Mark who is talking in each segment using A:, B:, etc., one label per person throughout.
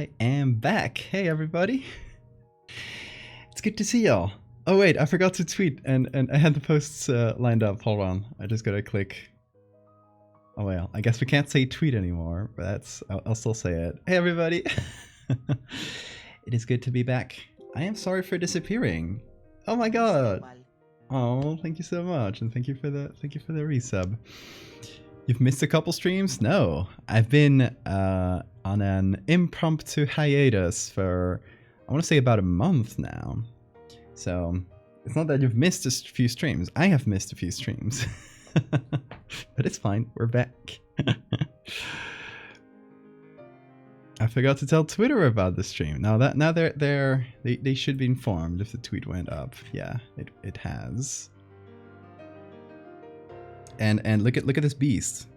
A: I am back. Hey everybody. It's good to see y'all. Oh wait, I forgot to tweet and I had the posts lined up. Hold on. I just gotta click. Oh well, I guess we can't say tweet anymore, but I'll still say it. Hey everybody. It is good to be back. I am sorry for disappearing. Oh my god. Oh, thank you so much, and thank you for the resub. You've missed a couple streams? No, I've been on an impromptu hiatus for, I want to say, about a month now. So it's not that you've missed a few streams. I have missed a few streams, but it's fine. We're back. I forgot to tell Twitter about the stream. Now they should be informed if the tweet went up. Yeah, it has. And look at this beast.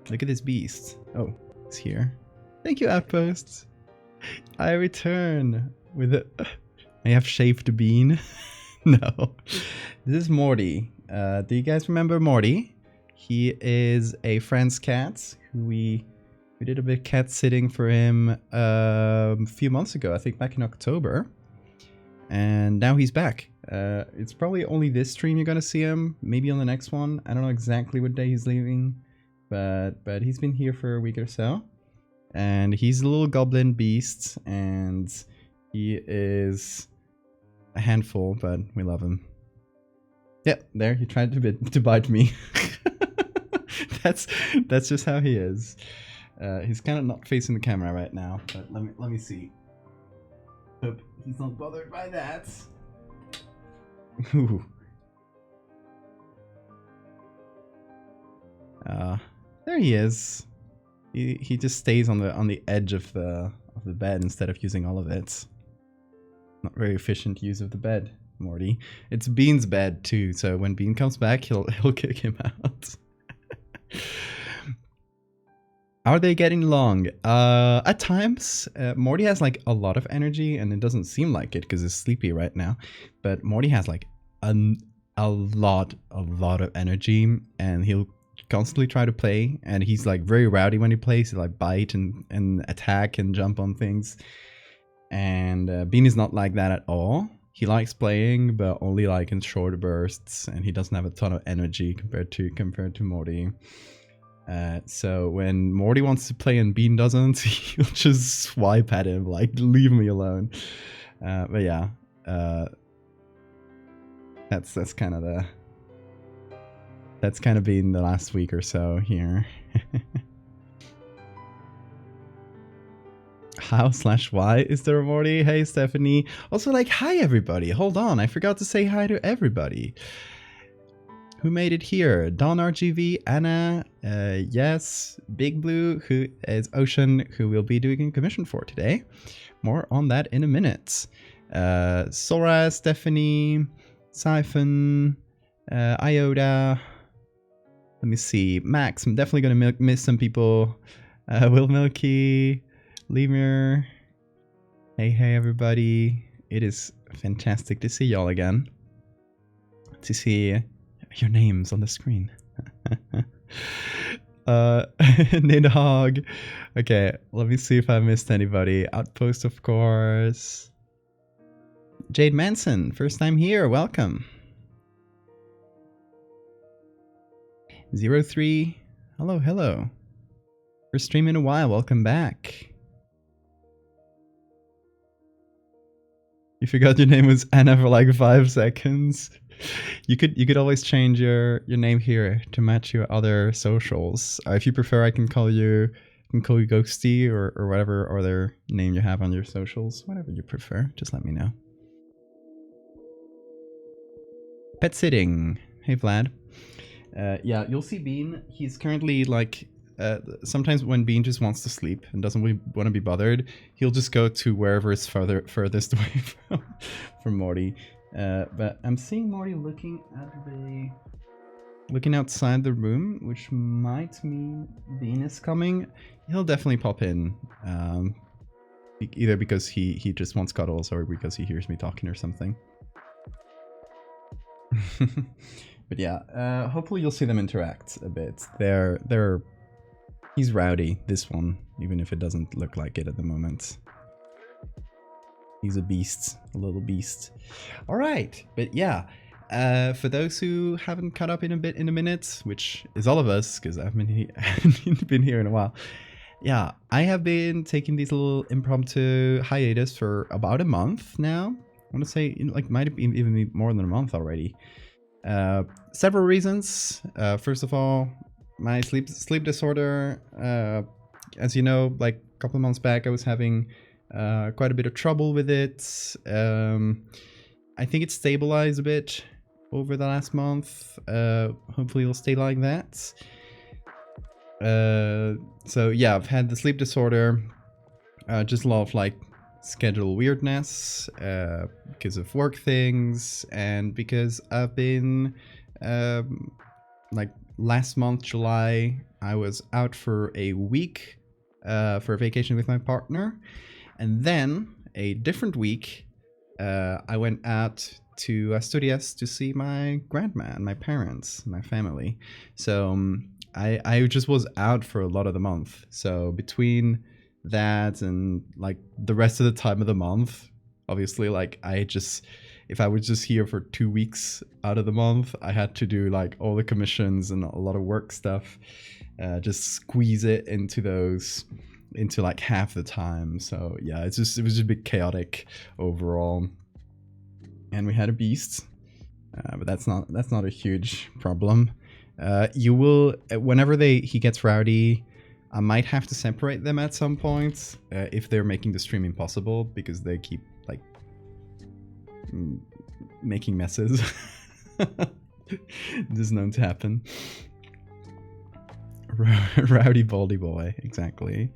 A: Look at this beast. Oh, it's here. Thank you, Outposts. I return with a. I have shaved bean. No, this is Morty. Do you guys remember Morty? He is a friend's cat who we did a bit cat sitting for him a few months ago. I think back in October. And now he's back. It's probably only this stream you're gonna see him. Maybe on the next one. I don't know exactly what day he's leaving, but he's been here for a week or so. And he's a little goblin beast, and he is a handful, but we love him. Yeah, there he tried to bite me. That's just how he is. He's kind of not facing the camera right now, but let me see. Hope he's not bothered by that. Ooh. There he is. He just stays on the edge of the bed instead of using all of it. Not very efficient use of the bed, Morty. It's Bean's bed too, so when Bean comes back, he'll kick him out. Are they getting long? At times, Morty has like a lot of energy, and it doesn't seem like it because he's sleepy right now. But Morty has like a lot of energy, and he'll constantly try to play. And he's like very rowdy when he plays. He like bite and attack and jump on things. And Bean is not like that at all. He likes playing, but only like in short bursts, and he doesn't have a ton of energy compared to Morty. So when Morty wants to play and Bean doesn't, he'll just swipe at him like, leave me alone. But yeah, that's kind of been the last week or so here. How/why is there a Morty? Hey Stephanie. Also like, hi everybody. Hold on, I forgot to say hi to everybody. Who made it here? Don RGV, Anna, yes, Big Blue, who is Ocean, who we'll be doing a commission for today. More on that in a minute. Sora, Stephanie, Siphon, Iota. Let me see. Max, I'm definitely going to miss some people. Will Milky, Lemur. Hey everybody. It is fantastic to see y'all again. To see your names on the screen. Nidhogg. Okay, let me see if I missed anybody. Outpost, of course. Jade Manson, first time here, welcome. 03, hello. First stream in a while, welcome back. You forgot your name was Anna for like 5 seconds. You could always change your name here to match your other socials. If you prefer, I can call you Ghosty or whatever other name you have on your socials. Whatever you prefer, just let me know. Pet sitting. Hey Vlad. Yeah, you'll see Bean. He's currently like sometimes when Bean just wants to sleep and doesn't really want to be bothered, he'll just go to wherever is furthest away from Morty. But I'm seeing Morty looking outside the room, which might mean Bean is coming. He'll definitely pop in, either because he just wants cuddles or because he hears me talking or something. But yeah, hopefully you'll see them interact a bit. They're He's rowdy, this one, even if it doesn't look like it at the moment. He's a beast, a little beast. All right, but yeah, for those who haven't caught up in a minute, which is all of us, because I haven't been here in a while. Yeah, I have been taking these little impromptu hiatus for about a month now. I want to say, like, might have even be more than a month already. Several reasons. First of all, my sleep disorder. As you know, like a couple of months back, I was having quite a bit of trouble with it. I think it's stabilized a bit over the last month. Hopefully it'll stay like that. So yeah, I've had the sleep disorder, just a lot of like schedule weirdness, because of work things, and because I've been, like last month, July, I was out for a week, for a vacation with my partner. And then a different week, I went out to Asturias to see my grandma and my parents, my family. So I just was out for a lot of the month. So between that and like the rest of the time of the month, obviously, like if I was just here for 2 weeks out of the month, I had to do like all the commissions and a lot of work stuff, just squeeze it into like half the time. So yeah, it was just a bit chaotic overall. And we had a beast, but that's not a huge problem. You will, whenever he gets rowdy, I might have to separate them at some point, if they're making the stream impossible, because they keep like making messes. This is known to happen. Rowdy baldy boy, exactly.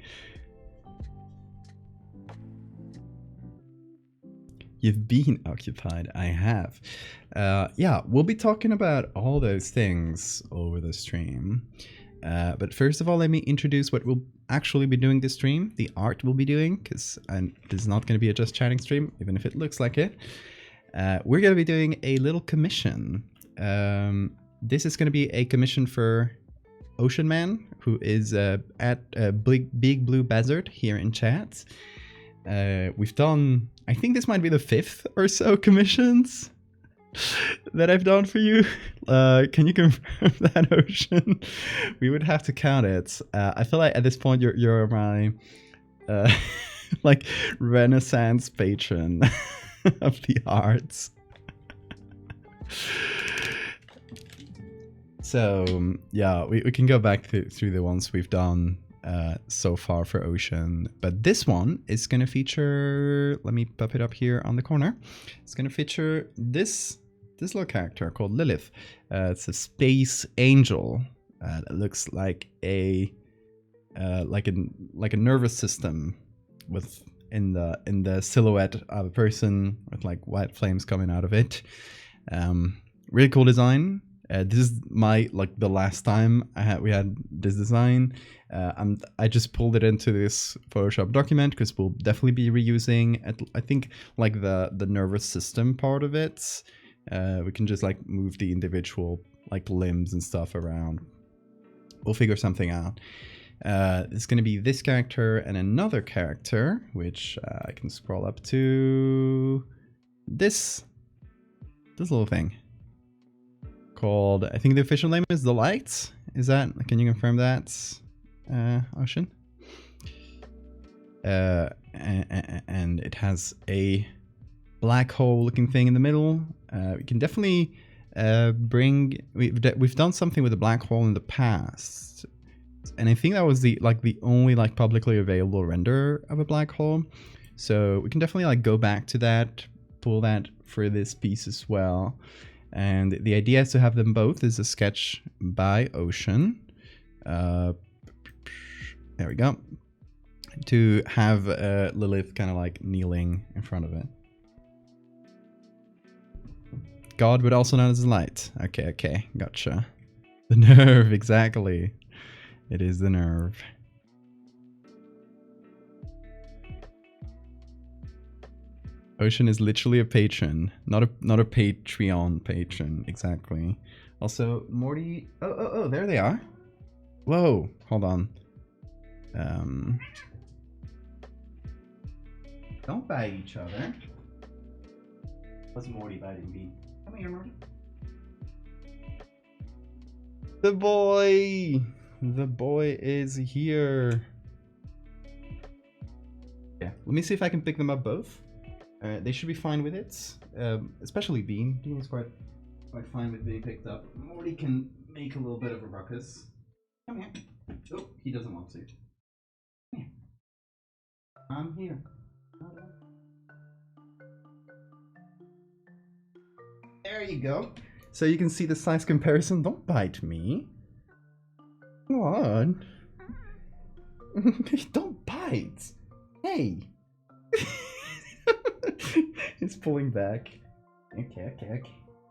A: You've been occupied. I have. Yeah, we'll be talking about all those things over the stream. But first of all, let me introduce what we'll actually be doing this stream, the art we'll be doing, because this is not going to be a just chatting stream, even if it looks like it. We're going to be doing a little commission. This is going to be a commission for Ocean Man, who is at Big Blue Buzzard here in chat. We've done, I think this might be the 5th or so commissions that I've done for you. Can you confirm that, Ocean? We would have to count it. I feel like at this point you're my like Renaissance patron of the arts. So yeah, we can go back through the ones we've done so far for Ocean, but this one is going to feature, let me pop it up here on the corner. It's going to feature this little character called Lilith. It's a space angel that looks like a nervous system with in the silhouette of a person with like white flames coming out of it. Really cool design. This is the last time we had this design. I just pulled it into this Photoshop document because we'll definitely be reusing I think like the nervous system part of it. We can just like move the individual like limbs and stuff around. We'll figure something out. It's going to be this character and another character, which I can scroll up to this little thing called, I think the official name is The Light. Is that, can you confirm that, Ocean? And it has a black hole looking thing in the middle. We can definitely we've done something with a black hole in the past, and I think that was the only like publicly available render of a black hole. So we can definitely like go back to that, pull that for this piece as well. And the idea is to have them both as a sketch by Ocean. There we go. To have Lilith kind of like kneeling in front of it. God, but also known as Light. Okay, gotcha. The nerve, exactly. It is the nerve. Ocean is literally a patron, not a Patreon patron, exactly. Also, Morty. Oh, there they are. Whoa, hold on. Don't bite each other. What's Morty biting me? Come here, Morty. The boy! The boy is here. Yeah, let me see if I can pick them up both. They should be fine with it. Especially Bean. Bean is quite fine with being picked up. Morty can make a little bit of a ruckus. Come here. Oh, he doesn't want to. Come here. I'm here. There you go. So you can see the size comparison. Don't bite me. Come on. Don't bite. Hey. He's pulling back. Okay.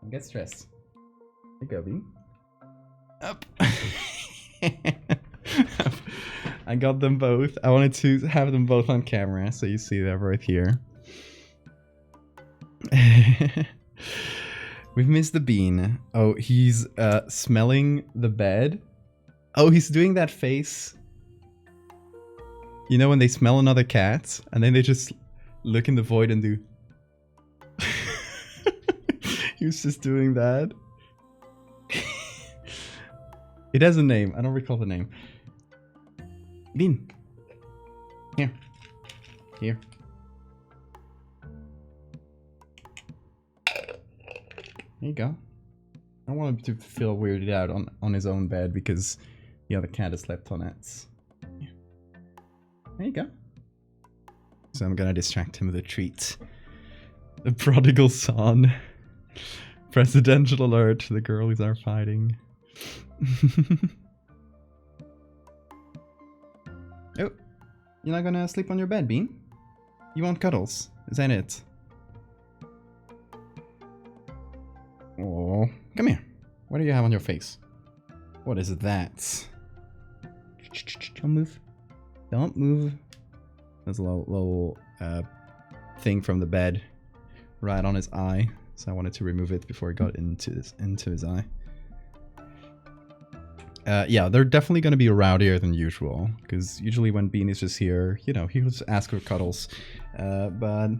A: Don't get stressed. There you go, Bean. Up. I got them both. I wanted to have them both on camera, so you see them right here. We've missed the Bean. Oh, he's smelling the bed. Oh, he's doing that face. You know when they smell another cat, and then they just look in the void and do... He was just doing that. It has a name. I don't recall the name. Bean. Here. Here. There you go. I don't want him to feel weirded out on his own bed because the other cat has slept on it. There you go. So I'm gonna distract him with a treat. The prodigal son. Presidential alert. The girlies are fighting. Oh, you're not gonna sleep on your bed, Bean? You want cuddles? Is that it? Oh, come here. What do you have on your face? What is that? Don't move. Don't move. There's a little thing from the bed right on his eye. So I wanted to remove it before it got into his eye. Yeah, they're definitely going to be rowdier than usual, because usually when Bean is just here, you know, he'll just ask for cuddles. But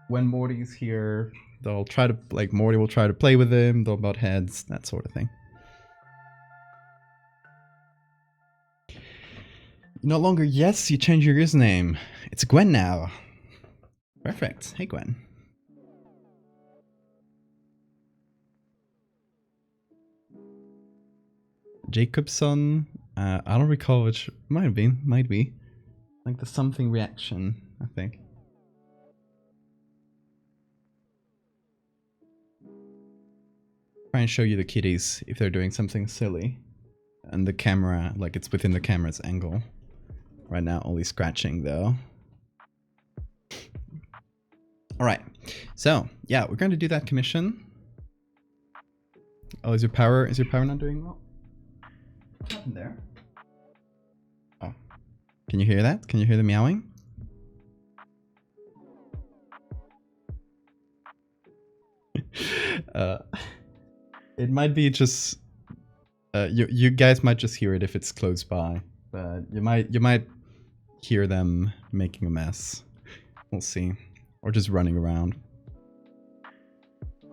A: when Morty's here, they'll try to, like, Morty will try to play with him, they'll butt heads, that sort of thing. No longer Yes, you change your username. It's Gwen now. Perfect. Hey, Gwen. Jacobson, I don't recall which, might be. Like the something reaction, I think. Try and show you the kitties if they're doing something silly. And the camera, like it's within the camera's angle. Right now, only scratching though. Alright, so yeah, we're going to do that commission. Oh, is your power not doing well? What happened there? Oh. Can you hear that? Can you hear the meowing? It might be just... you guys might just hear it if it's close by. But you might hear them making a mess. We'll see. Or just running around.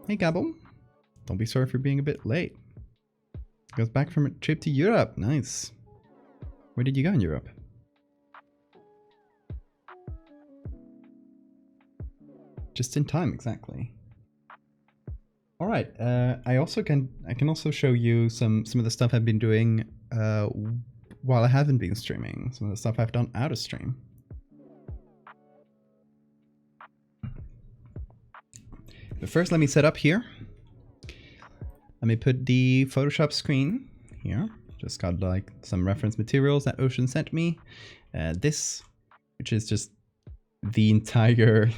A: Hey, Gabble. Don't be sorry for being a bit late. Goes back from a trip to Europe. Nice. Where did you go in Europe? Just in time, exactly. All right. I can also show you some of the stuff I've been doing while I haven't been streaming. Some of the stuff I've done out of stream. But first, let me set up here. Let me put the Photoshop screen here. Just got like some reference materials that Ocean sent me. This, which is just the entire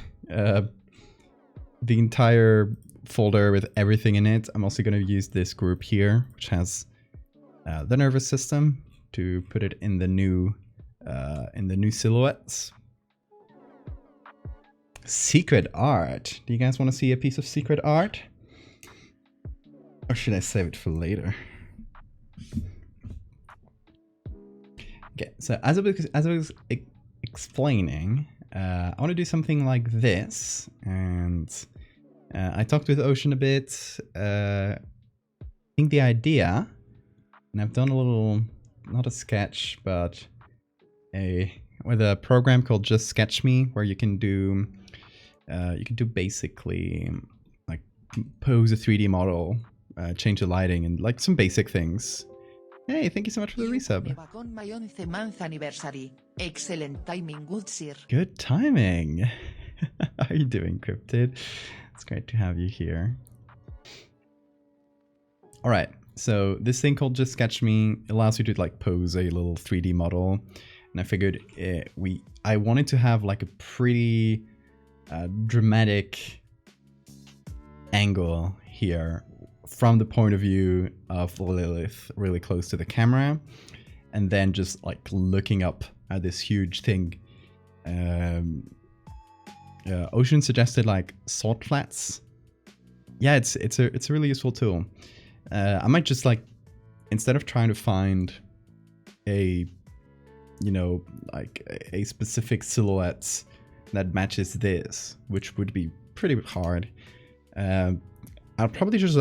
A: folder with everything in it. I'm also going to use this group here, which has the nervous system, to put it in the new silhouettes. Secret art. Do you guys want to see a piece of secret art? Or should I save it for later? Okay, so as I was explaining, I want to do something like this, and I talked with Ocean a bit. I think the idea, and I've done a little, not a sketch, but with a program called Just Sketch Me, where you can do basically like pose a 3D model, change the lighting, and like some basic things. Hey, thank you so much for the resub.
B: Excellent timing, good sir.
A: Good timing. How are you doing, Cryptid? It's great to have you here. All right, so this thing called Just Sketch Me allows you to like pose a little 3D model, and I figured I wanted to have like a pretty dramatic angle here from the point of view of Lilith, really close to the camera, and then just like looking up at this huge thing. Ocean suggested like salt flats. Yeah, it's a really useful tool. I might just like, instead of trying to find a specific silhouette that matches this, which would be pretty hard, I'll probably just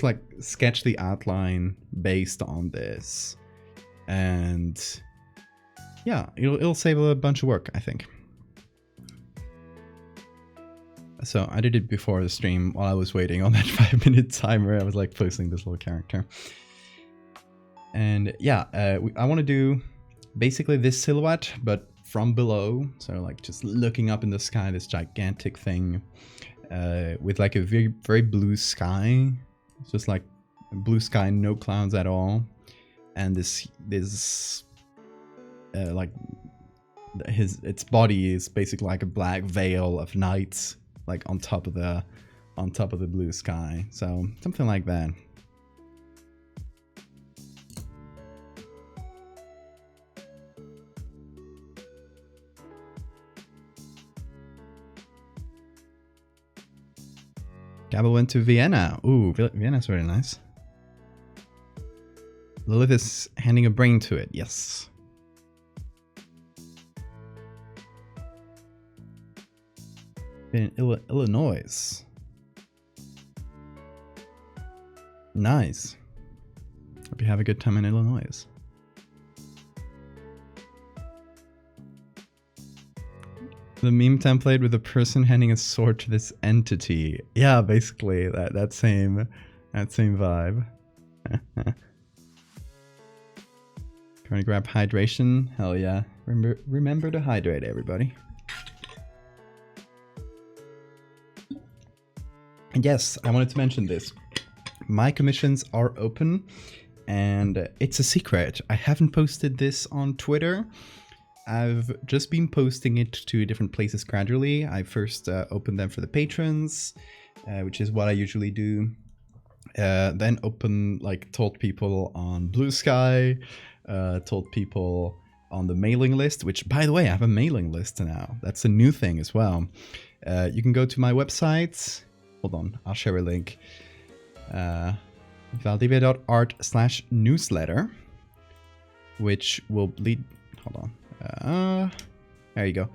A: like sketch the outline based on this, and yeah, it'll save a bunch of work, I think. So I did it before the stream while I was waiting on that 5-minute timer. I was like posting this little character, and yeah, I want to do basically this silhouette, but from below. So like just looking up in the sky, this gigantic thing. With like a very, very blue sky. It's just like blue sky, no clouds at all. And this like its body is basically like a black veil of night, like on top of the blue sky. So something like that. Gabo went to Vienna. Ooh, Vienna's very nice. Lilith is handing a brain to it. Yes. In Illinois. Nice. Hope you have a good time in Illinois. The meme template with a person handing a sword to this entity. Yeah, basically that same vibe. Trying to grab hydration? Hell yeah. Remember to hydrate, everybody. And yes, I wanted to mention this. My commissions are open, and it's a secret. I haven't posted this on Twitter. I've just been posting it to different places gradually. I first opened them for the patrons, which is what I usually do. Then told people on Blue Sky, told people on the mailing list, which, by the way, I have a mailing list now. That's a new thing as well. You can go to my website. Hold on, I'll share a link. Valdevia.art/newsletter, which will lead... Hold on. There you go.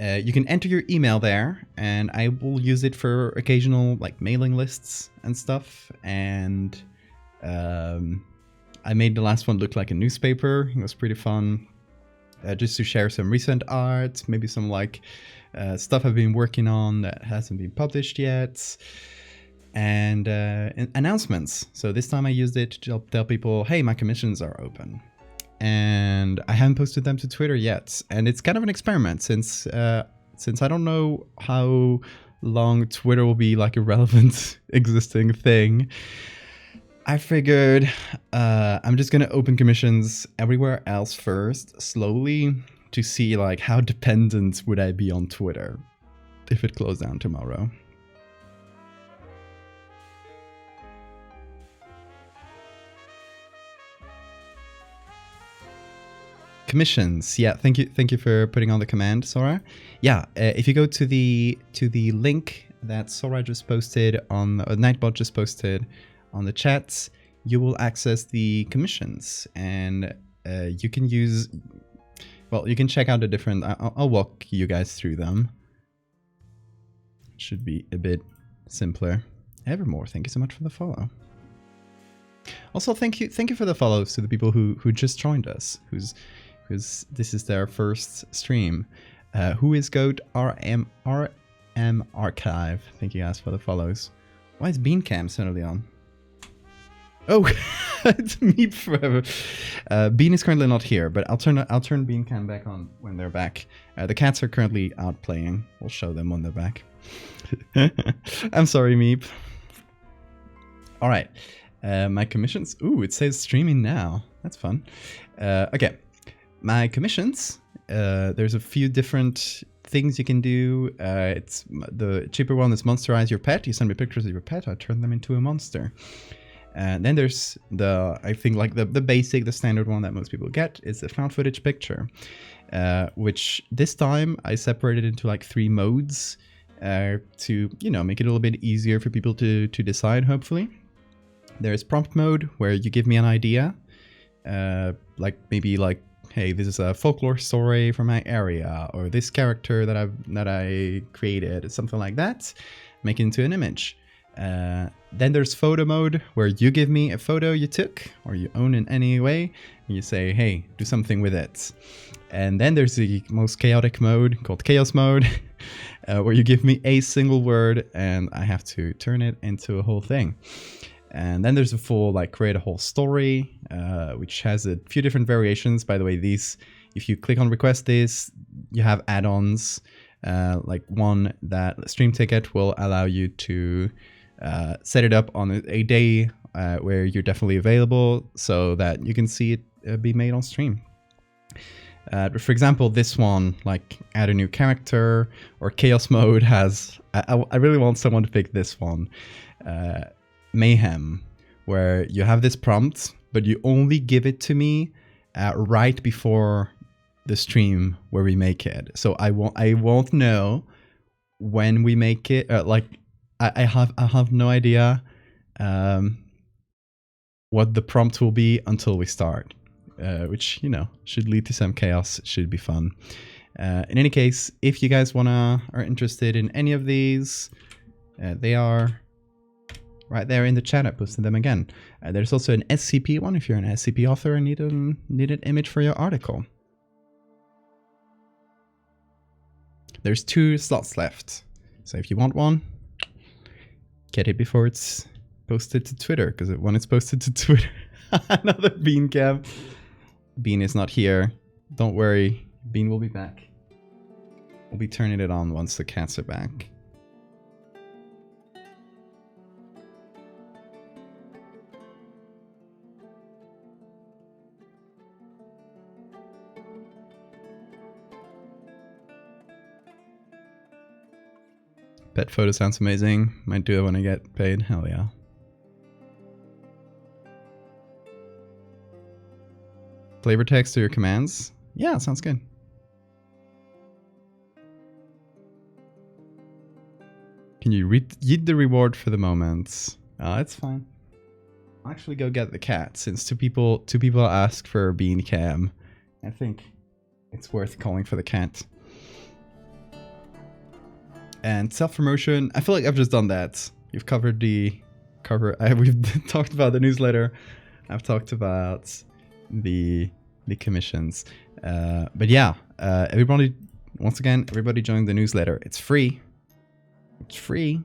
A: You can enter your email there, and I will use it for occasional like mailing lists and stuff. And I made the last one look like a newspaper. It was pretty fun, just to share some recent art, maybe some like stuff I've been working on that hasn't been published yet, and announcements. So this time I used it to tell people, hey, my commissions are open. And I haven't posted them to Twitter yet, and it's kind of an experiment since I don't know how long Twitter will be like a relevant existing thing. I figured I'm just gonna open commissions everywhere else first, slowly, to see like how dependent would I be on Twitter if it closed down tomorrow. Commissions, yeah. Thank you for putting on the command, Sora. Yeah, if you go to the link that Sora just posted on Nightbot just posted on the chats, you will access the commissions, and you can use well, you can check out the different. I'll walk you guys through them. Should be a bit simpler. Evermore, thank you so much for the follow. Also, thank you for the follows to the people who just joined us, who's this is their first stream. Who is Goat RM Archive? Thank you guys for the follows. Why is Beancam suddenly on? Oh, it's me forever. Bean is currently not here, but I'll turn Beancam back on when they're back. The cats are currently out playing. We'll show them when they're back. I'm sorry, Meep. All right. My commissions. Ooh, it says streaming now. That's fun. Okay. My commissions. There's a few different things you can do. It's the cheaper one is monsterize your pet. You send me pictures of your pet. I turn them into a monster. And then there's I think like the basic, the standard one that most people get is the found footage picture, which this time I separated into like 3 modes to, you know, make it a little bit easier for people to decide, hopefully. There's prompt mode, where you give me an idea, like maybe like, hey, this is a folklore story from my area, or this character that I created, something like that. Make it into an image. Then there's photo mode, where you give me a photo you took or you own in any way, and you say, hey, do something with it. And then there's the most chaotic mode called chaos mode, where you give me a single word and I have to turn it into a whole thing. And then there's a full, like, create a whole story, which has a few different variations. By the way, these, if you click on request this, you have add-ons, like one that Stream Ticket will allow you to set it up on a day where you're definitely available, so that you can see it be made on stream. For example, this one, like add a new character, or chaos mode has, I really want someone to pick this one. Mayhem, where you have this prompt, but you only give it to me right before the stream where we make it. So I won't know when we make it. Like I have no idea what the prompt will be until we start, which, you know, should lead to some chaos. Should be fun. In any case, if you guys are interested in any of these, they are right there in the chat. I posted them again. There's also an SCP one if you're an SCP author and need an image for your article. There's 2 slots left, so if you want one, get it before it's posted to Twitter, because when it's posted to Twitter, another Bean cam. Bean is not here. Don't worry, Bean will be back. We'll be turning it on once the cats are back. Pet photo sounds amazing. Might do it when I get paid. Hell yeah. Flavor text to your commands? Yeah, sounds good. Can you read the reward for the moment? It's fine. I'll actually go get the cat, since two people asked for a bean cam. I think it's worth calling for the cat. And self-promotion, I feel like I've just done that. You've covered the cover. We've talked about the newsletter. I've talked about the commissions. But yeah, everybody, once again, everybody join the newsletter. It's free. It's free.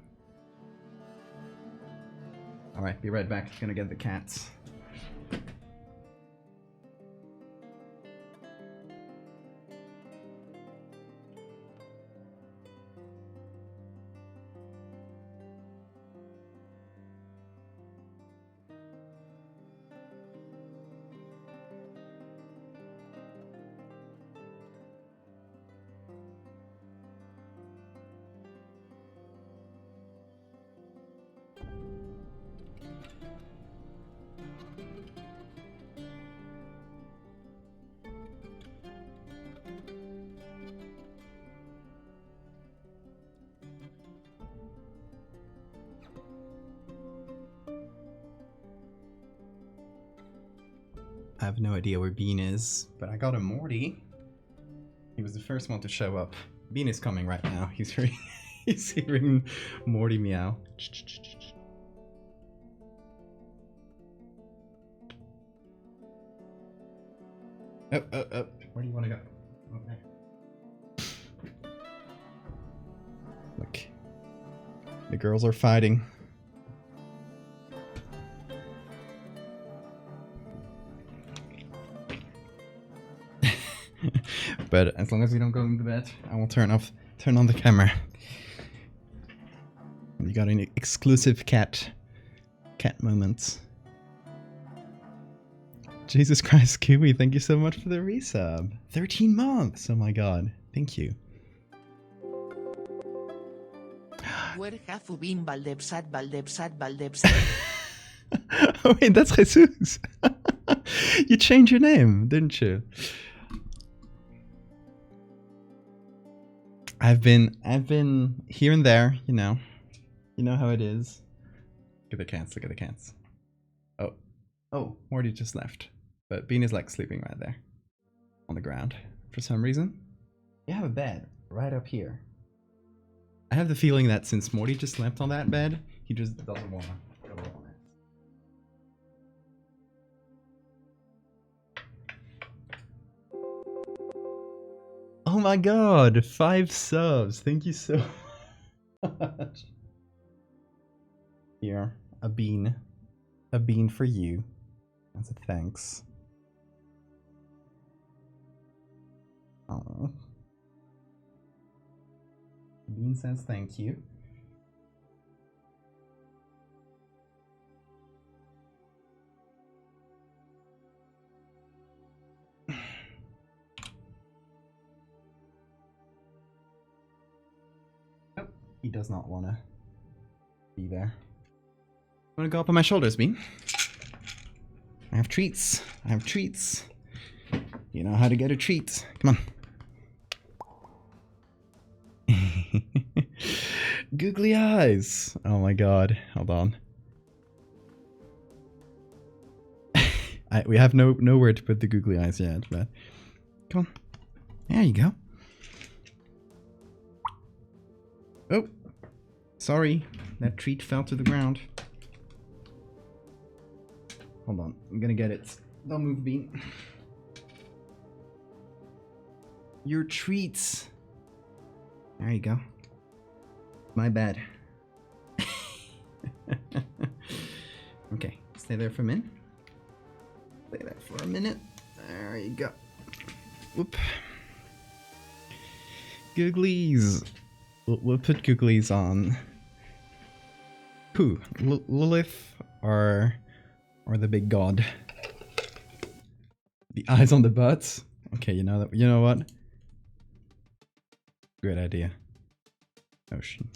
A: All right, be right back. Gonna get the cats. I have no idea where Bean is, but I got a Morty. He was the first one to show up. Bean is coming right now. He's hearing, he's hearing Morty meow. Oh. Where do you want to go? Okay. Look. The girls are fighting. But as long as we don't go into bed, I will turn on the camera. You got any exclusive cat moments. Jesus Christ, Kiwi, thank you so much for the resub. 13 months, oh my god, thank you.
B: Where have you been, Valdevia?
A: Oh wait, that's Jesus. You changed your name, didn't you? I've been here and there, you know. You know how it is. Look at the cats. Oh, Morty just left. But Bean is like sleeping right there. On the ground. For some reason. You have a bed right up here. I have the feeling that since Morty just slept on that bed, he just doesn't want to go on it. Oh my god, 5 subs. Thank you so much. Here, a bean. A bean for you. As a thanks. Oh. Bean says thank you. Nope, he does not want to be there. Want to go up on my shoulders, Bean? I have treats. I have treats. You know how to get a treat. Come on. Googly eyes. Oh my god. Hold on. We have nowhere to put the googly eyes yet, but come on. There you go. Oh. Sorry. That treat fell to the ground. Hold on. I'm gonna get it. Don't move, Bean. Your treats. There you go. My bad. Okay, stay there for a minute. Stay there for a minute. There you go. Whoop. Googlies. We'll put googlies on. Who? Lilith or the big god? The eyes on the butts. Okay, you know what? Great idea. Ocean.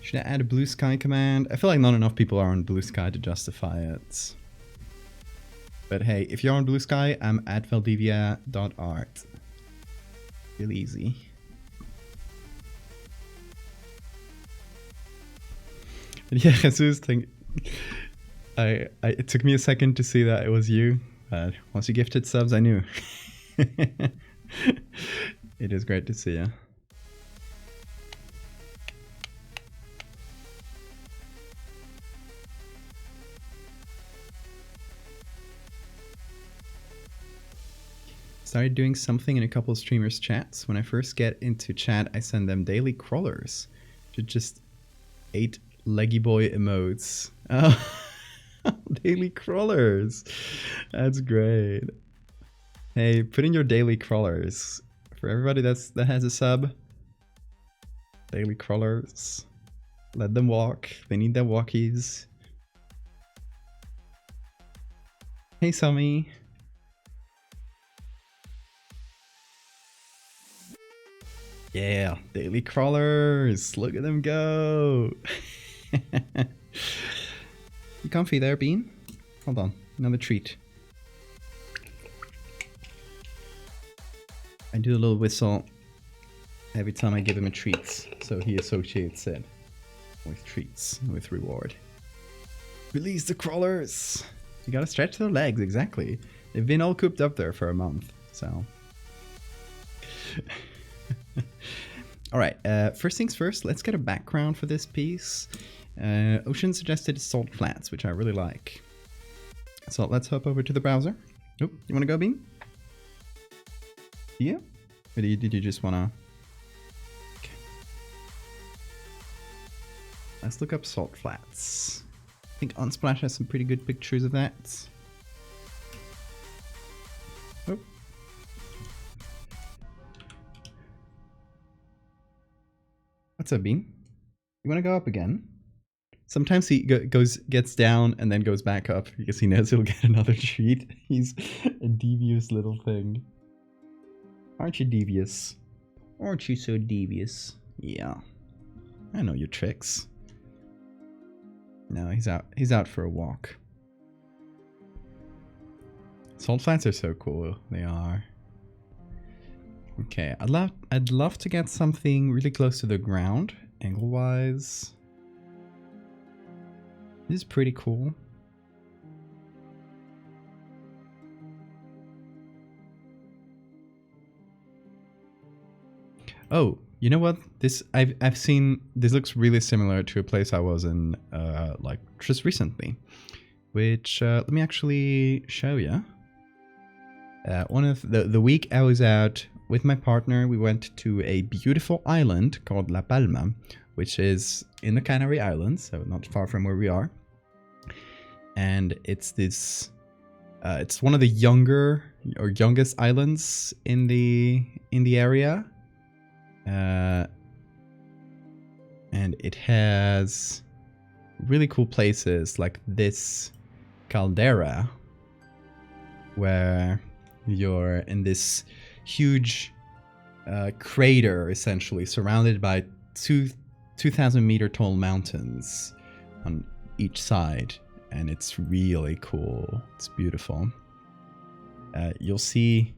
A: Should I add a blue sky command? I feel like not enough people are on blue sky to justify it. But hey, if you're on blue sky, I'm at valdevia.art. Really easy. Yeah, Jesus, it took me a second to see that it was you. Once you gifted subs, I knew. It is great to see you. Started doing something in a couple of streamers' chats. When I first get into chat, I send them daily crawlers. Just 8 leggy boy emotes. Oh, daily crawlers. That's great. Hey, put in your daily crawlers. For everybody that has a sub. Daily crawlers. Let them walk. They need their walkies. Hey, Sammy. Yeah, daily crawlers. Look at them go. You comfy there, Bean? Hold on, another treat. I do a little whistle every time I give him a treat, so he associates it with treats, with reward. Release the crawlers! You gotta stretch their legs, exactly. They've been all cooped up there for a month, so... Alright, first things first, let's get a background for this piece. Ocean suggested Salt Flats, which I really like. So let's hop over to the browser. Oh, you wanna go, Bean? Yeah? Or did you just wanna... Okay. Let's look up Salt Flats. I think Unsplash has some pretty good pictures of that. Oh. What's up, Bean? You want to go up again? Sometimes he gets down and then goes back up because he knows he'll get another treat. He's a devious little thing. Aren't you devious? Aren't you so devious? Yeah. I know your tricks. No, he's out for a walk. Salt flats are so cool. They are. Okay, I'd love to get something really close to the ground, angle-wise. This is pretty cool. Oh, you know what? I've seen this looks really similar to a place I was in like just recently, which let me actually show you. One of the week I was out with my partner, we went to a beautiful island called La Palma, which is in the Canary Islands, so not far from where we are. And it's this it's one of the youngest islands in the area. And it has really cool places like this caldera where you're in this huge crater essentially surrounded by 2,000 meter tall mountains on each side, and it's really cool. It's beautiful. You'll see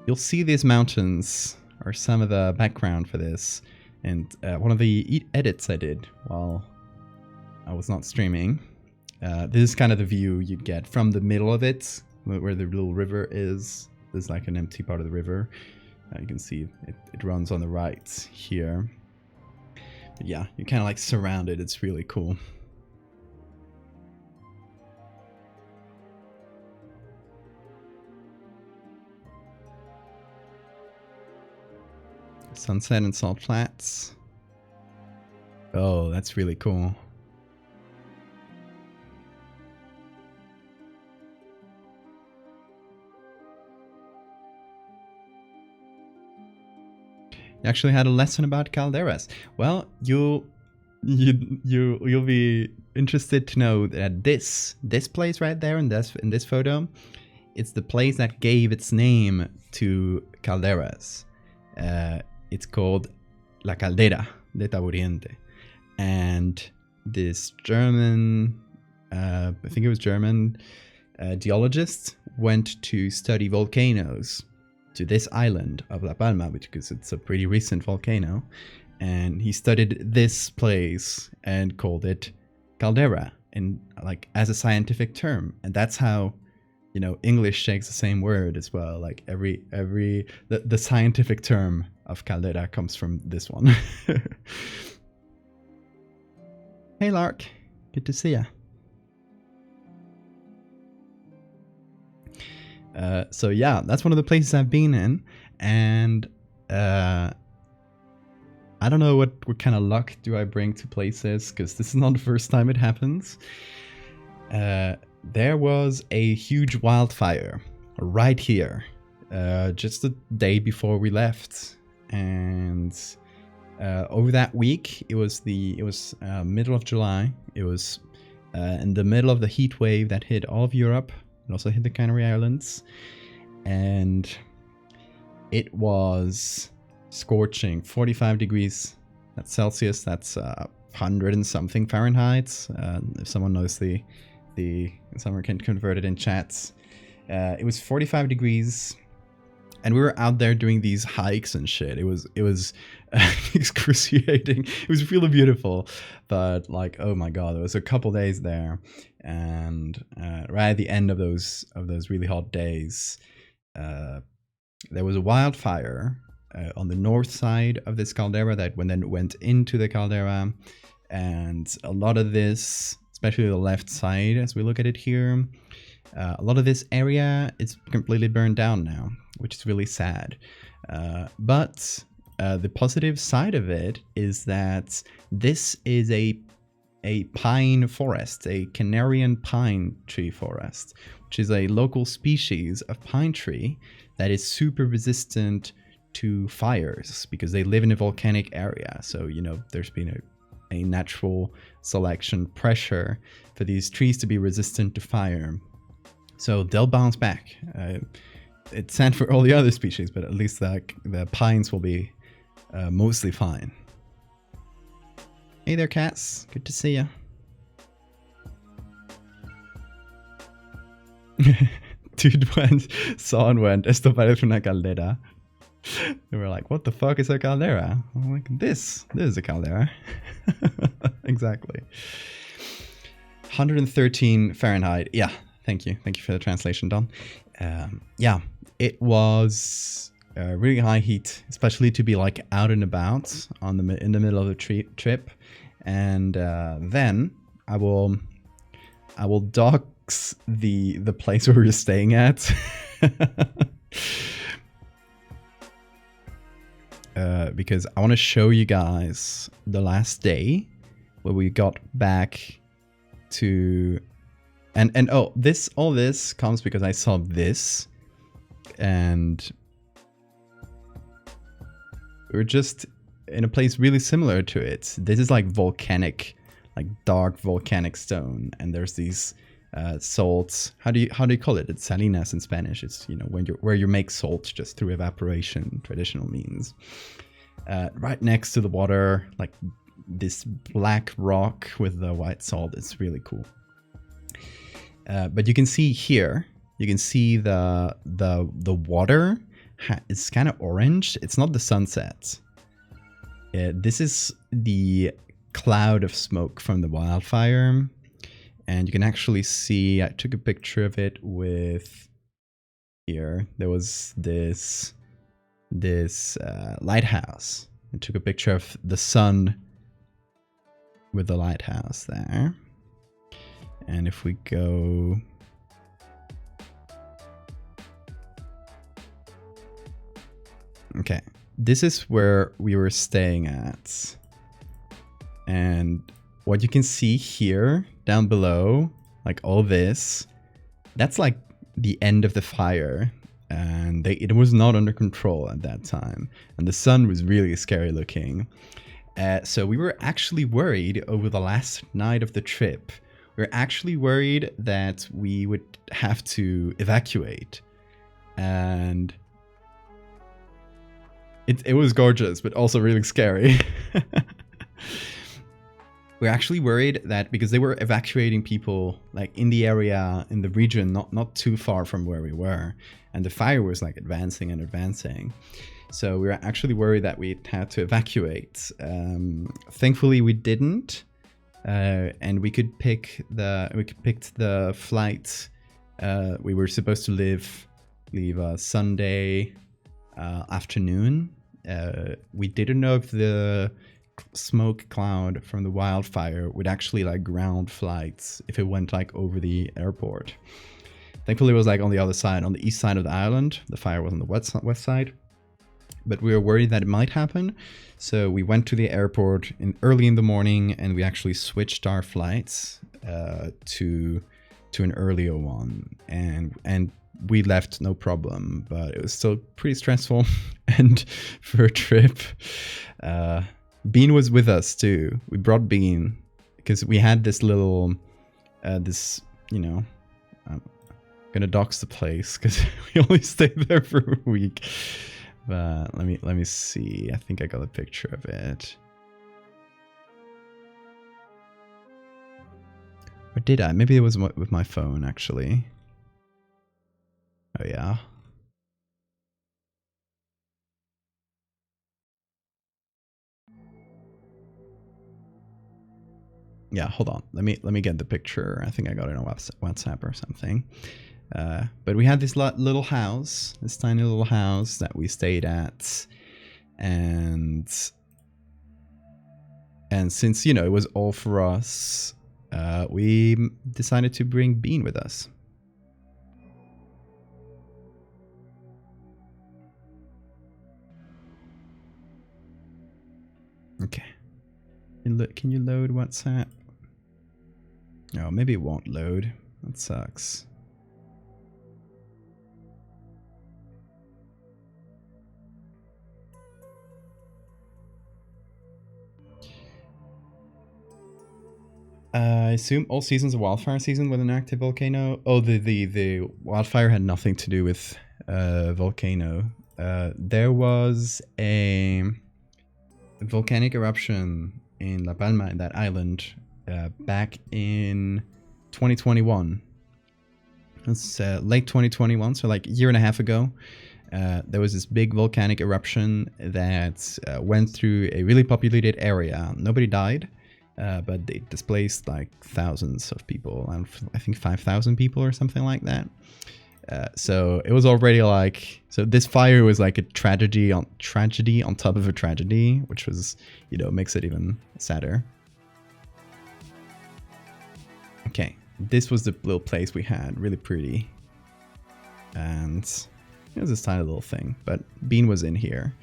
A: these mountains are some of the background for this, and one of the edits I did while I was not streaming. This is kind of the view you'd get from the middle of it, where the little river is. There's like an empty part of the river. You can see it runs on the right here. But yeah, you're kind of like surrounded. It's really cool. Sunset and Salt Flats. Oh, that's really cool. You actually had a lesson about calderas. Well, you'll be interested to know that this place right there in this photo, it's the place that gave its name to calderas. It's called La Caldera de Taburiente, and this German, I think it was German, geologist went to study volcanoes to this island of La Palma, because it's a pretty recent volcano, and he studied this place and called it caldera, and like as a scientific term, and that's how, you know, English takes the same word as well. Like the scientific term of caldera comes from this one. Hey Lark, good to see ya. So yeah, that's one of the places I've been in, and I don't know what kind of luck do I bring to places, because this is not the first time it happens. There was a huge wildfire right here, just the day before we left, and over that week, it was middle of July. It was in the middle of the heat wave that hit all of Europe. It also hit the Canary Islands, and it was scorching, 45 degrees. That's Celsius. That's 100 and something Fahrenheit. If someone knows someone can convert it in chats. It was 45 degrees, And we were out there doing these hikes and shit. It was excruciating. It was really beautiful, but like, oh my god, there was a couple days there, and right at the end of those really hot days, there was a wildfire on the north side of this caldera that then went into the caldera, and a lot of this, especially the left side, as we look at it here, a lot of this area is completely burned down now, which is really sad. But the positive side of it is that this is a pine forest, a Canarian pine tree forest, which is a local species of pine tree that is super resistant to fires because they live in a volcanic area. So, you know, there's been a natural selection pressure for these trees to be resistant to fire. So they'll bounce back. It's sad for all the other species, but at least the pines will be mostly fine. Hey there, cats. Good to see ya. Dude saw and went, esto parece una caldera. And we're like, what the fuck is a caldera? I'm like, this is a caldera. Exactly. 113 Fahrenheit. Yeah. Thank you for the translation, Don. Yeah, it was really high heat, especially to be like out and about in the middle of the trip. And then I will dox the place where we were staying at. Because I want to show you guys the last day where we got back to. And oh, all this comes because I saw this, and we're just in a place really similar to it. This is like volcanic, like dark volcanic stone, and there's these salts. How do you call it? It's salinas in Spanish. It's, you know, where you make salt just through evaporation, traditional means. Right next to the water, like this black rock with the white salt. It's really cool. But you can see here, you can see the water is kind of orange. It's not the sunset. This is the cloud of smoke from the wildfire. And you can actually see, I took a picture of it with here. There was this lighthouse. I took a picture of the sun with the lighthouse there. And if we go... Okay, this is where we were staying at. And what you can see here, down below, like all this, that's like the end of the fire. And it was not under control at that time. And the sun was really scary looking. So we were actually worried over the last night of the trip. We're actually worried that we would have to evacuate. And it was gorgeous, but also really scary. We're actually worried that because they were evacuating people like in the area, in the region, not too far from where we were. And the fire was like advancing and advancing. So we were actually worried that we had to evacuate. Thankfully, we didn't. And we could pick the flight. We were supposed to leave Sunday afternoon. We didn't know if the smoke cloud from the wildfire would actually like ground flights if it went like over the airport. Thankfully, it was like on the other side, on the east side of the island. The fire was on the west side. But we were worried that it might happen. So we went to the airport early in the morning, and we actually switched our flights to an earlier one. And we left no problem, but it was still pretty stressful. And for a trip, Bean was with us too. We brought Bean because we had this little, you know, I'm gonna dox the place because we only stayed there for a week. But let me see. I think I got a picture of it. Or did I? Maybe it was with my phone actually. Oh yeah. yeah, hold on. Let me get the picture. I think I got it on WhatsApp or something. But we had this little house, this tiny little house that we stayed at, and since, you know, it was all for us, we decided to bring Bean with us. Okay. Can you load WhatsApp? No, maybe it won't load. That sucks. I assume all seasons of wildfire season with an active volcano. Oh, the wildfire had nothing to do with volcano. There was a volcanic eruption in La Palma, in that island, back in 2021. It's late 2021, so like a year and a half ago. There was this big volcanic eruption that went through a really populated area. Nobody died, but they displaced like thousands of people, and I think 5,000 people or something like that. So it was already like, so this fire was like a tragedy on top of a tragedy, which was, you know, makes it even sadder. Okay, this was the little place we had, really pretty, and it was this tiny little thing. But Bean was in here,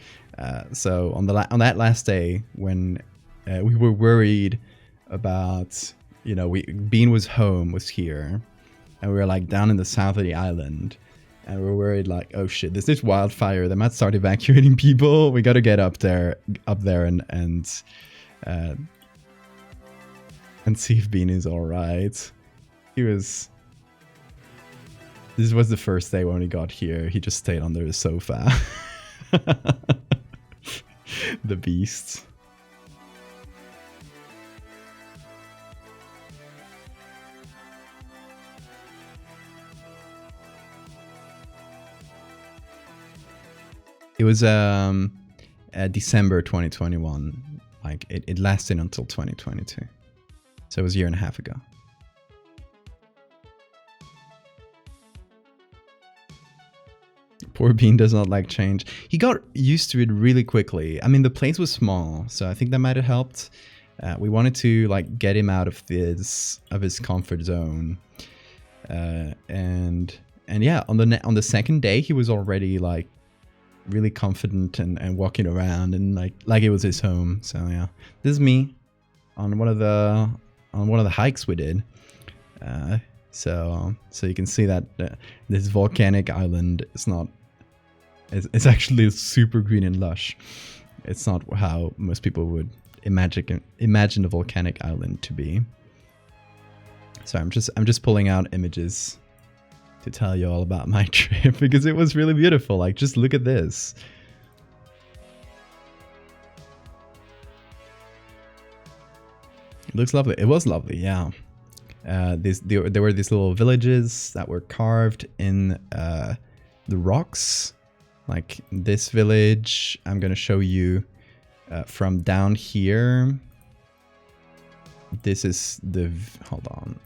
A: so on that last day when we were worried about, you know, Bean was here. And we were like down in the south of the island, and we were worried like, oh shit, there's this wildfire. They might start evacuating people. We got to get up there and see if Bean is all right. This was the first day when he got here. He just stayed under the sofa. The beast. It was December 2021. Like it lasted until 2022. So it was a year and a half ago. Poor Bean does not like change. He got used to it really quickly. I mean, the place was small, so I think that might have helped. We wanted to like get him out of his comfort zone. And yeah, on the second day he was already like really confident and walking around and like it was his home. So yeah, this is me on one of the hikes we did. So you can see that this volcanic island is not. It's actually super green and lush. It's not how most people would imagine a volcanic island to be. So I'm just pulling out images to tell you all about my trip because it was really beautiful. Like, just look at this. It looks lovely. It was lovely, yeah. There were these little villages that were carved in the rocks. Like this village, I'm gonna show you from down here. This is the, hold on.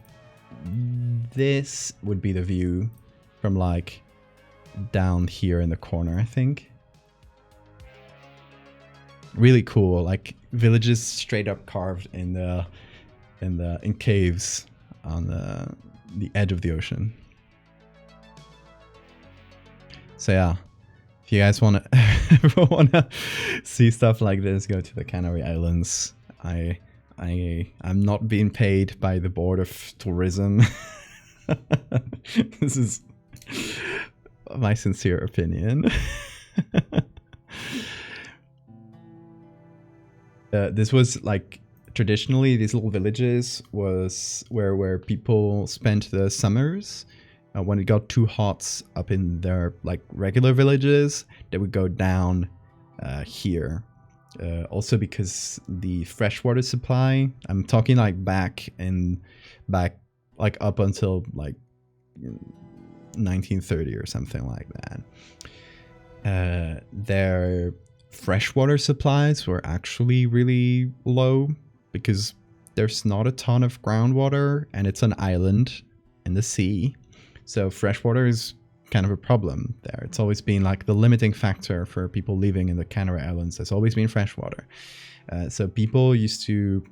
A: This would be the view from like down here in the corner, I think. Really cool, like villages straight up carved in caves on the edge of the ocean. So yeah, if you guys wanna see stuff like this, go to the Canary Islands. I'm not being paid by the Board of Tourism. This is my sincere opinion. This was like, traditionally these little villages was where people spent the summers. When it got too hot up in their like regular villages, they would go down here. Also because the freshwater supply, I'm talking like back like up until like 1930 or something like that. Their freshwater supplies were actually really low because there's not a ton of groundwater, and it's an island in the sea. So freshwater is kind of a problem there. It's always been like the limiting factor for people living in the Canary Islands has always been freshwater. So people used to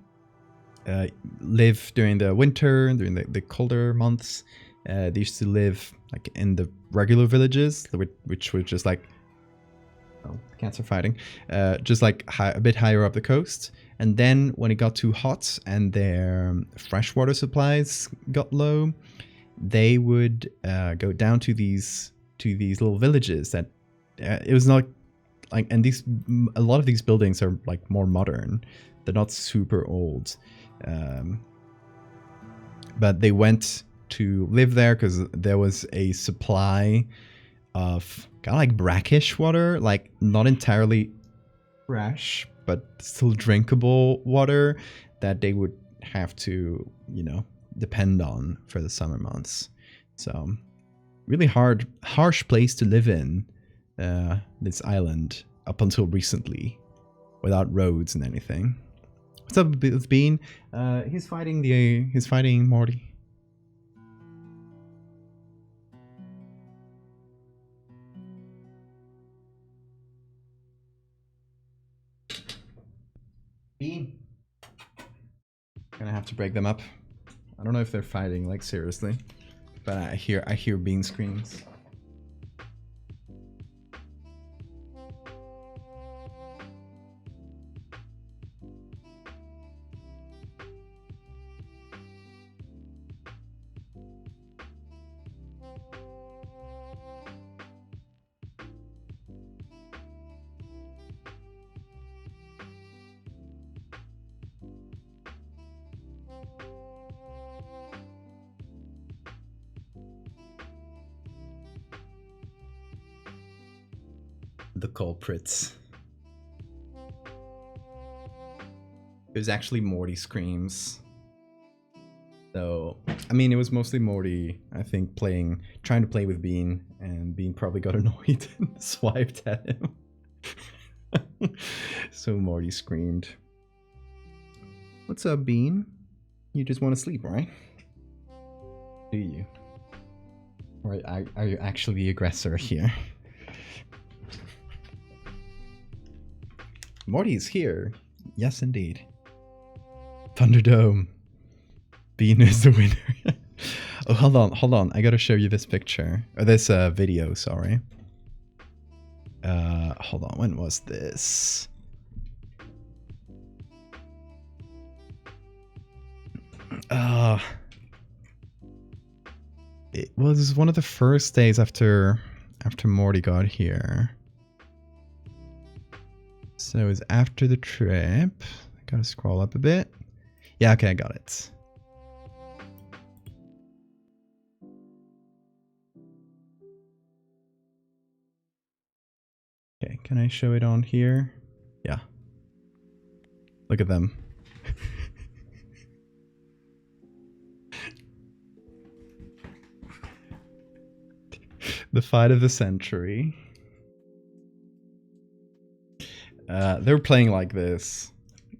A: live during the winter, during the colder months. They used to live like in the regular villages, which were just like, oh, cancer fighting, just like a bit higher up the coast. And then when it got too hot and their freshwater supplies got low, they would go down to these little villages that it was not like, and a lot of these buildings are like more modern. They're not super old. But they went to live there because there was a supply of kind of like brackish water, like not entirely fresh, but still drinkable water that they would have to, you know, depend on for the summer months. So really harsh place to live in, this island up until recently, without roads and anything. What's up with Bean? He's fighting Morty. Bean. Gonna have to break them up. I don't know if they're fighting, like seriously, but I hear Bean screams. The culprits. It was actually Morty screams. So, I mean, it was mostly Morty, I think, trying to play with Bean, and Bean probably got annoyed and swiped at him. So Morty screamed. What's up, Bean? You just want to sleep, right? Do you? Or are you actually the aggressor here? Morty is here. Yes, indeed. Thunderdome. Bean is the winner. Oh, hold on. I gotta show you this picture. Or this video, sorry. Hold on. When was this? It was one of the first days after Morty got here. So it was after the trip. I gotta scroll up a bit. Yeah, okay, I got it. Okay, can I show it on here? Yeah. Look at them. The fight of the century. They're playing like this.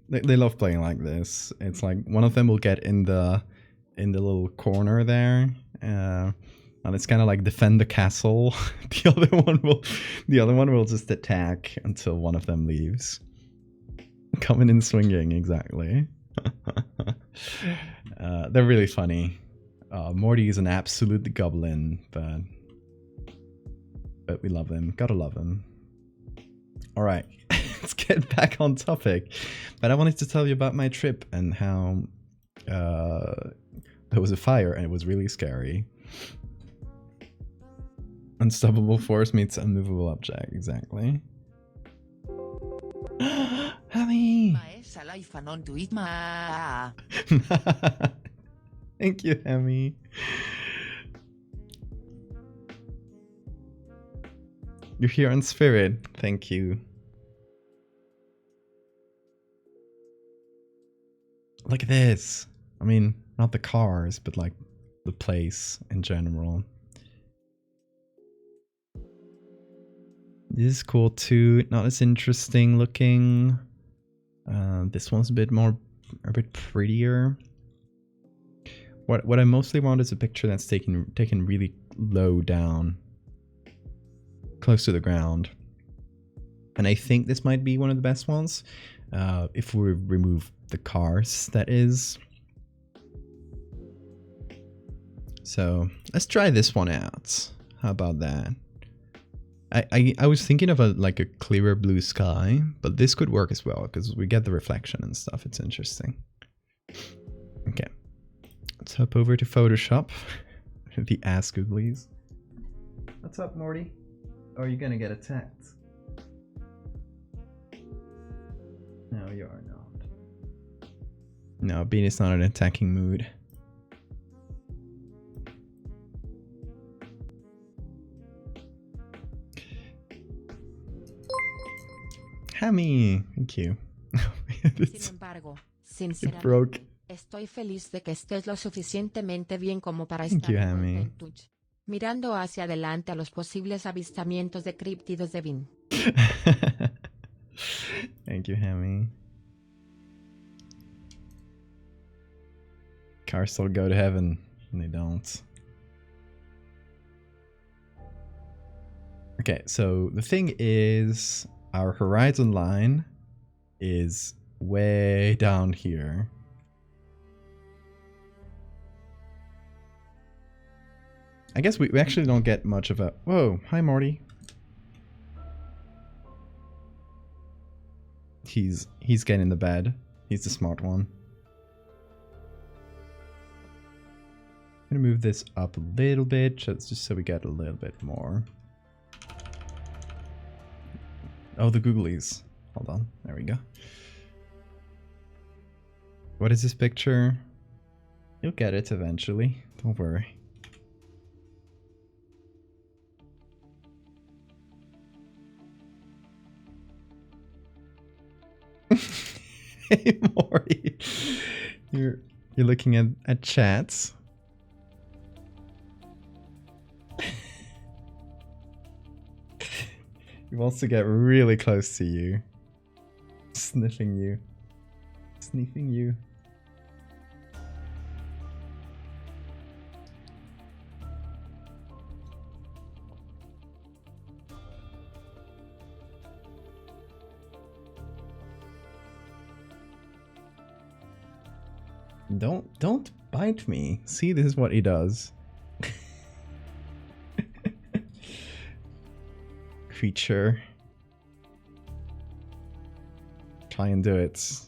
A: They love playing like this. It's like one of them will get in the little corner there, and it's kind of like defend the castle. The other one will just attack until one of them leaves. Coming in swinging, exactly. They're really funny. Morty is an absolute goblin, but we love him. Gotta love him. All right. Let's get back on topic. But I wanted to tell you about my trip and how there was a fire and it was really scary. Unstoppable force meets unmovable object, exactly. Hammy! Thank you, Hammy. You're here in spirit. Thank you. Look at this. I mean, not the cars, but like the place in general. This is cool too. Not as interesting looking. This one's a bit more a bit prettier. What I mostly want is a picture that's taken really low down, close to the ground. And I think this might be one of the best ones. If we remove the cars, that is. So let's try this one out. How about that? I was thinking of like a clearer blue sky, but this could work as well because we get the reflection and stuff. It's interesting. Okay, let's hop over to Photoshop. The ass googlies. What's up, Morty? Or are you gonna get attacked? No, you are not. No, Bean is not in an attacking mood. Hammy, thank you.
C: Sin embargo,
A: It broke.
C: estoy feliz de que estés lo suficientemente bien como para
A: Thank
C: estar
A: you,
C: de vuelta
A: Hammy.
C: en Twitch, mirando hacia adelante a los posibles avistamientos de críptidos de Vin.
A: Thank you, Hammy. Cars still go to heaven, and they don't. Okay, so the thing is, our horizon line is way down here. I guess we actually don't get much of a... Whoa, hi Morty. He's getting the bed. He's the smart one. I'm gonna move this up a little bit, just so we get a little bit more. Oh, the googlies. Hold on. There we go. What is this picture? You'll get it eventually. Don't worry. Hey, Maury. You're looking at chats. He wants to get really close to you. Sniffing you. Sniffing you. Don't bite me. See, this is what he does. Creature. Try and do it.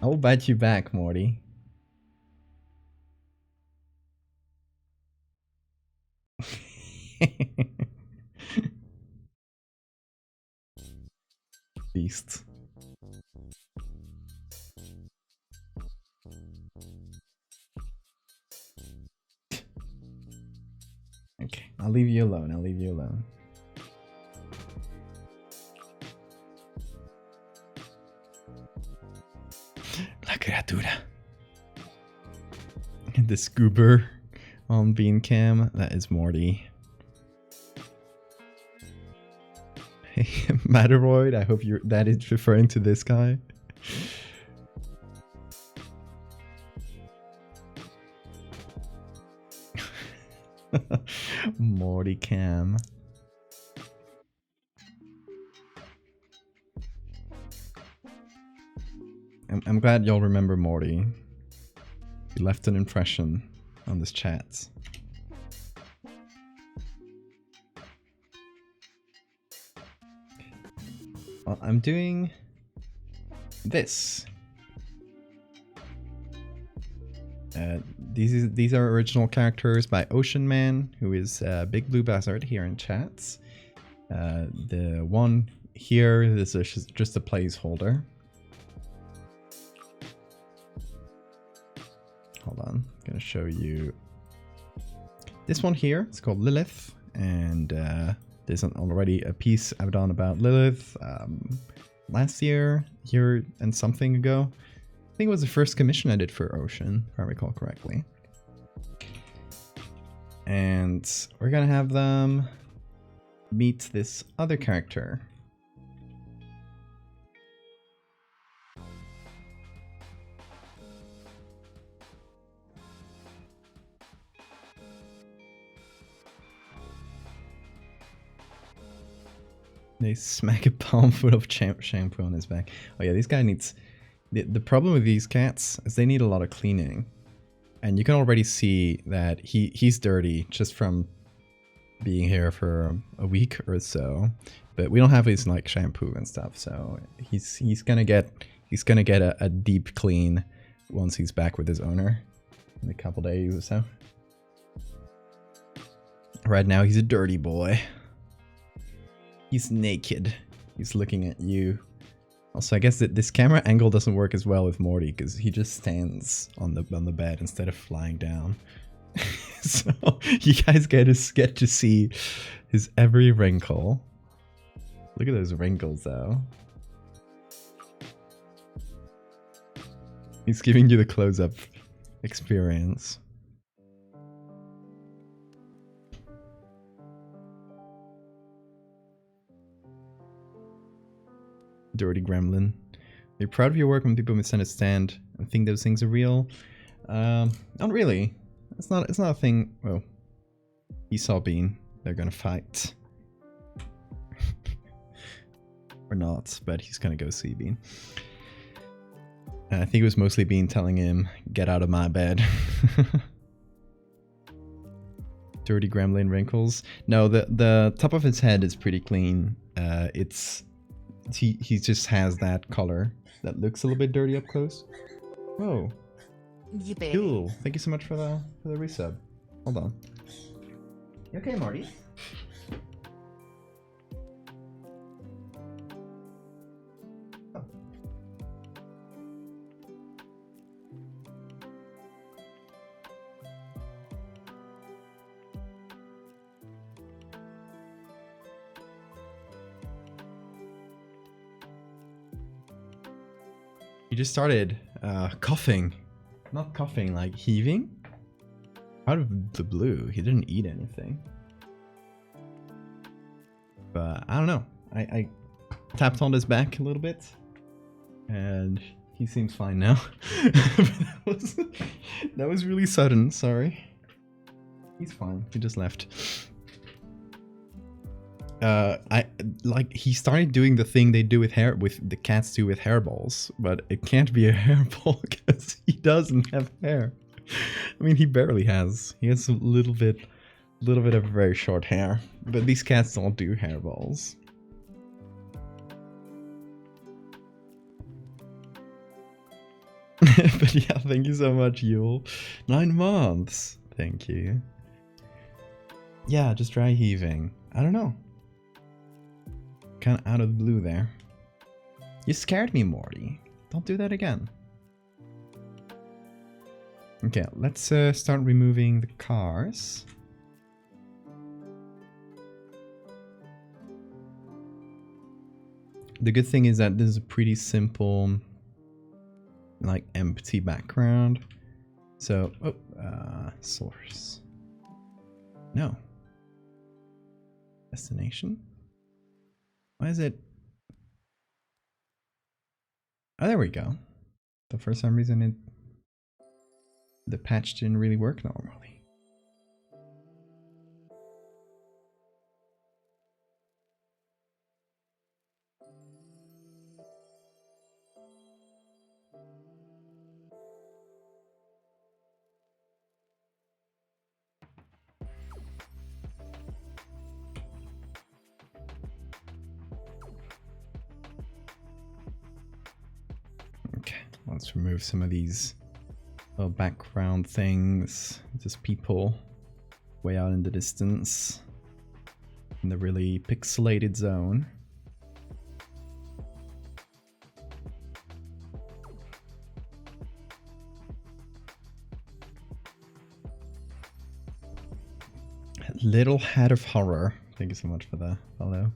A: I'll bite you back, Morty. Beast. Okay, I'll leave you alone. I'll leave you alone. La criatura. The scoober on Bean Cam. That is Morty. Hey, Matteroid. I hope that is referring to this guy. Morty Cam. I'm glad y'all remember Morty. He left an impression on this chat. Well, I'm doing this. These are original characters by Ocean Man, who is Big Blue Buzzard here in chats. The one here, this is just a placeholder. Hold on, I'm gonna show you this one here. It's called Lilith, and there's already a piece I've done about Lilith last year and something ago. I think it was the first commission I did for Ocean, if I recall correctly. And we're gonna have them meet this other character. They smack a palm full of shampoo on his back. Oh yeah, this guy needs... The problem with these cats is they need a lot of cleaning. And you can already see that he's dirty just from being here for a week or so. But we don't have his like shampoo and stuff, so he's gonna get a deep clean once he's back with his owner in a couple days or so. Right now he's a dirty boy. He's naked. He's looking at you. Also, I guess that this camera angle doesn't work as well with Morty because he just stands on the bed instead of flying down. So you guys get to see his every wrinkle. Look at those wrinkles, though. He's giving you the close-up experience. Dirty gremlin. You're proud of your work when people misunderstand and think those things are real? Not really. It's not a thing. Well, Esau Bean. They're gonna fight. Or not, but he's gonna go see Bean. I think it was mostly Bean telling him, get out of my bed. Dirty gremlin wrinkles. No, the top of his head is pretty clean. He just has that color that looks a little bit dirty up close. Oh, cool! Thank you so much for the resub. Hold on. You okay, Marty? Oh. You just started coughing. Not coughing, like heaving? Out of the blue. He didn't eat anything. But I don't know. I tapped on his back a little bit. And he seems fine now. that was really sudden, sorry. He's fine. He just left. He started doing the thing they do with the cats do with hairballs, but it can't be a hairball because he doesn't have hair. I mean, he barely has. He has a little bit of very short hair, but these cats don't do hairballs. But yeah, thank you so much, Yule. 9 months. Thank you. Yeah, just dry heaving. I don't know. Kind of out of the blue there. You scared me, Morty. Don't do that again. Okay, let's start removing the cars. The good thing is that this is a pretty simple, like, empty background. So, source. No. Destination? Why is it? Oh, there we go. So for some reason the patch didn't really work normally. Let's remove some of these little background things. Just people way out in the distance in the really pixelated zone. Little Hat of Horror. Thank you so much for the follow.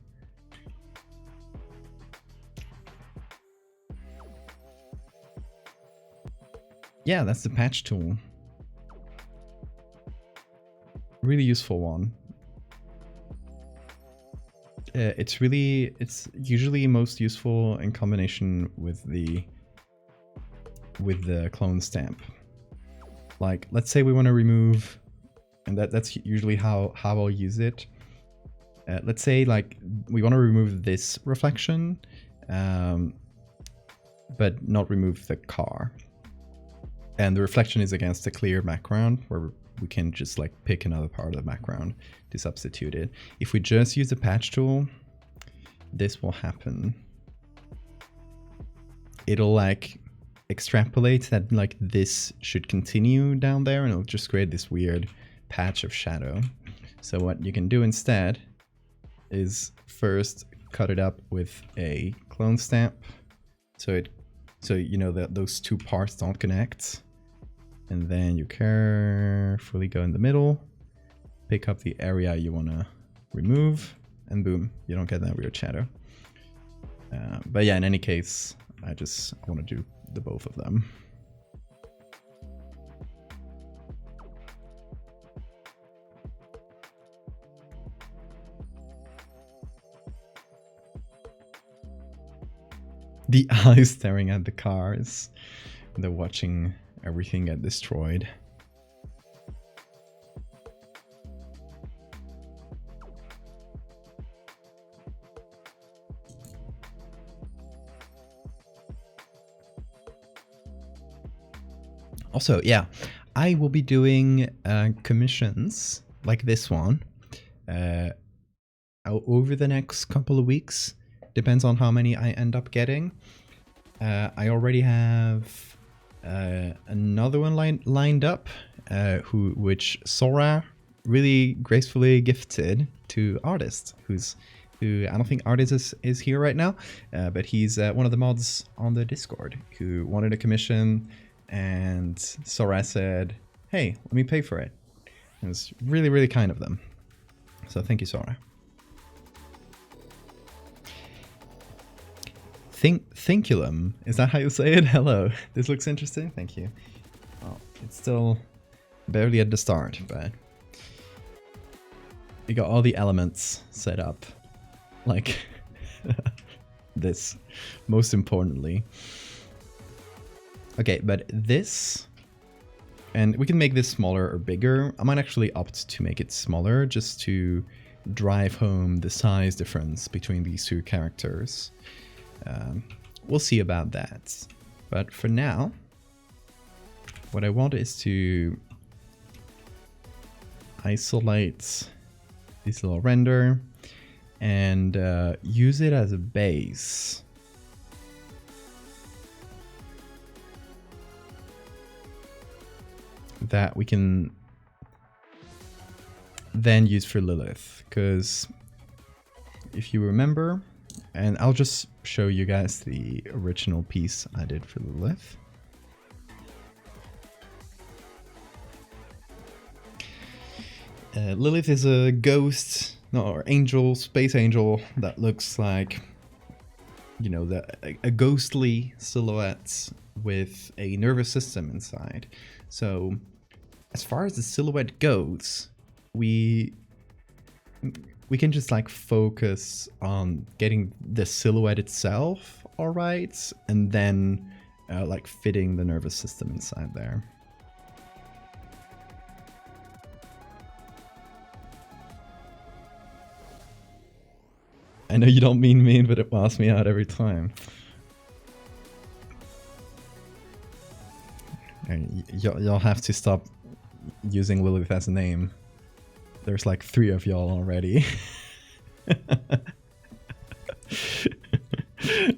A: Yeah, that's the patch tool. Really useful one. It's usually most useful in combination with the clone stamp. Like, let's say we want to remove, and that's usually how I'll use it. let's say like we want to remove this reflection, but not remove the car. And the reflection is against a clear background where we can just like pick another part of the background to substitute it. If we just use the patch tool, this will happen. It'll like extrapolate that like this should continue down there, and it'll just create this weird patch of shadow. So what you can do instead is first cut it up with a clone stamp, so you know that those two parts don't connect, and then you carefully go in the middle, pick up the area you want to remove, and boom, you don't get that weird shadow. But yeah, in any case, I want to do the both of them. The eyes staring at the cars. They're watching everything get destroyed. Also, yeah, I will be doing commissions like this one over the next couple of weeks. Depends on how many I end up getting. I already have another one lined up, which Sora really gracefully gifted to Artist, who I don't think Artist is here right now, but he's one of the mods on the Discord who wanted a commission, and Sora said, "Hey, let me pay for it." It was really, really kind of them. So thank you, Sora. Thinkulum, is that how you say it? Hello, this looks interesting, thank you. Well, it's still barely at the start, but we got all the elements set up, like this, most importantly. Okay, but this, and we can make this smaller or bigger. I might actually opt to make it smaller just to drive home the size difference between these two characters. We'll see about that. But for now, what I want is to isolate this little render and use it as a base. That we can then use for Lilith, because if you remember, and I'll just show you guys the original piece I did for Lilith. Lilith is a ghost, or angel, space angel that looks like, you know, a ghostly silhouette with a nervous system inside. So as far as the silhouette goes, we can just like focus on getting the silhouette itself all right, and then like fitting the nervous system inside there. I know you don't mean mean, but it passes me out every time. Y'all have to stop using Lilith as a name. There's like 3 of y'all already.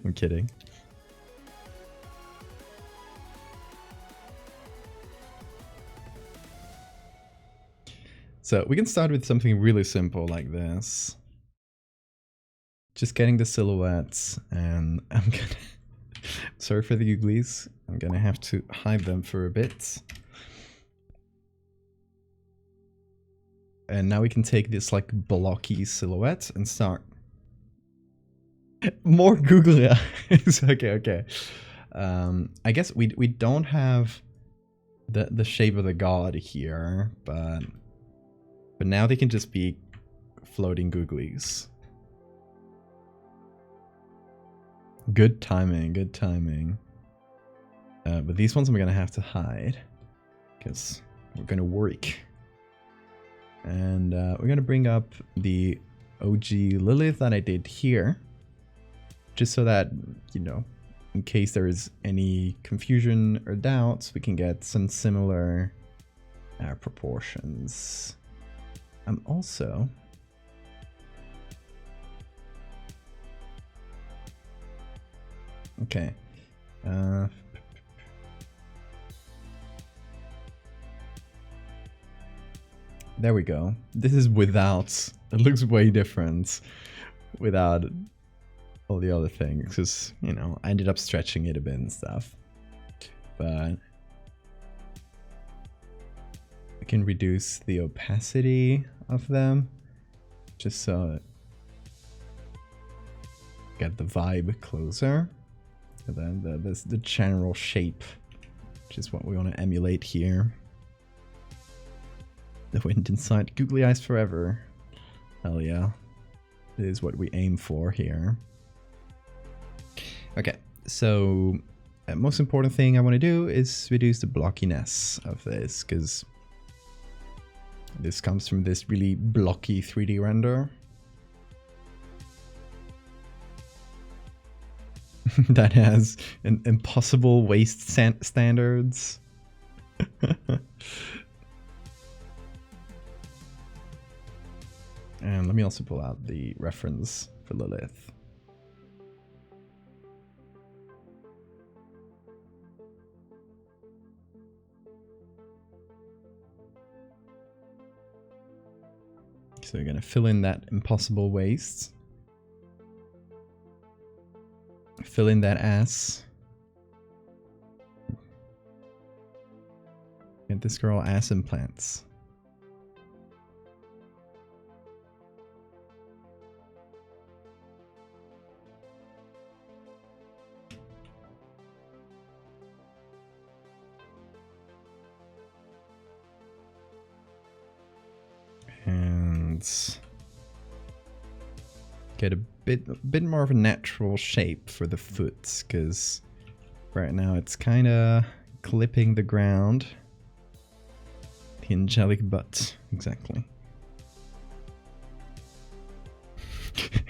A: I'm kidding. So we can start with something really simple like this. Just getting the silhouettes, and I'm gonna... Sorry for the googlies. I'm gonna have to hide them for a bit. And now we can take this like blocky silhouette and start. More googly eyes. Okay. I guess we don't have the shape of the god here, but now they can just be floating googlies. Good timing. But these ones I'm gonna have to hide because we're gonna work. And we're gonna bring up the OG Lilith that I did here. Just so that, you know, in case there is any confusion or doubts, we can get some similar proportions. I'm also... Okay. There we go. This is without... It looks way different without all the other things, because, you know, I ended up stretching it a bit and stuff. But I can reduce the opacity of them just so get the vibe closer. And then the general shape, which is what we want to emulate here. The wind inside, googly eyes forever. Hell yeah. This is what we aim for here. Okay, so most important thing I want to do is reduce the blockiness of this, because this comes from this really blocky 3D render. That has an impossible waist standards. And let me also pull out the reference for Lilith. So we're going to fill in that impossible waist. Fill in that ass. Get this girl ass implants. And get a bit more of a natural shape for the foot, because right now it's kind of clipping the ground. The angelic butt, exactly.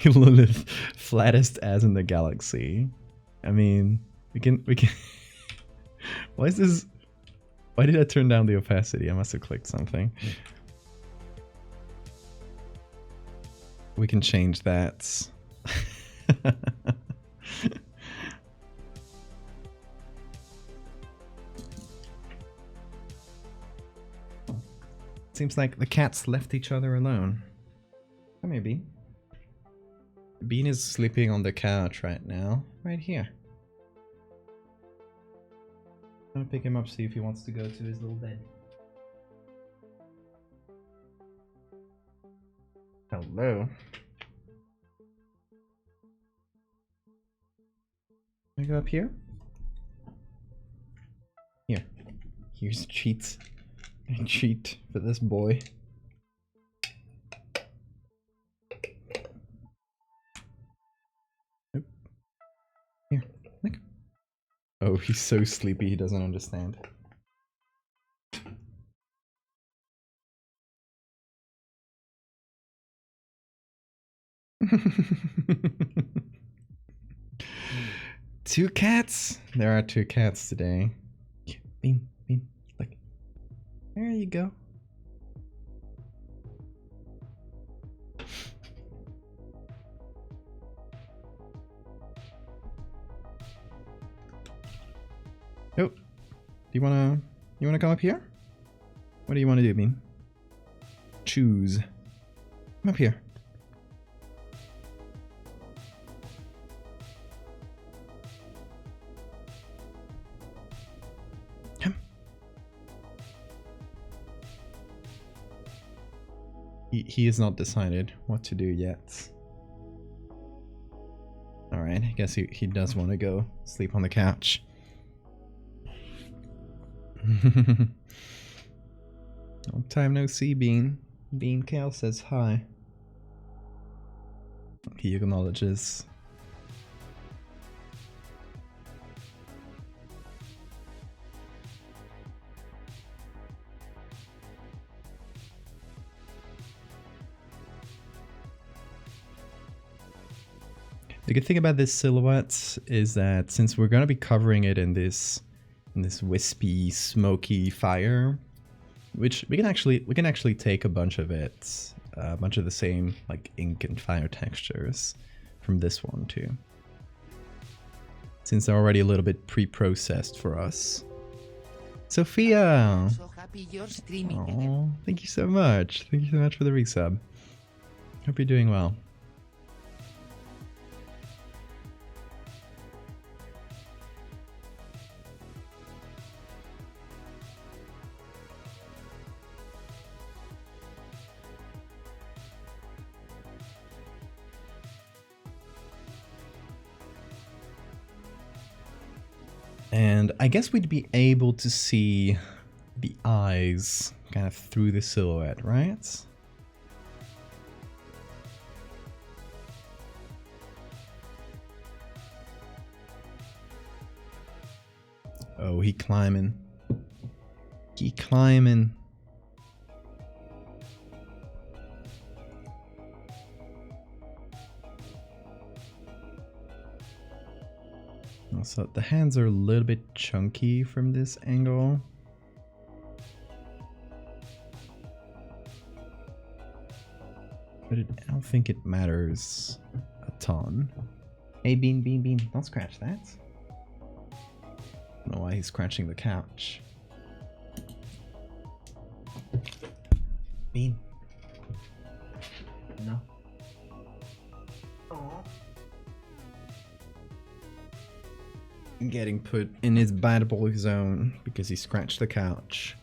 A: Lilith, flattest ass in the galaxy. I mean, we can. Why is this? Why did I turn down the opacity? I must have clicked something. We can change that. Seems like the cats left each other alone. Or maybe. Bean is sleeping on the couch right now. Right here. I'm gonna pick him up, see if he wants to go to his little bed. Hello. Can I go up here? Here. Here's cheats. A cheat for this boy. Nope. Here, look. Oh, he's so sleepy he doesn't understand. Two cats? There are two cats today. Bean, Bean, look. There you go. Oh, do you wanna come up here? What do you wanna do, Bean? Choose. Come up here. Come. He has not decided what to do yet. Alright, I guess he does want to go sleep on the couch. Long time no see, Bean. Bean Kale says hi. He acknowledges. The good thing about this silhouette is that since we're gonna be covering it in this wispy, smoky fire, which we can actually take a bunch of it, a bunch of the same like ink and fire textures from this one too, since they're already a little bit pre-processed for us. Sophia!
B: So happy you're streaming again.
A: Aw, thank you so much. Thank you so much for the resub. Hope you're doing well. And I guess we'd be able to see the eyes kind of through the silhouette, right? Oh, he climbing. He climbing. Also, the hands are a little bit chunky from this angle. But I don't think it matters a ton. Hey, Bean, Bean, Bean, don't scratch that. I don't know why he's scratching the couch. Bean. No. Aww. Getting put in his bad boy zone because he scratched the couch.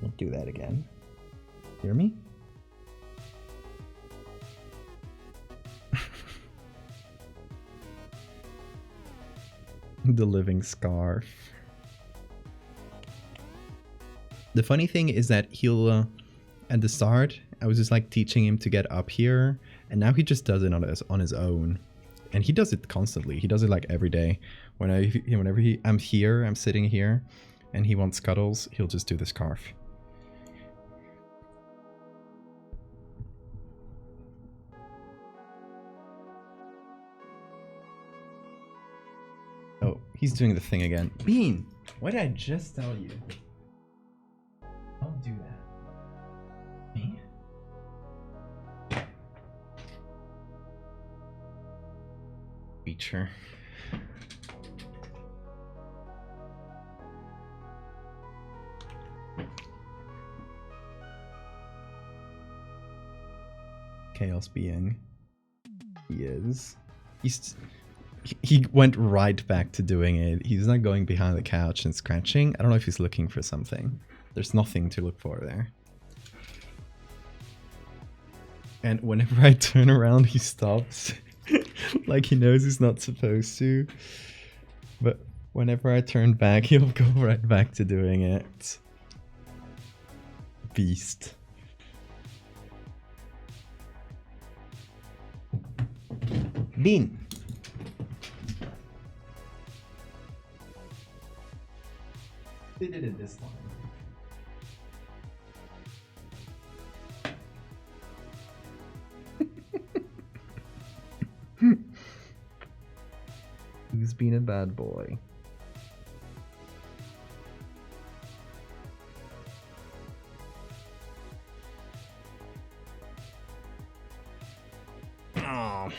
A: Won't do that again. Hear me? The living scarf. The funny thing is that he'll, at the start, I was just like teaching him to get up here, and now he just does it on his own. And he does it constantly. He does it like every day. Whenever I'm here, I'm sitting here, and he wants cuddles, he'll just do the scarf. Oh, he's doing the thing again. Bean! What did I just tell you? Don't do that. Me? Feature. Chaos being. He is. He went right back to doing it. He's not going behind the couch and scratching. I don't know if he's looking for something. There's nothing to look for there. And whenever I turn around, he stops. Like he knows he's not supposed to. But whenever I turn back, he'll go right back to doing it. Beast. Bean. They did it this time. Who's been a bad boy? Oh,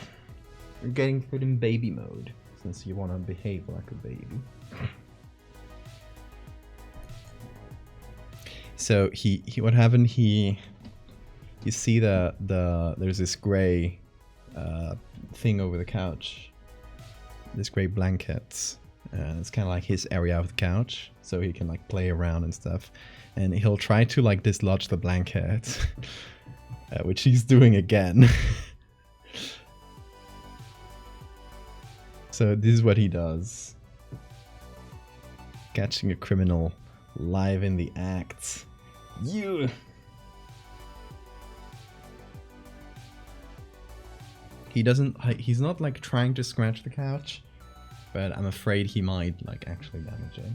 A: you're getting put in baby mode since you want to behave like a baby. So what happened? You see there's this gray thing over the couch. This gray blanket. It's kind of like his area of the couch, so he can like play around and stuff. And he'll try to like dislodge the blanket, which he's doing again. So this is what he does. Catching a criminal live in the act. You. He's not like trying to scratch the couch, but I'm afraid he might like actually damage it.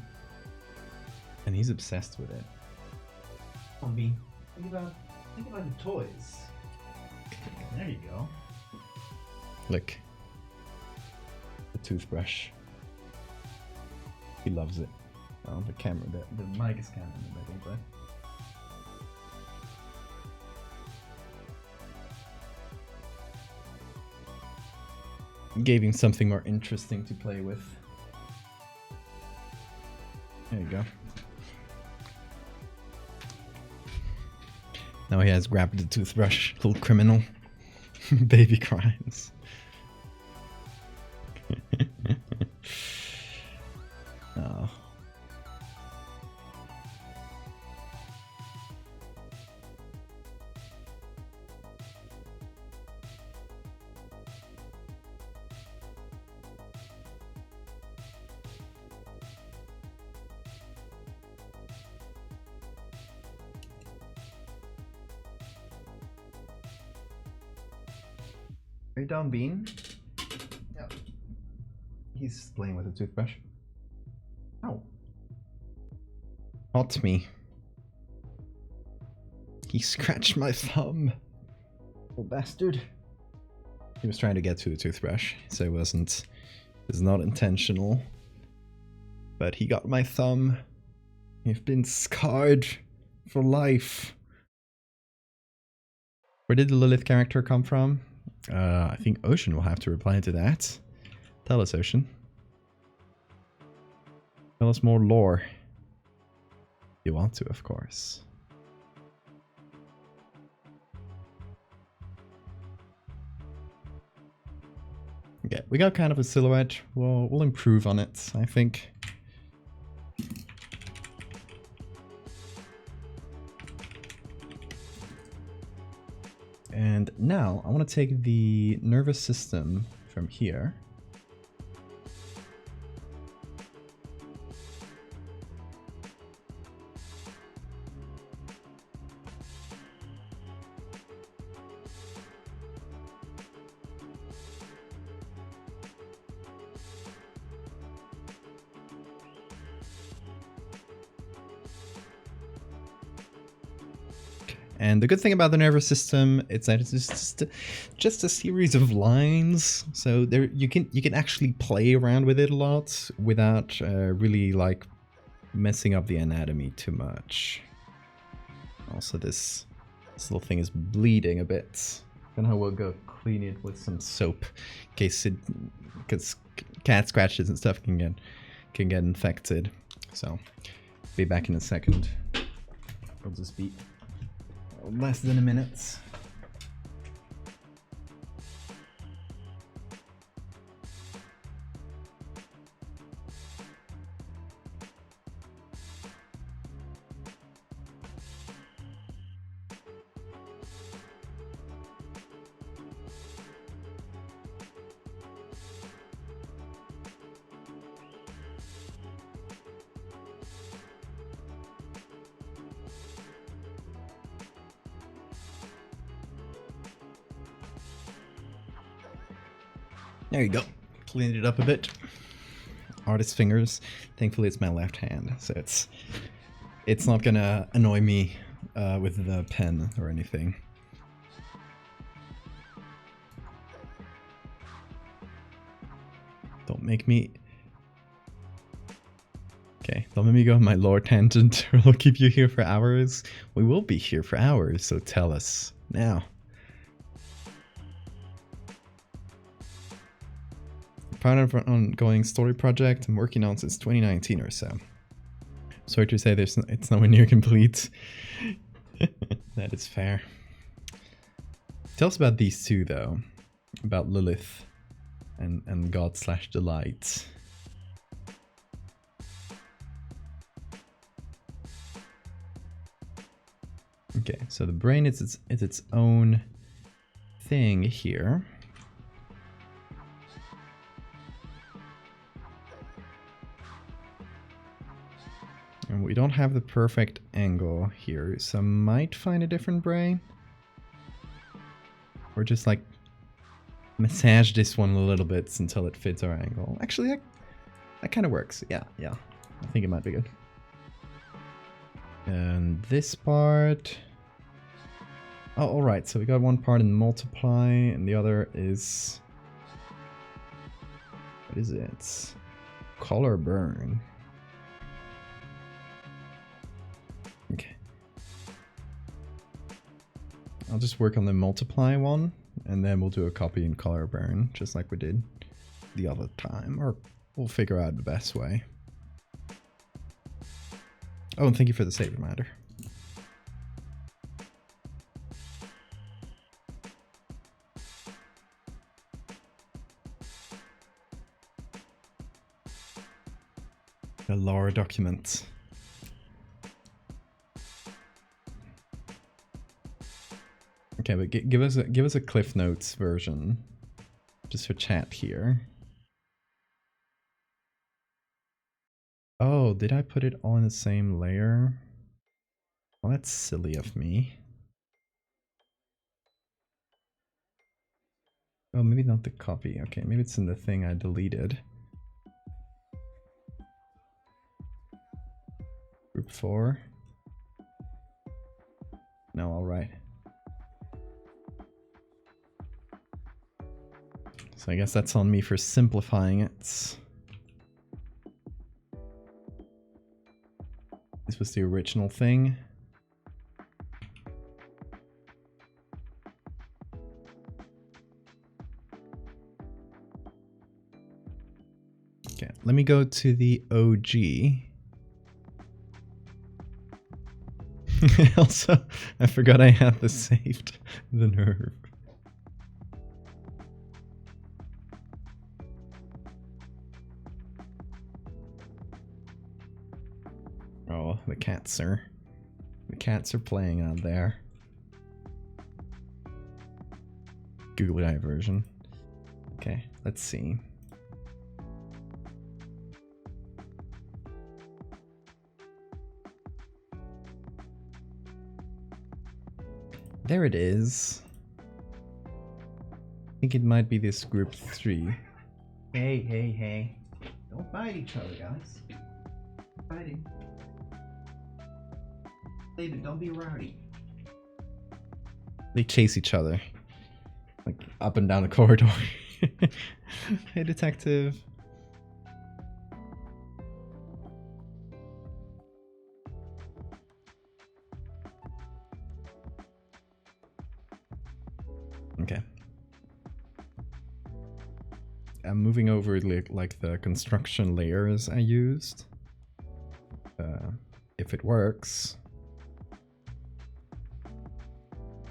A: And he's obsessed with it. Come on, Bean. Think about the toys. There you go. Look. The toothbrush. He loves it. Oh, the camera, the mic is camera, I think, right? Gave him something more interesting to play with. There you go. Now he has grabbed the toothbrush. Little criminal. Baby crimes. Oh. Are you down, Bean? Yeah. He's playing with a toothbrush. Ow. Not me. He scratched my thumb. Little bastard. He was trying to get to the toothbrush, so it was not intentional. But he got my thumb. You've been scarred for life. Where did the Lilith character come from? I think Ocean will have to reply to that. Tell us, Ocean. Tell us more lore. You want to, of course. Okay, we got kind of a silhouette. We'll improve on it, I think. And now I want to take the nervous system from here. And the good thing about the nervous system is that it's just a series of lines. So there you can actually play around with it a lot without really like messing up the anatomy too much. Also, this little thing is bleeding a bit. And I will go clean it with some soap in case because cat scratches and stuff can get infected. So be back in a second. We'll just be less than a minute. There you go. Cleaned it up a bit. Artist fingers. Thankfully it's my left hand, so it's not gonna annoy me with the pen or anything. Don't make me... Okay, don't make me go on my lore tangent or I'll keep you here for hours. We will be here for hours, so tell us now. Part of an ongoing story project I'm working on since 2019 or so. Sorry to say it's nowhere near complete. That is fair. Tell us about these two though. About Lilith and God/Delight. Okay, so the brain is its own thing here. And we don't have the perfect angle here, so I might find a different brain. Or just like massage this one a little bit until it fits our angle. Actually, that kind of works. Yeah. I think it might be good. And this part, Oh, alright, so we got one part in multiply, and the other is... What is it? Color burn. Okay. I'll just work on the multiply one, and then we'll do a copy in color burn, just like we did the other time, or we'll figure out the best way. Oh, and thank you for the save reminder. A lore document. Okay, but give us a Cliff Notes version, just for chat here. Oh, did I put it all in the same layer? Well, that's silly of me. Oh, maybe not the copy. Okay, maybe it's in the thing I deleted. Group 4. No, alright. So I guess that's on me for simplifying it. This was the original thing. Okay, let me go to the OG. Also, I forgot I had this saved. The nerve. Oh, the cats are playing out there. Googly eye version. Okay, let's see. There it is. I think it might be this group 3. Hey, hey, hey. Don't fight each other, guys. Fighting. David, don't be rowdy. They chase each other. Like, up and down the corridor. Hey, detective. Okay. I'm moving over like the construction layers I used. If it works.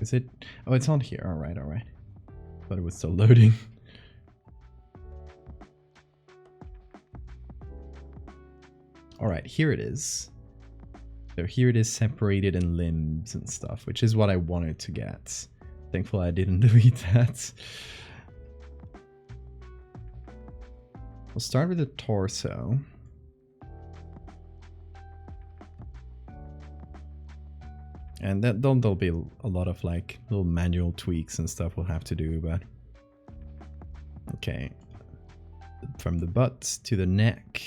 A: Is it? Oh, it's on here. Alright, alright. Thought it was still loading. Alright, here it is. So here it is separated in limbs and stuff, which is what I wanted to get. Thankfully I didn't delete that. We'll start with the torso. And there'll be a lot of like little manual tweaks and stuff we'll have to do, but... Okay. From the butt to the neck.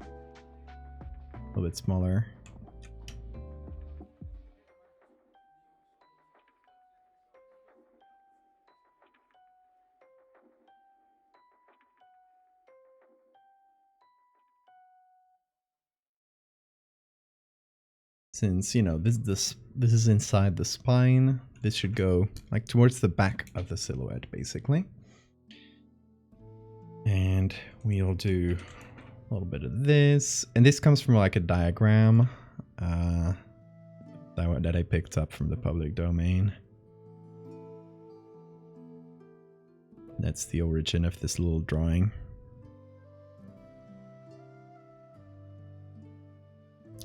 A: A little bit smaller. Since, you know, this is inside the spine, this should go like towards the back of the silhouette, basically. And we'll do a little bit of this. And this comes from like a diagram that I picked up from the public domain. That's the origin of this little drawing.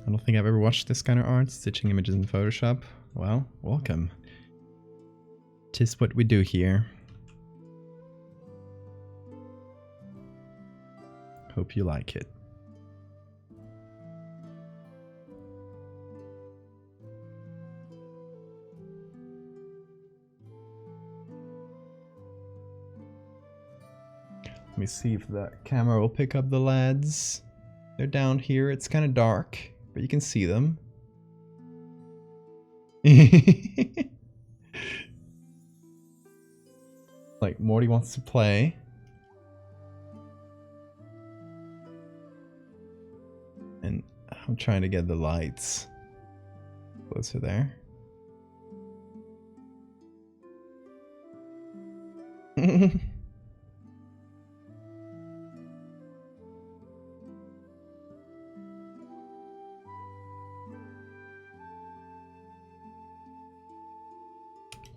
A: I don't think I've ever watched this kind of art, stitching images in Photoshop. Well, welcome. 'Tis what we do here. Hope you like it. Let me see if the camera will pick up the lads. They're down here. It's kind of dark, but you can see them. Like, Morty wants to play. And I'm trying to get the lights closer there.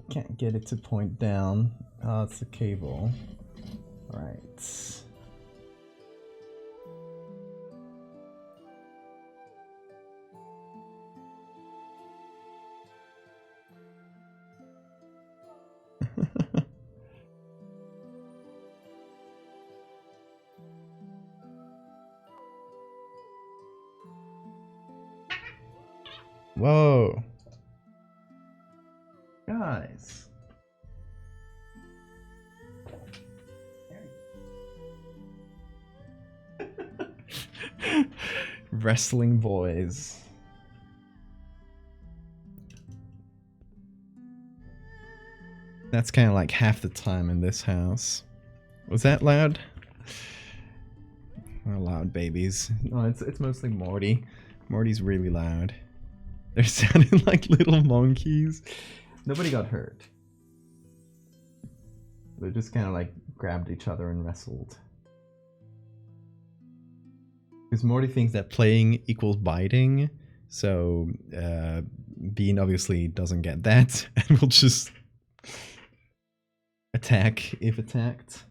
A: Can't get it to point down. Oh, it's the cable. Right. Whoa. Guys. Wrestling boys. That's kind of like half the time in this house. Was that loud? We're loud babies. No, it's mostly Morty. Morty's really loud. They're sounding like little monkeys. Nobody got hurt. They just kind of like grabbed each other and wrestled. Because Morty thinks that playing equals biting, so Bean obviously doesn't get that and will just attack if attacked.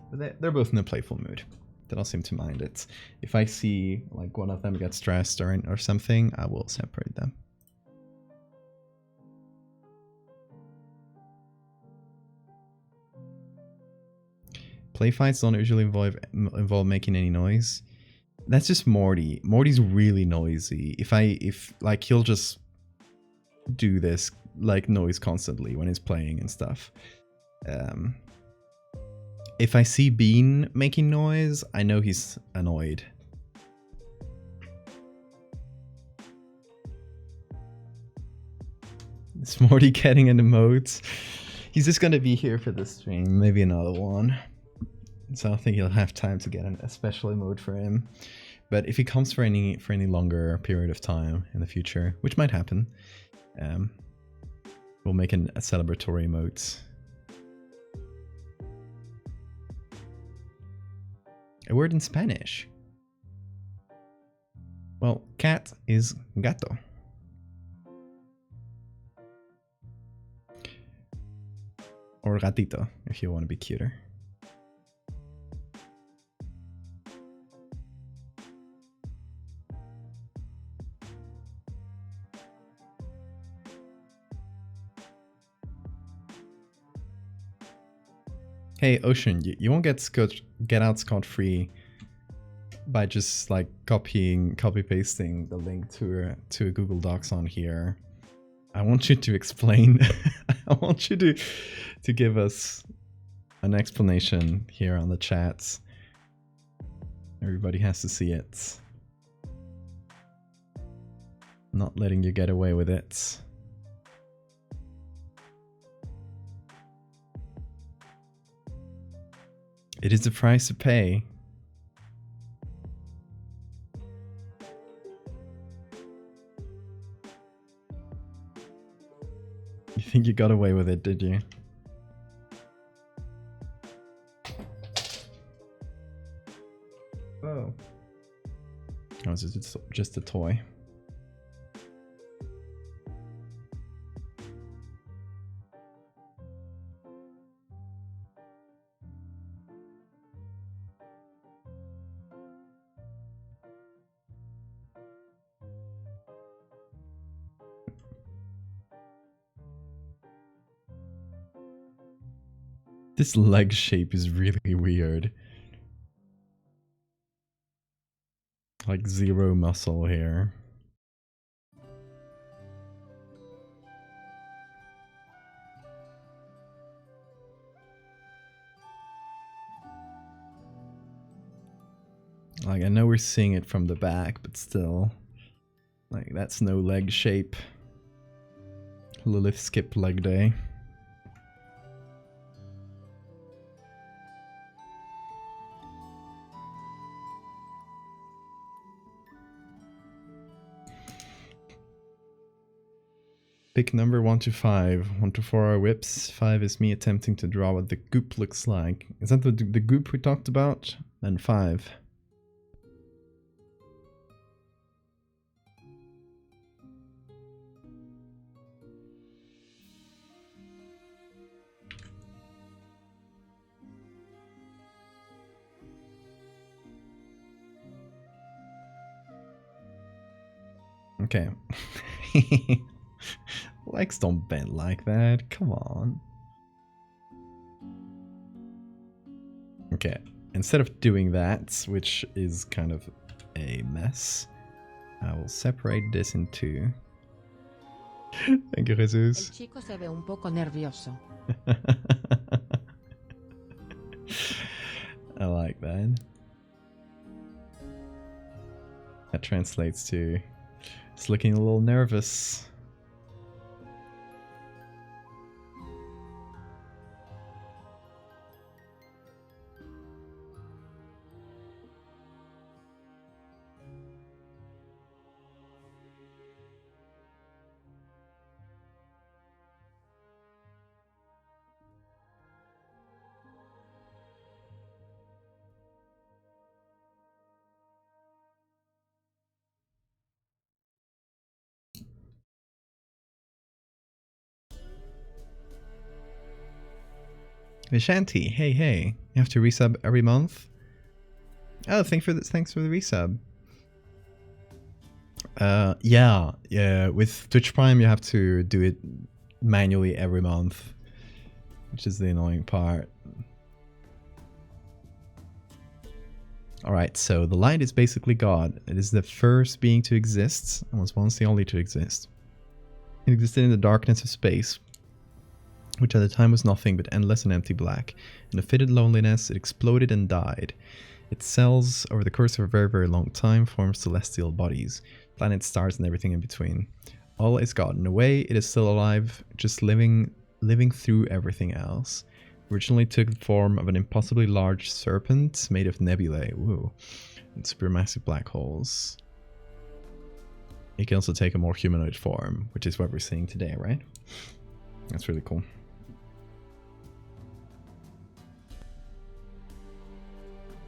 A: But they're both in a playful mood. They don't seem to mind it. If I see like one of them get stressed or something, I will separate them. Play fights don't usually involve making any noise. That's just Morty. Morty's really noisy. If like he'll just do this like noise constantly when he's playing and stuff. If I see Bean making noise, I know he's annoyed. Is Morty getting into modes? He's just gonna be here for this stream, maybe another one. So I don't think he'll have time to get a special emote for him. But if he comes for any longer period of time in the future, which might happen, we'll make a celebratory emote. A word in Spanish. Well, cat is gato. Or gatito, if you want to be cuter. Hey, Ocean, you won't get out scot-free by just like copy-pasting the link to a Google Docs on here. I want you to explain. I want you to give us an explanation here on the chats. Everybody has to see it. I'm not letting you get away with it. It is the price to pay. You think you got away with it, did you? Oh. Oh, is it just a toy? This leg shape is really weird. Like zero muscle here. Like, I know we're seeing it from the back, but still. Like, that's no leg shape. Lilith skip leg day. Pick number 1 to 5. 1 to 4 are whips. 5 is me attempting to draw what the goop looks like. Is that the goop we talked about? Then 5. Okay. Legs don't bend like that. Come on. Okay. Instead of doing that, which is kind of a mess, I will separate this in 2. Thank you,
C: El
A: Jesus.
C: chico se ve un poco nervioso.
A: I like that. That translates to it's looking a little nervous. Vishanti, hey, you have to resub every month? Oh, thanks for the resub. Yeah, with Twitch Prime you have to do it manually every month, which is the annoying part. Alright, so the light is basically God. It is the first being to exist, and was once the only to exist. It existed in the darkness of space, which at the time was nothing but endless and empty black. In a fitted loneliness, it exploded and died. Its cells, over the course of a very, very long time, formed celestial bodies, planets, stars, and everything in between. All is God. In a way, it is still alive, just living through everything else. Originally took the form of an impossibly large serpent made of nebulae, woo, and supermassive black holes. It can also take a more humanoid form, which is what we're seeing today, right? That's really cool.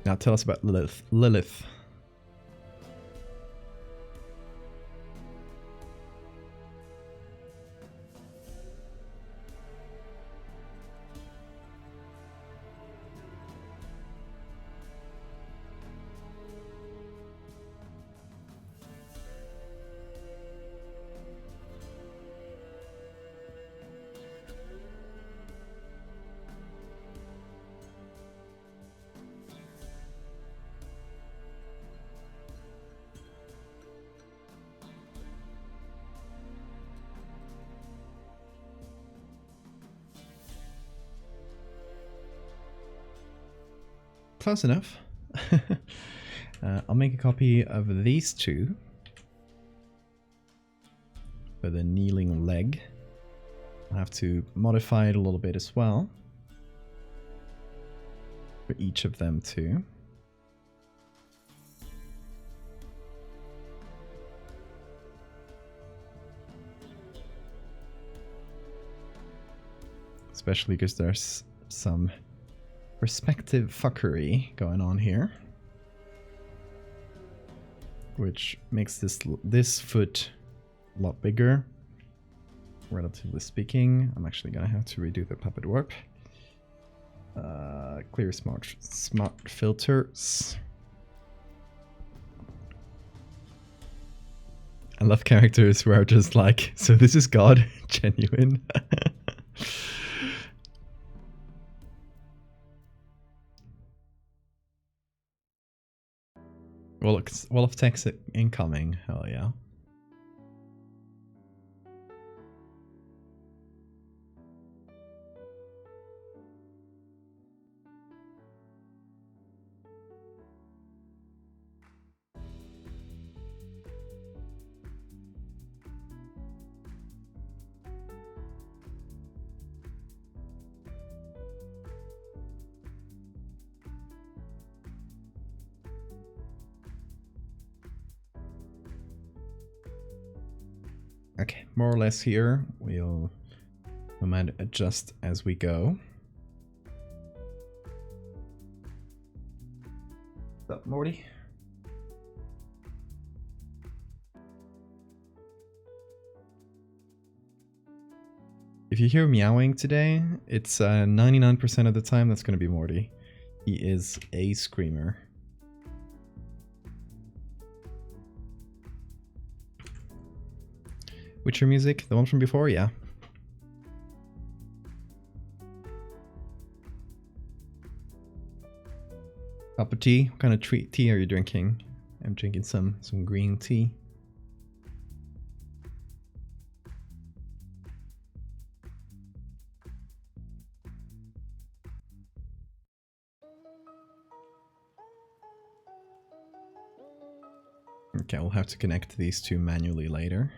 A: Now tell us about Lilith. Lilith. Close enough. I'll make a copy of these two for the kneeling leg. I'll have to modify it a little bit as well for each of them too. Especially because there's some perspective fuckery going on here, which makes this foot a lot bigger, relatively speaking. I'm actually gonna have to redo the puppet warp. Clear smart filters. I love characters who are just like, so this is God, genuine. Wall of text incoming, hell yeah. Okay, more or less here. We might adjust as we go. What's up, Morty? If you hear meowing today, it's 99% of the time that's going to be Morty. He is a screamer. Witcher music, the one from before, yeah. Cup of tea? What kind of tea are you drinking? I'm drinking some green tea. Okay, we'll have to connect these two manually later.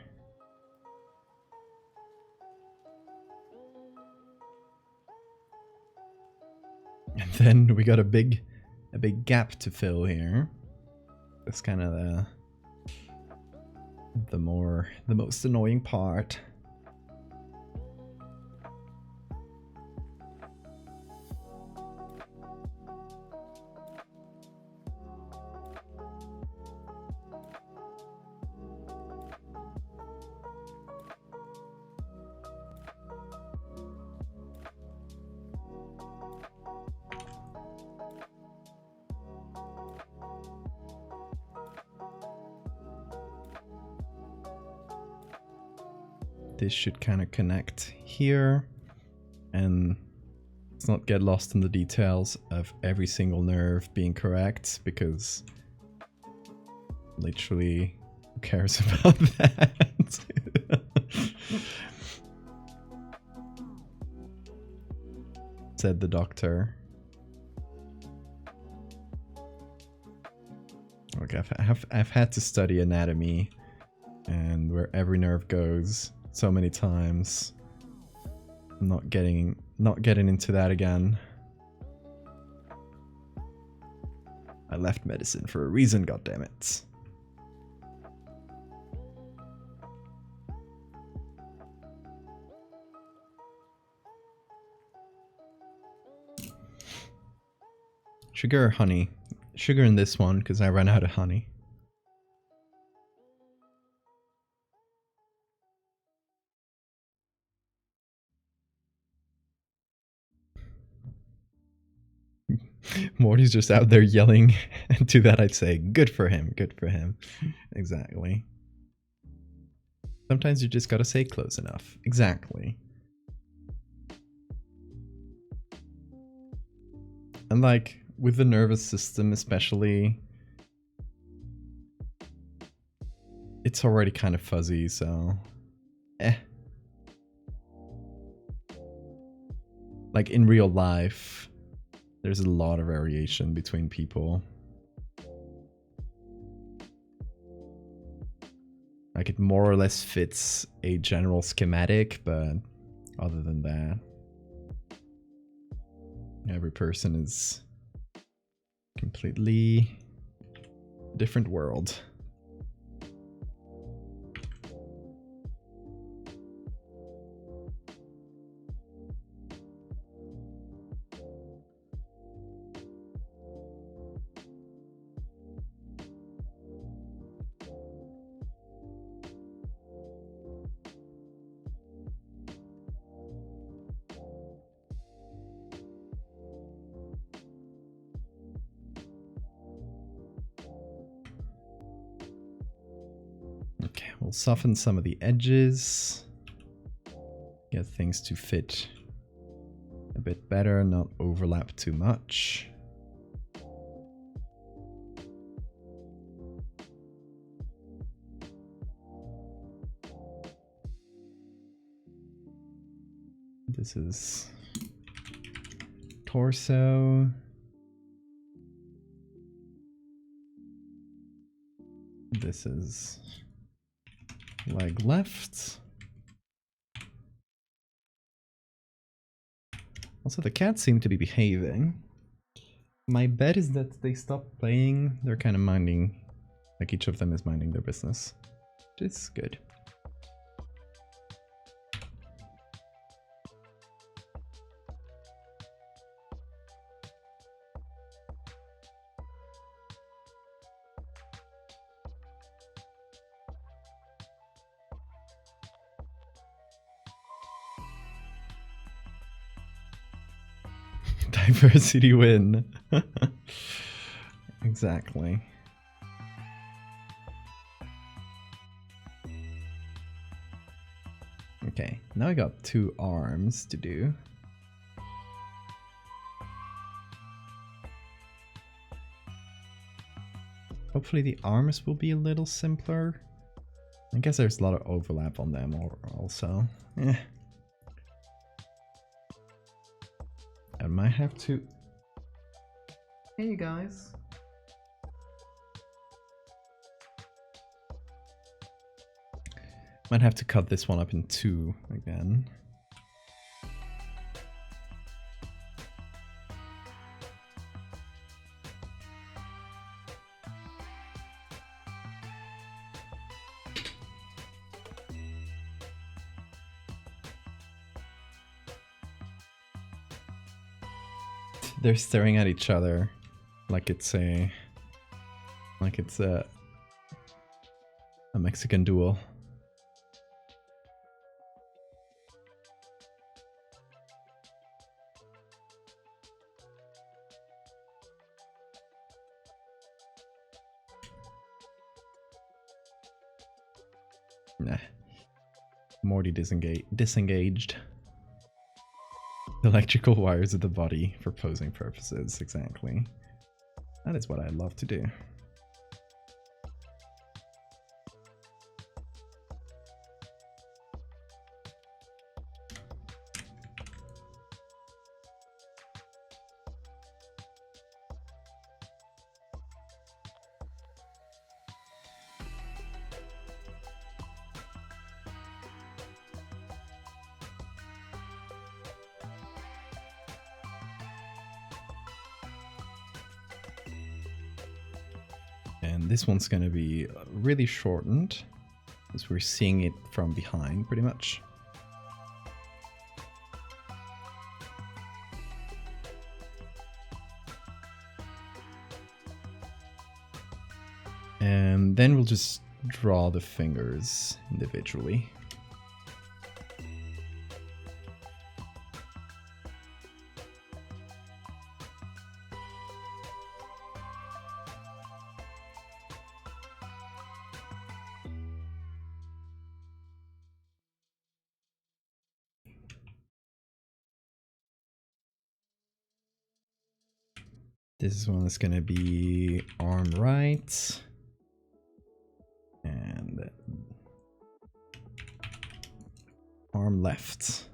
A: And then we got a big gap to fill here. That's kind of the most annoying part. This should kind of connect here, and let's not get lost in the details of every single nerve being correct, because literally who cares about that? Said the doctor. Okay, I've had to study anatomy and where every nerve goes so many times. I'm not getting into that again. I left medicine for a reason, goddammit. Sugar or honey? Sugar in this one, because I ran out of honey. Morty's just out there yelling, and to that I'd say, good for him, good for him. Exactly. Sometimes you just gotta say close enough. Exactly. And like, with the nervous system especially, it's already kind of fuzzy, so... Like, in real life, there's a lot of variation between people. Like, it more or less fits a general schematic, but other than that, every person is completely different world. Okay, we'll soften some of the edges. Get things to fit a bit better, not overlap too much. This is torso. This is leg left. Also, the cats seem to be behaving. My bet is that they stopped playing. They're kind of minding, like each of them is minding their business, which is good. Diversity win. Exactly. Okay, now I got 2 arms to do. Hopefully the arms will be a little simpler. I guess there's a lot of overlap on them also. I might have to... Hey you guys. Might have to cut this one up in 2 again. They're staring at each other like it's a Mexican duel. Nah. Morty disengaged. Electrical wires of the body for posing purposes, exactly. That is what I love to do. And this one's going to be really shortened, because we're seeing it from behind, pretty much. And then we'll just draw the fingers individually. This one is going to be arm right and arm left.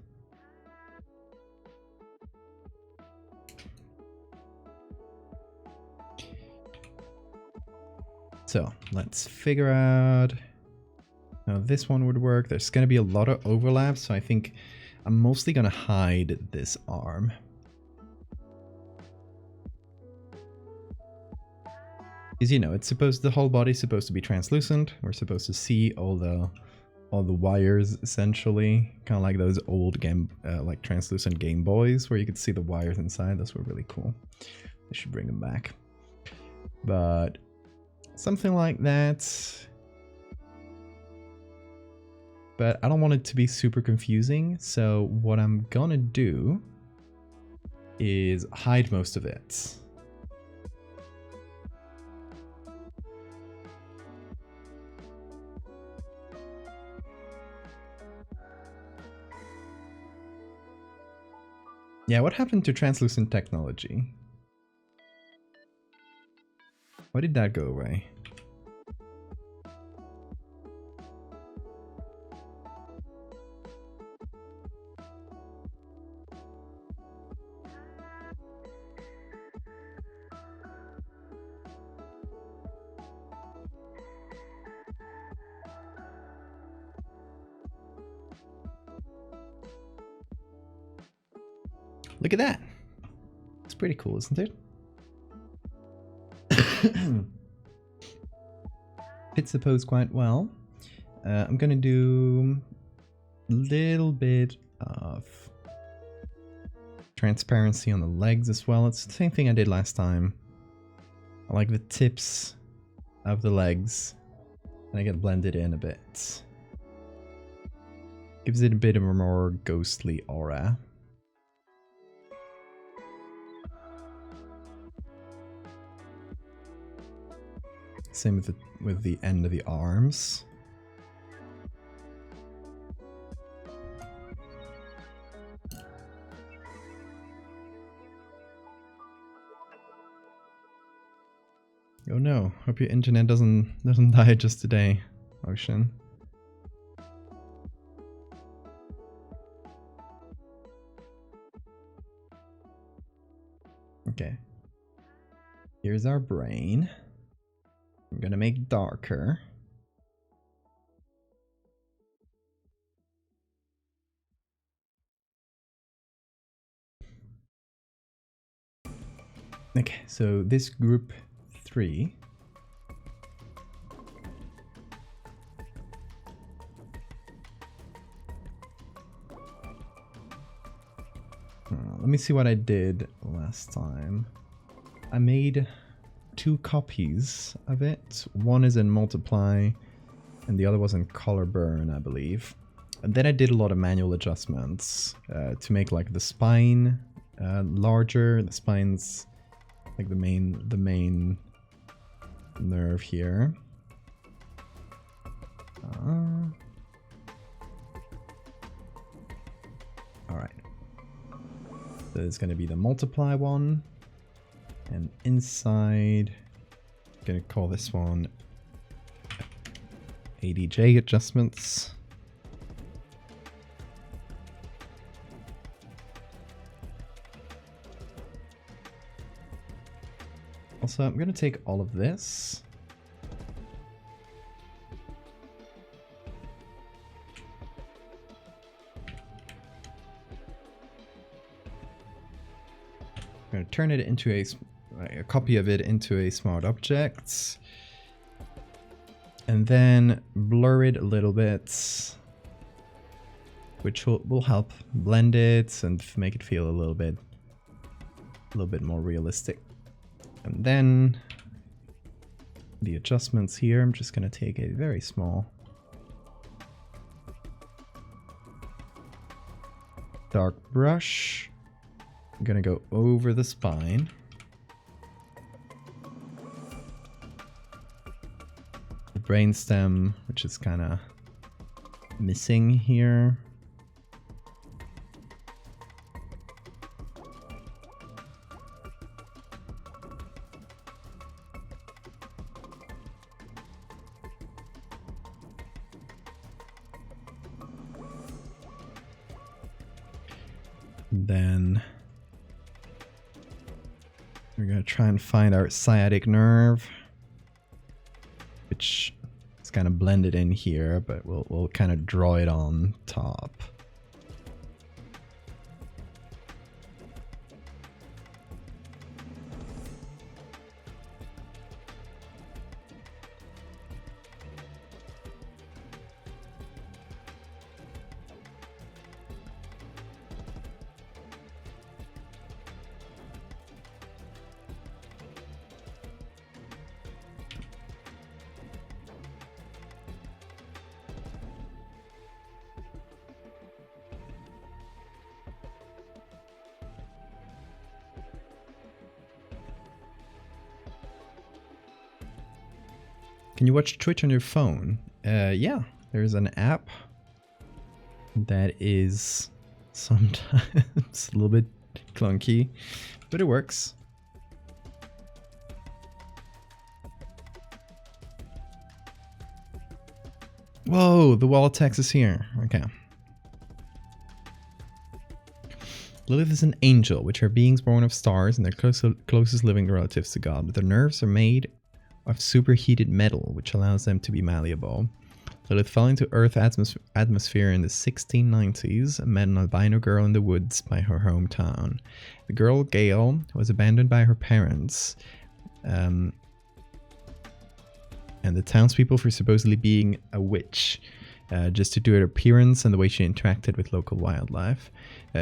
A: So let's figure out how this one would work. There's going to be a lot of overlap, so I think I'm mostly going to hide this arm. Because, you know, the whole body's supposed to be translucent. We're supposed to see all the wires, essentially, kind of like those old like translucent Game Boys where you could see the wires inside. Those were really cool. They should bring them back. But something like that. But I don't want it to be super confusing, so what I'm gonna do is hide most of it. Yeah, what happened to translucent technology? Why did that go away? Look at that. It's pretty cool, isn't it? Fits the pose quite well. I'm gonna do a little bit of transparency on the legs as well. It's the same thing I did last time. I like the tips of the legs, and I get blended in a bit. Gives it a bit of a more ghostly aura. Same with the end of the arms. Oh no, hope your internet doesn't die just today, Ocean. Okay. Here's our brain. I'm gonna make darker. Okay, so this group 3. Let me see what I did last time. I made 2 copies of it. One is in multiply and the other was in color burn, I believe. And then I did a lot of manual adjustments to make like the spine larger. The spine's like the main nerve here. All right. So it's going to be the multiply one, and inside, I'm going to call this one ADJ adjustments. Also, I'm going to take all of this. I'm going to turn it into a copy of it into a smart object. And then blur it a little bit, which will help blend it and make it feel a little bit more realistic. And then the adjustments here, I'm just going to take a very small dark brush. I'm going to go over the spine. The brainstem, which is kind of missing here. Then we're going to try and find our sciatic nerve, which is kind of blended in here, but we'll kind of draw it on top. Can you watch Twitch on your phone? Yeah, there's an app that is sometimes a little bit clunky, but it works. Whoa, the wall of text is here. Okay. Lilith is an angel, which are beings born of stars and their closest living relatives to God. But their nerves are made of superheated metal, which allows them to be malleable. Lilith fell into Earth's atmosphere in the 1690s and met an albino girl in the woods by her hometown. The girl, Gail, was abandoned by her parents and the townspeople for supposedly being a witch, just to do her appearance and the way she interacted with local wildlife.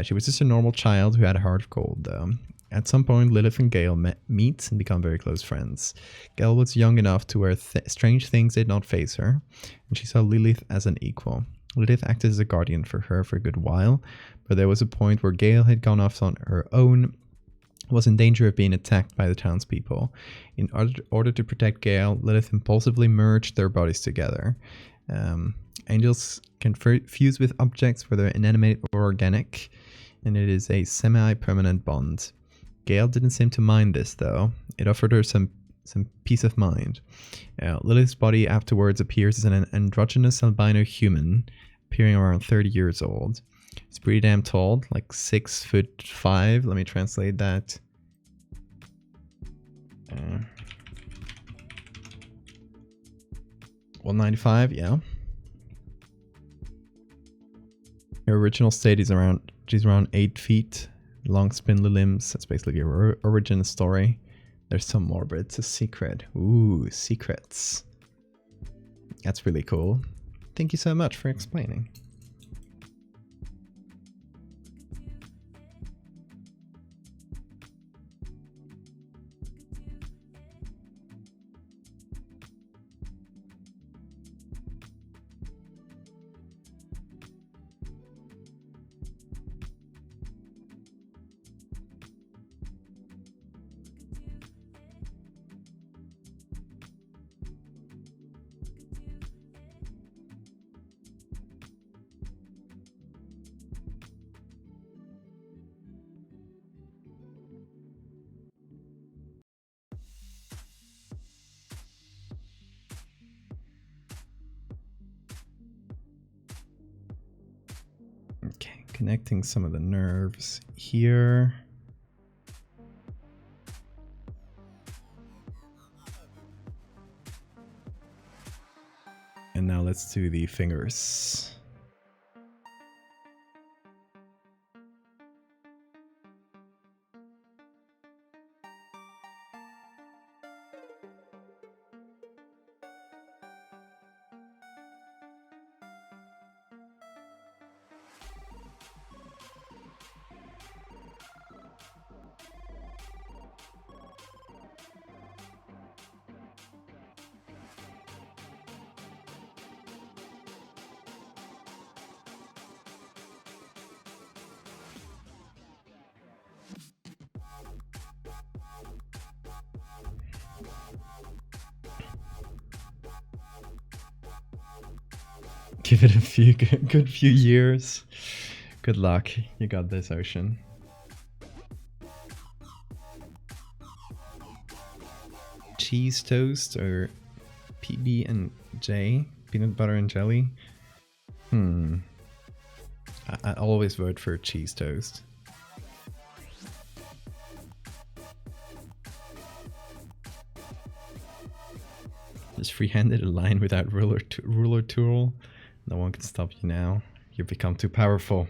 A: She was just a normal child who had a heart of gold, though. At some point, Lilith and Gail meet and become very close friends. Gail was young enough to where strange things did not faze her, and she saw Lilith as an equal. Lilith acted as a guardian for her for a good while, but there was a point where Gail had gone off on her own was in danger of being attacked by the townspeople. In order to protect Gale, Lilith impulsively merged their bodies together. Angels can fuse with objects, whether inanimate or organic, and it is a semi-permanent bond. Gale didn't seem to mind this, though. It offered her some peace of mind. Lilith's body afterwards appears as an androgynous albino human, appearing around 30 years old. It's pretty damn tall, like 6'5". Let me translate that. 195, yeah. Her original state is she's around 8 feet, long spindly limbs. That's basically her origin story. There's some more, but it's a secret. Ooh, secrets. That's really cool. Thank you so much for explaining. Okay, connecting some of the nerves here. And now let's do the fingers. Give it a few good few years. Good luck. You got this, Ocean. Cheese toast or PB and J, peanut butter and jelly. I always vote for cheese toast. Just free-handed a line without ruler tool. No one can stop you now. You've become too powerful.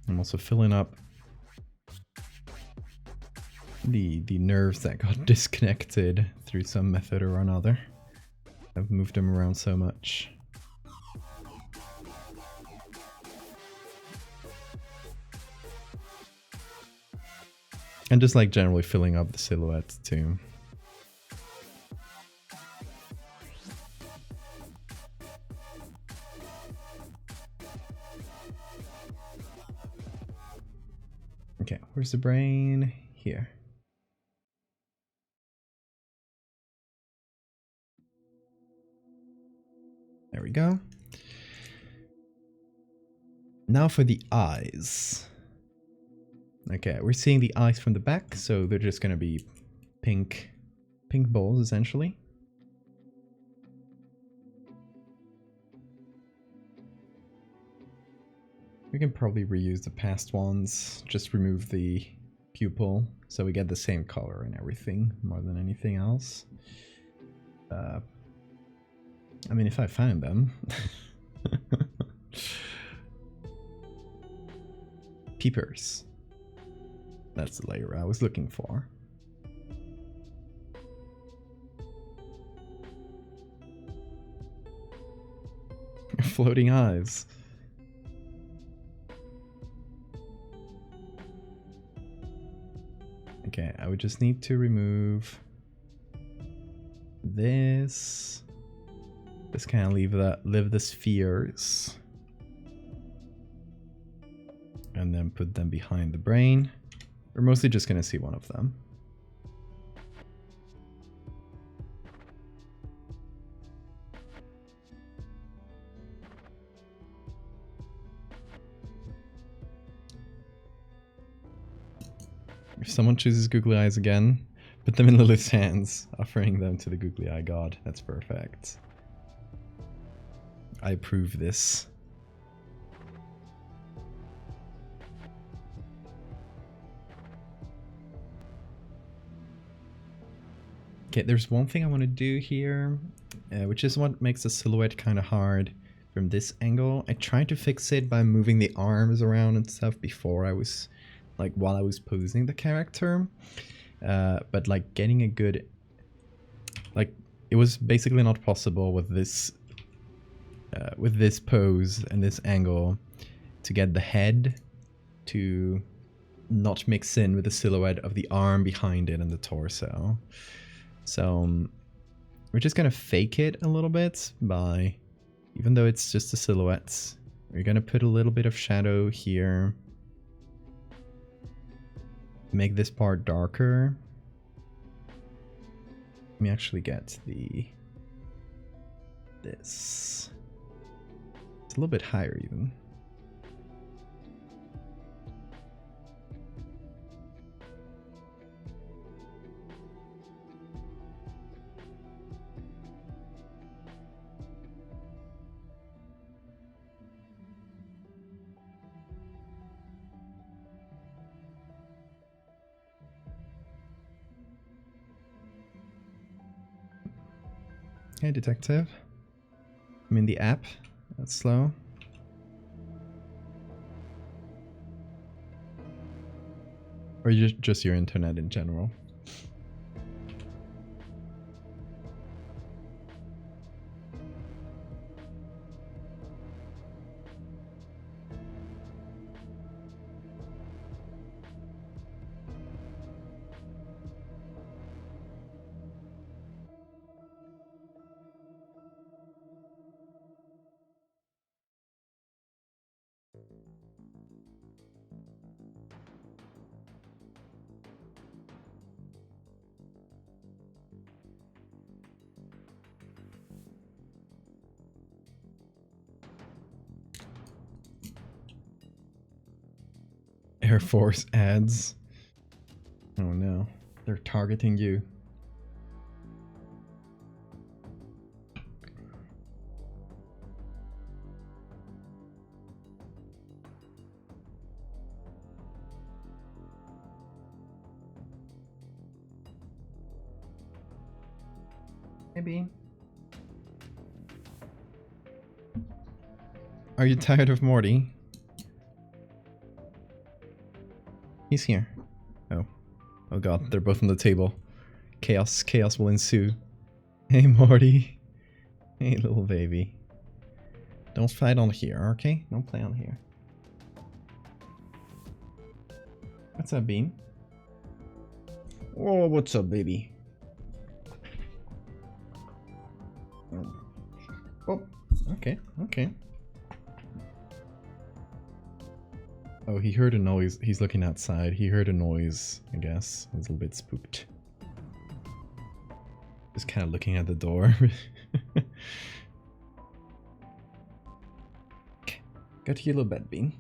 A: I'm also filling up the nerves that got disconnected through some method or another. I've moved them around so much. And just like generally filling up the silhouettes too. Okay, where's the brain? Here. There we go. Now for the eyes. Okay, we're seeing the eyes from the back, so they're just gonna be pink balls essentially. We can probably reuse the past ones, just remove the pupil so we get the same color and everything more than anything else. I mean, if I found them. Peepers. That's the layer I was looking for. Floating eyes. Okay, I would just need to remove this. This can leave the spheres. And then put them behind the brain. We're mostly just gonna see one of them. If someone chooses googly eyes again, put them in Lilith's hands, offering them to the googly eye god. That's perfect. I approve this. Okay, there's one thing I want to do here, which is what makes the silhouette kind of hard from this angle. I tried to fix it by moving the arms around and stuff before I was, like, while I was posing the character. But like getting a good, like, it was basically not possible with this pose and this angle to get the head to not mix in with the silhouette of the arm behind it and the torso. So we're just gonna fake it a little bit by, even though it's just a silhouette, we're gonna put a little bit of shadow here. Make this part darker. Let me actually get this. It's a little bit higher even. Hey, detective. I'm in the app. That's slow. Or just your internet in general. Air Force ads. Oh no, they're targeting you. Maybe. Are you tired of Morty? He's here. Oh. Oh god, they're both on the table. Chaos will ensue. Hey Morty. Hey little baby. Don't fight on here, okay? Don't play on here. What's up, Bean? Oh, what's up, baby? Oh, okay, okay. Oh, he heard a noise. He's looking outside. He heard a noise, I guess. He's a little bit spooked. Just kind of looking at the door. Go to your little bed, Bean.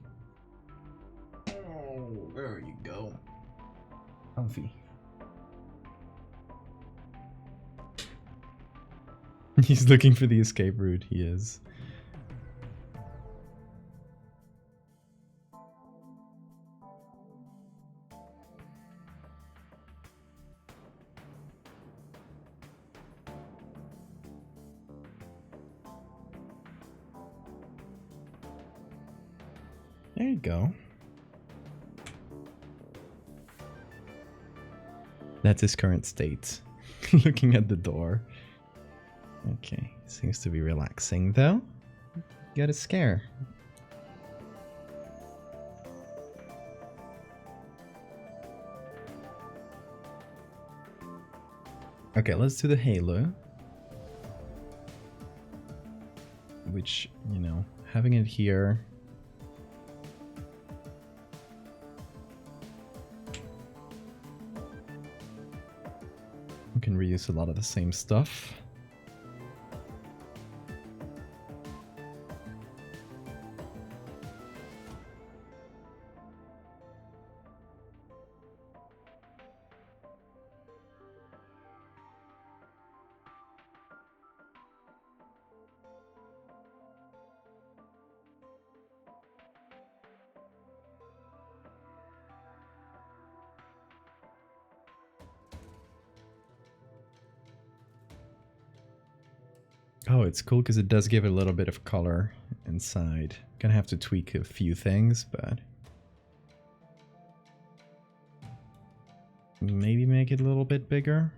A: Oh, there you go. Comfy. He's looking for the escape route. He is. There you go. That's his current state. Looking at the door. Okay, seems to be relaxing though. Got a scare. Okay, let's do the halo. Which, you know, having it here. We can reuse a lot of the same stuff. Oh, it's cool because it does give it a little bit of color inside. Gonna have to tweak a few things, but maybe make it a little bit bigger.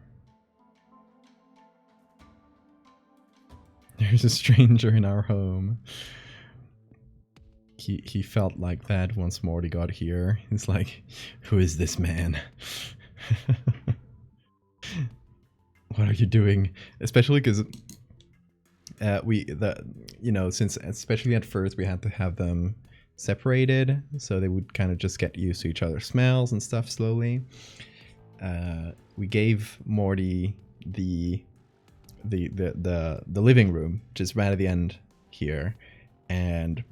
A: There's a stranger in our home. He felt like that once Morty got here. He's like, who is this man? What are you doing? Especially because since especially at first we had to have them separated, so they would kind of just get used to each other's smells and stuff slowly. We gave Morty the living room, just right at the end here, and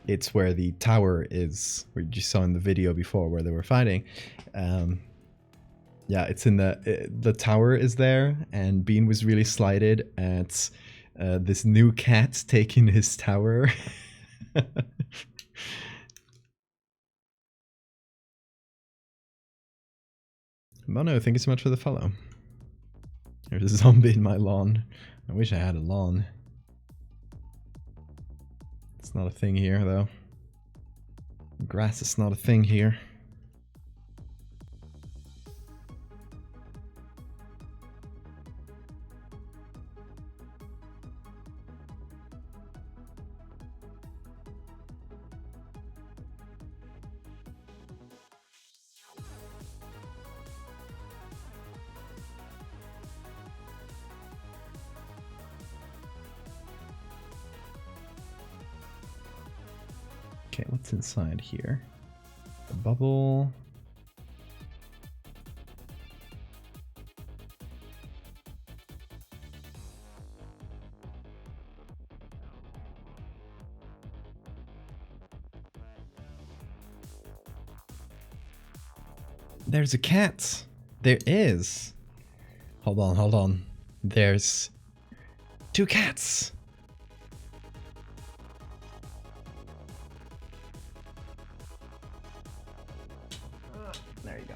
A: it's where the tower is, where you saw in the video before where they were fighting. Yeah, it's in the tower is there, and Bean was really slighted at this new cat taking his tower. Mono, thank you so much for the follow. There's a zombie in my lawn. I wish I had a lawn. It's not a thing here, though. Grass is not a thing here. Okay, what's inside here? A bubble. There's a cat. There is. Hold on, hold on. There's 2 cats. There you go.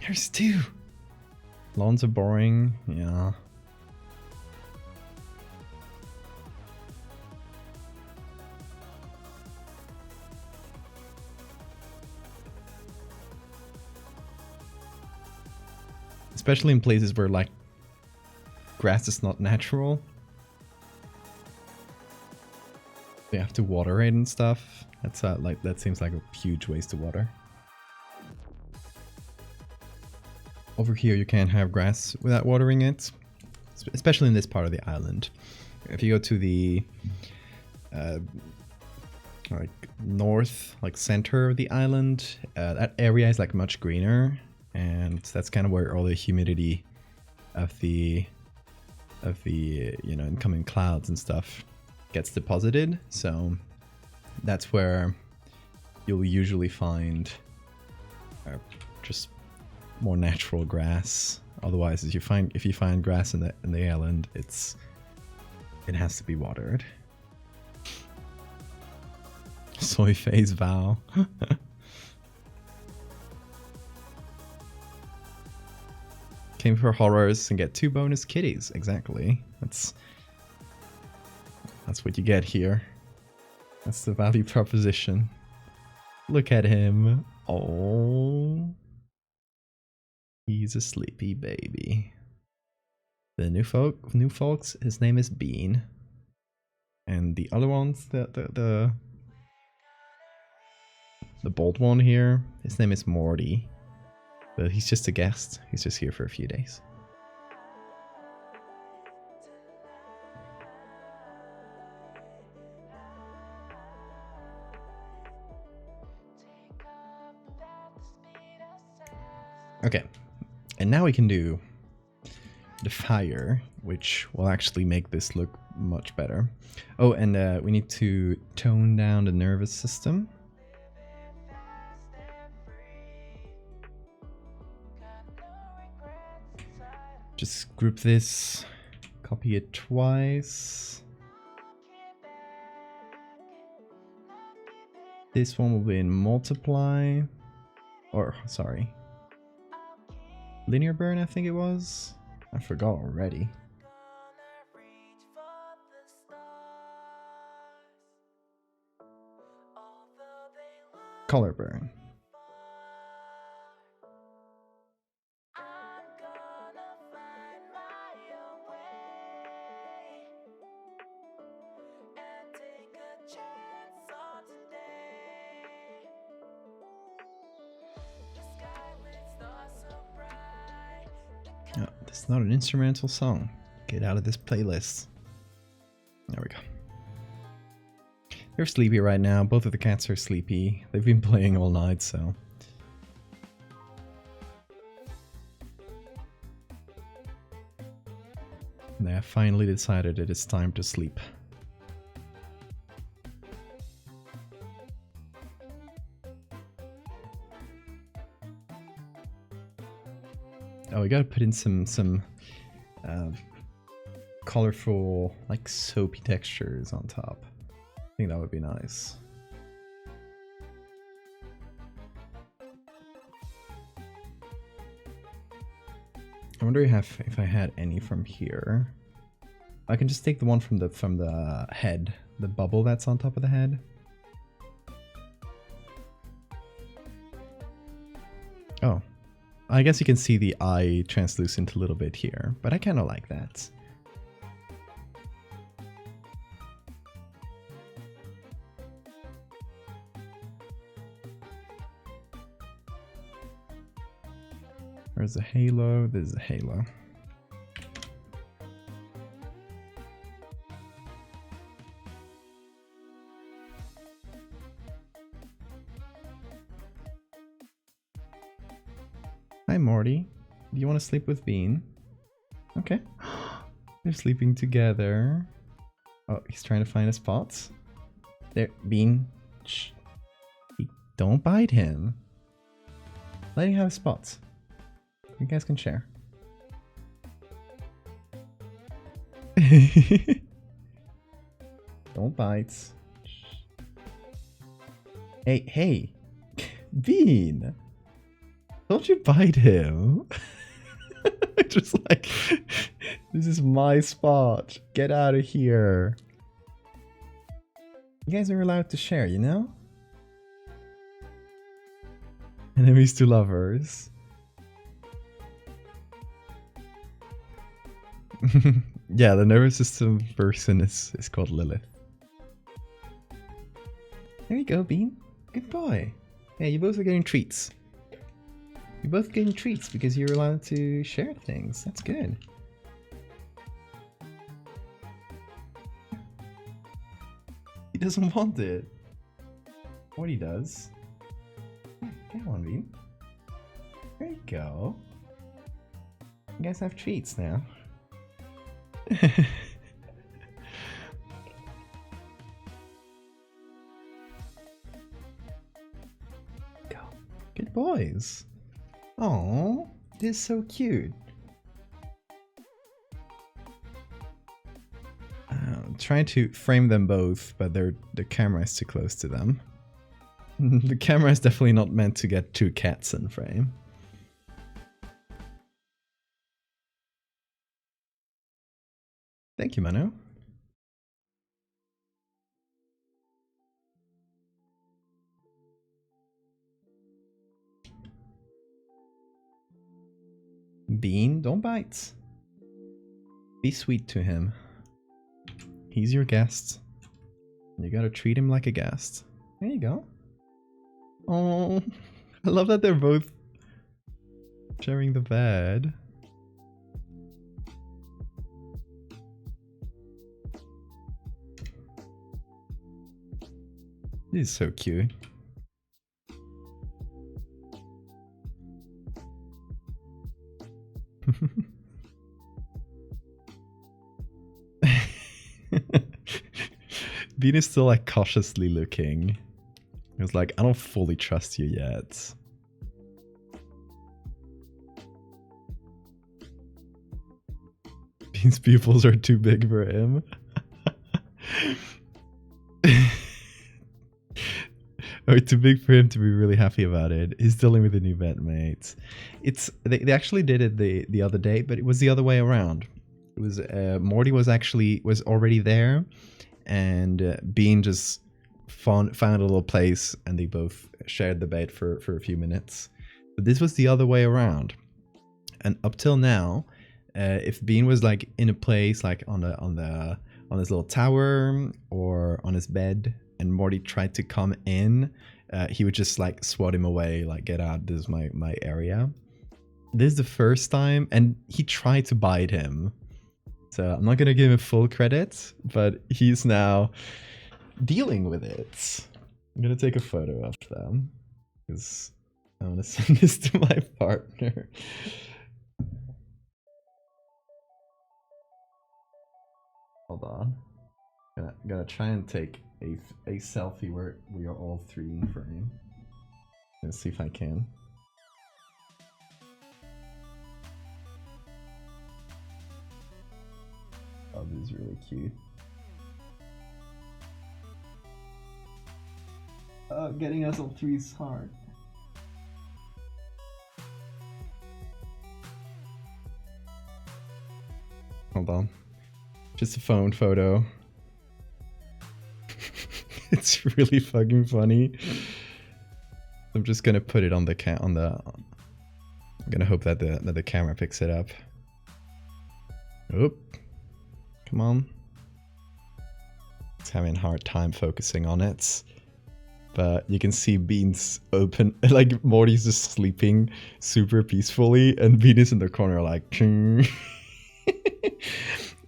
A: There's 2. Lawns are boring, yeah. Especially in places where, like, grass is not natural. They have to water it and stuff. That's like, that seems like a huge waste of water. Over here you can't have grass without watering it, especially in this part of the island. If you go to the like north, like center of the island, that area is like much greener, and that's kind of where all the humidity of the incoming clouds and stuff gets deposited. So that's where you'll usually find just more natural grass. Otherwise, if you find grass in the island, it has to be watered. Soy face vow. Came for horrors and get 2 bonus kitties. Exactly. That's what you get here. That's the value proposition. Look at him. Oh. He's a sleepy baby. The new folks, his name is Bean. And the other ones, the bald one here, his name is Morty. But he's just a guest. He's just here for a few days. Okay, and now we can do the fire, which will actually make this look much better. Oh, and we need to tone down the nervous system. Just group this, copy it twice. This one will be in multiply, or sorry, linear burn, I think it was. I forgot already. Color burn. Oh, this is not an instrumental song. Get out of this playlist. There we go. They're sleepy right now. Both of the cats are sleepy. They've been playing all night, so. They have finally decided that it's time to sleep. Oh, we gotta put in some colorful, like soapy textures on top. I think that would be nice. I wonder if I had any from here. I can just take the one from the head, the bubble that's on top of the head. Oh. I guess you can see the eye translucent a little bit here, but I kind of like that. There's a halo, there's a halo. Hi Morty, do you want to sleep with Bean? Okay. They're sleeping together. Oh, he's trying to find a spot. There, Bean. Shh. Don't bite him. Let him have a spot. You guys can share. Don't bite. Shh. Hey. Bean. Don't you bite him? Just like, this is my spot. Get out of here. You guys are allowed to share, you know? Enemies to lovers. Yeah, the nervous system person is called Lilith. There you go, Bean. Good boy. Yeah, you both are getting treats. You're both getting treats because you're allowed to share things. That's good. He doesn't want it. What he does. Come on, Bean. There you go. You guys have treats now. Go. Good boys. Oh, this is so cute. I'm trying to frame them both, but the camera is too close to them. The camera is definitely not meant to get 2 cats in frame. Thank you, Manu. Bean, don't bite. Be sweet to him. He's your guest. You gotta treat him like a guest. There you go. Oh, I love that they're both sharing the bed. This is so cute. Bean is still like cautiously looking. He was like, I don't fully trust you yet. Bean's pupils are too big for him. Oh, too big for him to be really happy about it. He's dealing with a new bedmate. They actually did it the other day, but it was the other way around. It was Morty was already there, and Bean just found a little place, and they both shared the bed for a few minutes. But this was the other way around, and up till now, if Bean was like in a place like on his little tower or on his bed, and Morty tried to come in, he would just like swat him away, like, get out, this is my area. This is the first time, and he tried to bite him. So I'm not gonna give him full credit, but he's now dealing with it. I'm gonna take a photo of them, because I want to send this to my partner. Hold on. Gonna try and take a selfie where we are all three in frame. Let's see if I can. Oh, this is really cute. Getting us all three is hard. Hold on. Just a phone photo. It's really fucking funny. I'm just gonna put it on the I'm gonna hope that the camera picks it up. Oop. Come on. It's having a hard time focusing on it. But you can see Bean's open, like Morty's just sleeping super peacefully, and Bean is in the corner like ching.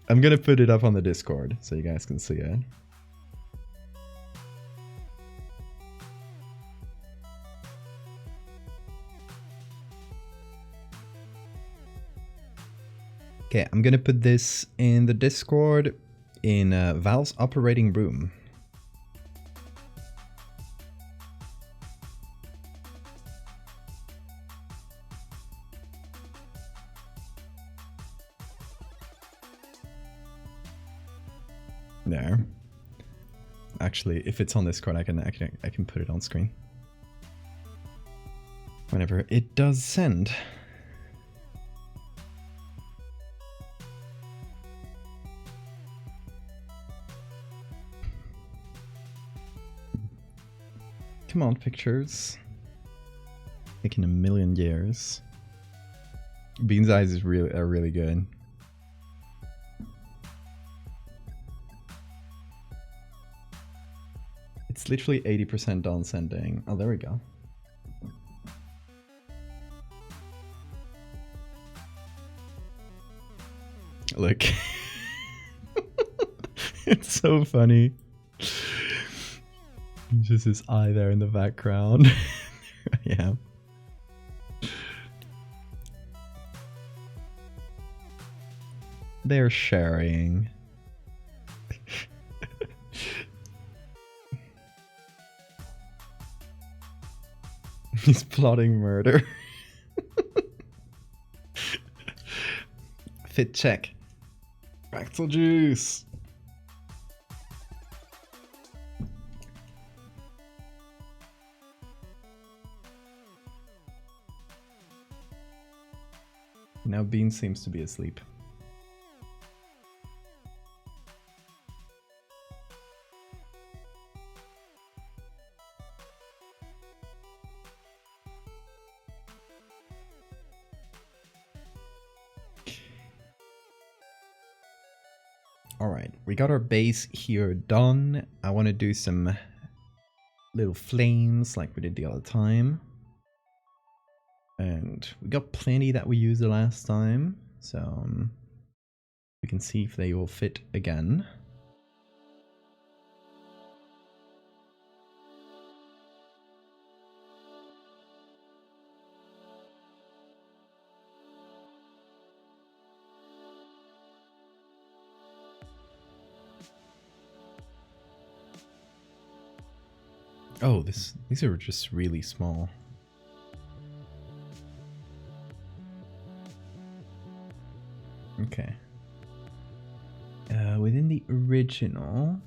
A: I'm gonna put it up on the Discord so you guys can see it. Okay, I'm gonna put this in the Discord in Val's operating room. There. Actually, if it's on Discord, I can put it on screen whenever it does send. Come on, pictures. Taking a million years. Bean's eyes are really good. It's literally 80% done sending. Oh, there we go. Look. It's so funny. Just his eye there in the background. Yeah. They're sharing. He's plotting murder. Fit check. Fractal juice. Now Bean seems to be asleep. Alright, we got our base here done. I want to do some little flames like we did the other time. And we got plenty that we used the last time, so we can see if they will fit again. Oh, these are just really small. Okay. Within the original...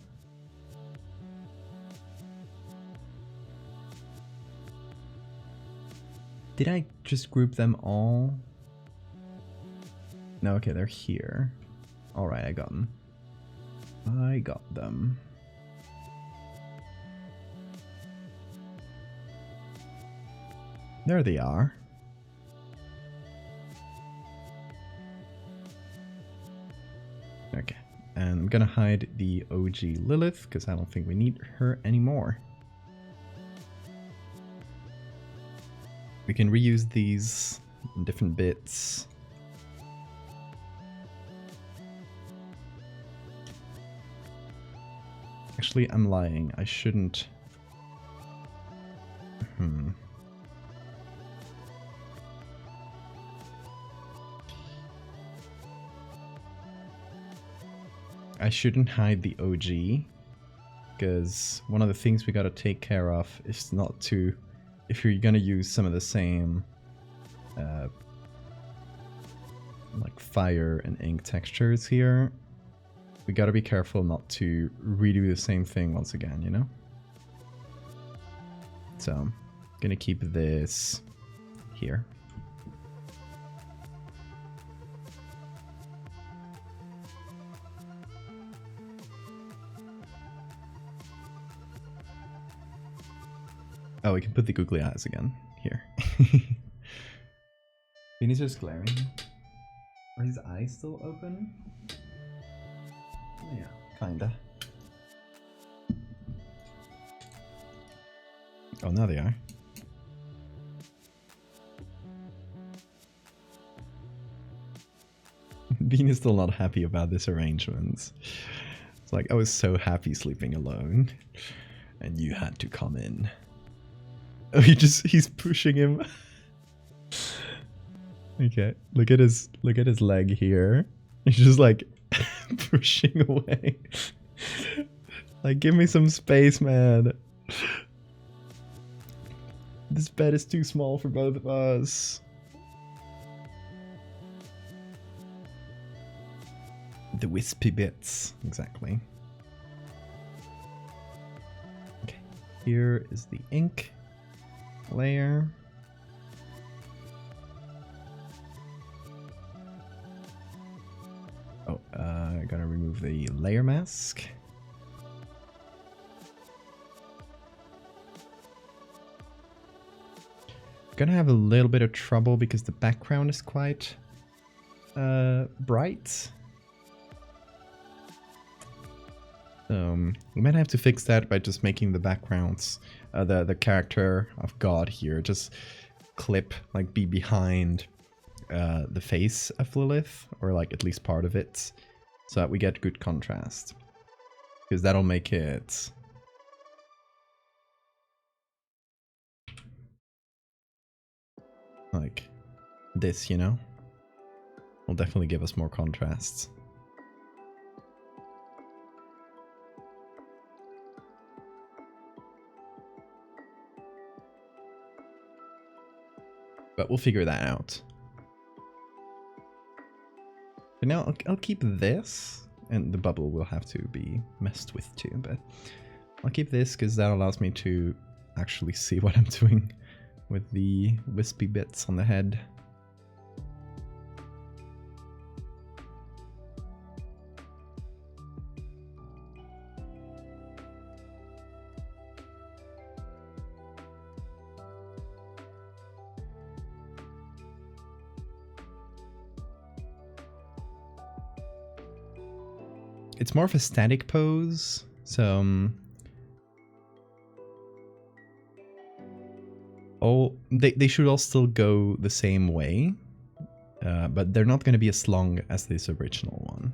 A: Did I just group them all? No, okay, they're here. Alright, I got them. I got them. There they are. Okay, and I'm gonna hide the OG Lilith because I don't think we need her anymore. We can reuse these in different bits. Actually, I'm lying. I shouldn't. I shouldn't hide the OG, because one of the things we gotta take care of is not to, if you're gonna use some of the same like fire and ink textures here, we gotta be careful not to redo the same thing once again, you know? So, I'm gonna keep this here. Oh, we can put the googly eyes again here. Vinny's just glaring. Are his eyes still open? Yeah, kinda. Oh, now they are. Bean is still not happy about this arrangement. It's like, I was so happy sleeping alone, and you had to come in. Oh, he's pushing him. Okay, look at his leg here. He's just like pushing away. Like, give me some space, man. This bed is too small for both of us. The wispy bits, exactly. Okay, here is the ink layer. Oh, I gotta remove the layer mask. Gonna have a little bit of trouble because the background is quite bright. We might have to fix that by just making the backgrounds, the character of God here, just clip, like be behind the face of Lilith, or like at least part of it, so that we get good contrast. Because that'll make it like this, you know? Will definitely give us more contrasts. But we'll figure that out. For now, I'll keep this, and the bubble will have to be messed with too, but I'll keep this because that allows me to actually see what I'm doing with the wispy bits on the head. it's more of a static pose. So they should all still go the same way, but they're not going to be as long as this original one,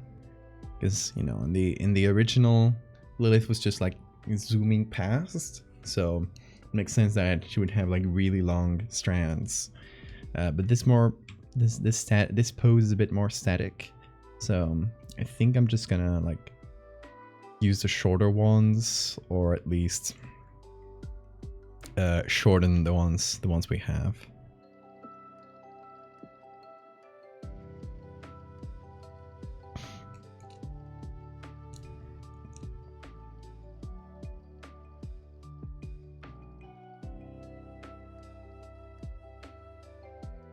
A: because you know in the original Lilith was just like zooming past, so it makes sense that she would have like really long strands. But this pose is a bit more static, so I think I'm just gonna like use the shorter ones, or at least shorten the ones we have.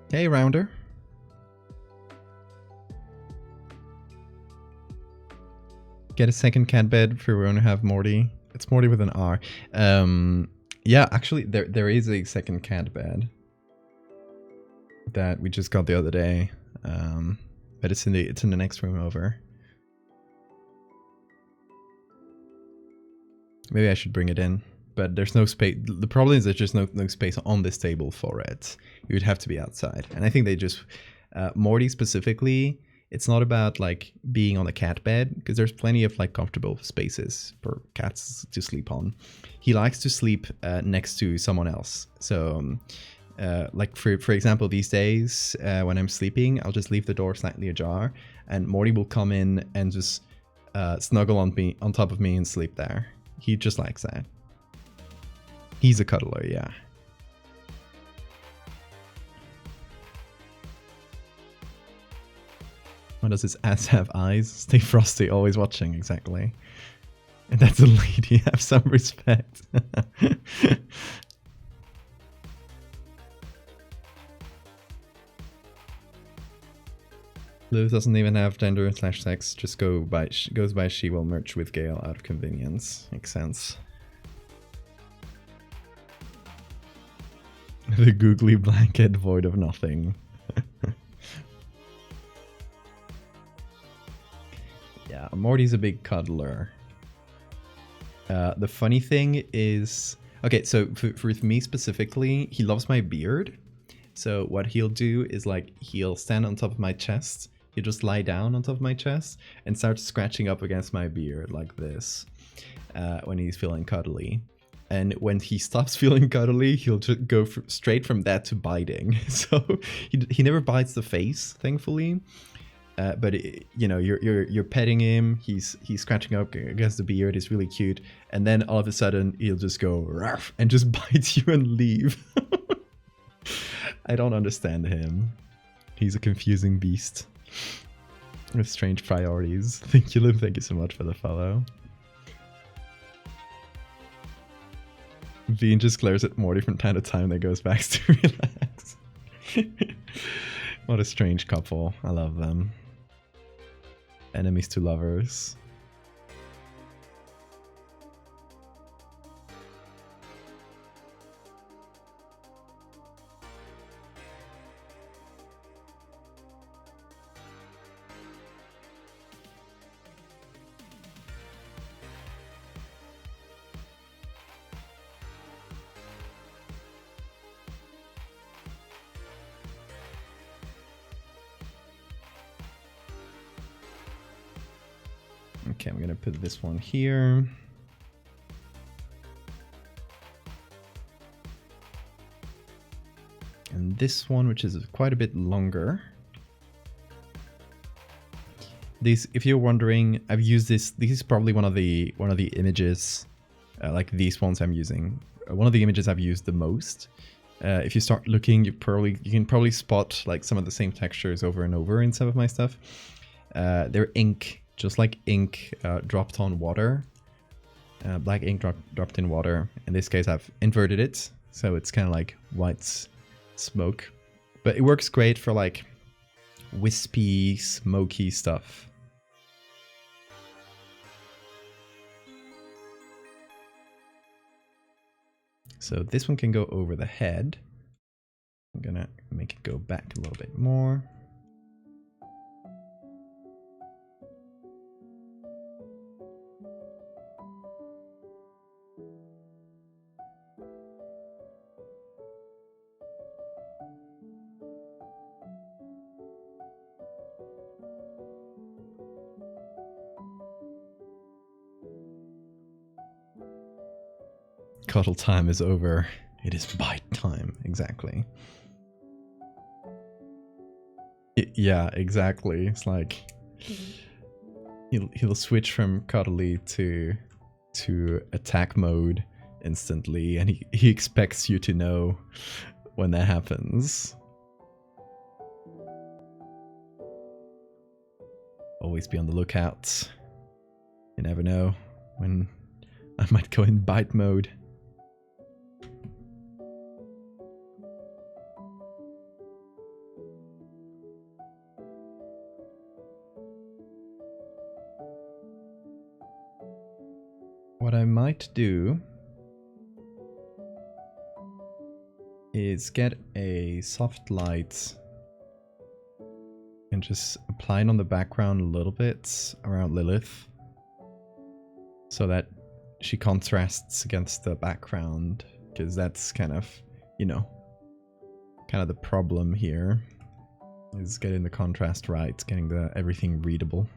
A: Hey, Rounder. Get a second cat bed if we want to have Morty. It's Morty with an R. Yeah, actually, there is a second cat bed that we just got the other day, but it's in the next room over. Maybe I should bring it in, but there's no space. The problem is there's just no space on this table for it. You would have to be outside, and I think they just Morty specifically. It's not about like being on a cat bed, because there's plenty of like comfortable spaces for cats to sleep on. He likes to sleep next to someone else. So like for example, these days when I'm sleeping, I'll just leave the door slightly ajar, and Morty will come in and just snuggle on top of me and sleep there. He just likes that. He's a cuddler, yeah. Why does his ass have eyes? Stay frosty, always watching, exactly. And that's a lady, have some respect. Lou doesn't even have gender / sex, just goes by she will merge with Gale out of convenience. Makes sense. The googly blanket void of nothing. Yeah, Morty's a big cuddler. The funny thing is... Okay, so for me specifically, he loves my beard. So what he'll do is like, he'll stand on top of my chest. He'll just lie down on top of my chest and start scratching up against my beard like this when he's feeling cuddly. And when he stops feeling cuddly, he'll just go straight from that to biting. So he never bites the face, thankfully. But you know, you're petting him. He's scratching up against the beard. It's really cute. And then all of a sudden, he'll just go ruff and just bite you and leave. I don't understand him. He's a confusing beast with strange priorities. Thank you, Lynn. Thank you so much for the follow. Bean just glares at Morty from time to time, then goes back to relax. What a strange couple. I love them. Enemies to lovers. Okay, I'm gonna put this one here. And this one, which is quite a bit longer. These, if you're wondering, I've used this. This is probably one of the images, like these ones I'm using. One of the images I've used the most. If you start looking, you can probably spot like some of the same textures over and over in some of my stuff. They're ink. Just like ink dropped on water. Black ink dropped in water. In this case, I've inverted it. So it's kind of like white smoke. But it works great for like wispy, smoky stuff. So this one can go over the head. I'm gonna make it go back a little bit more. Cuddle time is over. It is bite time. Exactly. Yeah, exactly. It's like he'll switch from cuddly to attack mode instantly, and he expects you to know when that happens. Always be on the lookout. You never know when I might go in bite mode. What I might do is get a soft light and just apply it on the background a little bit around Lilith so that she contrasts against the background, because that's kind of, you know, kind of the problem here, is getting the contrast right, getting the everything readable.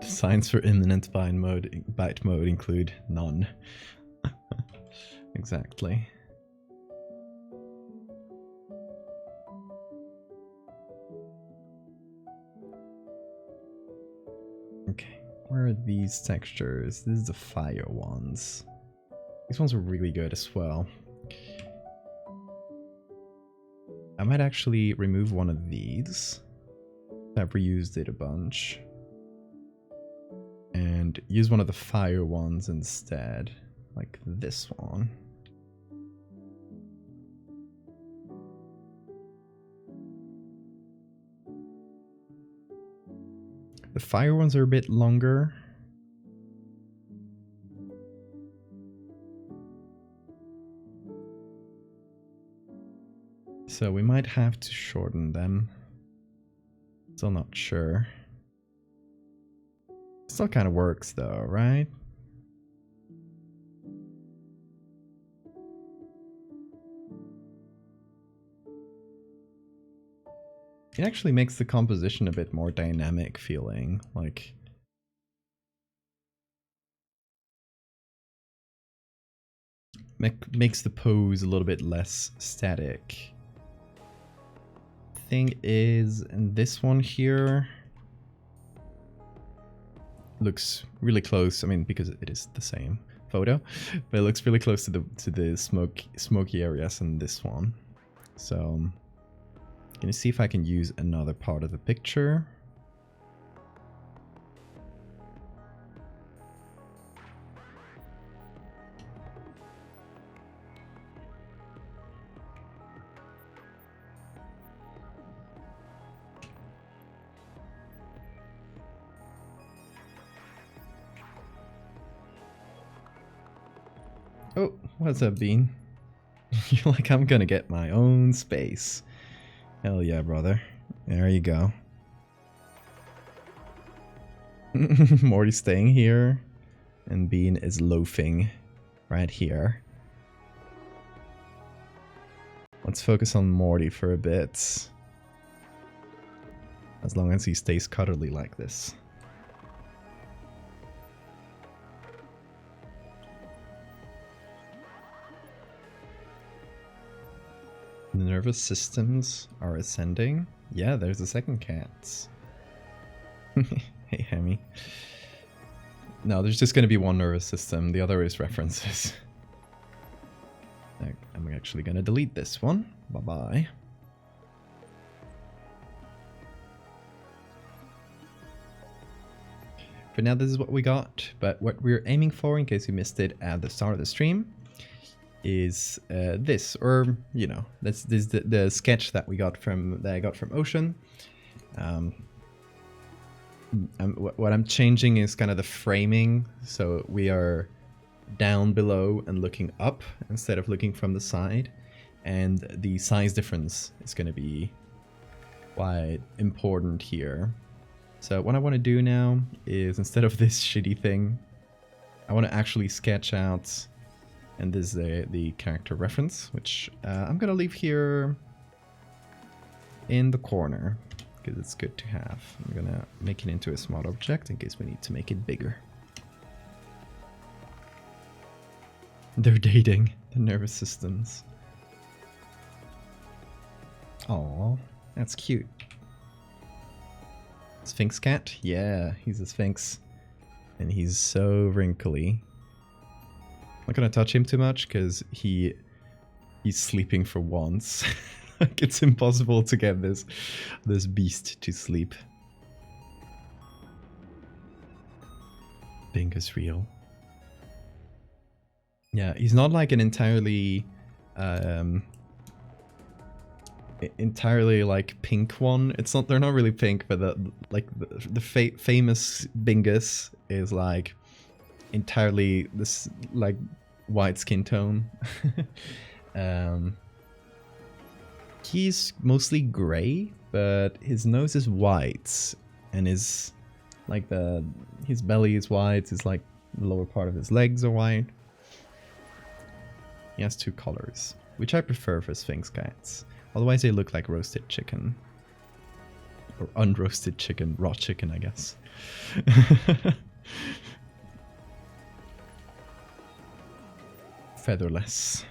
A: Signs for imminent bite mode include none. Exactly. Okay, where are these textures? This is the fire ones. These ones are really good as well. I might actually remove one of these. I've reused it a bunch. And use one of the fire ones instead, like this one. The fire ones are a bit longer. So we might have to shorten them. Still not sure. Still kind of works though, right? It actually makes the composition a bit more dynamic feeling, like makes the pose a little bit less static. Thing is, in this one here, looks really close. I mean, because it is the same photo, but it looks really close to the smoky areas in this one. So I'm gonna see if I can use another part of the picture. Oh, what's up, Bean? You're like, I'm gonna get my own space. Hell yeah, brother. There you go. Morty's staying here, and Bean is loafing right here. Let's focus on Morty for a bit. As long as he stays cuddly like this. The nervous systems are ascending. Yeah, there's a second cat. Hey, Hemi. No, there's just going to be one nervous system. The other is references. I'm actually going to delete this one. Bye-bye. For now, this is what we got. But what we're aiming for, in case you missed it at the start of the stream, is this, or you know, this is the sketch that I got from Ocean. What I'm changing is kind of the framing, so we are down below and looking up instead of looking from the side, and the size difference is going to be quite important here. So what I want to do now is, instead of this shitty thing, I want to actually sketch out. And this is the character reference, which I'm going to leave here in the corner, because it's good to have. I'm gonna make it into a smart object in case we need to make it bigger. They're dating the nervous systems. Aww, that's cute. Sphinx cat? Yeah, he's a sphinx. And he's so wrinkly. I'm not gonna touch him too much because he's sleeping for once. Like, it's impossible to get this beast to sleep. Bingo's real. Yeah, he's not like an entirely like pink one. It's not, they're not really pink, but the famous Bingus is like entirely this like white skin tone. He's mostly gray, but his nose is white, and his belly is white. His like the lower part of his legs are white. He has two colors, which I prefer for Sphinx cats. Otherwise they look like roasted chicken. Or unroasted chicken, raw chicken, I guess. Featherless.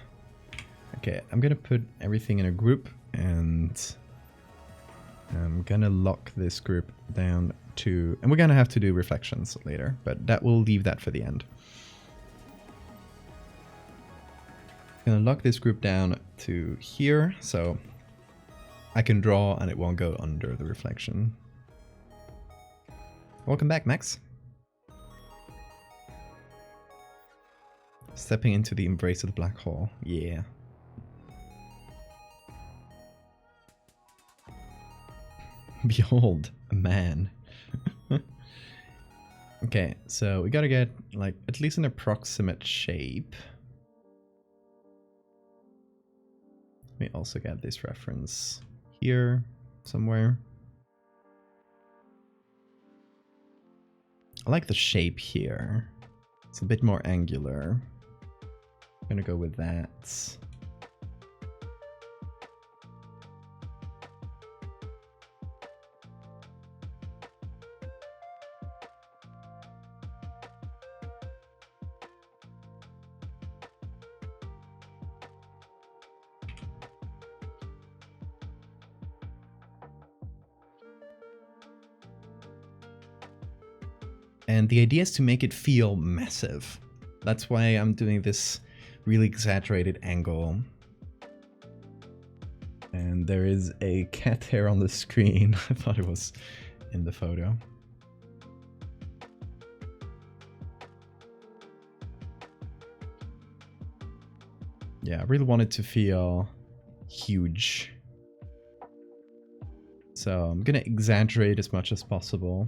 A: Okay, I'm gonna put everything in a group, and I'm gonna lock this group down to... And we're gonna have to do reflections later, but we'll leave that for the end. Gonna lock this group down to here, so I can draw and it won't go under the reflection. Welcome back, Max. Stepping into the embrace of the black hole. Yeah. Behold, a man. Okay, so we gotta get like at least an approximate shape. We also got this reference here somewhere. I like the shape here. It's a bit more angular. I'm gonna go with that. And the idea is to make it feel massive. That's why I'm doing this really exaggerated angle. And there is a cat hair on the screen. I thought it was in the photo. Yeah, I really want it to feel huge. So I'm gonna exaggerate as much as possible.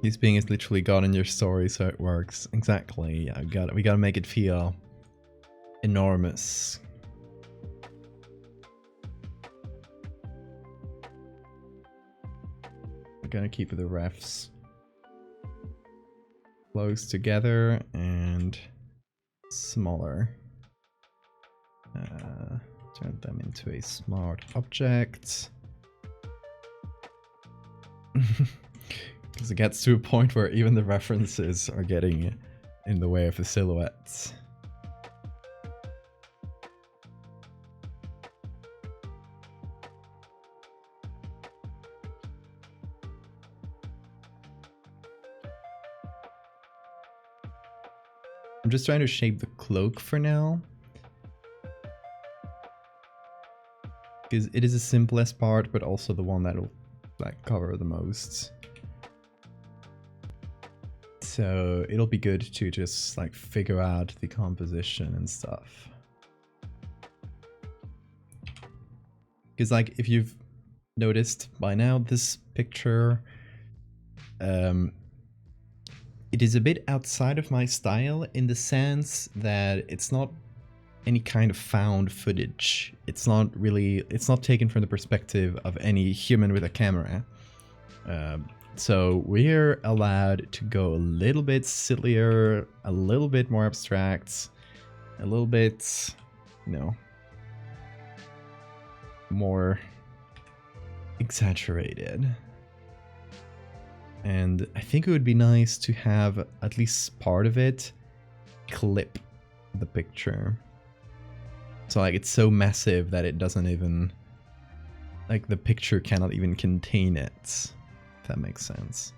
A: This being is literally God in your story, so it works. Exactly. Yeah, we gotta make it feel enormous. We're gonna keep the refs close together and smaller. Turn them into a smart object. Because it gets to a point where even the references are getting in the way of the silhouettes. I'm just trying to shape the cloak for now. Because it is the simplest part, but also the one that'll like cover the most. So it'll be good to just like figure out the composition and stuff. Because like if you've noticed by now, this picture it is a bit outside of my style in the sense that it's not any kind of found footage. It's not taken from the perspective of any human with a camera. So we're allowed to go a little bit sillier, a little bit more abstract, a little bit, you know, more exaggerated. And I think it would be nice to have at least part of it clip the picture. So like it's so massive that it doesn't even, like the picture cannot even contain it, if that makes sense.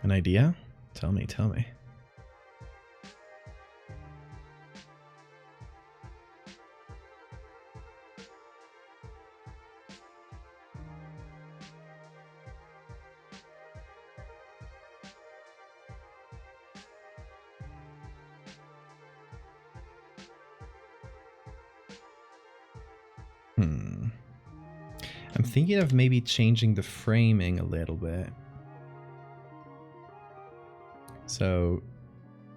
A: An idea? Tell me, tell me. I'm thinking of maybe changing the framing a little bit. So,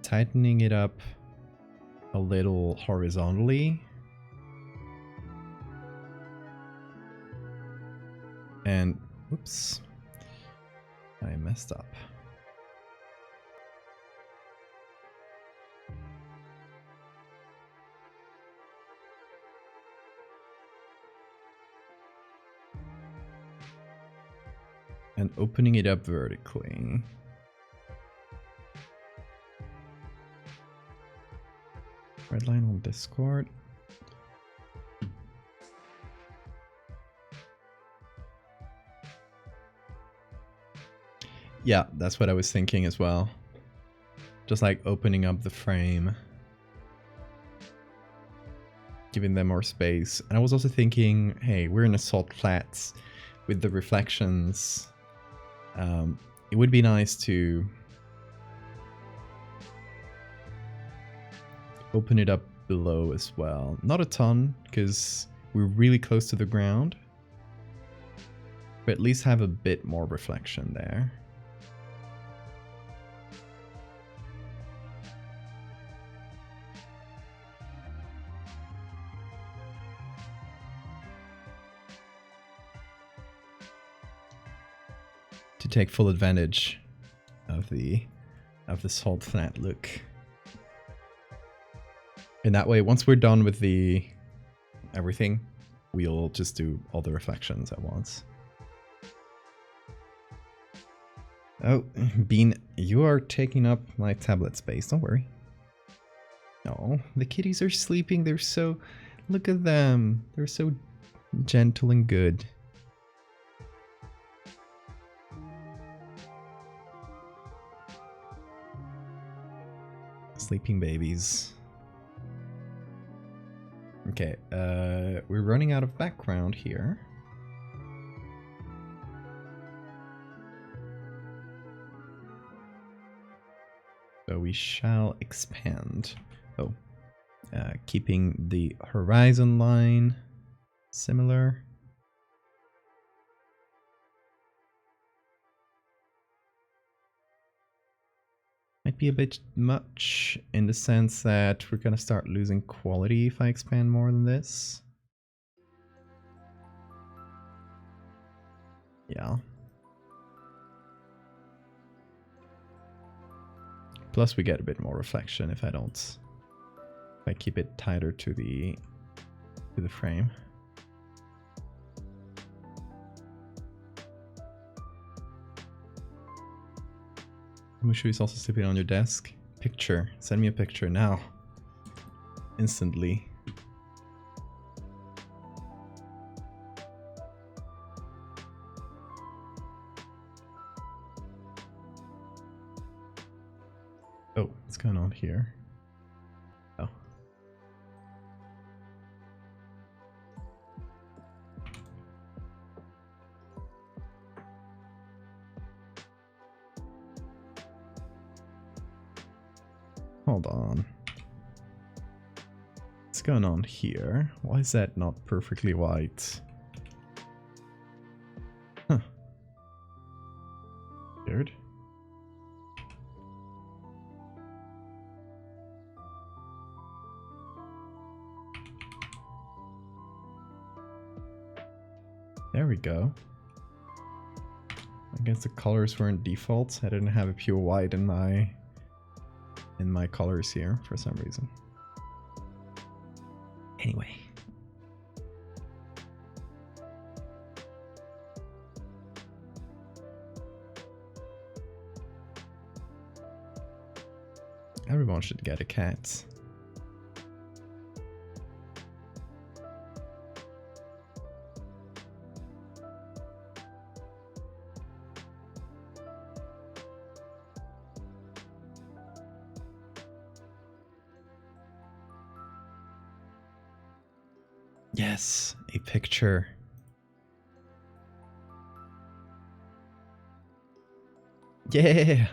A: tightening it up a little horizontally. And, whoops, I messed up. And opening it up vertically. Red line on Discord. Yeah, that's what I was thinking as well. Just like opening up the frame. Giving them more space. And I was also thinking, hey, we're in a salt flats with the reflections. It would be nice to open it up below as well. Not a ton, because we're really close to the ground. But at least have a bit more reflection there. To take full advantage of the salt flat look. In that way, once we're done with the everything, we'll just do all the reflections at once. Oh, Bean, you are taking up my tablet space. Don't worry. No, the kitties are sleeping. They're so... Look at them. They're so gentle and good. Sleeping babies. Okay, we're running out of background here. So we shall expand. Oh, keeping the horizon line similar. Might be a bit much in the sense that we're gonna start losing quality if I expand more than this. Yeah. Plus we get a bit more reflection if I keep it tighter to the frame. Mushu is also sleeping on your desk. Picture. Send me a picture now. Instantly. Oh, what's going on here? Oh. Hold on. What's going on here? Why is that not perfectly white? Huh. Weird. There we go. I guess the colors weren't defaults. I didn't have a pure white in my colors here for some reason. Anyway. Everyone should get a cat. Yes, a picture. Yeah!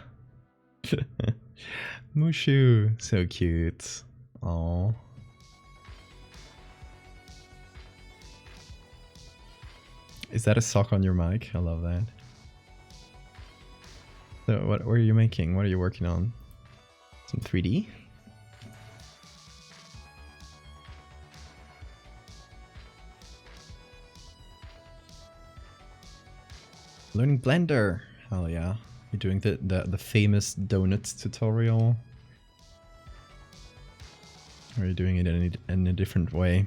A: Mushu, so cute. Oh. Is that a sock on your mic? I love that. So what are you making? What are you working on? Some 3D? Learning Blender. Hell yeah. You're doing the famous donut tutorial. Or are you doing it in a different way?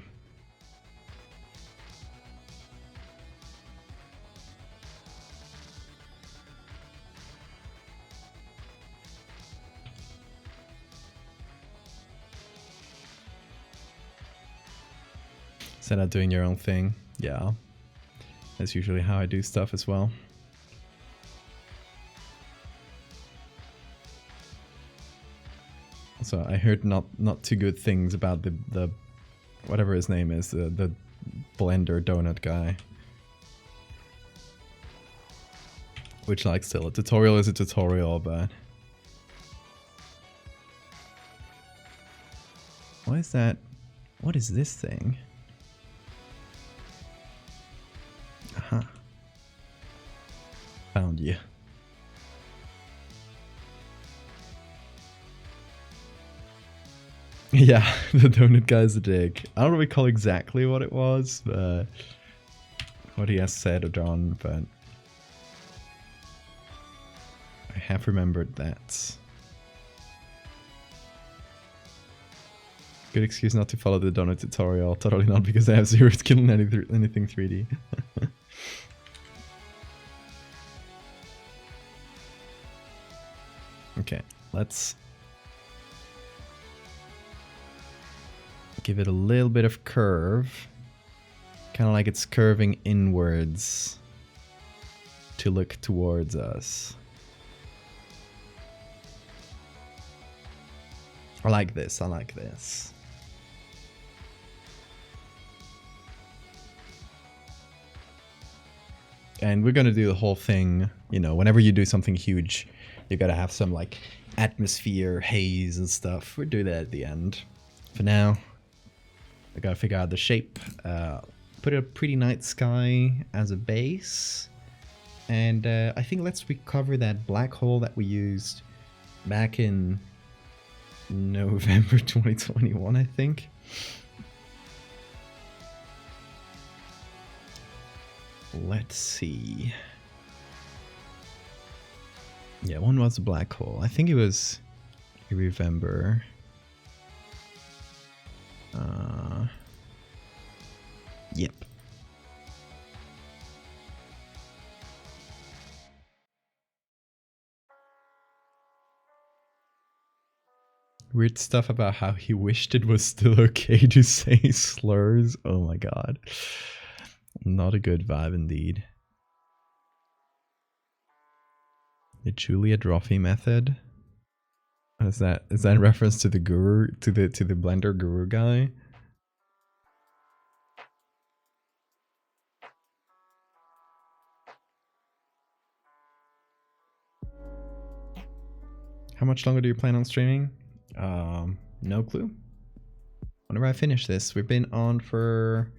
A: Instead of doing your own thing. Yeah. That's usually how I do stuff as well. So I heard not too good things about the whatever his name is, the Blender donut guy. Which, like, still, a tutorial is a tutorial, but why is that? What is this thing? Aha. Found you. Yeah, the donut guy's a dick. I don't recall exactly what it was, but what he has said or done, but I have remembered that. Good excuse not to follow the donut tutorial. Totally not, because I have zero skill in anything 3D. Okay, let's give it a little bit of curve. Kind of like it's curving inwards to look towards us. I like this, I like this. And we're gonna do the whole thing, you know, whenever you do something huge, you gotta have some, like, atmosphere, haze and stuff. We'll do that at the end. For now, I gotta figure out the shape. Put a pretty night sky as a base. And I think let's recover that black hole that we used back in November 2021, I think. Let's see. Yeah, one was a black hole. I think it was November. Yep. Weird stuff about how he wished it was still okay to say slurs. Oh my god. Not a good vibe indeed. The Julia Drophy method? What is that? Is that in reference to the guru, to the Blender guru guy? How much longer do you plan on streaming? No clue. whenever I finish this. We've been on for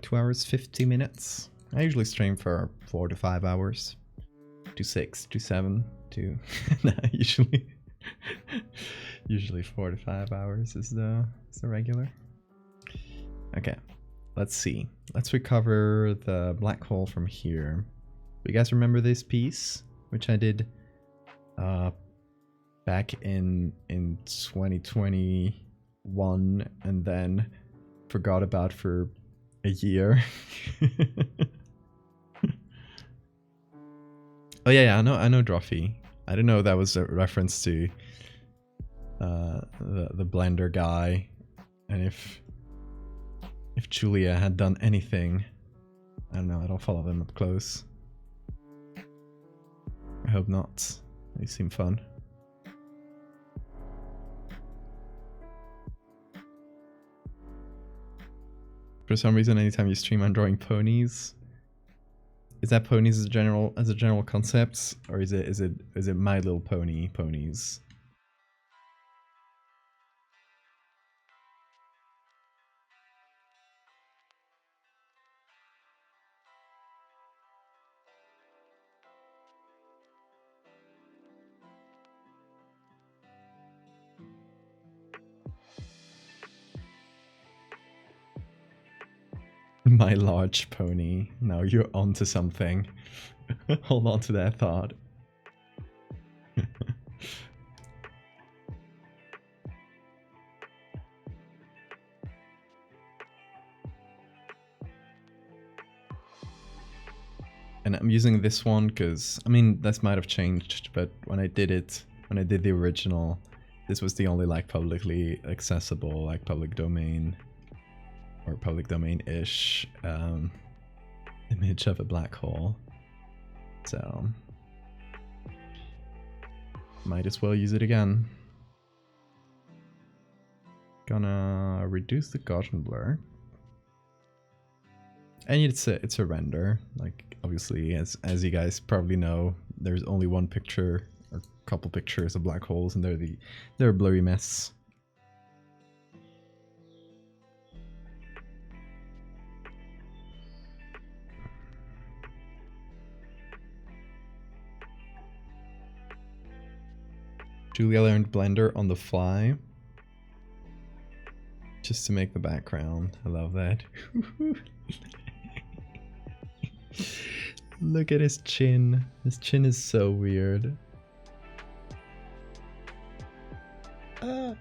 A: 2 hours 50 minutes. I usually stream for 4 to 5 hours, to 6 to 7 to nah, usually 4 to 5 hours is the regular. Okay, let's see. Let's recover the black hole from here. You guys remember this piece, which I did back in 2021 and then forgot about for a year? Oh yeah, I know Drophy. I didn't know that was a reference to the Blender guy, and if Julia had done anything. I don't know, I don't follow them up close. I hope not. They seem fun. For some reason, anytime you stream, I'm drawing ponies. Is that ponies as a general concept, or is it My Little Pony ponies? My Large Pony. Now you're onto something. Hold on to that thought. And I'm using this one because, I mean, this might have changed, but when I did the original, this was the only like publicly accessible, like public domain or public domain-ish image of a black hole. So might as well use it again. Gonna reduce the Gaussian blur. And it's a render. Like obviously, as you guys probably know, there's only one picture or couple pictures of black holes, and they're a blurry mess. Julia learned Blender on the fly. Just to make the background. I love that. Look at his chin. His chin is so weird. Oh,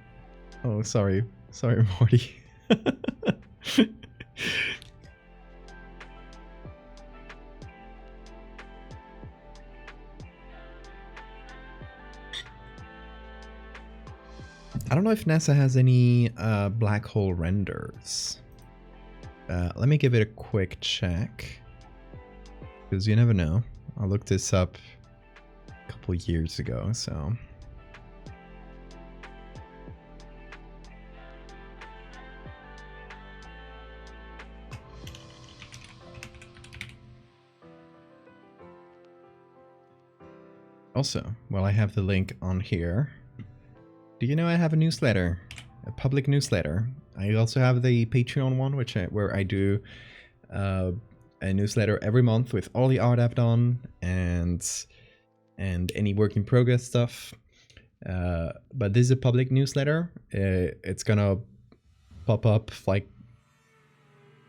A: sorry. Sorry, Morty. I don't know if NASA has any black hole renders. Let me give it a quick check, because you never know. I looked this up a couple years ago, so. Also, while I have the link on here, do you know I have a newsletter, a public newsletter? I also have the Patreon one, where I do a newsletter every month with all the art I've done and any work in progress stuff. But this is a public newsletter. It's gonna pop up like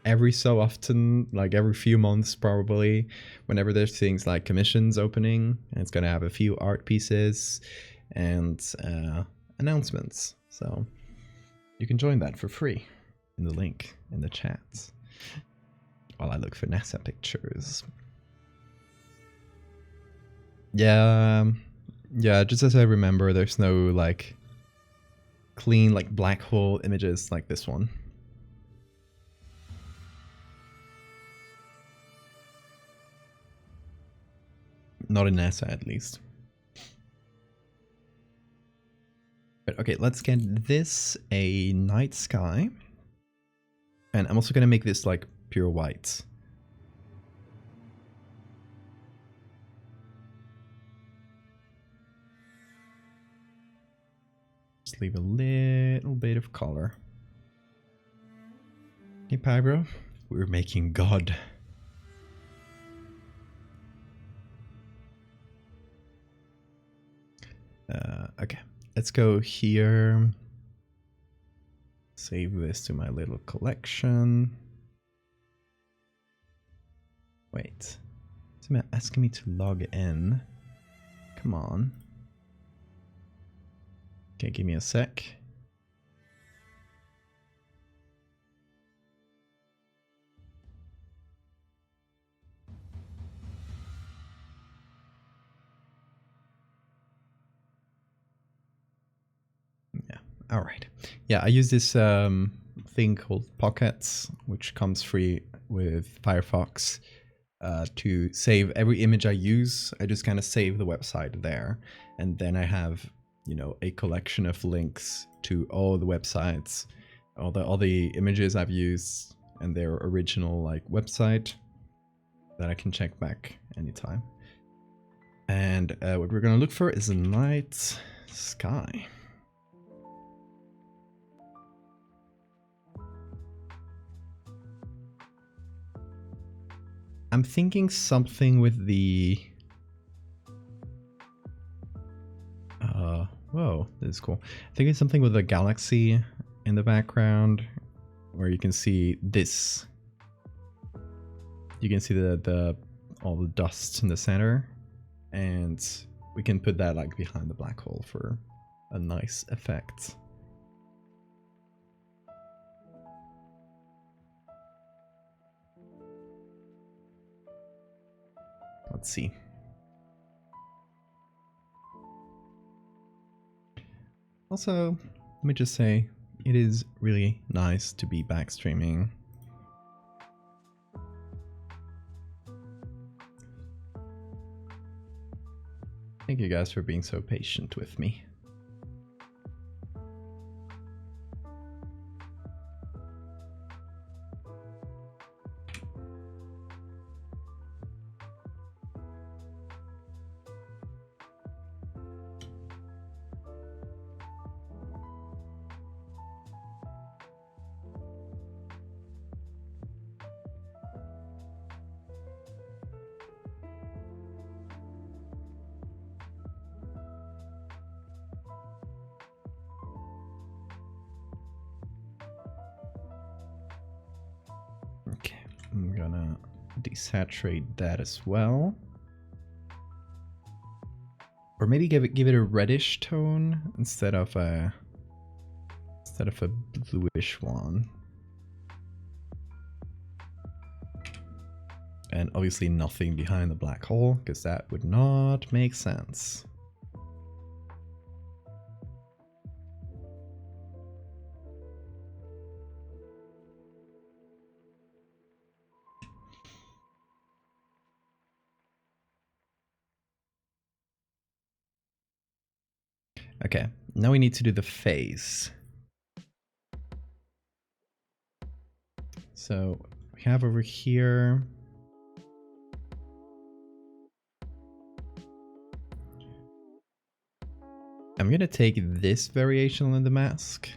A: every so often, like every few months probably, whenever there's things like commissions opening, and it's gonna have a few art pieces and announcements, so you can join that for free in the link in the chat while I look for NASA pictures. Yeah, just as I remember, there's no like clean like black hole images like this one. Not in NASA, at least. But okay, let's get this a night sky. And I'm also going to make this like pure white. Just leave a little bit of color. Hey Pyro, we're making God. Okay, let's go here. Save this to my little collection. Wait, it's asking me to log in. Come on. Okay, give me a sec. Yeah, all right. Yeah, I use this thing called Pockets, which comes free with Firefox. To save every image I use, I just kind of save the website there, and then I have, you know, a collection of links to all the websites, all the images I've used, and their original like website that I can check back anytime. And what we're gonna look for is a night sky. I'm thinking something with the... whoa, this is cool. I'm thinking something with a galaxy in the background, where you can see this. You can see the all the dust in the center, and we can put that like behind the black hole for a nice effect. Let's see. Also, let me just say, it is really nice to be back streaming. Thank you guys for being so patient with me. Okay, I'm gonna desaturate that as well. Or maybe give it a reddish tone instead of a bluish one. And obviously nothing behind the black hole, because that would not make sense. Okay, now we need to do the phase. So we have over here. I'm gonna take this variation in the mask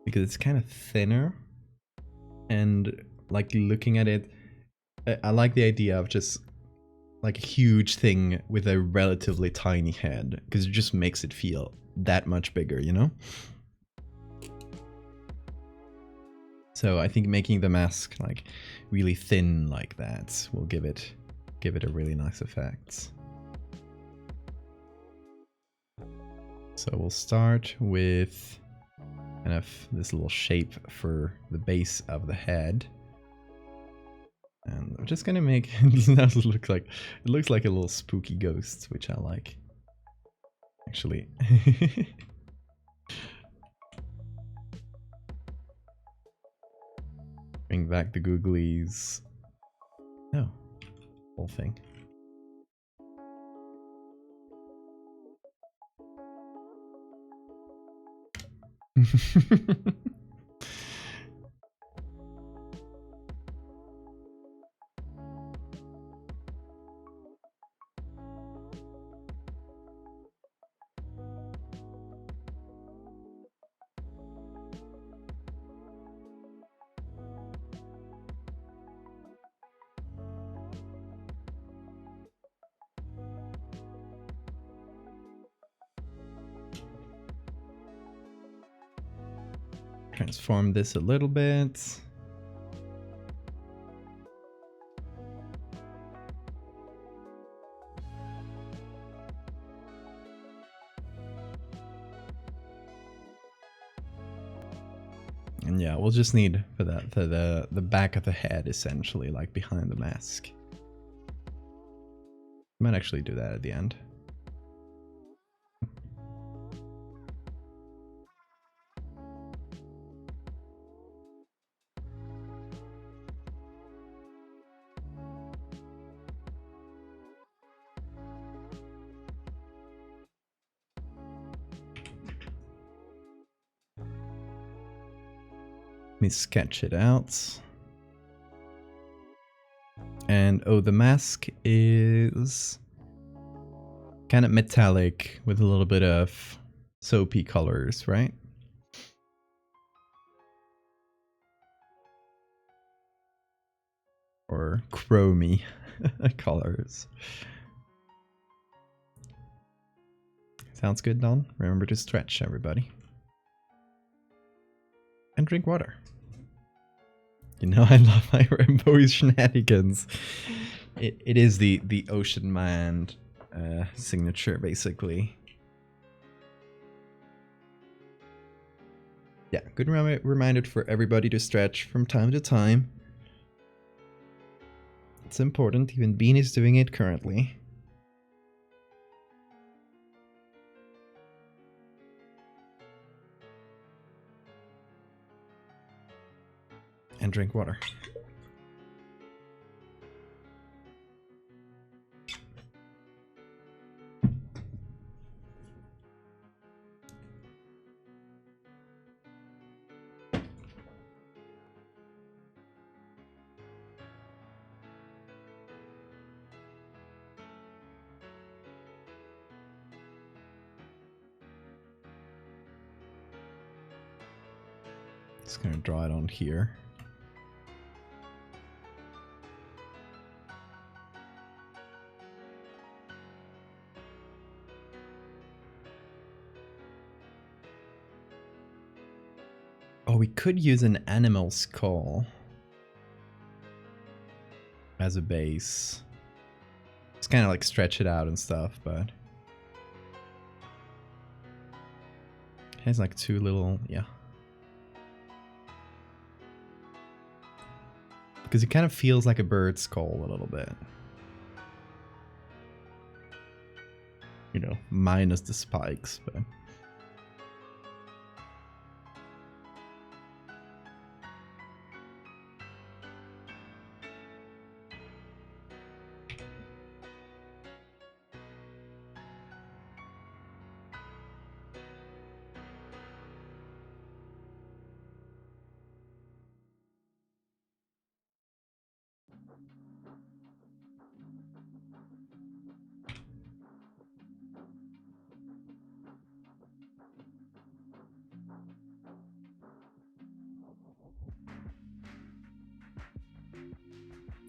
A: because it's kind of thinner, and like looking at it, I like the idea of just like a huge thing with a relatively tiny head, because it just makes it feel that much bigger, you know? So I think making the mask like really thin like that will give it a really nice effect. So we'll start with kind of this little shape for the base of the head. And I'm just gonna make it looks like a little spooky ghost, which I like. Actually. Bring back the googlies. No. Whole thing. transform this a little bit. And yeah, we'll just need for that the back of the head, essentially, like behind the mask. Might actually do that at the end. Let me sketch it out. And oh, the mask is kind of metallic with a little bit of soapy colors, right? Or chromy colors. Sounds good, Don? Remember to stretch, everybody. And drink water. You know, I love my rainbow shenanigans. It is the Ocean Man signature, basically. Yeah, good reminder for everybody to stretch from time to time. It's important, even Bean is doing it currently. And drink water. Just gonna draw it on here. Oh, we could use an animal skull as a base. It's kind of like stretch it out and stuff, but it has like two little, yeah. Because it kind of feels like a bird skull a little bit. You know, minus the spikes, but...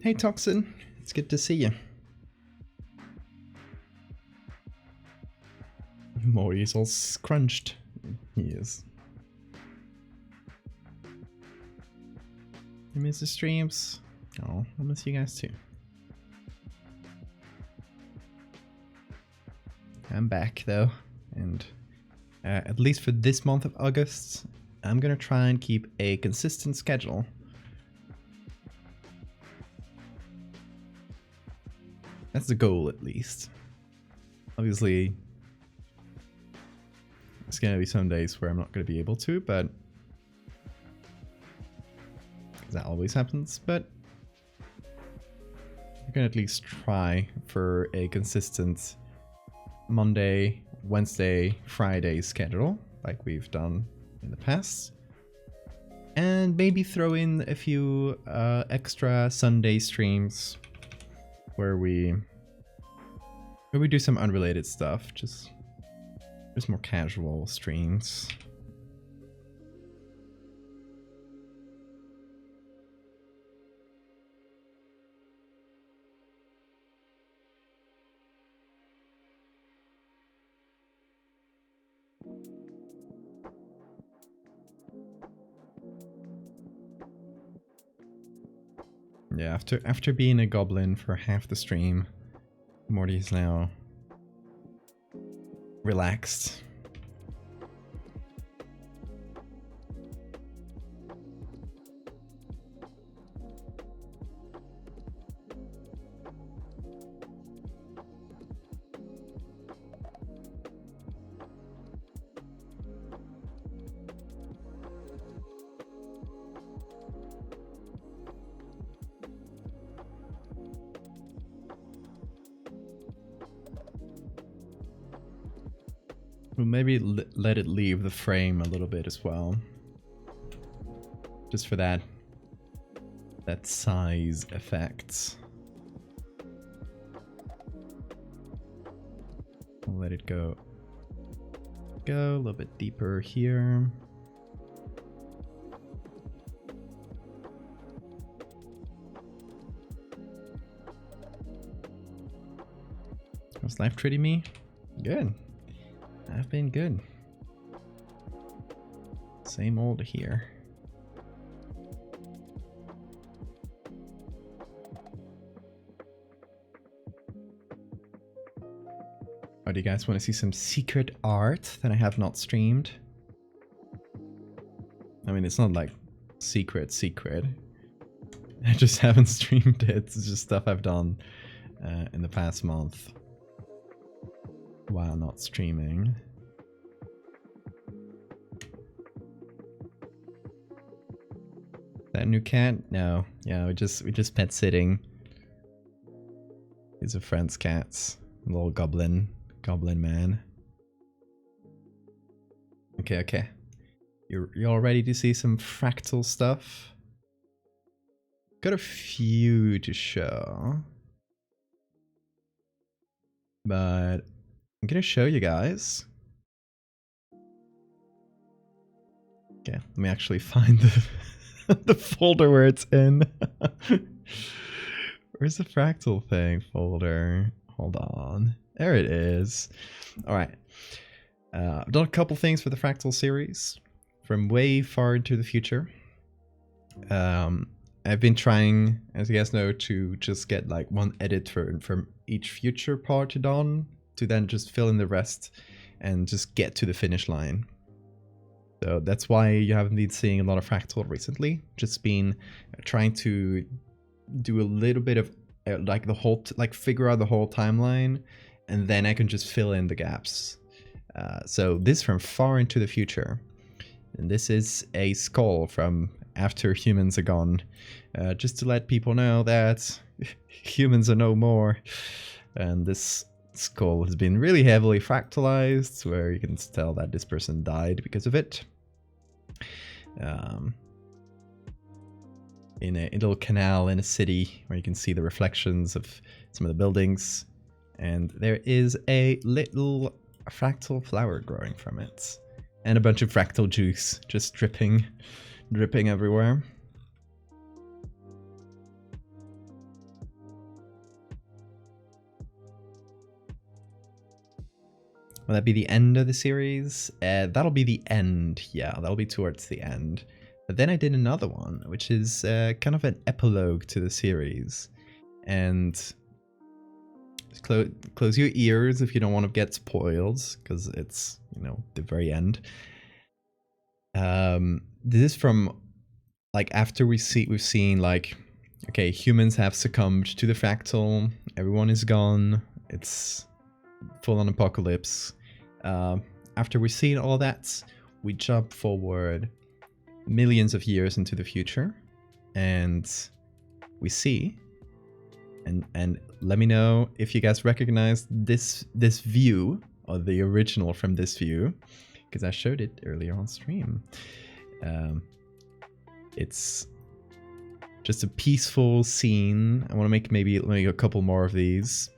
A: Hey Toxin, it's good to see you. Maury's all scrunched. He is. You miss the streams? Oh, I miss you guys too. I'm back though, and at least for this month of August, I'm gonna try and keep a consistent schedule. That's the goal, at least. Obviously, it's gonna be some days where I'm not gonna be able to, but that always happens. But I'm gonna at least try for a consistent Monday, Wednesday, Friday schedule, like we've done in the past, and maybe throw in a few extra Sunday streams where we do some unrelated stuff, just more casual streams. Yeah, after being a goblin for half the stream, Morty is now relaxed. We'll maybe let it leave the frame a little bit as well. Just for that size effect. We'll let it go a little bit deeper here. How's life treating me? Good. I've been good. Same old here. Oh, do you guys want to see some secret art that I have not streamed? I mean, it's not like secret. I just haven't streamed it. It's just stuff I've done in the past month while not streaming. That new cat? No. Yeah, we just pet sitting. These are friends' cats. Little goblin man. Okay. You all ready to see some fractal stuff? Got a few to show, but I'm gonna show you guys. Okay, let me actually find the folder where it's in. Where's the fractal thing folder? Hold on. There it is. Alright. I've done a couple things for the fractal series from way far into the future. I've been trying, as you guys know, to just get like one edit from each future part done, to then just fill in the rest and just get to the finish line. So that's why you haven't been seeing a lot of fractal recently. Just been trying to do a little bit of like the whole, figure out the whole timeline, and then I can just fill in the gaps. So this from far into the future. And this is a skull from after humans are gone. Just to let people know that humans are no more. And this skull has been really heavily fractalized, where you can tell that this person died because of it. In a little canal in a city where you can see the reflections of some of the buildings. And there is a little fractal flower growing from it. And a bunch of fractal juice just dripping everywhere. Will that be the end of the series? That'll be the end, yeah, that'll be towards the end. But then I did another one, which is kind of an epilogue to the series. And close your ears if you don't want to get spoiled, because it's, you know, the very end. This is from, like, after we've seen, like, okay, humans have succumbed to the fractal, everyone is gone, it's full-on apocalypse. After we've seen all that, we jump forward millions of years into the future, and we see, and let me know if you guys recognize this view, or the original from this view, because I showed it earlier on stream. It's just a peaceful scene. I want to make maybe a couple more of these.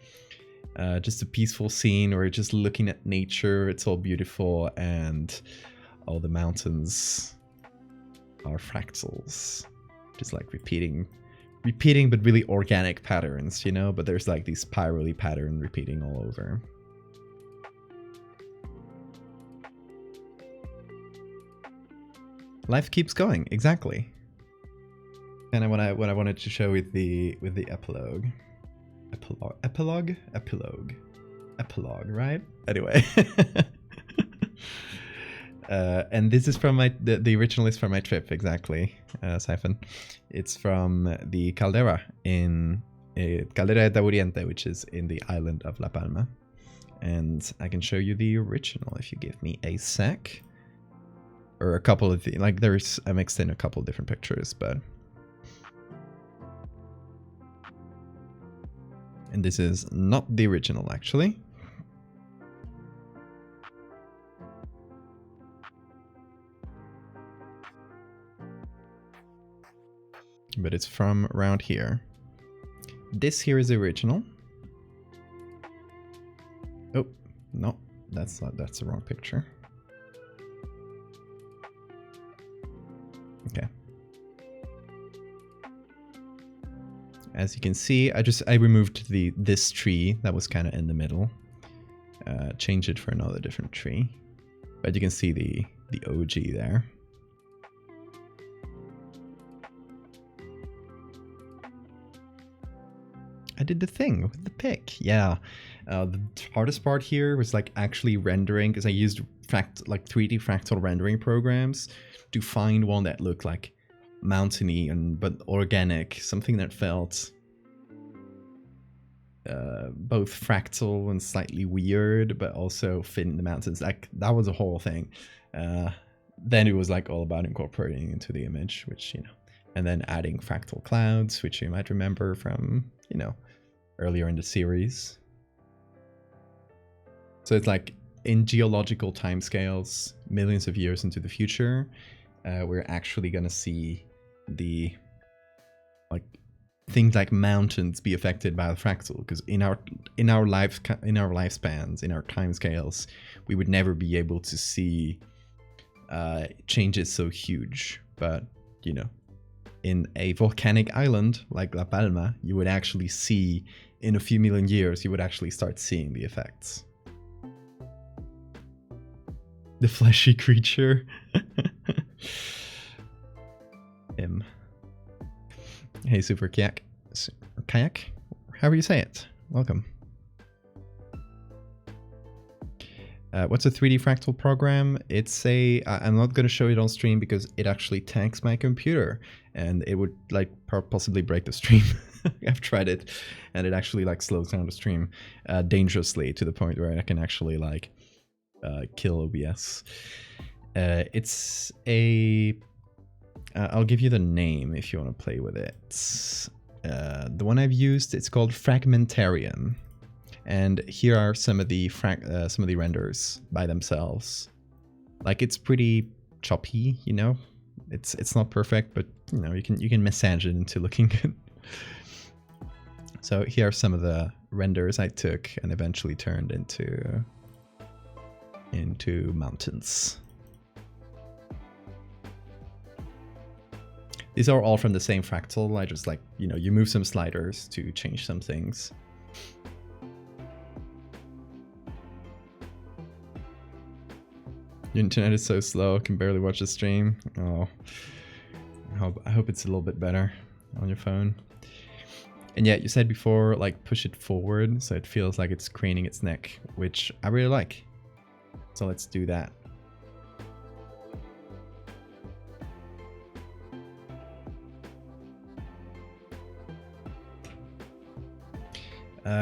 A: Just a peaceful scene where you're just looking at nature. It's all beautiful, and all the mountains are fractals, just like repeating but really organic patterns, you know, but there's like these spirally pattern repeating all over. Life keeps going, exactly. Kind of what I wanted to show with the epilogue. Epilogue, right? Anyway. And this is from the original is from my trip, exactly, Siphon. It's from the caldera in Caldera de Oriente, which is in the island of La Palma. And I can show you the original if you give me a sec. Or a couple of the, like I mixed in a couple of different pictures, but. And this is not the original, actually. But it's from around here. This here is the original. Oh, no, that's the wrong picture. Okay. As you can see, I removed this tree that was kind of in the middle. Changed it for another different tree. But you can see the OG there. I did the thing with the pick. Yeah. The hardest part here was like actually rendering, because I used 3D fractal rendering programs to find one that looked like mountainy but organic, something that felt both fractal and slightly weird, but also fit in the mountains. Like that was a whole thing. Then it was like all about incorporating into the image, which, you know, and then adding fractal clouds, which you might remember from, you know, earlier in the series. So it's like in geological timescales, millions of years into the future, we're actually gonna see the things like mountains be affected by the fractal, because in our lifespans, in our timescales, we would never be able to see changes so huge. But you know, in a volcanic island like La Palma, you would actually see, in a few million years, you would actually start seeing the effects. The fleshy creature. Him. Hey, Super Kayak. Kayak? However you say it. Welcome. What's a 3D fractal program? It's I'm not going to show it on stream because it actually tanks my computer and it would like possibly break the stream. I've tried it and it actually like slows down the stream dangerously, to the point where I can actually like kill OBS. It's a I'll give you the name if you want to play with it. The one I've used, it's called Fragmentarium. And here are some of the renders by themselves. Like, it's pretty choppy, you know. It's not perfect, but you know, you can massage it into looking good. So here are some of the renders I took and eventually turned into mountains. These are all from the same fractal. I just like, you know, you move some sliders to change some things. Your internet is so slow, I can barely watch the stream. Oh, I hope it's a little bit better on your phone. And yeah, you said before, like, push it forward so it feels like it's craning its neck, which I really like. So let's do that.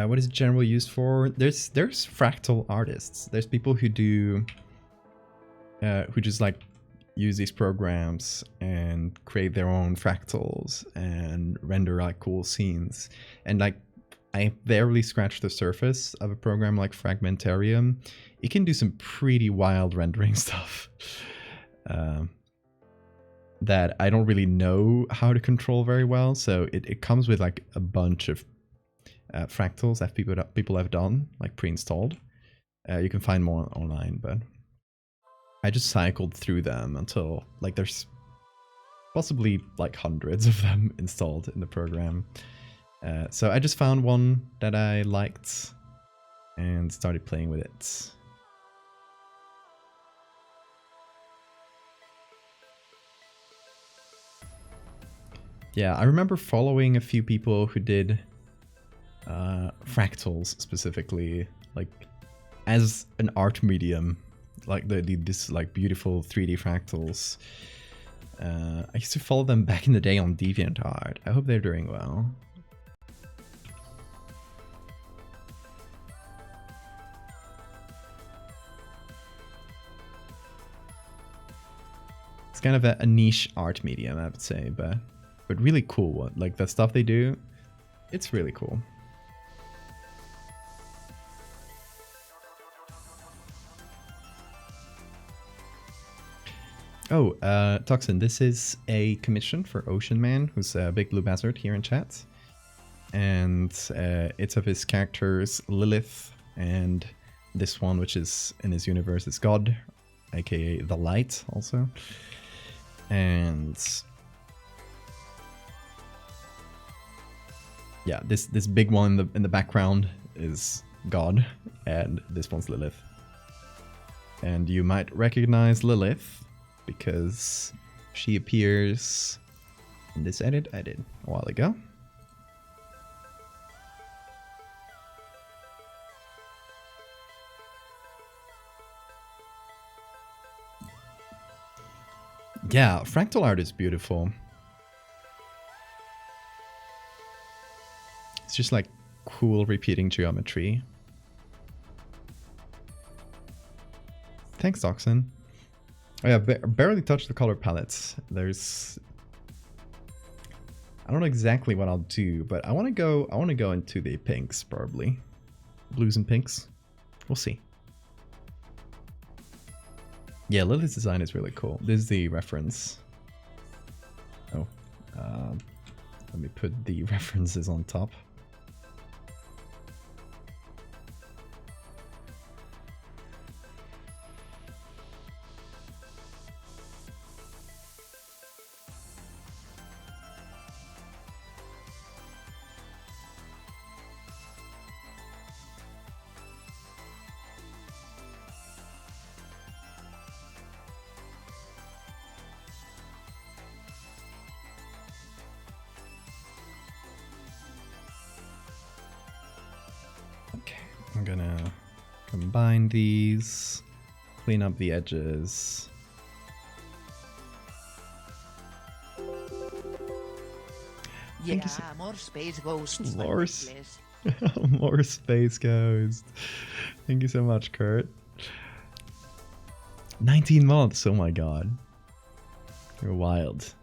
A: What is it generally used for? There's fractal artists. There's people who do who just like use these programs and create their own fractals and render like cool scenes. And like, I barely scratched the surface of a program like Fragmentarium. It can do some pretty wild rendering stuff that I don't really know how to control very well. So it comes with like a bunch of fractals that people have done, like pre-installed. You can find more online, but I just cycled through them until like there's possibly like hundreds of them installed in the program. So I just found one that I liked and started playing with it. Yeah, I remember following a few people who did fractals specifically, like as an art medium, like this like beautiful 3D fractals. I used to follow them back in the day on DeviantArt. I hope they're doing well. It's kind of a niche art medium, I would say, but really cool. Like the stuff they do, it's really cool. Oh, Toxin, this is a commission for Ocean Man, who's a big blue bastard here in chat. And it's of his characters Lilith, and this one, which is in his universe, is God, aka the Light, also. And yeah, this big one in the background is God, and this one's Lilith. And you might recognize Lilith because she appears in this edit I did a while ago. Yeah, fractal art is beautiful. It's just like cool repeating geometry. Thanks, Doxon. Oh yeah, barely touched the color palettes. There's... I don't know exactly what I'll do, but I want to go into the pinks, probably. Blues and pinks. We'll see. Yeah, Lilith's design is really cool. This is the reference. Oh. Let me put the references on top. I'm gonna combine these, clean up the edges.
B: Yeah, more space ghosts.
A: More more space ghost. Thank you so much, Kurt. 19 months, oh my god. You're wild.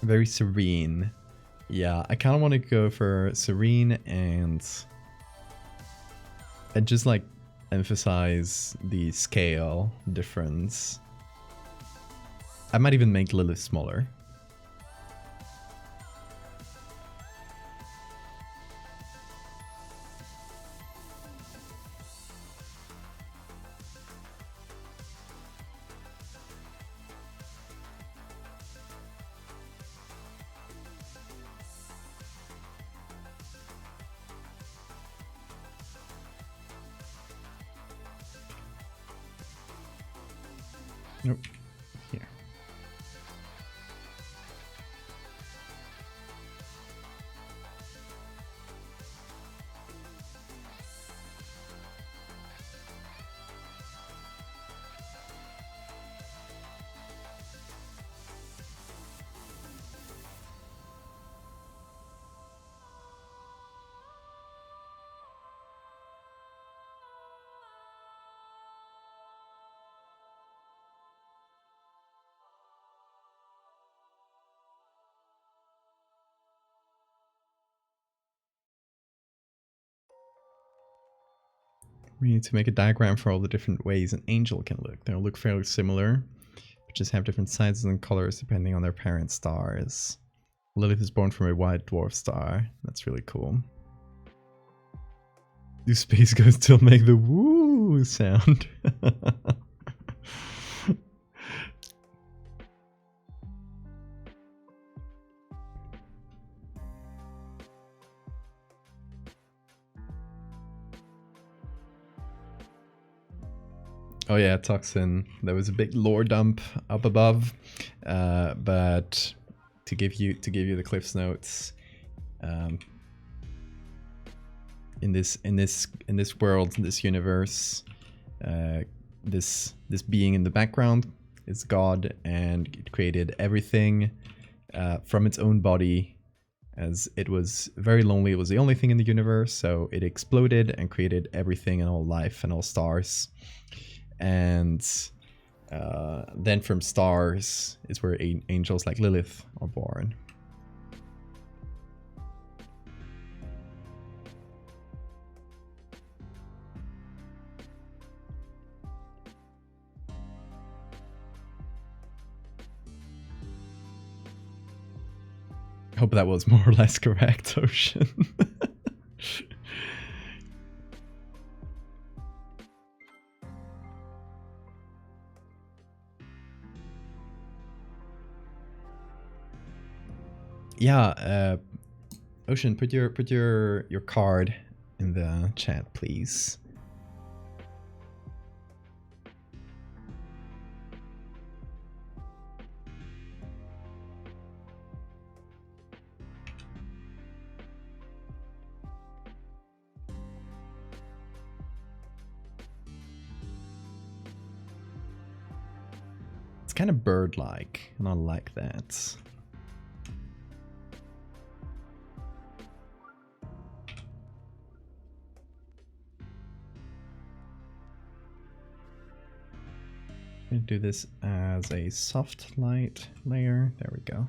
A: Very serene. Yeah, I kind of want to go for serene and just like emphasize the scale difference. I might even make Lilith smaller. Nope. Here. We need to make a diagram for all the different ways an angel can look. They'll look fairly similar, but just have different sizes and colors depending on their parent stars. Lilith is born from a white dwarf star. That's really cool. Do space ghosts still make the woo sound? Oh yeah, toxin. There was a big lore dump up above, but to give you the Cliff's Notes, in this world, in this universe, this being in the background is God, and it created everything from its own body. As it was very lonely, it was the only thing in the universe, so it exploded and created everything and all life and all stars. And then from stars is where angels like Lilith are born. Hope that was more or less correct, Ocean. Yeah, Ocean, put your card in the chat, please. It's kind of bird-like, and I like that. I'm gonna do this as a soft light layer. There we go.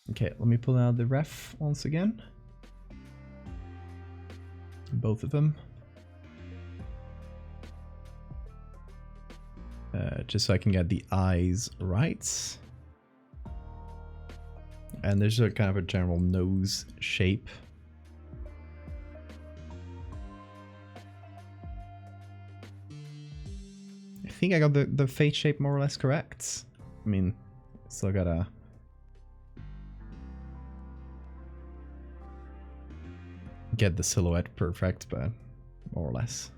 A: Okay, let me pull out the ref once again. Both of them. Just so I can get the eyes right. And there's a kind of a general nose shape. I think I got the face shape more or less correct. I mean, still gotta get the silhouette perfect, but more or less.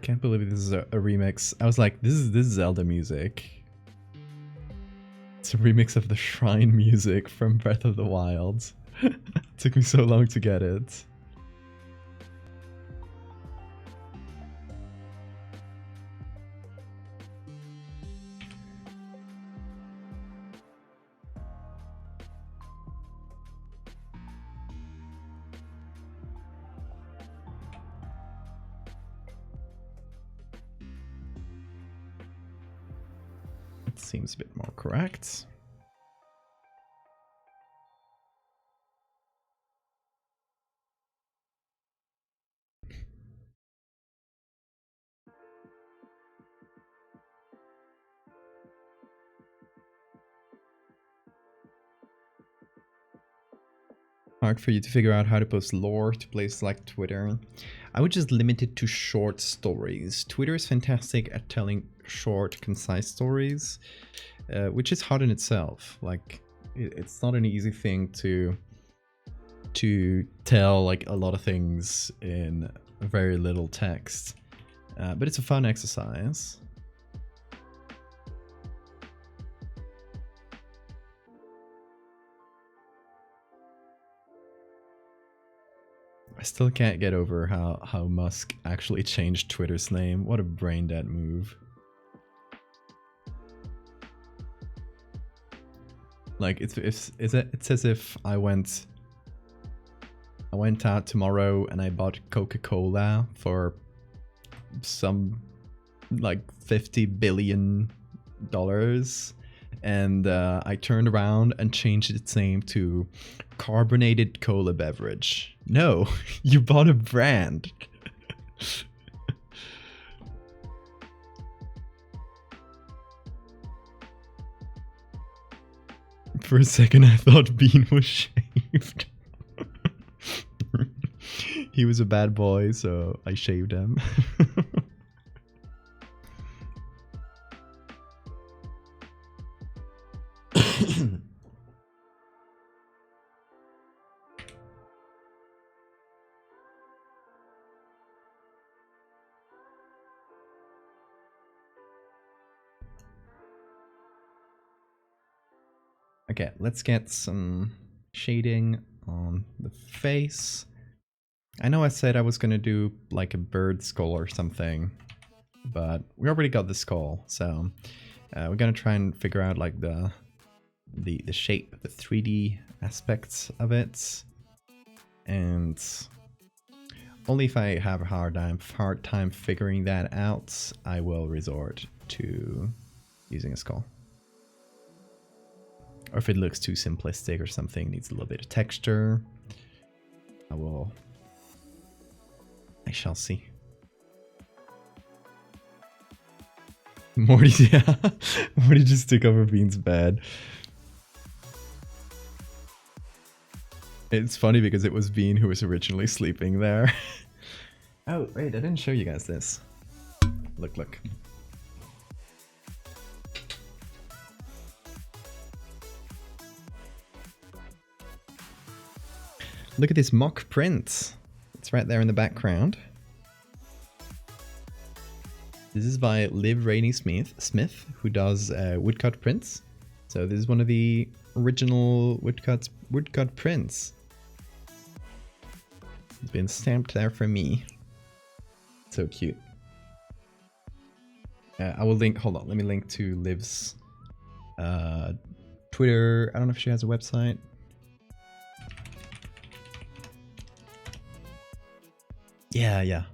A: Can't believe this is a remix. I was like, this is Zelda music. It's a remix of the shrine music from Breath of the Wild. Took me so long to get it. Seems a bit more correct. Hard for you to figure out how to post lore to places like Twitter. I would just limit it to short stories. Twitter is fantastic at telling short, concise stories, which is hard in itself. Like, it's not an easy thing to tell like a lot of things in very little text, but it's a fun exercise. I still can't get over how Musk actually changed Twitter's name. What a brain dead move. Like it's as if I went I went out tomorrow and I bought Coca-Cola for some like $50 billion. And I turned around and changed its name to Carbonated Cola Beverage. No, you bought a brand. For a second I thought Bean was shaved. He was a bad boy, so I shaved him. Okay, let's get some shading on the face. I know I said I was gonna do like a bird skull or something, but we already got the skull, so we're gonna try and figure out like the shape, the 3D aspects of it, and only if I have a hard time figuring that out, I will resort to using a skull. Or if it looks too simplistic or something, needs a little bit of texture, I shall see. Morty, yeah. Morty just took over Bean's bed. It's funny because it was Bean who was originally sleeping there. Oh, wait, I didn't show you guys this. Look, look. Look at this mock print. It's right there in the background. This is by Liv Rainey Smith, who does woodcut prints. So this is one of the original woodcut prints. It's been stamped there for me. So cute. I will link, hold on, let me link to Liv's Twitter. I don't know if she has a website. Yeah.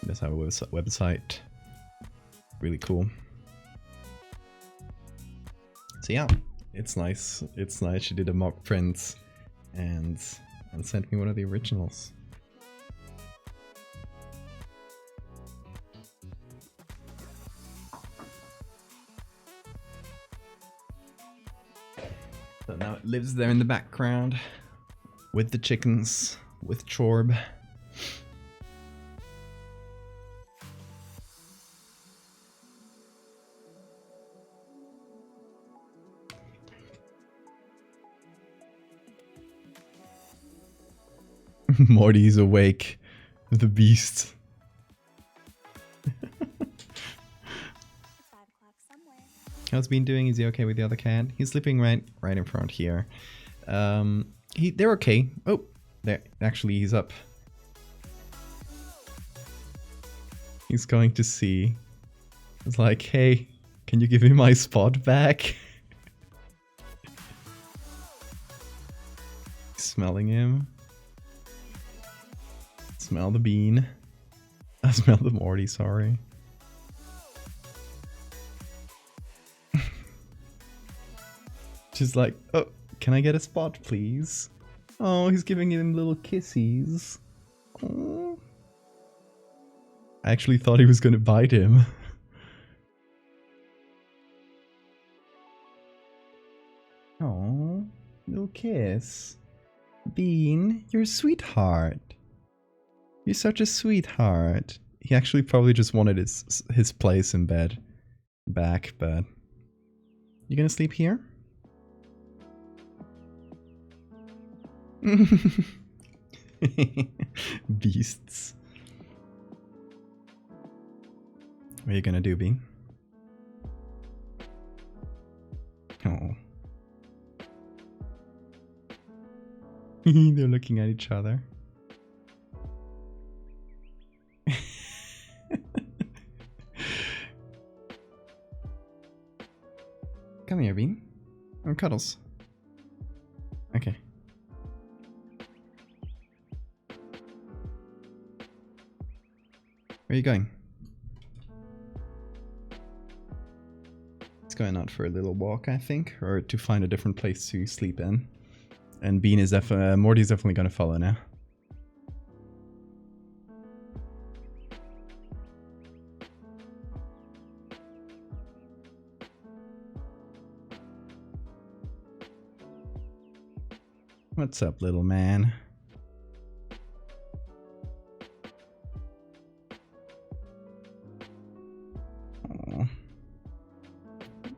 A: Does have a website. Really cool. So yeah, it's nice. It's nice. She did a mock print and sent me one of the originals. So now it lives there in the background with the chickens, with Chorb. Morty's awake. The beast. How's Bean doing? Is he okay with the other cat? He's sleeping right in front here. They're okay. Oh, there. Actually, he's up. He's going to see. It's like, hey, can you give me my spot back? Smelling him. Smell the bean. I smell the Morty, sorry. Just like, oh, can I get a spot, please? Oh, he's giving him little kissies. Oh. I actually thought he was gonna bite him. Oh, little kiss. Bean, you're a sweetheart. You're such a sweetheart. He actually probably just wanted his place in bed back, but... You gonna sleep here? Beasts. What are you gonna do, Bean? Oh. They're looking at each other. Come here, Bean. Or Cuddles. Okay. Where are you going? He's going out for a little walk, I think, or to find a different place to sleep in. And Bean is Morty's definitely gonna follow now. What's up, little man? Aww.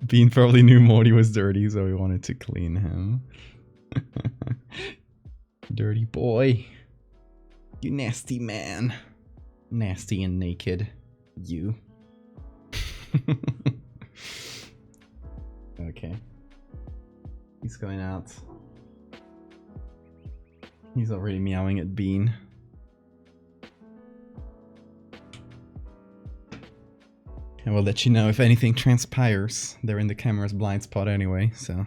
A: Bean probably knew Morty was dirty, so he wanted to clean him. Dirty boy. You nasty man. Nasty and naked. You. Okay. He's going out. He's already meowing at Bean. And we'll let you know if anything transpires. They're in the camera's blind spot anyway, so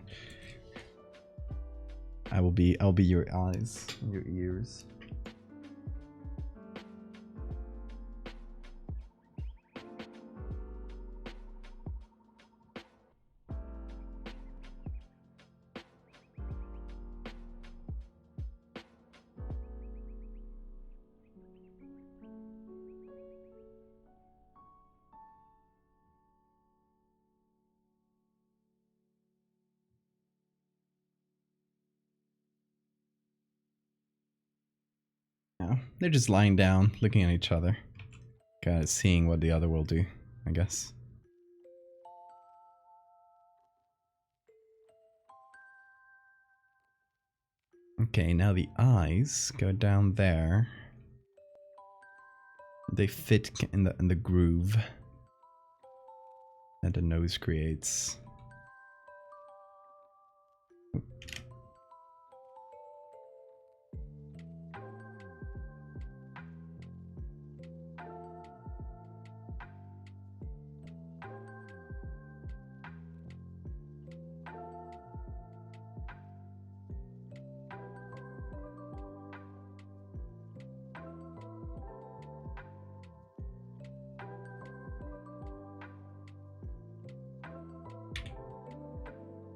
A: I'll be your eyes, your ears. They're just lying down, looking at each other. Kind of seeing what the other will do, I guess. Okay, now the eyes go down there. They fit in the groove that the nose creates.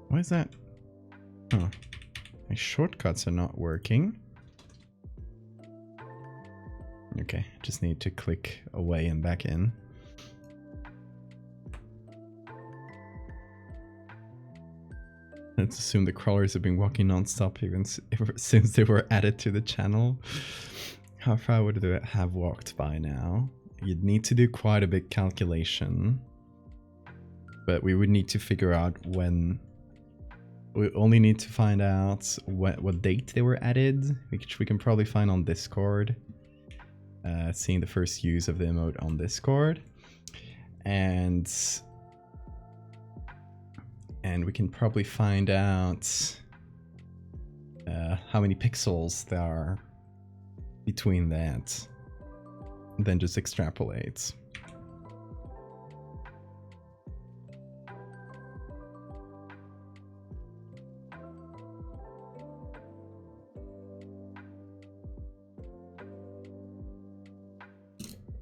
A: Why is that? Oh, my shortcuts are not working. Okay, just need to click away and back in. Let's assume the crawlers have been walking non-stop ever since they were added to the channel. How far would they have walked by now? You'd need to do quite a big calculation. But we would need to figure out when... We only need to find out what date they were added, which we can probably find on Discord. Seeing the first use of the emote on Discord. And we can probably find out how many pixels there are between that. And then just extrapolate.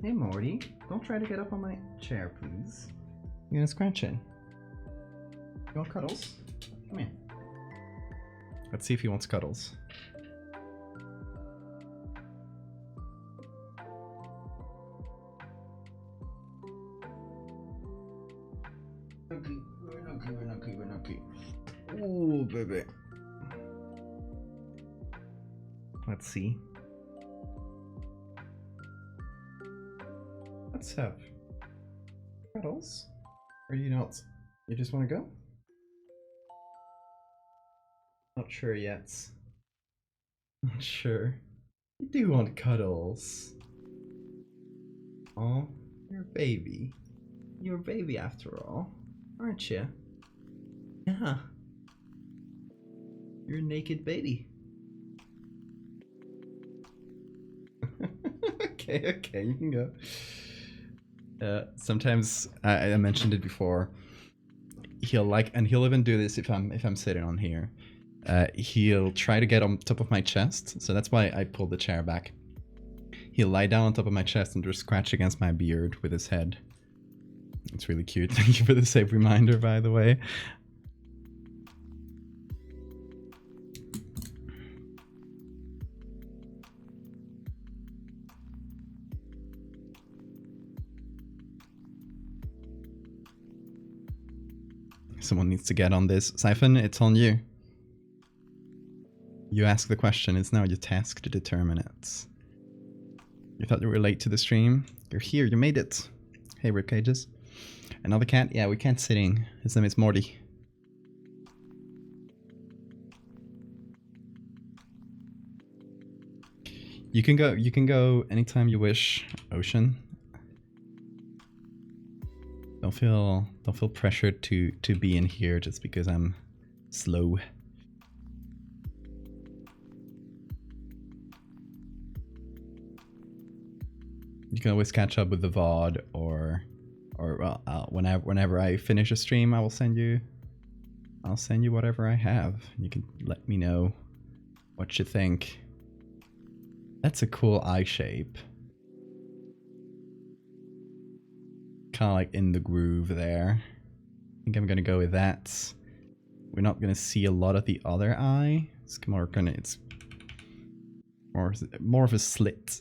A: Hey Morty, don't try to get up on my chair, please. You're gonna scratch it. You want cuddles? Come here. Let's see if he wants cuddles. Okay. Ooh, baby. Let's see. What's up? Cuddles? Or you not? You just want to go? Not sure yet. Not sure. You do want cuddles. Oh, you're a baby. You're a baby after all, aren't you? Yeah. You're a naked baby. Okay, you can go. Sometimes I mentioned it before. He'll even do this if I'm sitting on here. He'll try to get on top of my chest, so that's why I pulled the chair back. He'll lie down on top of my chest and just scratch against my beard with his head. It's really cute. Thank you for the safe reminder, by the way. Someone needs to get on this. Siphon, it's on you. You ask the question, it's now your task to determine it. You thought you were late to the stream? You're here, you made it. Hey, ribcages. Another cat? Yeah, we can't sitting. His name is Morty. You can go anytime you wish, Ocean. Don't feel pressured to be in here just because I'm slow. You can always catch up with the VOD or well, whenever I finish a stream, I'll send you whatever I have. You can let me know what you think. That's a cool eye shape. Kind of like in the groove there. I think I'm gonna go with that. We're not gonna see a lot of the other eye. It's more of a slit.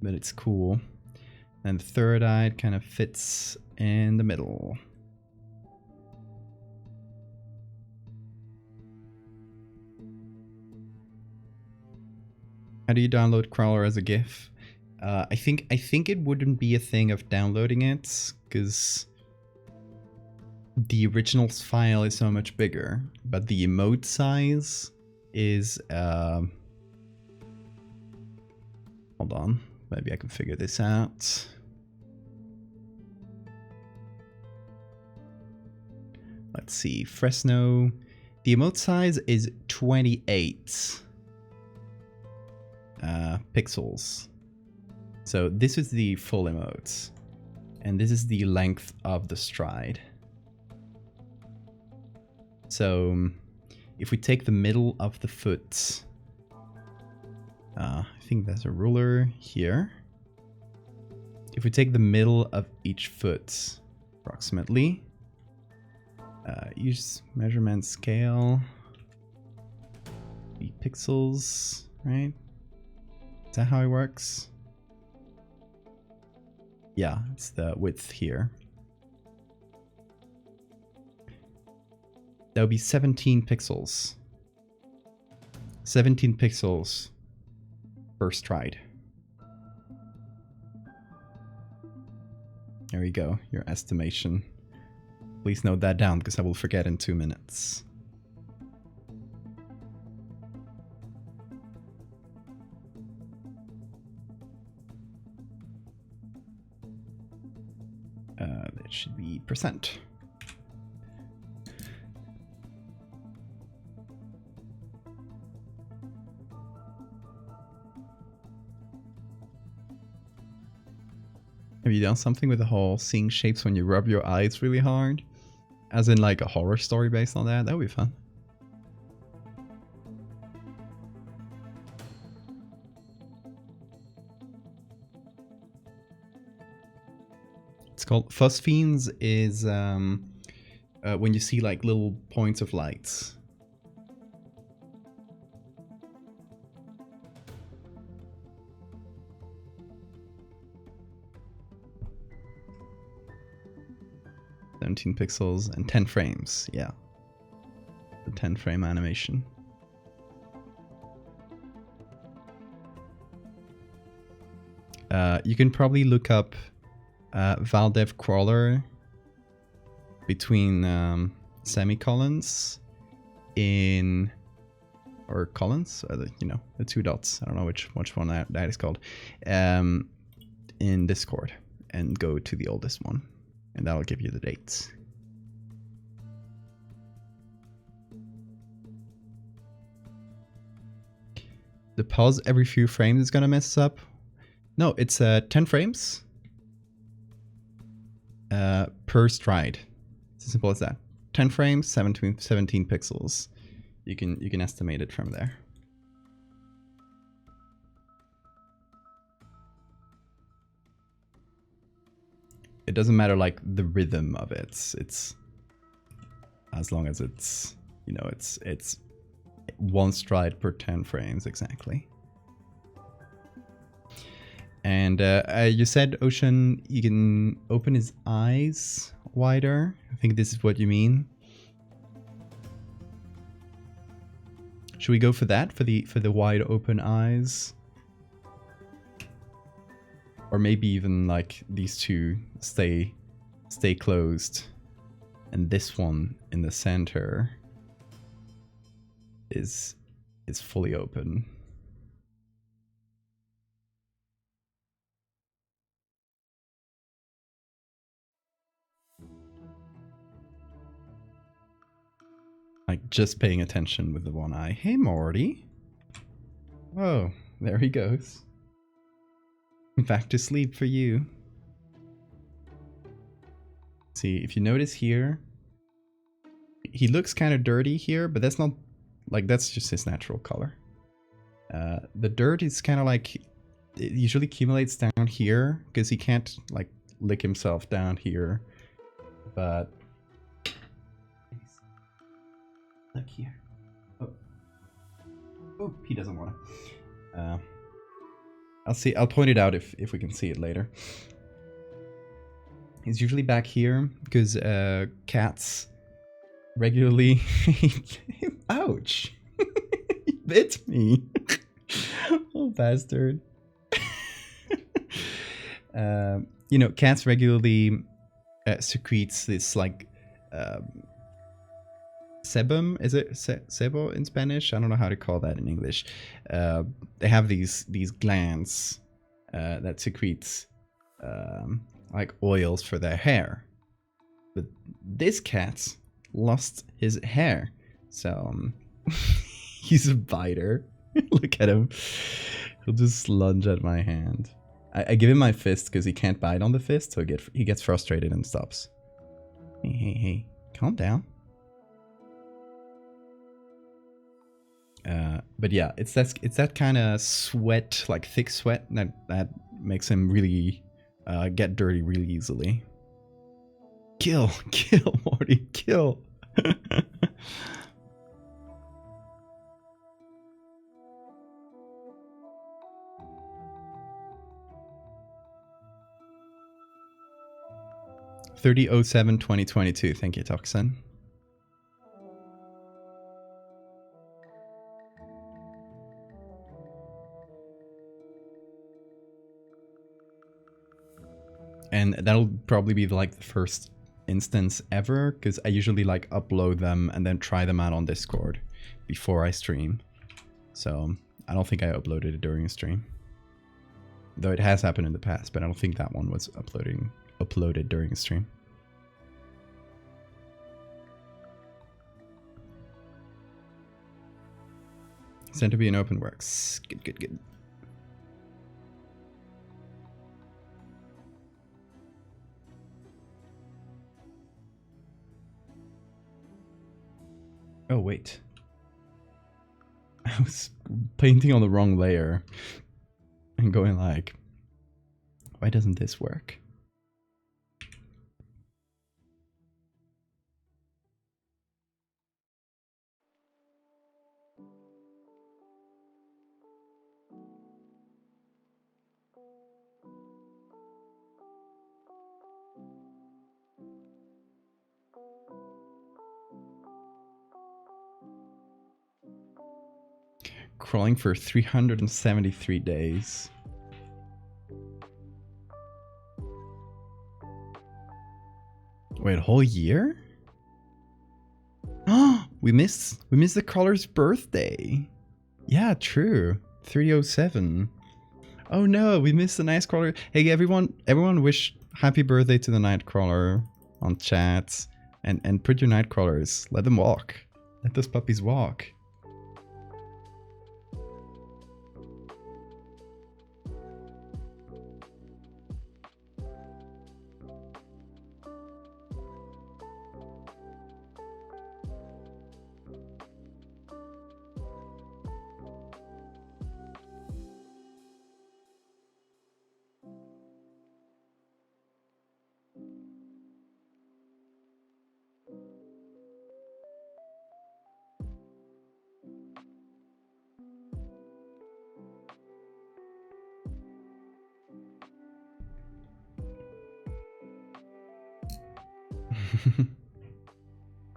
A: But it's cool. And the third eye kind of fits in the middle. How do you download Crawler as a GIF? I think it wouldn't be a thing of downloading it, because the original file is so much bigger, but the emote size is hold on. Maybe I can figure this out. Let's see, Fresno. The emote size is 28 pixels. So this is the full emote. And this is the length of the stride. So if we take the middle of the foot, I think there's a ruler here. If we take the middle of each foot, approximately, use measurement scale, 8 pixels, right? Is that how it works? Yeah, it's the width here. That would be 17 pixels. 17 pixels per stride. There we go, your estimation. Please note that down because I will forget in 2 minutes. That should be percent. Have you done something with the whole seeing shapes when you rub your eyes really hard? As in like a horror story based on that? That would be fun. It's called Phosphines is when you see like little points of lights. Pixels and 10 frames, yeah. The 10 frame animation. You can probably look up Valdev crawler between semicolons in, or colons, you know, the 2 dots. I don't know which one that is called. In Discord, and go to the oldest one. And that'll give you the dates. The pause every few frames is gonna mess us up. No, it's 10 frames per stride. It's as simple as that. 10 frames, 17 pixels. You can estimate it from there. it doesn't matter like the rhythm of it. It's as long as it's, you know, it's one stride per 10 frames exactly. And you said, Ocean, you can open his eyes wider. I think this is what you mean. Should we go for that, for the wide open eyes? Or maybe even like these two stay closed, and this one in the center is fully open. Like just paying attention with the one eye. Hey Morty. Oh, there he goes. Back to sleep for you. See, if you notice here, he looks kind of dirty here, but that's not, like, that's just his natural color. The dirt is kind of like, it usually accumulates down here, because he can't, like, lick himself down here. But look here. Oh, he doesn't want to. I'll point it out if we can see it later. He's usually back here because cats regularly. Ouch! He bit me. Oh, bastard. You know, cats regularly secretes this like sebum. Is it sebo in Spanish? I don't know how to call that in English. They have these glands that secretes like oils for their hair. But this cat lost his hair, so he's a biter. Look at him. He'll just lunge at my hand. I give him my fist because he can't bite on the fist, so he gets frustrated and stops. Hey, calm down. But yeah, it's that kind of sweat, like thick sweat, that makes him really get dirty really easily. Kill, Morty, kill. (30/07/2022). Thank you, Toxin. And that'll probably be like the first instance ever, because I usually like upload them and then try them out on Discord before I stream. So I don't think I uploaded it during a stream, though it has happened in the past, but I don't think that one was uploaded during a stream. Sent to be an open works. Good. Oh, wait. I was painting on the wrong layer and going like, why doesn't this work? Crawling for 373 days. Wait, a whole year? Oh, we missed the crawler's birthday. Yeah, true. 3/07. Oh no, we missed the Nightcrawler. Hey everyone wish happy birthday to the Nightcrawler on chat, and put your Nightcrawlers. Let them walk. Let those puppies walk.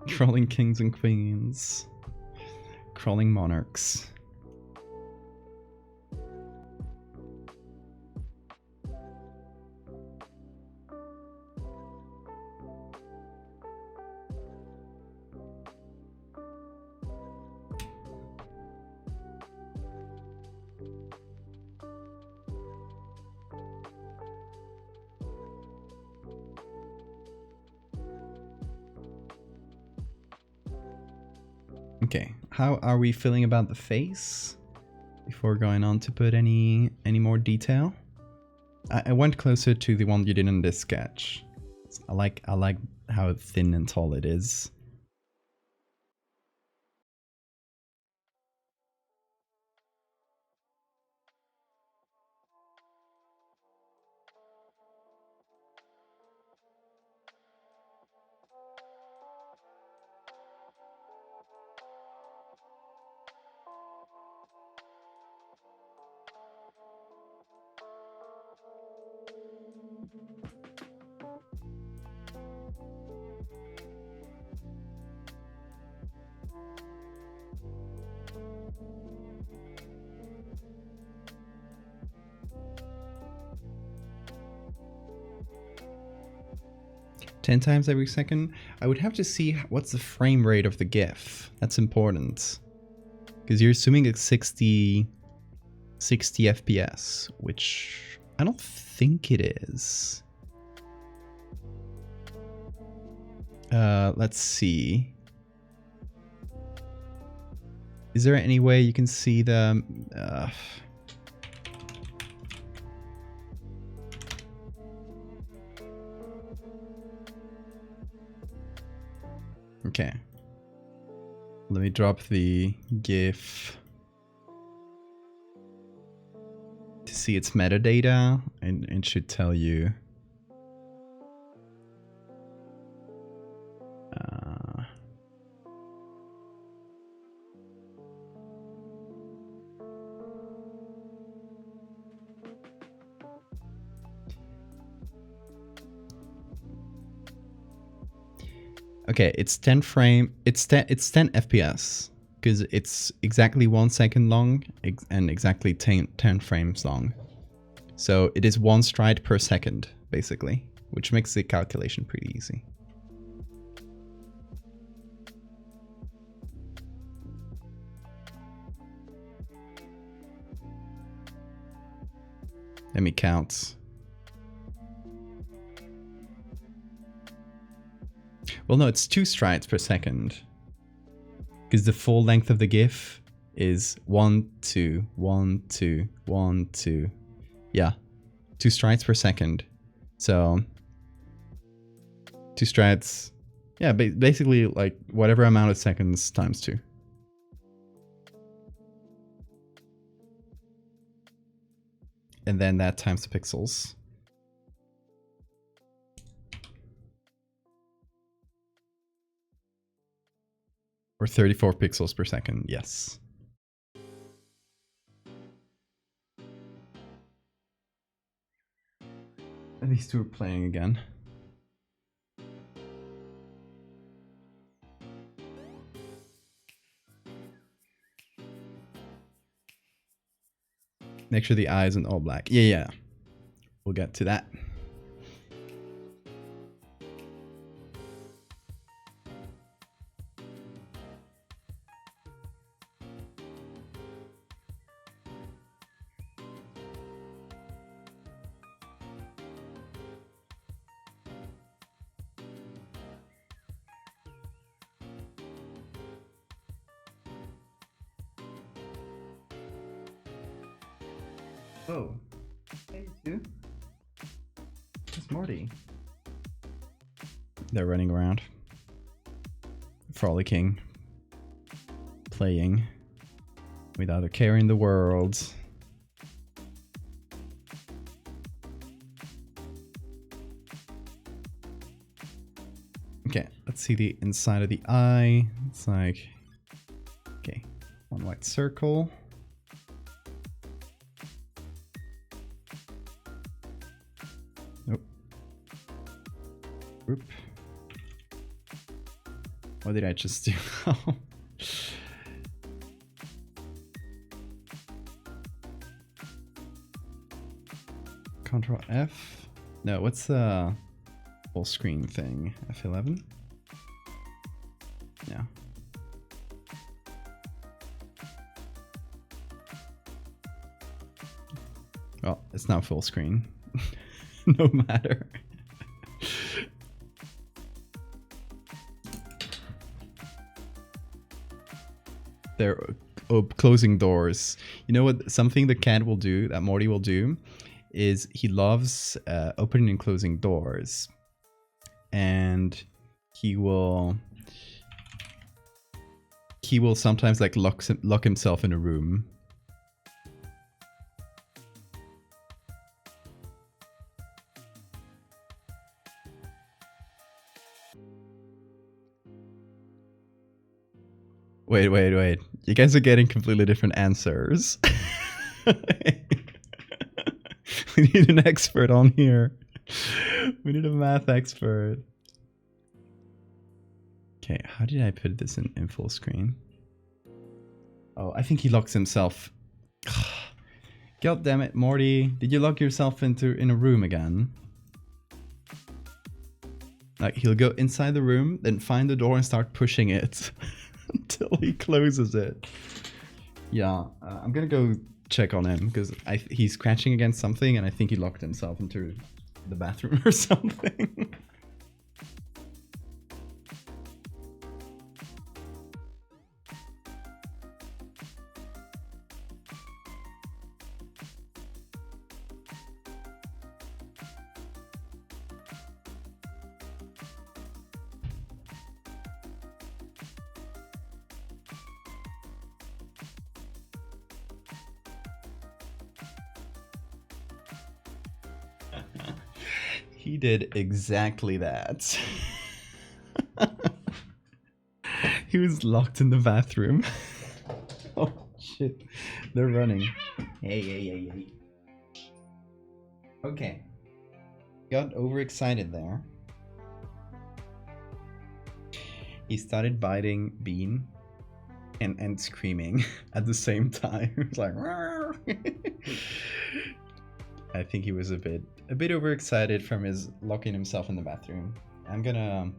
A: Crawling kings and queens. Crawling monarchs. Okay, how are we feeling about the face? Before going on to put any more detail, I went closer to the one you did in this sketch. I like how thin and tall it is. Ten times every second? I would have to see what's the frame rate of the GIF. That's important. Because you're assuming it's 60 FPS, which I don't think it is. Let's see. Is there any way you can see the... Okay. Let me drop the GIF to see its metadata, and it should tell you. Okay, it's 10 FPS because it's exactly 1 second long and exactly 10 frames long. So it is 1 stride per second, basically, which makes the calculation pretty easy. Let me count. Well, no, it's 2 strides per second. Because the full length of the GIF is 1, 2, 1, 2, 1, 2. Yeah, 2 strides per second. So, 2 strides. Yeah, basically like whatever amount of seconds times 2. And then that times the pixels. Or 34 pixels per second, yes. And these two are playing again. Make sure the eye isn't all black. Yeah. We'll get to that. Oh, hey, you two. It's Morty. They're running around, frolicking, playing, without a care in the world. Okay, let's see the inside of the eye. It's like, okay, 1 white circle. Nope. Oop. What did I just do? Control F? No, what's the full screen thing? F11? No. Well, it's not full screen. No matter. They're closing doors. You know what? Something the cat will do, that Morty will do, is he loves opening and closing doors. And he will sometimes like lock himself in a room. Wait. You guys are getting completely different answers. We need an expert on here. We need a math expert. Okay, how did I put this in full screen? Oh, I think he locks himself. God damn it, Morty. Did you lock yourself in a room again? Like, he'll go inside the room, then find the door and start pushing it. Until he closes it. Yeah, I'm gonna go check on him because he's scratching against something and I think he locked himself into the bathroom or something. He did exactly that. He was locked in the bathroom. Oh shit, they're running. Hey. Okay. Got overexcited there. He started biting Bean and screaming at the same time. He was like, I think he was a bit overexcited from his locking himself in the bathroom. I'm gonna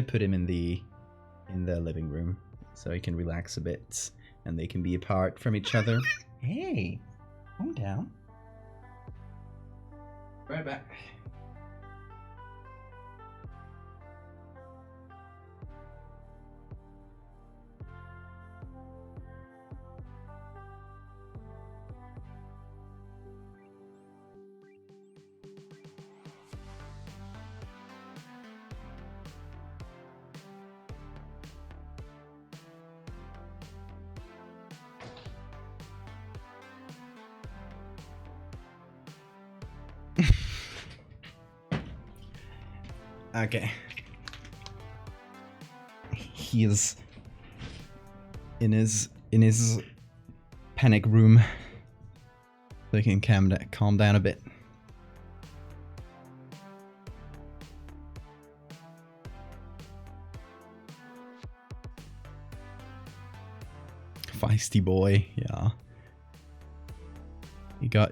A: put him in the living room so he can relax a bit and they can be apart from each other. Hey, calm down. Right back. Okay. He is in his panic room. So he can calm down a bit. Feisty boy, yeah.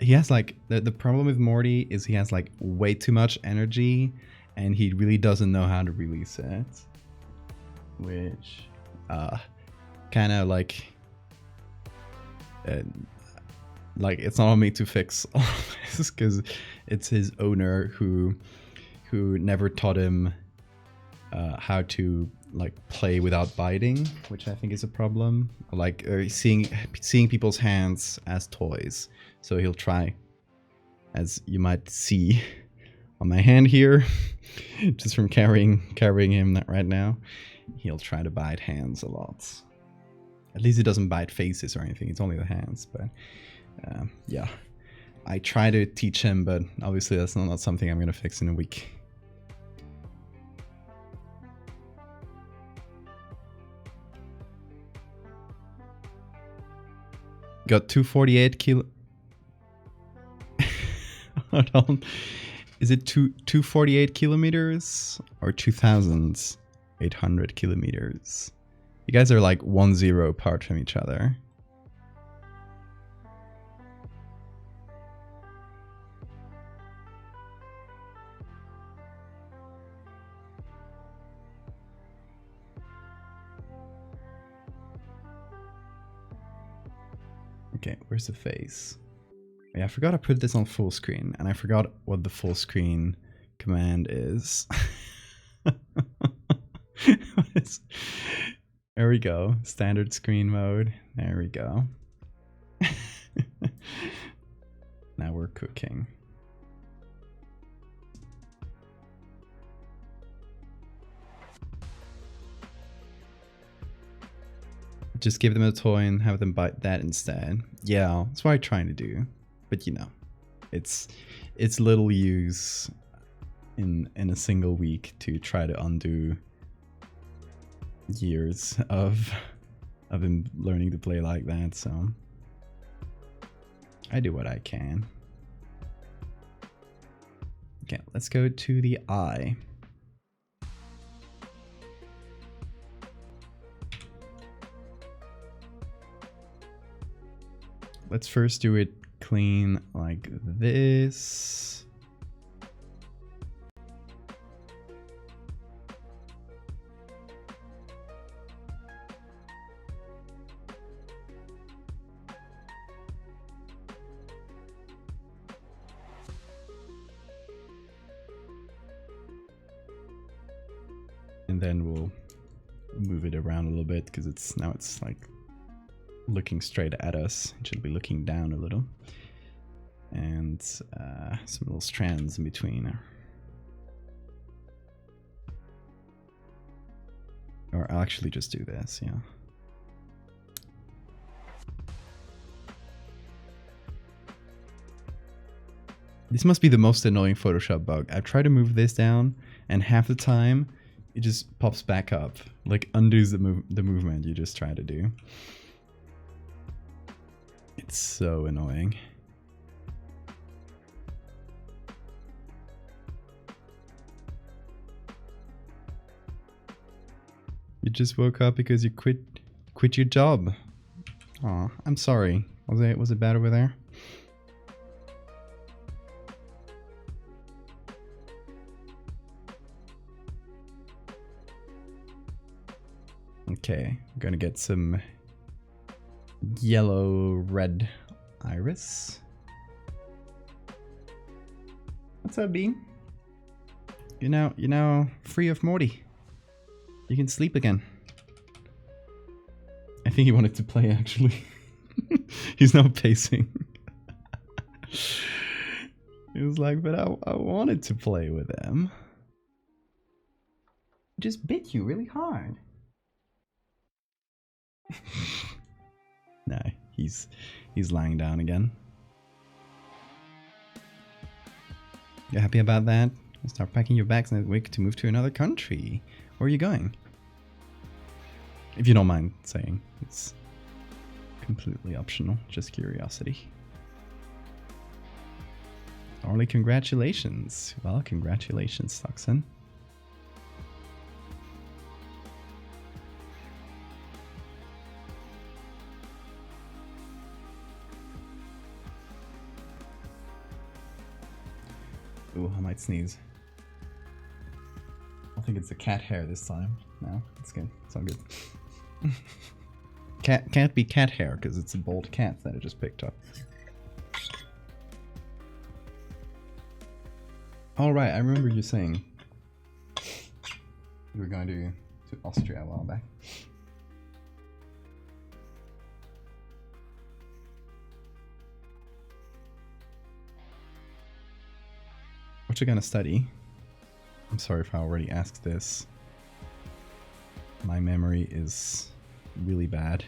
A: He has like the problem with Morty is he has like way too much energy and he really doesn't know how to release it, which kind of like it's not on me to fix all of this because it's his owner who never taught him how to like play without biting, which I think is a problem. Like seeing people's hands as toys. So he'll try, as you might see on my hand here, just from carrying him right now, he'll try to bite hands a lot. At least he doesn't bite faces or anything. It's only the hands. But yeah, I try to teach him, but obviously that's not something I'm gonna fix in a week. Got 248 kilo. Hold on. Is it 248 kilometers or 2,800 kilometers? You guys are like 1-0 apart from each other. Okay, where's the face? Yeah, I forgot I put this on full screen, and I forgot what the full screen command is. There we go. Standard screen mode. There we go. Now we're cooking. Just give them a toy and have them bite that instead. Yeah, that's what I'm trying to do. But you know, it's little use in a single week to try to undo years of him learning to play like that, so I do what I can. Okay, let's go to the eye. Let's first do it clean like this. And then we'll move it around a little bit because it's like looking straight at us. It should be looking down a little. And some little strands in between. Or I'll actually just do this, yeah. This must be the most annoying Photoshop bug. I try to move this down, and half the time it just pops back up, like undoes the movement you just try to do. It's so annoying. You just woke up because you quit your job. Aw, I'm sorry. Was it bad over there? Okay, I'm gonna get some yellow red iris. What's up, Bean? You're now free of Morty. You can sleep again. I think he wanted to play, actually. He's not pacing. He was like, but I wanted to play with him. He just bit you really hard. No, he's lying down again. You happy about that? Start packing your bags next week to move to another country. Where are you going? If you don't mind saying, it's completely optional, just curiosity. Orly, congratulations. Well, congratulations, Tuxen. Ooh, I might sneeze. I think it's the cat hair this time. No, it's good. It's all good. Can't be cat hair because it's a bald cat that I just picked up. All right, I remember you saying you were going to Austria a while back. What you gonna study? I'm sorry if I already asked this. My memory is really bad.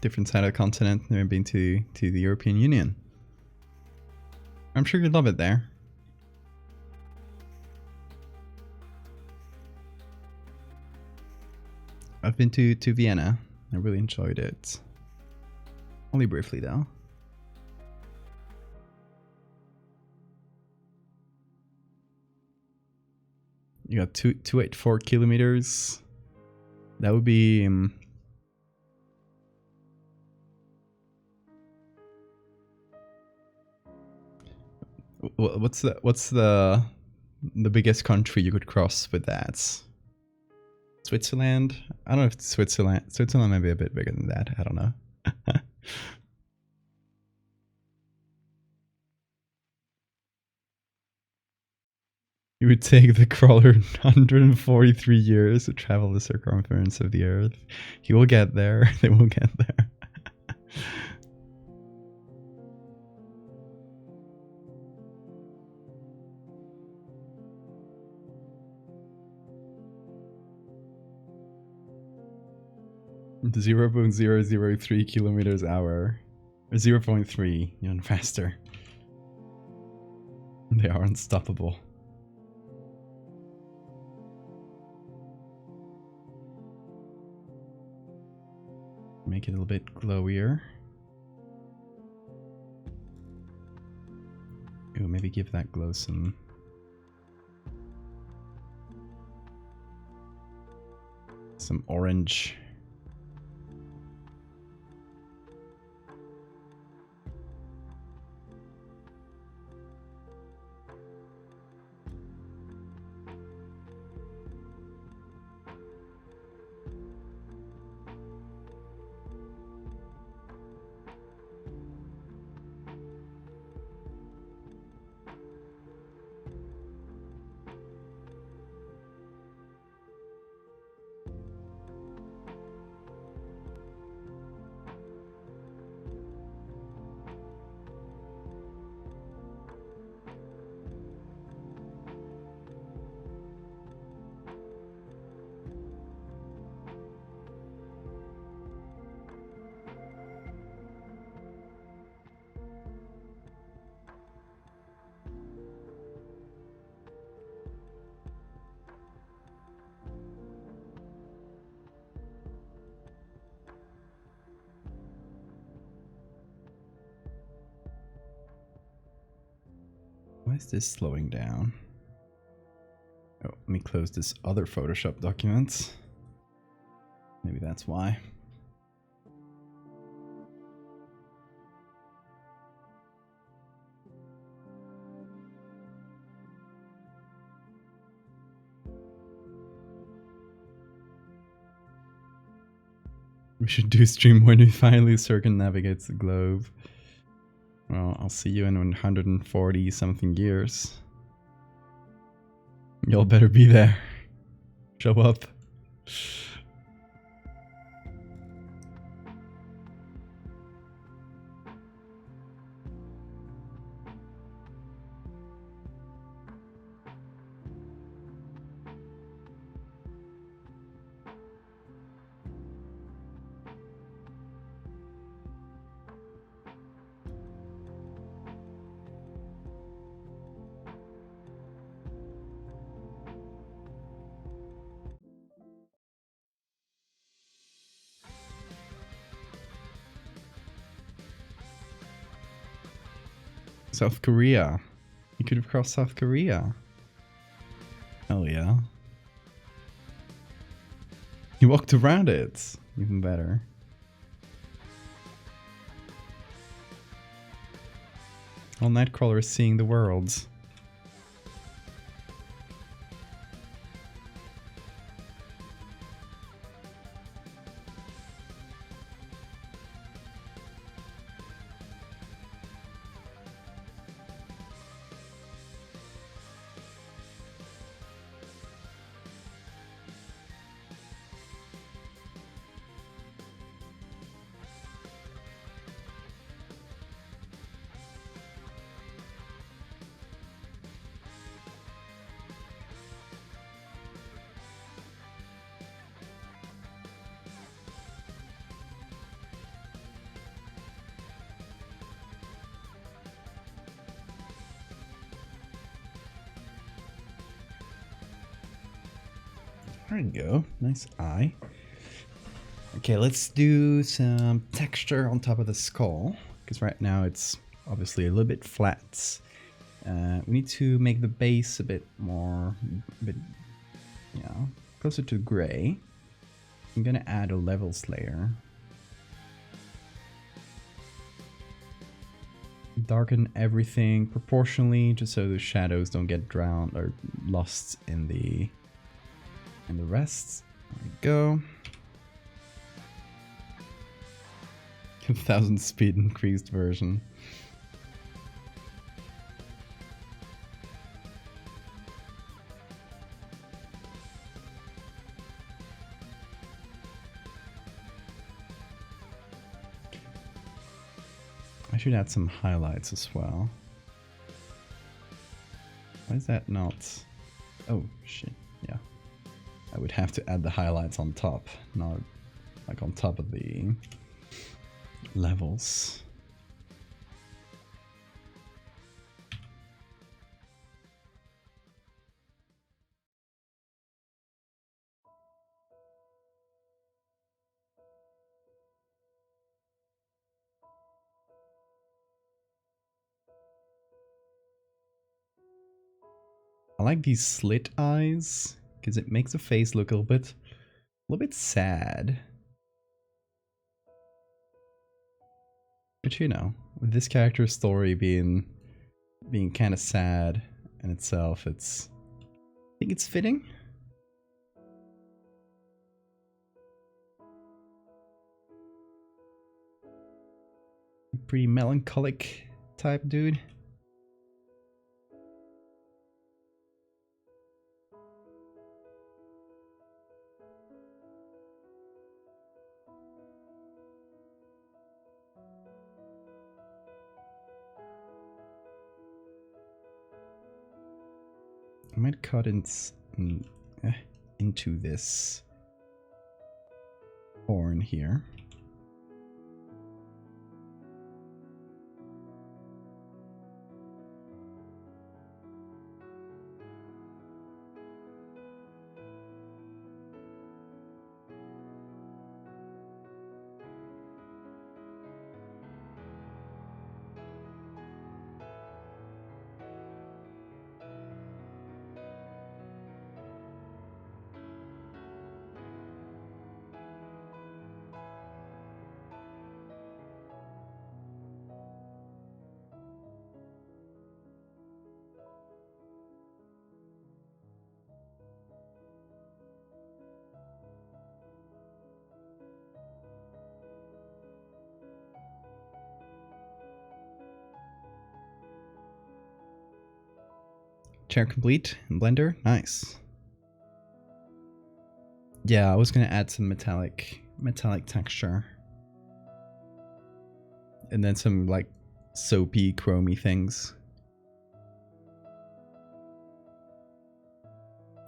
A: different side of the continent, never been to the European Union. I'm sure you'd love it there. I've been to Vienna. I really enjoyed it. Only briefly though. You got 284 kilometers. That would be what's the biggest country you could cross with that? Switzerland? I don't know if it's Switzerland. Switzerland might be a bit bigger than that. I don't know. It would take the crawler 143 years to travel the circumference of the Earth. He will get there. They will get there. The 0.003 kilometers hour. Or 0.3, even faster. They are unstoppable. Make it a little bit glowier. Ooh, maybe give that glow some orange. Why is this slowing down? Oh, let me close this other Photoshop document. Maybe that's why. We should do stream when we finally circumnavigate the globe. Well, I'll see you in 140 something years. Y'all better be there. Show up. South Korea. You could have crossed South Korea. Hell yeah. You walked around it. Even better. All Nightcrawler is seeing the world. There you go. Nice eye. Okay, let's do some texture on top of the skull, because right now it's obviously a little bit flat. We need to make the base a bit more, closer to gray. I'm gonna add a levels layer. Darken everything proportionally, just so the shadows don't get drowned or lost in the rest. There we go. 1000 speed increased version. I should add some highlights as well. Why is that not? Oh shit, yeah. I would have to add the highlights on top, not like on top of the levels. I like these slit eyes because it makes the face look a little bit sad. But you know, with this character's story being kind of sad in itself, I think it's fitting. Pretty melancholic type dude. I might cut into this horn here. Chair complete in Blender. Nice. Yeah, I was gonna add some metallic texture. And then some like soapy, chromy things.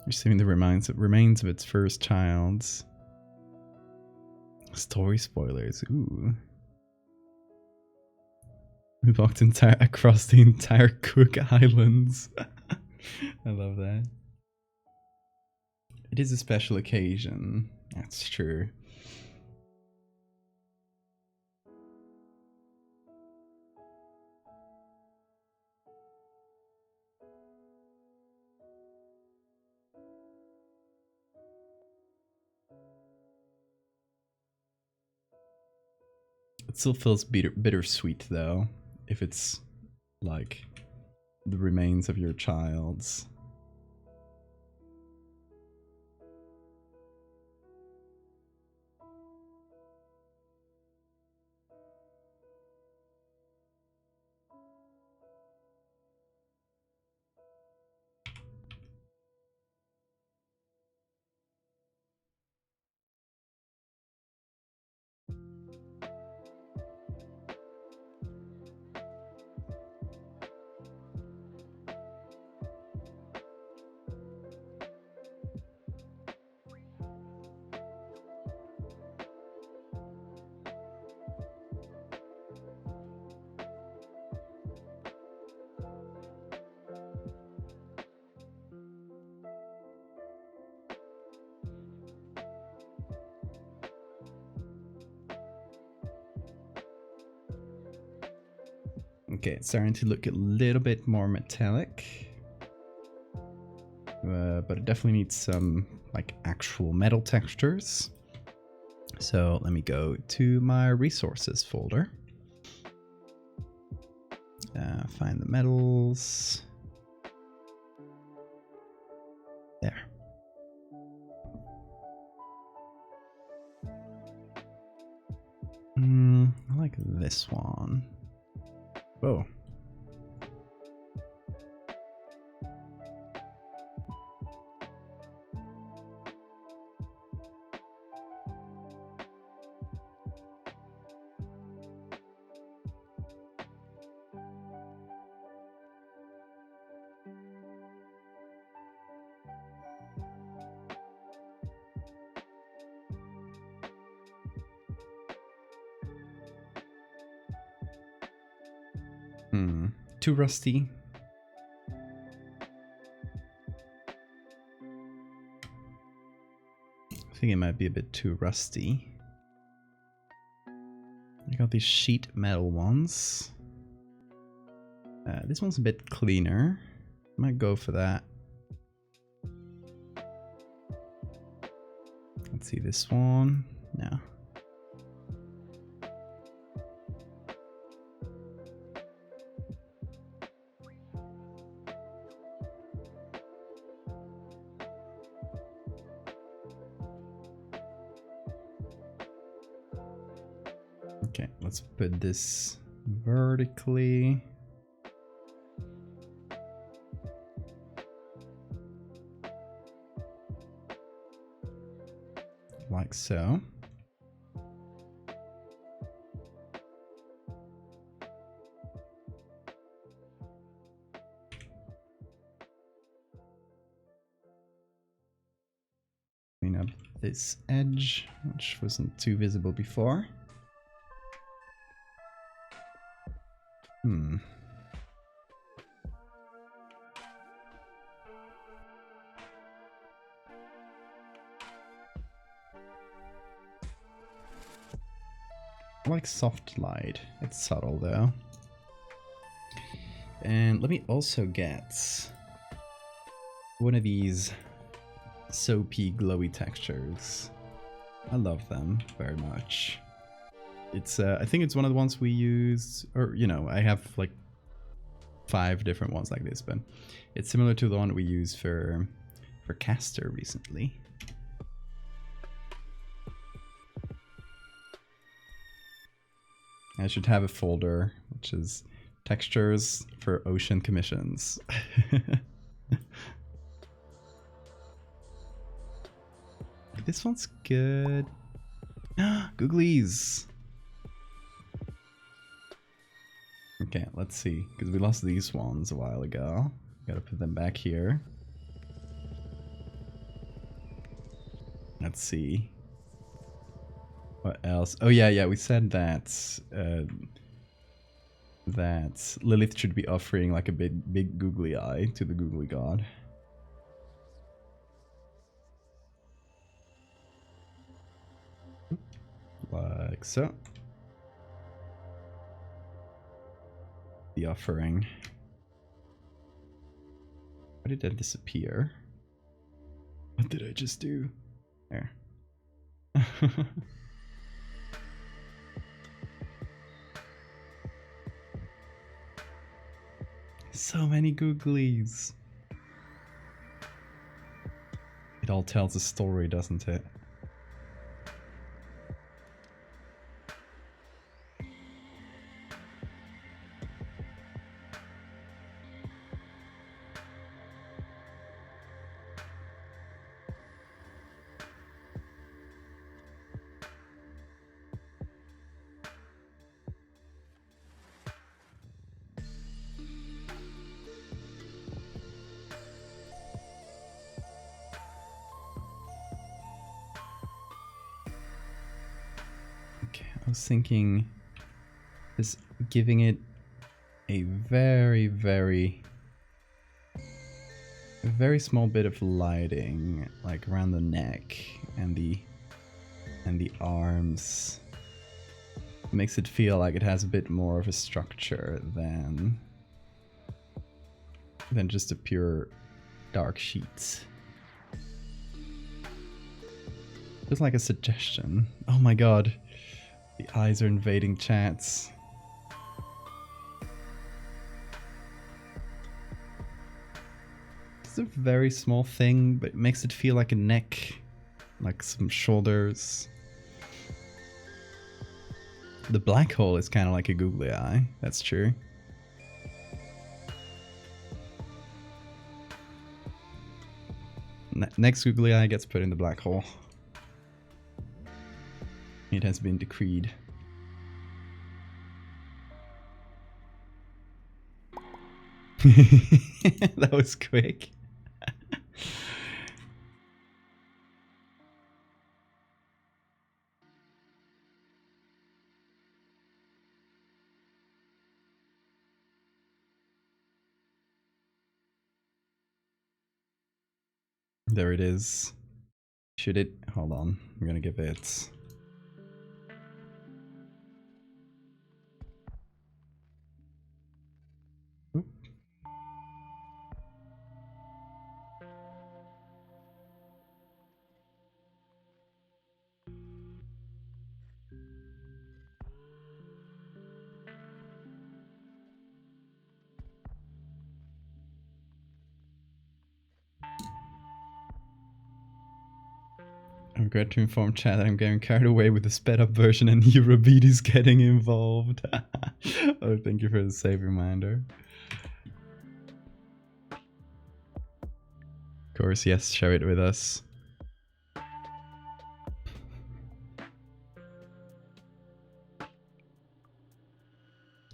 A: Receiving the remains of its first child's. Story spoilers. Ooh. We walked across the entire Cook Islands. I love that. It is a special occasion. That's true. It still feels bittersweet though, if it's like the remains of your child's. Okay, it's starting to look a little bit more metallic. But it definitely needs some like actual metal textures. So let me go to my resources folder. Find the metals. There. I like this one. Whoa. Too rusty. I think it might be a bit too rusty. I got these sheet metal ones. This one's a bit cleaner. Might go for that. Let's see this one. No. Okay, let's put this vertically. Like so. Clean up this edge, which wasn't too visible before. I like soft light. It's subtle though. And let me also get one of these soapy glowy textures. I love them very much. It's I think it's one of the ones we use, or you know, I have like 5 different ones like this, but it's similar to the one we use for Caster recently. I should have a folder which is textures for ocean commissions. This one's good. Googlies. Okay, let's see, because we lost these ones a while ago. Gotta put them back here. Let's see. What else? Oh yeah, we said that that Lilith should be offering like a big googly eye to the googly god. Like so. The offering. Why did that disappear? What did I just do? There. So many googlies. It all tells a story, doesn't it? I was thinking just giving it a very small bit of lighting, like around the neck and the arms. makes it feel like it has a bit more of a structure than just a pure dark sheet. Just like a suggestion. Oh my god. The eyes are invading chats. It's a very small thing, but it makes it feel like a neck, like some shoulders. The black hole is kind of like a googly eye, that's true. Next googly eye gets put in the black hole. It has been decreed. That was quick. There it is. Should it? Hold on. I'm gonna give it. Oop. I regret to inform chat that I'm getting carried away with the sped up version and Eurobeat is getting involved. Oh, thank you for the safe reminder. Of course, yes, share it with us.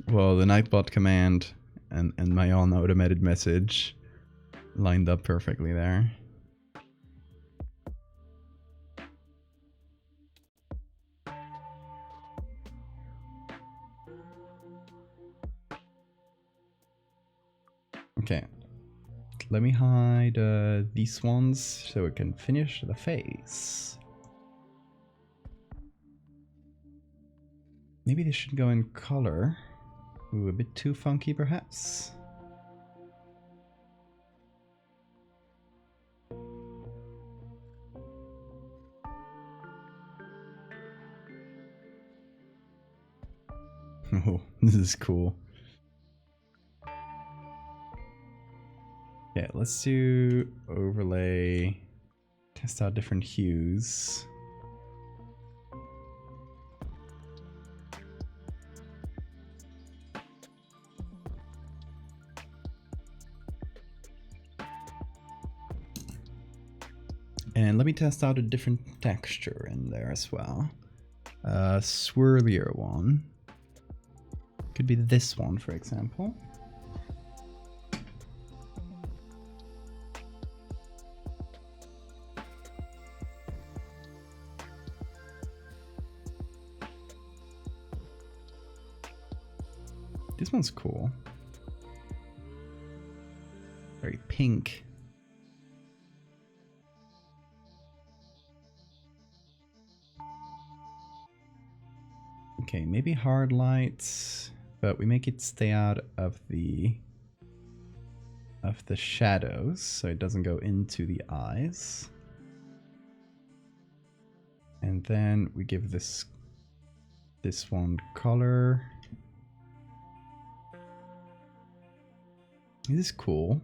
A: Well, the Nightbot command and my own automated message lined up perfectly there. Okay, let me hide these ones so we can finish the face. Maybe they should go in color. Ooh, a bit too funky perhaps. Oh, this is cool. Yeah, let's do overlay, test out different hues. And let me test out a different texture in there as well. A swirlier one. Could be this one, for example. This one's cool. Very pink. Okay, maybe hard lights, but we make it stay out of the shadows, so it doesn't go into the eyes. And then we give this one color. This is cool.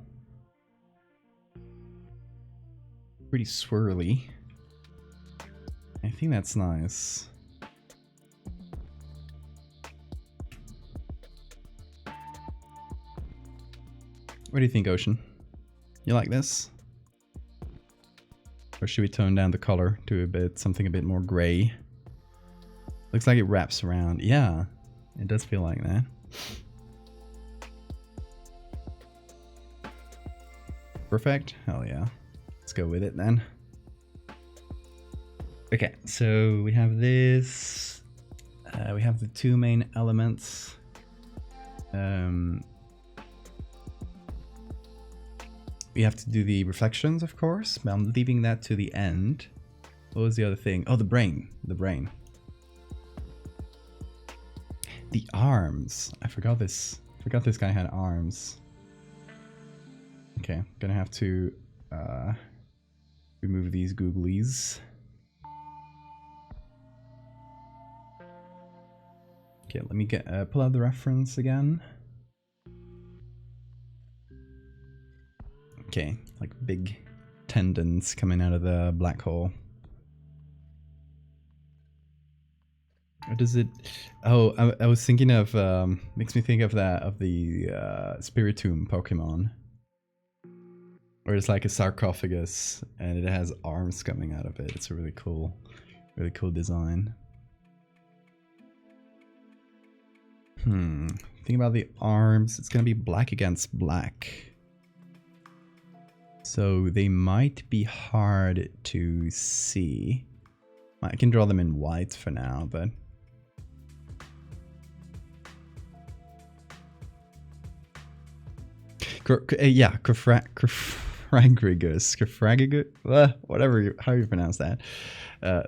A: Pretty swirly. I think that's nice. What do you think, Ocean? You like this? Or should we tone down the color to something a bit more gray? Looks like it wraps around. Yeah, it does feel like that. Perfect. Hell yeah. Let's go with it then. Okay, so we have this. We have the two main elements. We have to do the reflections, of course, but I'm leaving that to the end. What was the other thing? Oh, the brain. The brain. The arms. I forgot this. Forgot this guy had arms. Okay, gonna have to remove these googlies. Okay, let me get pull out the reference again. Okay, like big tendons coming out of the black hole. What does it? Oh, I was thinking of makes me think of the Spiritomb Pokemon, where it's like a sarcophagus and it has arms coming out of it. It's a really cool design. Think about the arms. It's gonna be black against black, so they might be hard to see. I can draw them in white for now, but yeah, Crafragigus, whatever, how you pronounce that.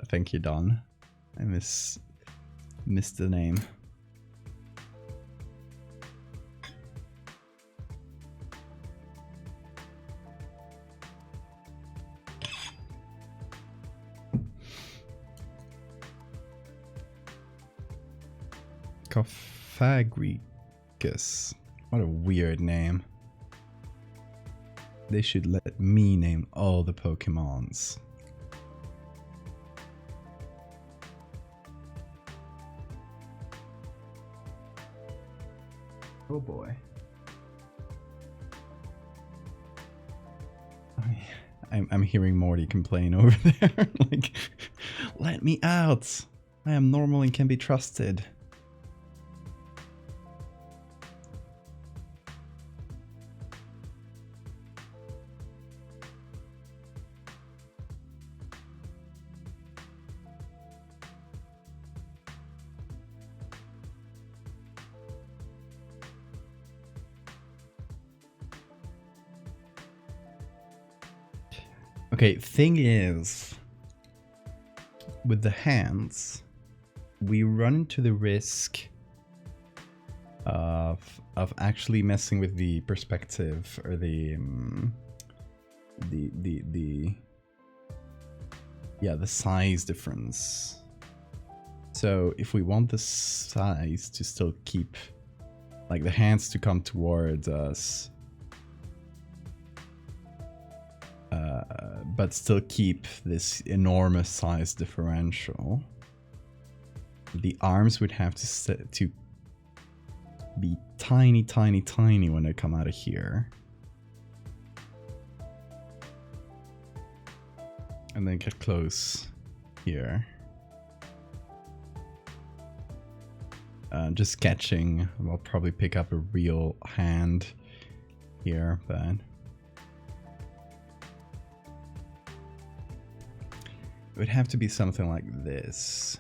A: Thank you, Don. I missed the name. Crafragigus. What a weird name. They should let me name all the Pokemons. Oh boy. I'm hearing Morty complain over there. Like, let me out. I am normal and can be trusted. Okay, thing is, with the hands, we run into the risk of actually messing with the perspective or the size difference. So if we want the size to still keep, like, the hands to come towards us, but still keep this enormous size differential, the arms would have to be tiny, tiny, tiny when they come out of here. And then get close here. Just sketching, I'll probably pick up a real hand here, but it would have to be something like this,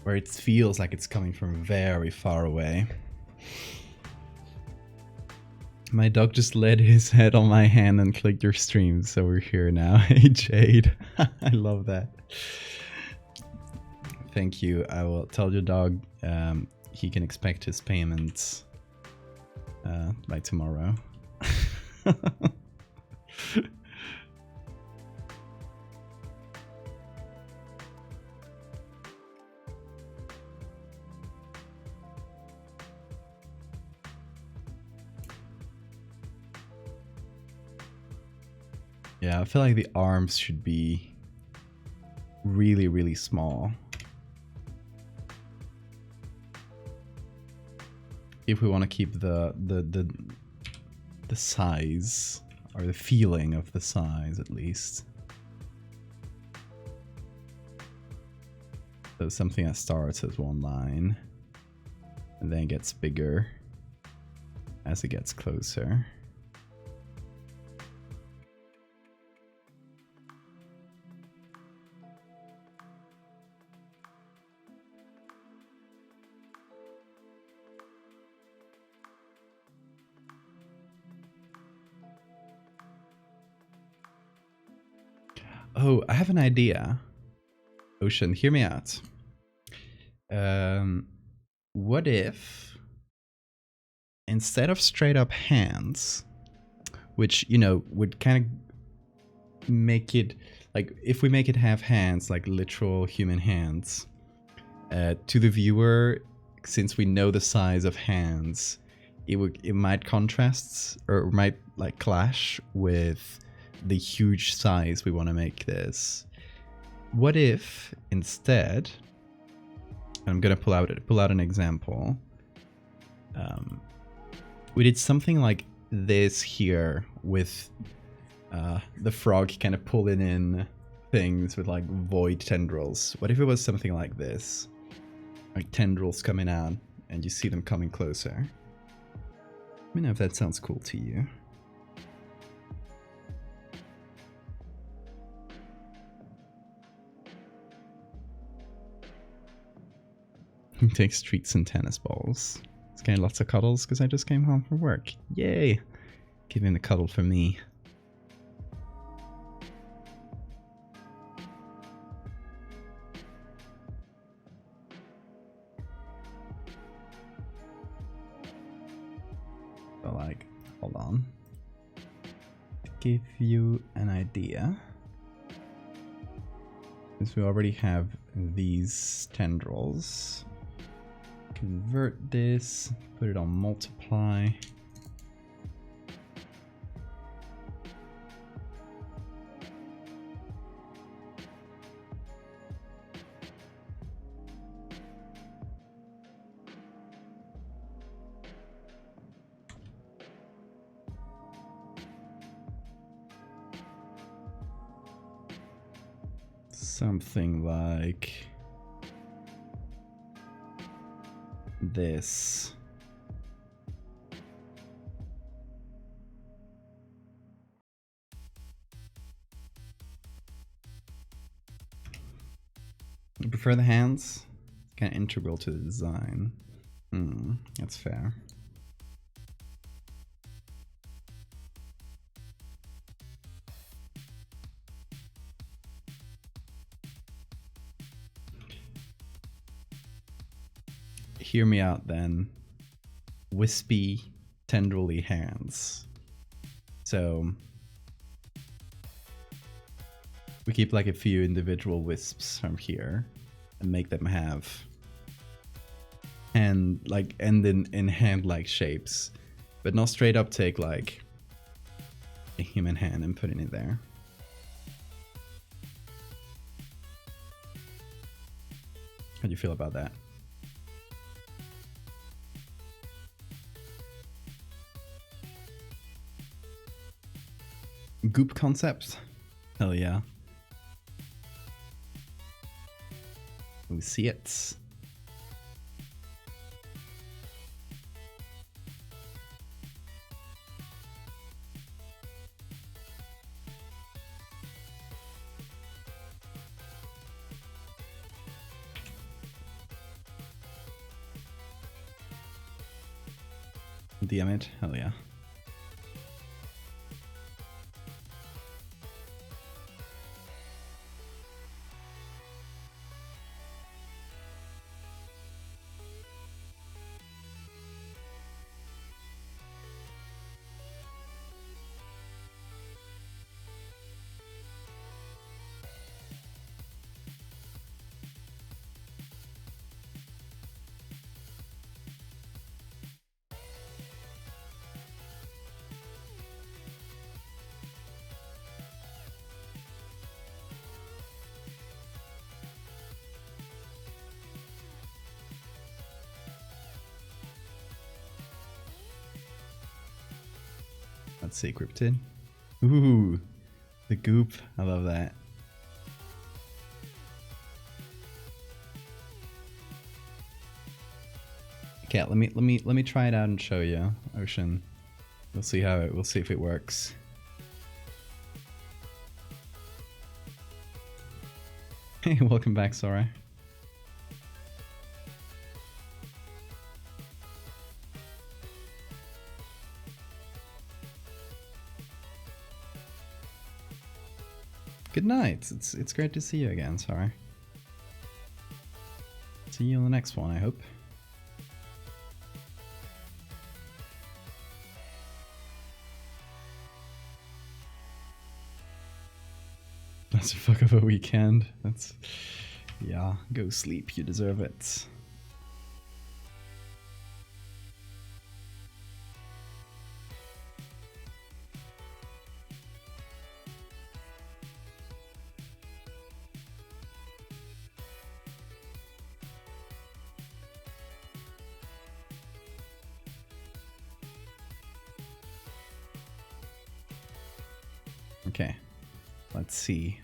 A: where it feels like it's coming from very far away. My dog just laid his head on my hand and clicked your stream, so we're here now. Hey Jade, I love that. Thank you. I will tell your dog he can expect his payments by tomorrow. Yeah, I feel like the arms should be really, really small. If we want to keep the size, or the feeling of the size at least. So something that starts as one line and then gets bigger as it gets closer. Oh, I have an idea. Ocean, hear me out. What if instead of straight up hands, which, you know, would kind of make it like, if we make it have hands, like literal human hands, to the viewer, since we know the size of hands, it might contrast or might like clash with the huge size we want to make this. What if instead, I'm gonna pull out an example. We did something like this here with the frog kind of pulling in things with like void tendrils. What if it was something like this? Like tendrils coming out and you see them coming closer. Let me know if that sounds cool to you. Takes treats and tennis balls. It's getting lots of cuddles because I just came home from work. Yay! Giving a cuddle for me. So like, hold on. To give you an idea, since we already have these tendrils, convert this, put it on multiply. Something like this. You prefer the hands? It's kind of integral to the design. That's fair. Hear me out then. Wispy, tendrily hands. So we keep like a few individual wisps from here and make them have hand like end in hand-like shapes, but not straight up take like a human hand and put it in there. How do you feel about that? Goop concept? Hell yeah. We see it. DM it? Hell yeah. Let's see, cryptid. Ooh, the goop. I love that. Okay, let me try it out and show you, Ocean. We'll see we'll see if it works. Hey, welcome back, Sora. Good night. It's great to see you again, Sora. See you on the next one, I hope. That's a fuck of a weekend. That's... yeah, go sleep, you deserve it. Okay, let's see.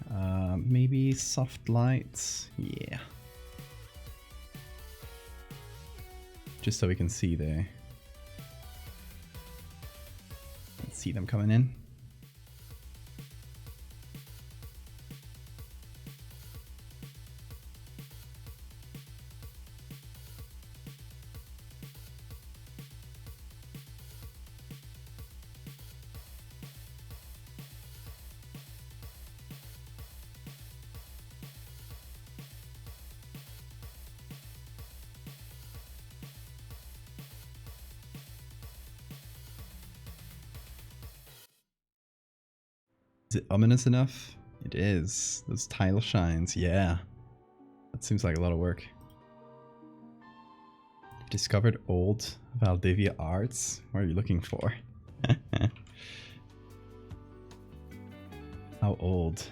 A: Maybe soft lights. Yeah. Just so we can see the... let's see them coming in. Is it ominous enough? It is. Those tile shines, yeah. That seems like a lot of work. Discovered old Valdevia arts? What are you looking for? How old?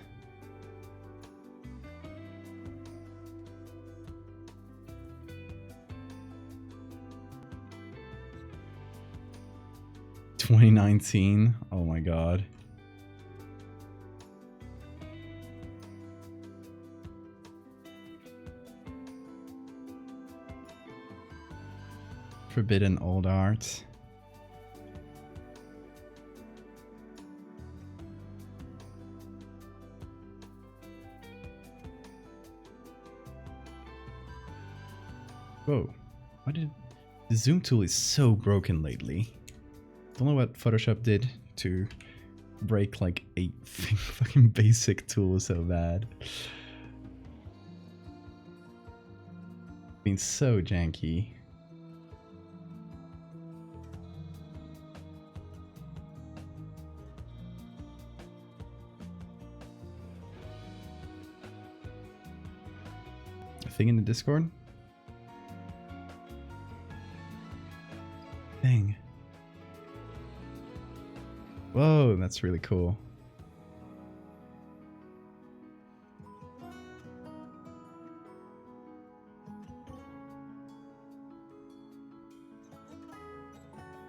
A: $2019? Oh my god. Forbidden old art. Whoa. Why did... the zoom tool is so broken lately. Don't know what Photoshop did to break like a fucking basic tool so bad. Been so janky. Thing in the Discord? Dang. Whoa, that's really cool.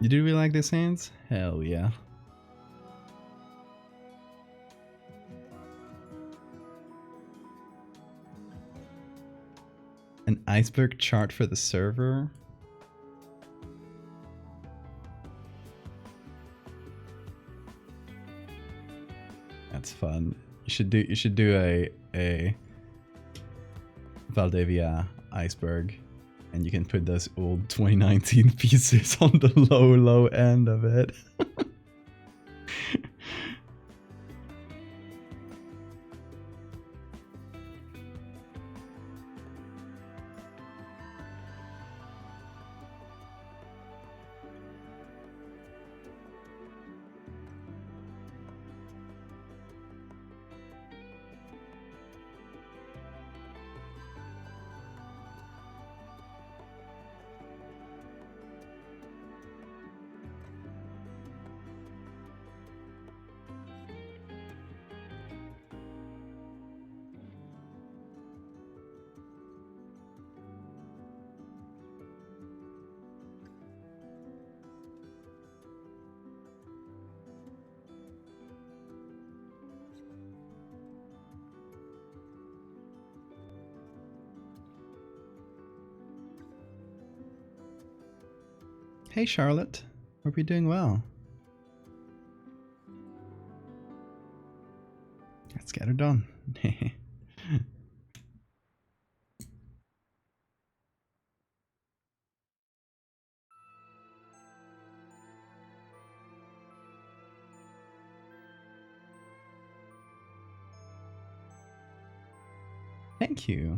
A: You do really like this hands? Hell yeah. An iceberg chart for the server? That's fun. You should do a Valdevia iceberg, and you can put those old 2019 pieces on the low end of it. Hey Charlotte, hope you're doing well. Let's get her done. Thank you.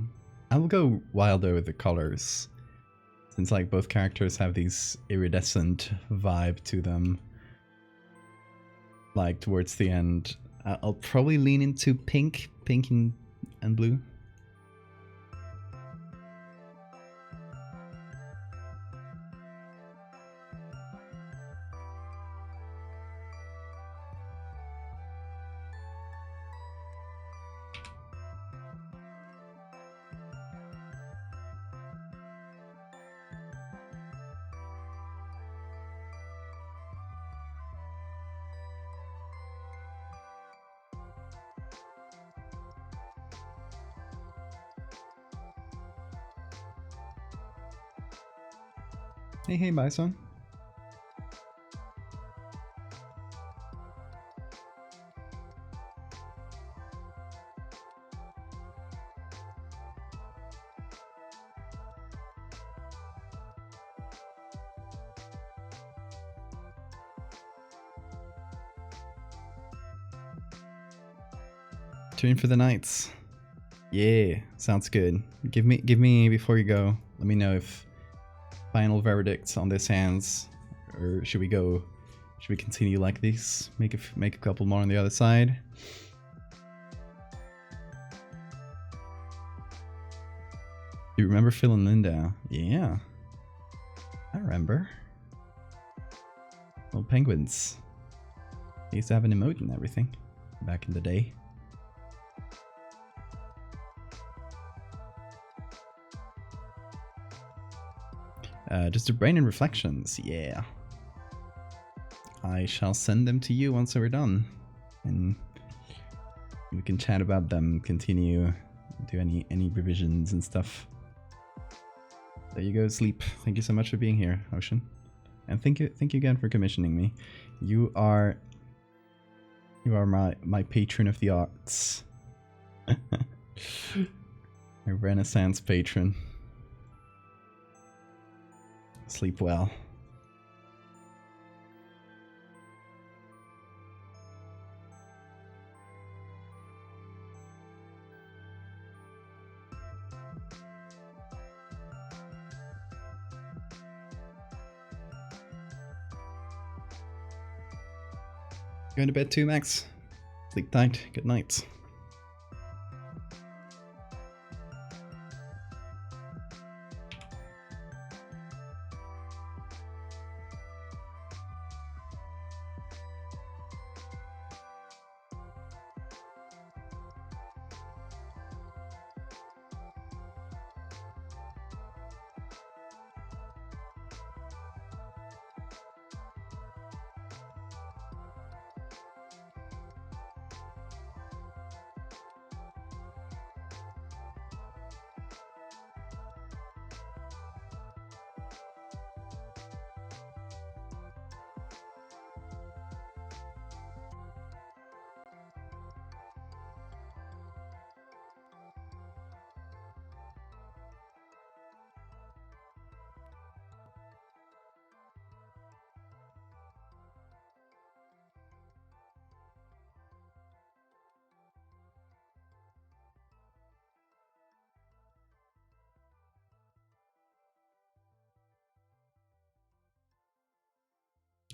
A: I will go wilder with the colors, since like both characters have these iridescent vibe to them. Like towards the end, I'll probably lean into pink and blue. Hey, Bison. Tune for the Knights. Yeah, sounds good. Give me before you go. Let me know if final verdicts on this hands, or should we continue like this? Make a couple more on the other side. Do you remember Phil and Linda? Yeah, I remember. Little penguins. They used to have an emote and everything back in the day. Just a brain and reflections, yeah. I shall send them to you once we're done, and we can chat about them, continue, do any revisions and stuff. There you go, Sleep. Thank you so much for being here, Ocean, and thank you again for commissioning me. You are my patron of the arts, my Renaissance patron. Sleep well. Going to bed too, Max? Sleep tight. Good night.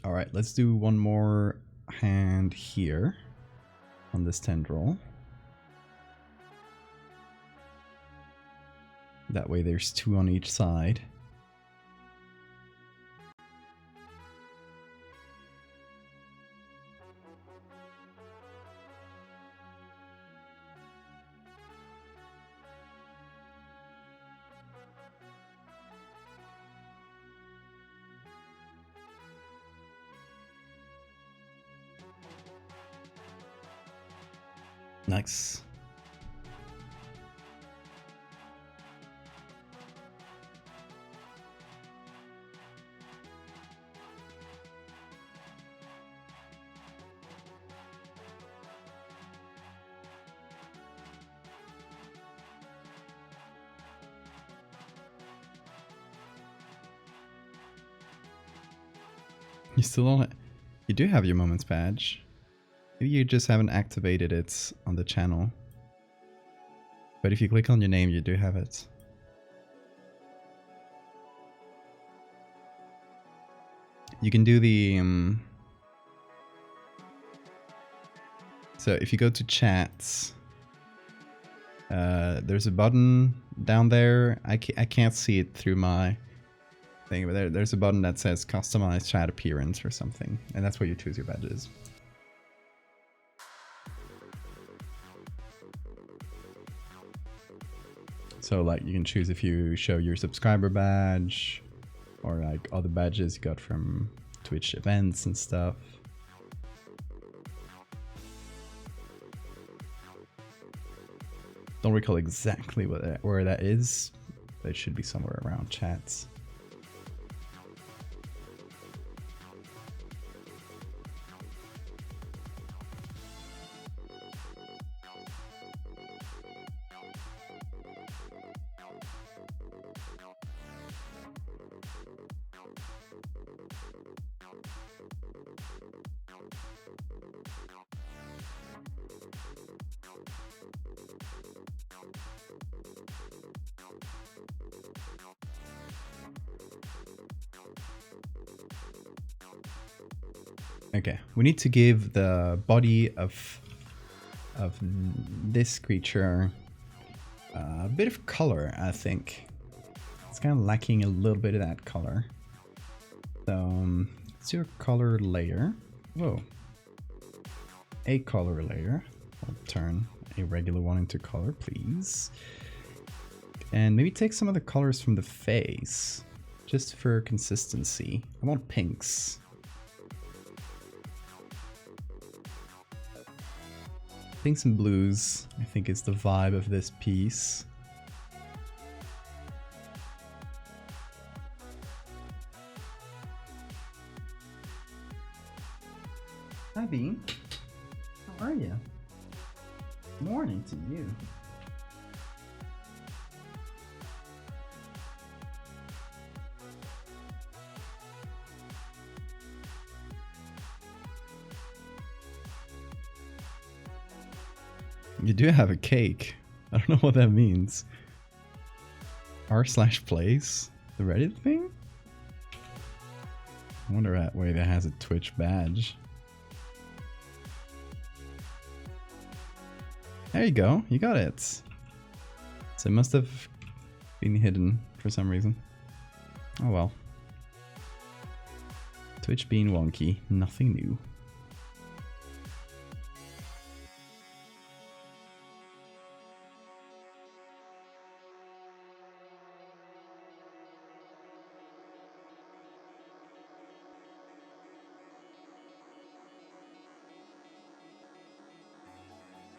A: All right, let's do one more hand here on this tendril. That way there's two on each side. Nice. You still on it? You do have your moments badge. Maybe you just haven't activated it on the channel. But if you click on your name, you do have it. You can do the... so if you go to chats, there's a button down there. I can't see it through my thing, but there's a button that says customize chat appearance or something. And that's where you choose your badges. So like you can choose if you show your subscriber badge or like other badges you got from Twitch events and stuff. Don't recall exactly where that is, but it should be somewhere around chats. Okay, we need to give the body of this creature a bit of color, I think. It's kind of lacking a little bit of that color. So, let's do a color layer. Whoa. A color layer. I'll turn a regular one into color, please. And maybe take some of the colors from the face, just for consistency. I want pinks. Pinks and blues, I think, is the vibe of this piece. Hi, Bean. How are you? Morning to you. You do have a cake. I don't know what that means. r/plays? The Reddit thing? I wonder at where that has a Twitch badge. There you go. You got it. So it must have been hidden for some reason. Oh well. Twitch being wonky. Nothing new.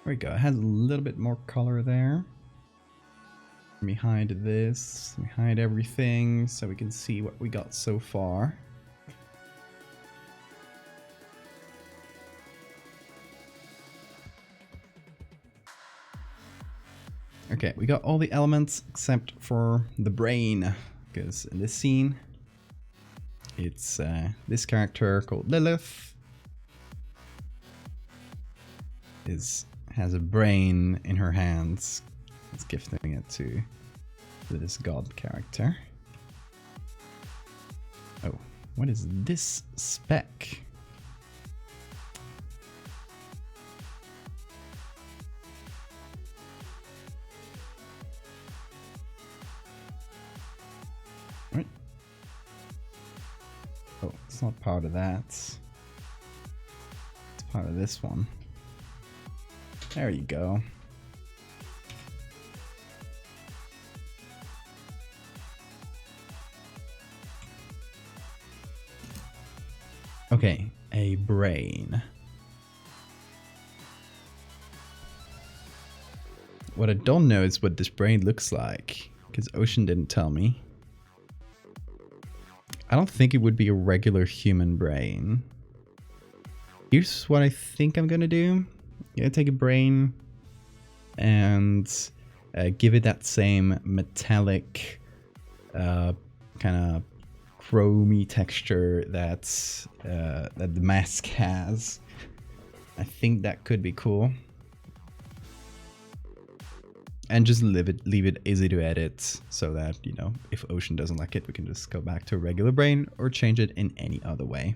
A: There we go, it has a little bit more color there. Behind this, behind everything, so we can see what we got so far. Okay, we got all the elements except for the brain, because in this scene, it's this character called Lilith has a brain in her hands. It's gifting it to this god character. Oh, what is this spec? What? Oh, it's not part of that. It's part of this one. There you go. Okay, a brain. What I don't know is what this brain looks like, because Ocean didn't tell me. I don't think it would be a regular human brain. Here's what I think I'm gonna do. I'm gonna take a brain and give it that same metallic kind of chromy texture that the mask has. I think that could be cool. And just leave it easy to edit so that, you know, if Ocean doesn't like it, we can just go back to a regular brain or change it in any other way.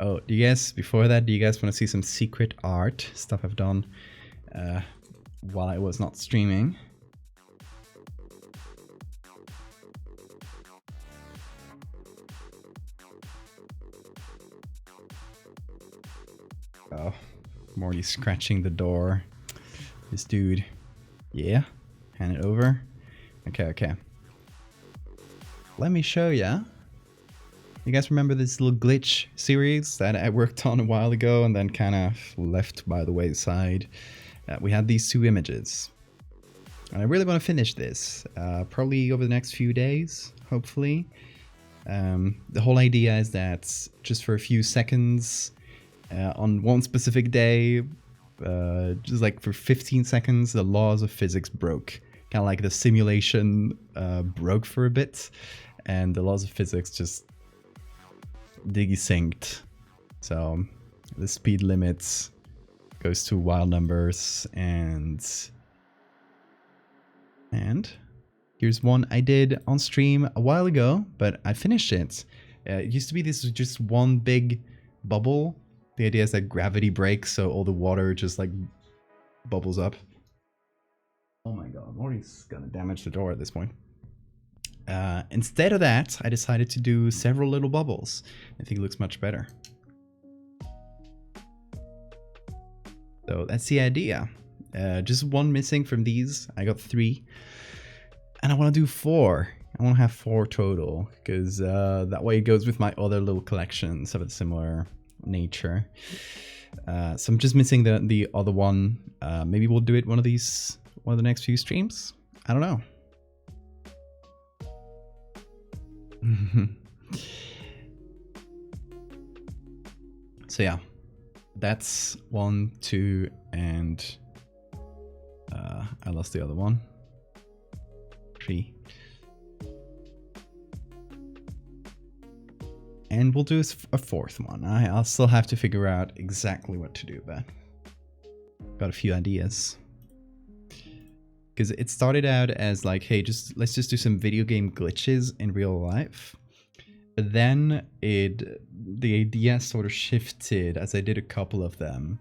A: Oh, do you guys, before that, do you guys want to see some secret art stuff I've done while I was not streaming? Oh, Morty's scratching the door. This dude. Yeah, hand it over. Okay. Let me show ya. You guys remember this little glitch series that I worked on a while ago and then kind of left by the wayside? We had these two images. And I really want to finish this. Probably over the next few days, hopefully. The whole idea is that just for a few seconds on one specific day, just like for 15 seconds, the laws of physics broke. Kind of like the simulation broke for a bit, and the laws of physics just desynced. So the speed limits goes to wild numbers, and here's one I did on stream a while ago, but I finished it. It used to be this was just one big bubble. The idea is that gravity breaks, so all the water just like bubbles up. Oh my god, Morty's gonna damage the door at this point. Instead of that, I decided to do several little bubbles. I think it looks much better. So that's the idea. Just one missing from these. I got 3. And I want to do 4. I want to have 4 total, because that way it goes with my other little collections of a similar nature. So I'm just missing the other one. Maybe we'll do it one of the next few streams. I don't know. So yeah, that's 1, 2, and I lost the other one. 3. And we'll do a 4th one. I'll still have to figure out exactly what to do, but got a few ideas. Because it started out as like, hey, let's just do some video game glitches in real life. But then the idea sort of shifted as I did a couple of them.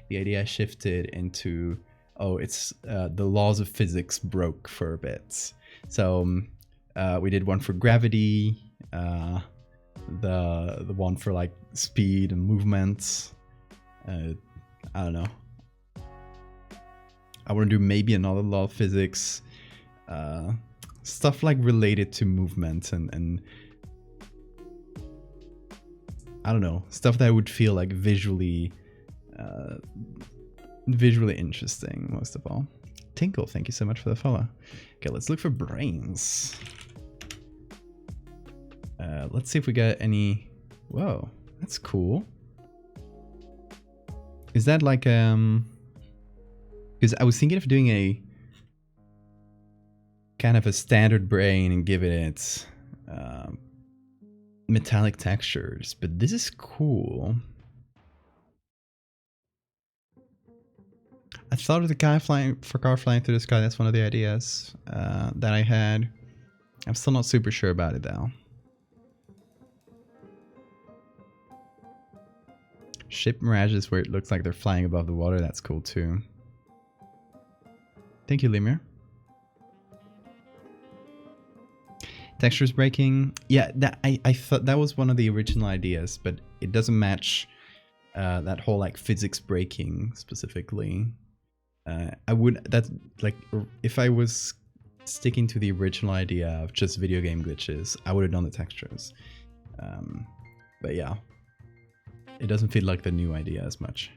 A: The idea shifted into, oh, it's the laws of physics broke for a bit. So we did one for gravity, the one for like speed and movement. I don't know. I want to do maybe another law of physics, stuff like related to movement and I don't know, stuff that would feel like visually interesting most of all. Tinkle, thank you so much for the follow. Okay, let's look for brains. Let's see if we got any. Whoa, that's cool. Is that like because I was thinking of doing a kind of a standard brain and giving it metallic textures, but this is cool. I thought of the car flying through the sky. That's one of the ideas that I had. I'm still not super sure about it though. Ship mirages where it looks like they're flying above the water. That's cool too. Thank you, Lemur. Textures breaking. Yeah, that I thought that was one of the original ideas, but it doesn't match that whole like physics breaking specifically. That's like, if I was sticking to the original idea of just video game glitches, I would have done the textures. But yeah, it doesn't feel like the new idea as much.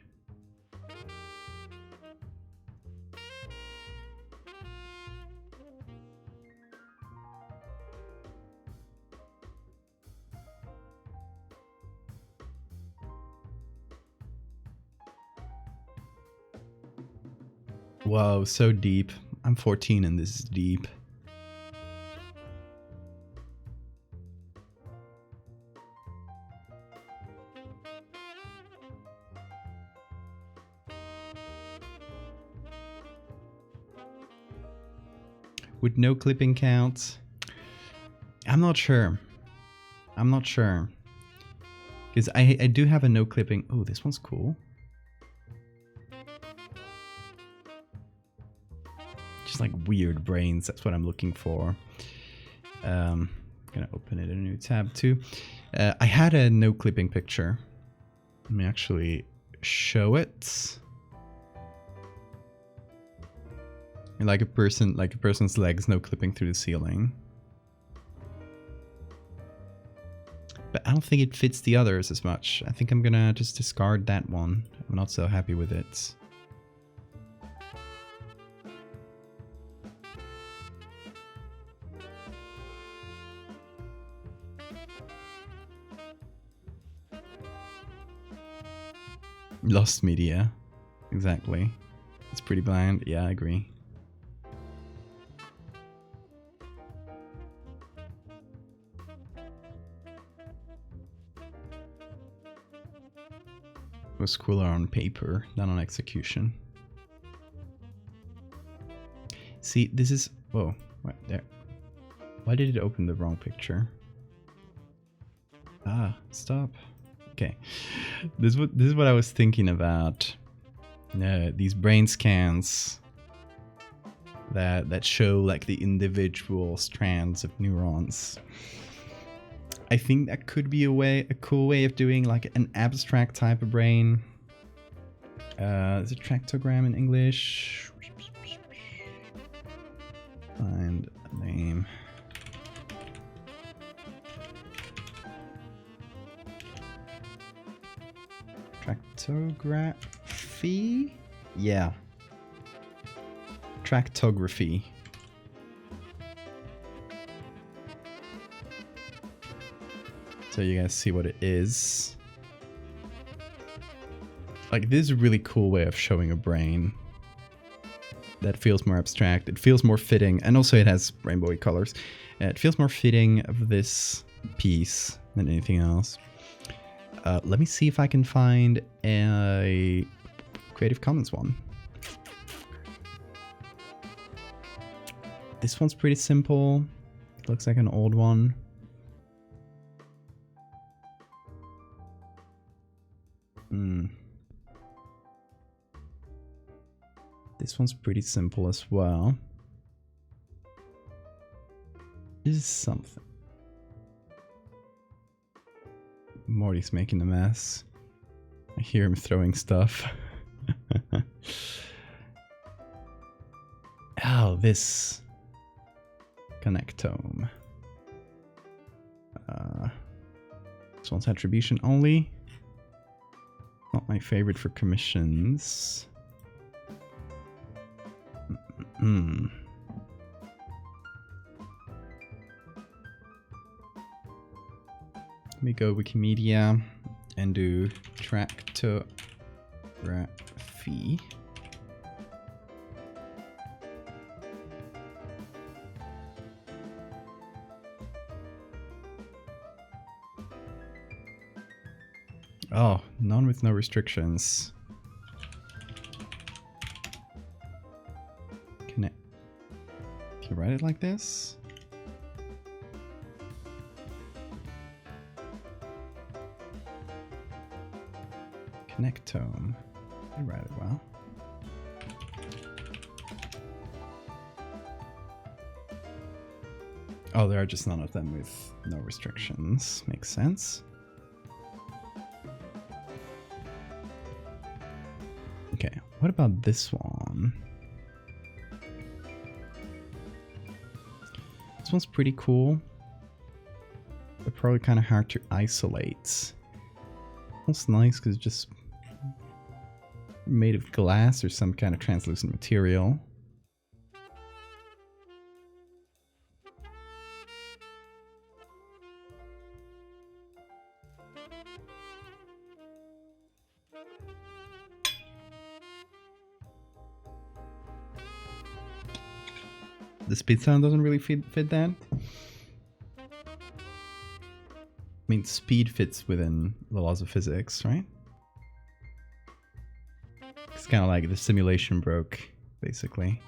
A: Whoa, so deep. I'm 14 and this is deep. Would no clipping count? I'm not sure. I'm not sure. Because I do have a no clipping. Oh, this one's cool. Just like weird brains. That's what I'm looking for. I'm gonna open it in a new tab too. I had a no clipping picture. Let me actually show it. And like a person's legs no clipping through the ceiling. But I don't think it fits the others as much. I think I'm gonna just discard that one. I'm not so happy with it. Lost media. Exactly. It's pretty bland. Yeah, I agree. It was cooler on paper than on execution. See, this is... Whoa, right there. Why did it open the wrong picture? Ah, stop. Okay. This is what I was thinking about. These brain scans that show like the individual strands of neurons. I think that could be a cool way of doing like an abstract type of brain. Is it tractogram in English? Find a name. Tractography? Yeah. Tractography. So you guys see what it is. Like, this is a really cool way of showing a brain. That feels more abstract. It feels more fitting. And also it has rainbowy colors. It feels more fitting of this piece than anything else. Let me see if I can find a Creative Commons one. This one's pretty simple. It looks like an old one. This one's pretty simple as well. This is something. Morty's making a mess. I hear him throwing stuff. Oh, this connectome. This one's attribution only. Not my favorite for commissions. Let me go Wikimedia and do tractography. Oh, none with no restrictions. Can you write it like this? Connectome. I write it well. Oh, there are just none of them with no restrictions. Makes sense. Okay, what about this one? This one's pretty cool, but probably kind of hard to isolate. It's nice because it's just made of glass or some kind of translucent material. The speed sound doesn't really fit that. I mean, speed fits within the laws of physics, right? It's kind of like the simulation broke, basically.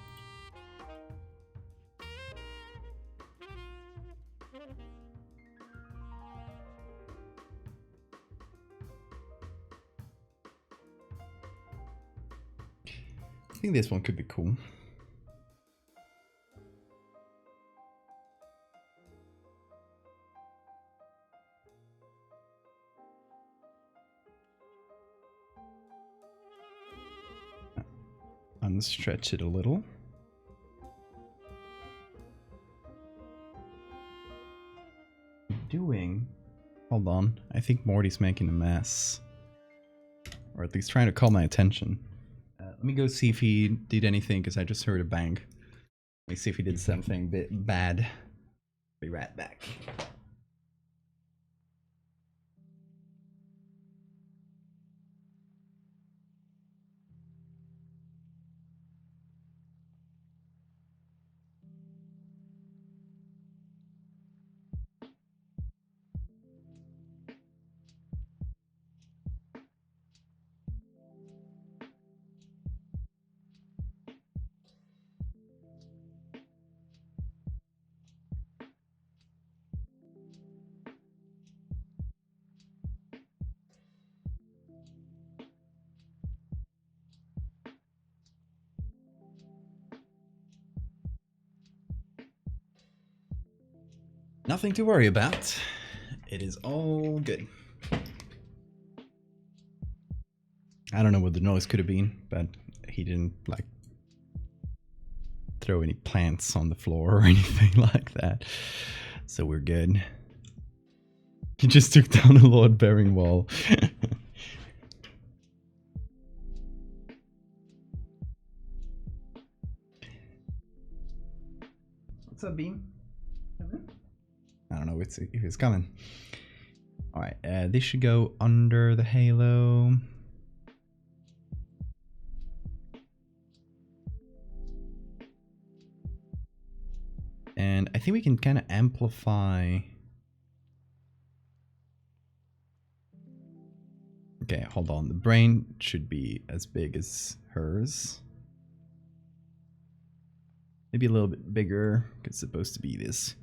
A: think this one could be cool. Unstretch it a little. Doing? Hold on. I think Morty's making a mess. Or at least trying to call my attention. Let me go see if he did anything, because I just heard a bang. Let me see if he did something bad. Be right back. Nothing to worry about. It is all good. I don't know what the noise could have been, but he didn't, like, throw any plants on the floor or anything like that. So we're good. He just took down a load-bearing wall. What's up, Beam? I don't know if it's coming. Alright, this should go under the halo. And I think we can kind of amplify. Okay, hold on. The brain should be as big as hers. Maybe a little bit bigger, because it's supposed to be this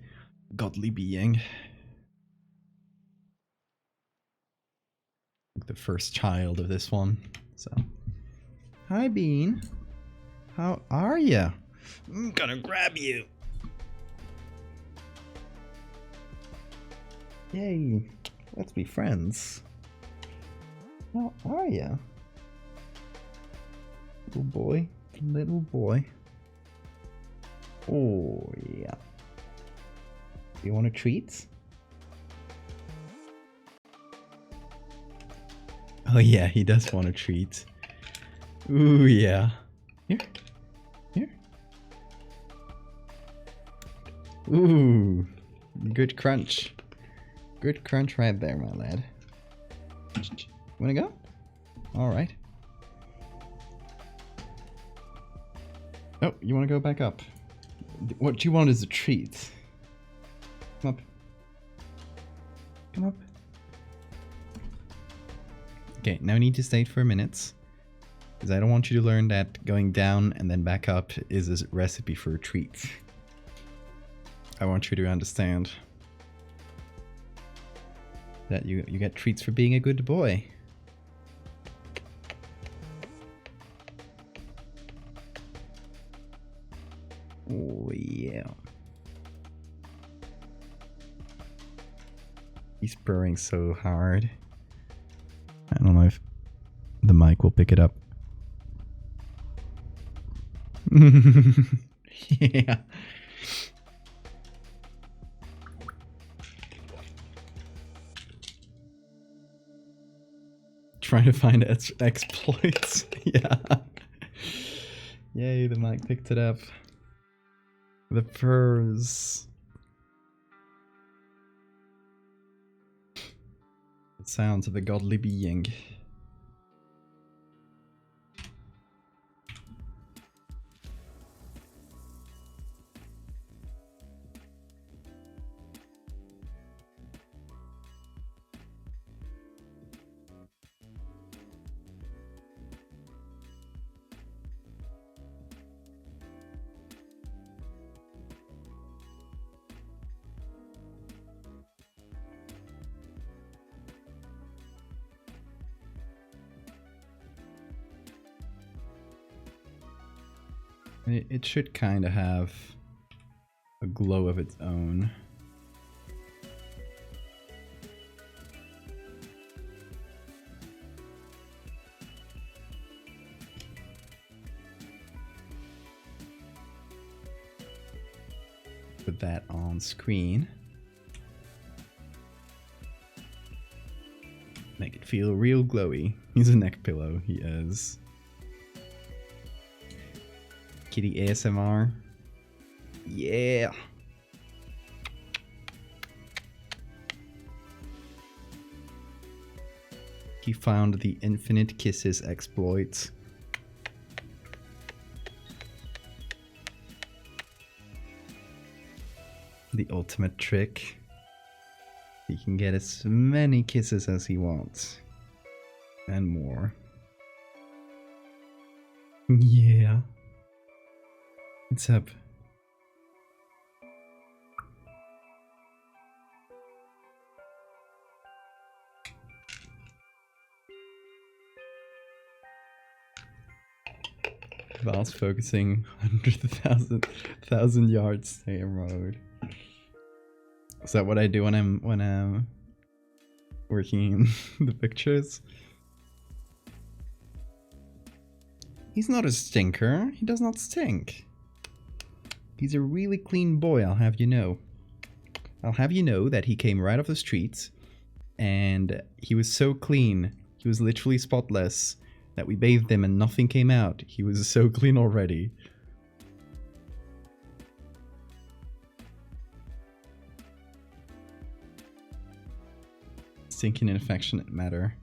A: godly being. The first child of this one. So, hi Bean. How are ya? I'm gonna grab you. Yay, let's be friends. How are ya? Little boy, little boy. Oh yeah. You want a treat? Oh yeah, he does want a treat. Ooh yeah. Here. Here. Ooh. Good crunch. Good crunch right there, my lad. Wanna go? Alright. Oh, you wanna go back up? What you want is a treat. Come up. Come up. Okay, now we need to stay for a minute. Because I don't want you to learn that going down and then back up is a recipe for a treat. I want you to understand that you get treats for being a good boy. Oh yeah. He's purring so hard. I don't know if the mic will pick it up. Yeah. Trying to find exploits. Yeah. Yay, the mic picked it up. The furs. The sounds of a godly being. It should kind of have a glow of its own. Put that on screen. Make it feel real glowy. He's a neck pillow, he is. Kitty ASMR. Yeah. He found the infinite kisses exploit. The ultimate trick. He can get as many kisses as he wants. And more. Yeah. What's up? Val's focusing 100,000 yards stay mode. Is that what I do when I'm working in the pictures? He's not a stinker. He does not stink. He's a really clean boy, I'll have you know. I'll have you know that he came right off the streets and he was so clean. He was literally spotless that we bathed him and nothing came out. He was so clean already. Stinking and affectionate matter.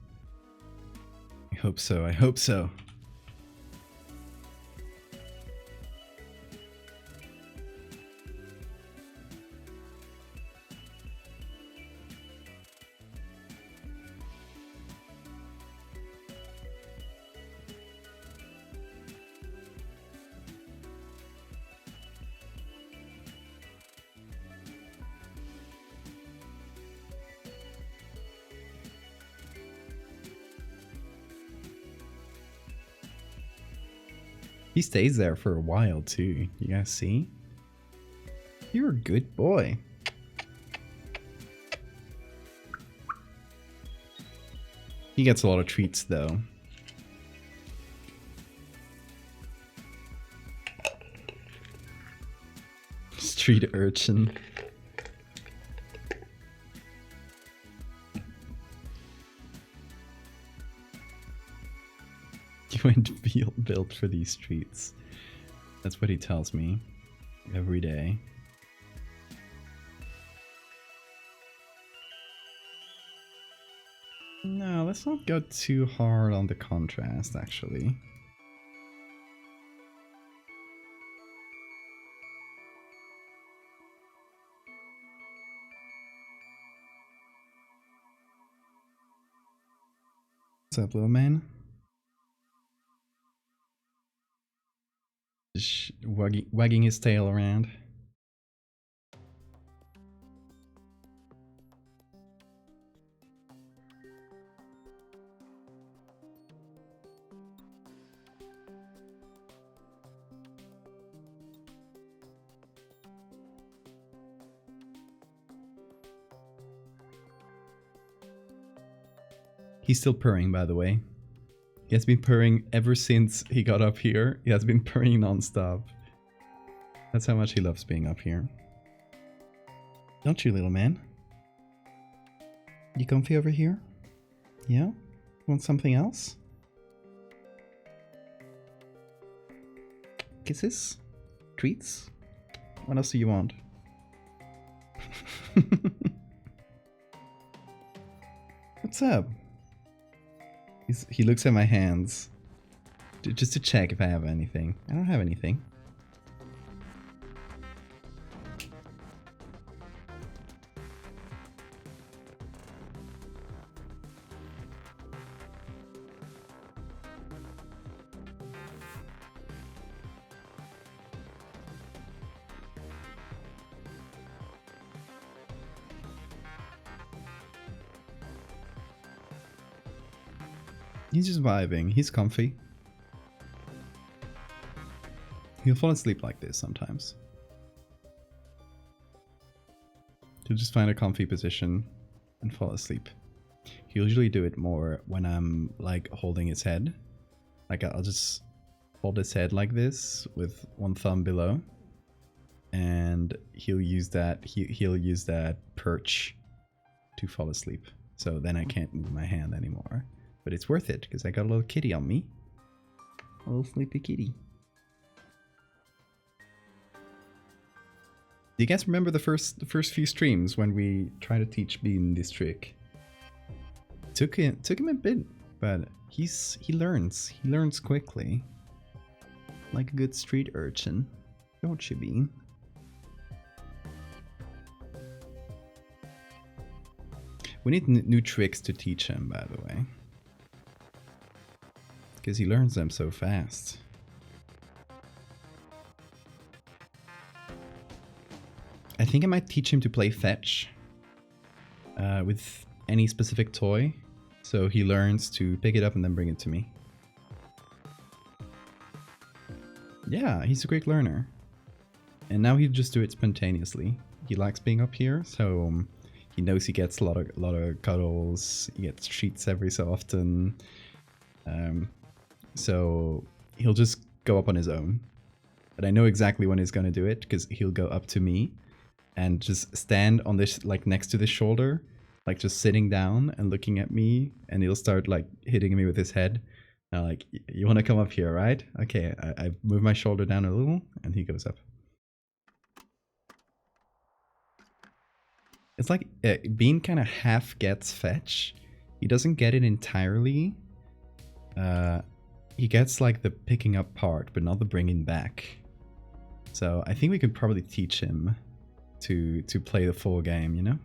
A: I hope so, I hope so. He stays there for a while too. You guys see? You're a good boy. He gets a lot of treats though. Street urchin. You went built for these streets. That's what he tells me every day. No, let's not go too hard on the contrast, actually. What's up, little man? Just wagging his tail around. He's still purring, by the way. He has been purring ever since he got up here. He has been purring non-stop. That's how much he loves being up here. Don't you, little man? You comfy over here? Yeah? Want something else? Kisses? Treats? What else do you want? What's up? He looks at my hands just to check if I have anything. I don't have anything. He's just vibing. He's comfy. He'll fall asleep like this sometimes. He'll just find a comfy position and fall asleep. He'll usually do it more when I'm like holding his head. Like I'll just hold his head like this with one thumb below, and he'll use that perch to fall asleep. So then I can't move my hand anymore. But it's worth it because I got a little kitty on me. A little sleepy kitty. Do you guys remember the first few streams when we tried to teach Bean this trick? Took him a bit, but he learns. He learns quickly. Like a good street urchin. Don't you, Bean? We need new tricks to teach him, by the way. Because he learns them so fast. I think I might teach him to play fetch with any specific toy, so he learns to pick it up and then bring it to me. Yeah, he's a great learner. And now he'll just do it spontaneously. He likes being up here, so he knows he gets a lot of cuddles. He gets treats every so often. So he'll just go up on his own. But I know exactly when he's gonna do it, because he'll go up to me and just stand on this, like next to the shoulder, like just sitting down and looking at me, and he'll start like hitting me with his head. And I'm like, you want to come up here, right? Okay, I move my shoulder down a little, and he goes up. It's like Bean kind of half gets fetch. He doesn't get it entirely. He gets like the picking up part, but not the bringing back. So I think we could probably teach him to play the full game, you know?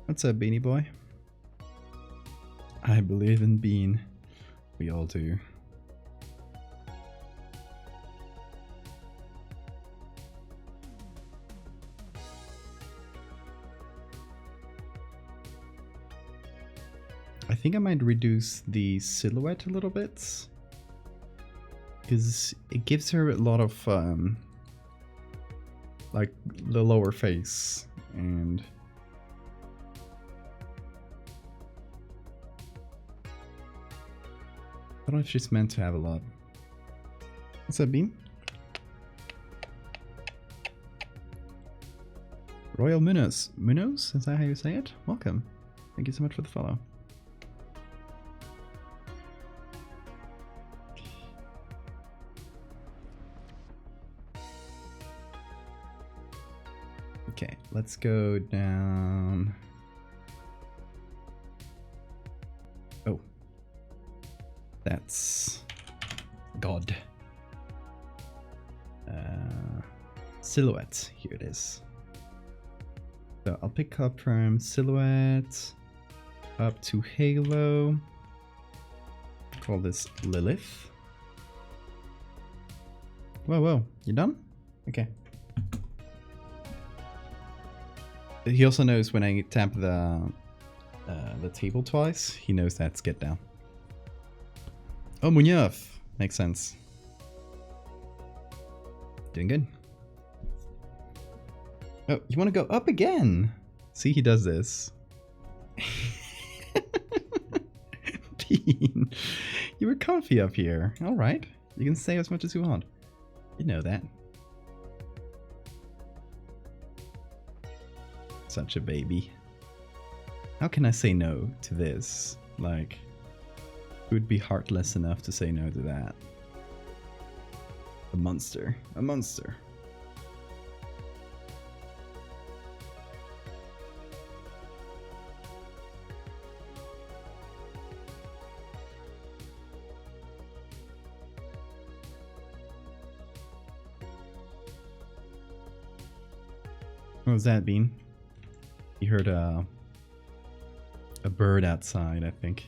A: What's up, Beanie Boy? I believe in Bean. We all do. I think I might reduce the silhouette a little bit, because it gives her a lot of like the lower face, and I don't know if she's meant to have a lot. What's up, Bean? Royal Munoz. Munoz? Is that how you say it? Welcome. Thank you so much for the follow. Okay, let's go down. Oh. That's God. Silhouette. Here it is. So I'll pick up from silhouette up to halo. Call this Lilith. Whoa, whoa. You done? Okay. He also knows when I tap the table twice, he knows that's get down. Oh, Munoz. Makes sense. Doing good. Oh, you want to go up again? See, he does this. Bean, you were comfy up here. All right. You can say as much as you want. You know that. Such a baby. How can I say no to this? Like, who would be heartless enough to say no to that? A monster. A monster. What was that, Bean? He heard a bird outside, I think.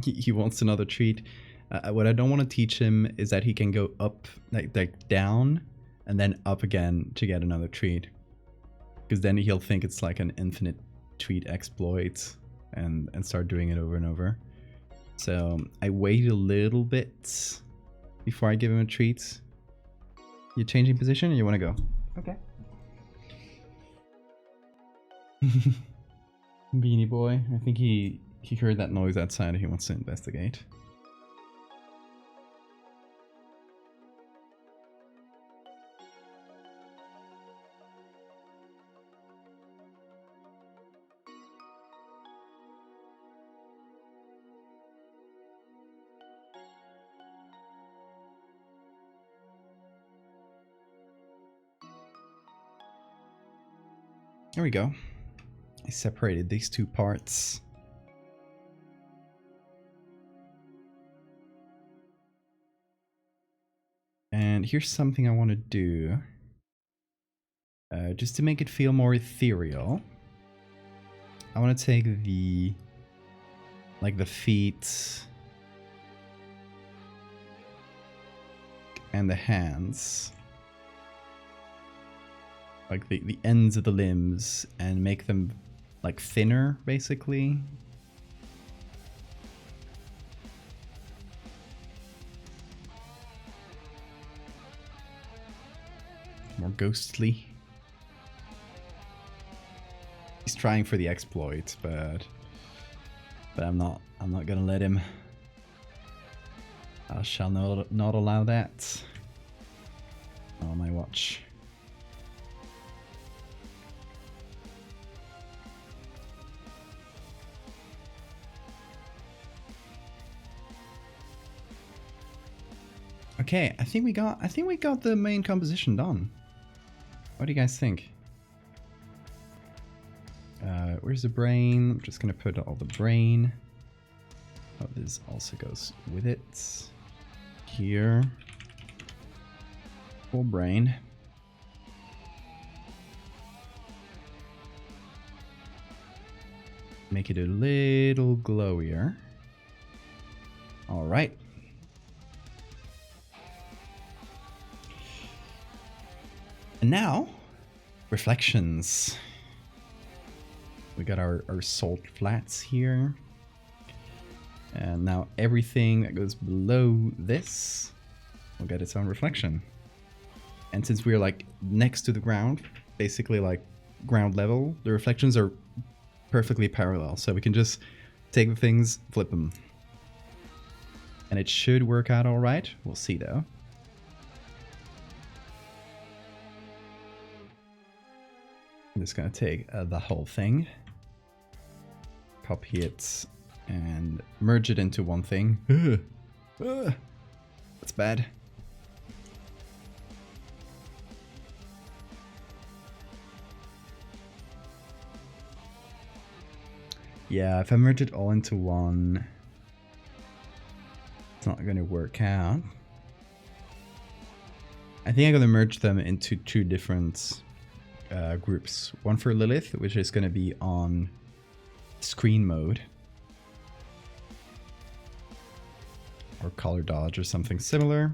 A: He wants another treat. What I don't want to teach him is that he can go up, like down, and then up again to get another treat. Because then he'll think it's like an infinite treat exploit and start doing it over and over. So I wait a little bit before I give him a treat. You changing position or you want to go? Okay. Beanie boy. I think he heard that noise outside and he wants to investigate. There we go. I separated these two parts. And here's something I want to do. Just to make it feel more ethereal. I want to take the feet and the hands, like the ends of the limbs, and make them like thinner, basically. More ghostly. He's trying for the exploit, but I'm not gonna let him. I shall not allow that on my watch. Okay, I think we got the main composition done. What do you guys think? Where's the brain? I'm just gonna put all the brain. Oh, this also goes with it. Here. Full brain. Make it a little glowier. All right. And now, reflections. We got our salt flats here. And now everything that goes below this will get its own reflection. And since we're like next to the ground, basically like ground level, the reflections are perfectly parallel. So we can just take the things, flip them. And it should work out all right. We'll see though. I'm just gonna take the whole thing, copy it, and merge it into one thing. That's bad. Yeah, if I merge it all into one, it's not gonna work out. I think I'm gonna merge them into two different groups. One for Lilith, which is going to be on screen mode, or color dodge or something similar,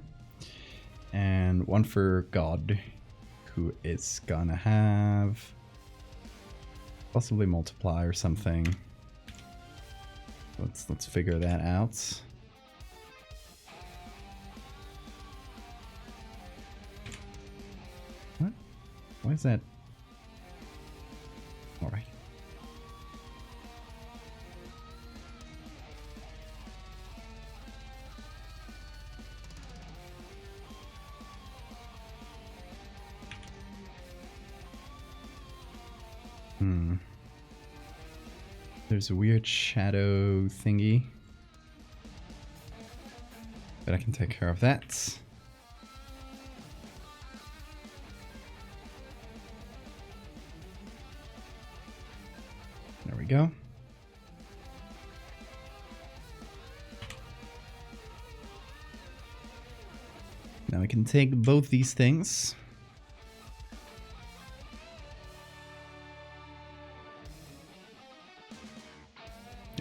A: and one for God, who is gonna have possibly multiply or something. Let's figure that out. What? Why is that? All right. There's a weird shadow thingy. But I can take care of that. There we go. Now we can take both these things.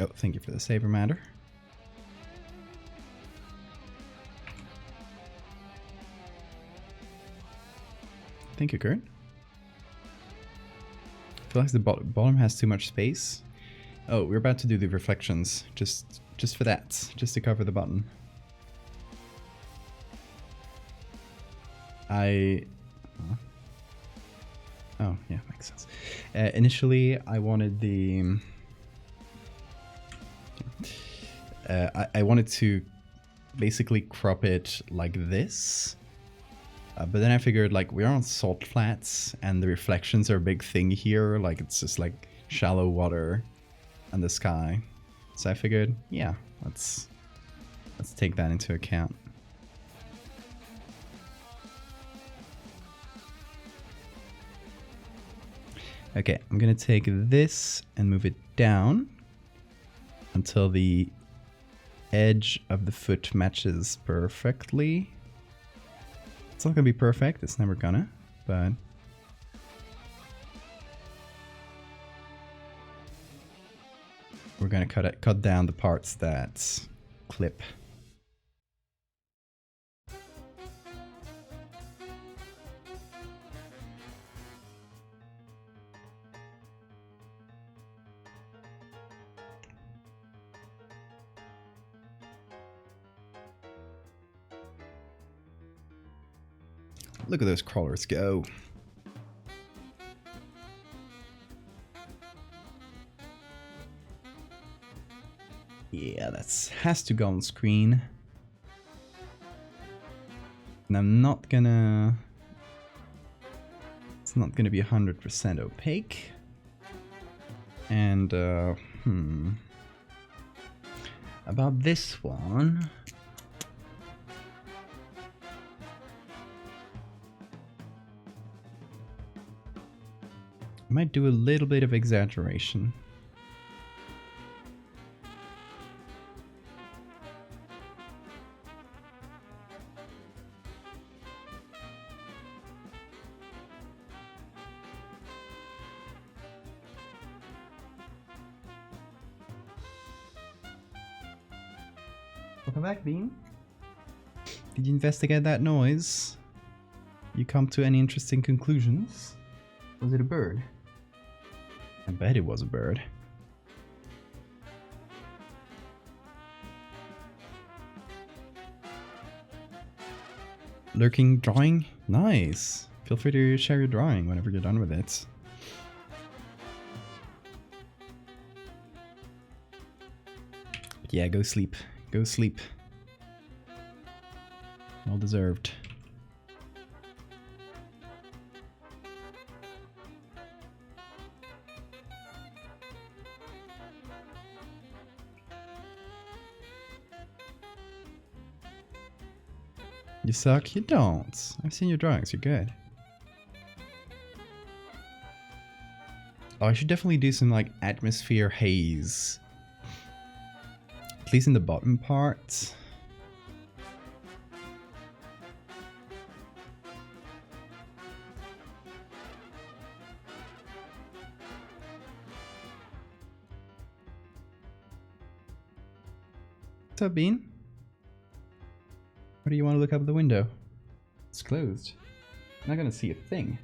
A: Oh, thank you for the saber matter. Thank you, Kurt. I feel like the bottom has too much space. Oh, we're about to do the reflections. Just for that. Just to cover the button. Oh, yeah, makes sense. Initially, I wanted the... I wanted to basically crop it like this. But then I figured, like, we're on salt flats, and the reflections are a big thing here. Like, it's just, like, shallow water and the sky. So I figured, yeah, let's take that into account. Okay, I'm gonna take this and move it down until the edge of the foot matches perfectly. It's not gonna be perfect, it's never gonna, but... we're gonna cut down the parts that clip. Look at those crawlers go. Yeah, that has to go on screen. And I'm not gonna... it's not gonna be 100% opaque. And, about this one... I might do a little bit of exaggeration. Welcome back, Bean. Did you investigate that noise? You come to any interesting conclusions? Was it a bird? I bet it was a bird. Lurking drawing? Nice! Feel free to share your drawing whenever you're done with it. But yeah, go sleep. Go sleep. Well deserved. You suck? You don't. I've seen your drawings, you're good. Oh, I should definitely do some like atmosphere haze. At least in the bottom part. What's up, Bean? Or do you want to look up the window? It's closed. I'm not gonna see a thing.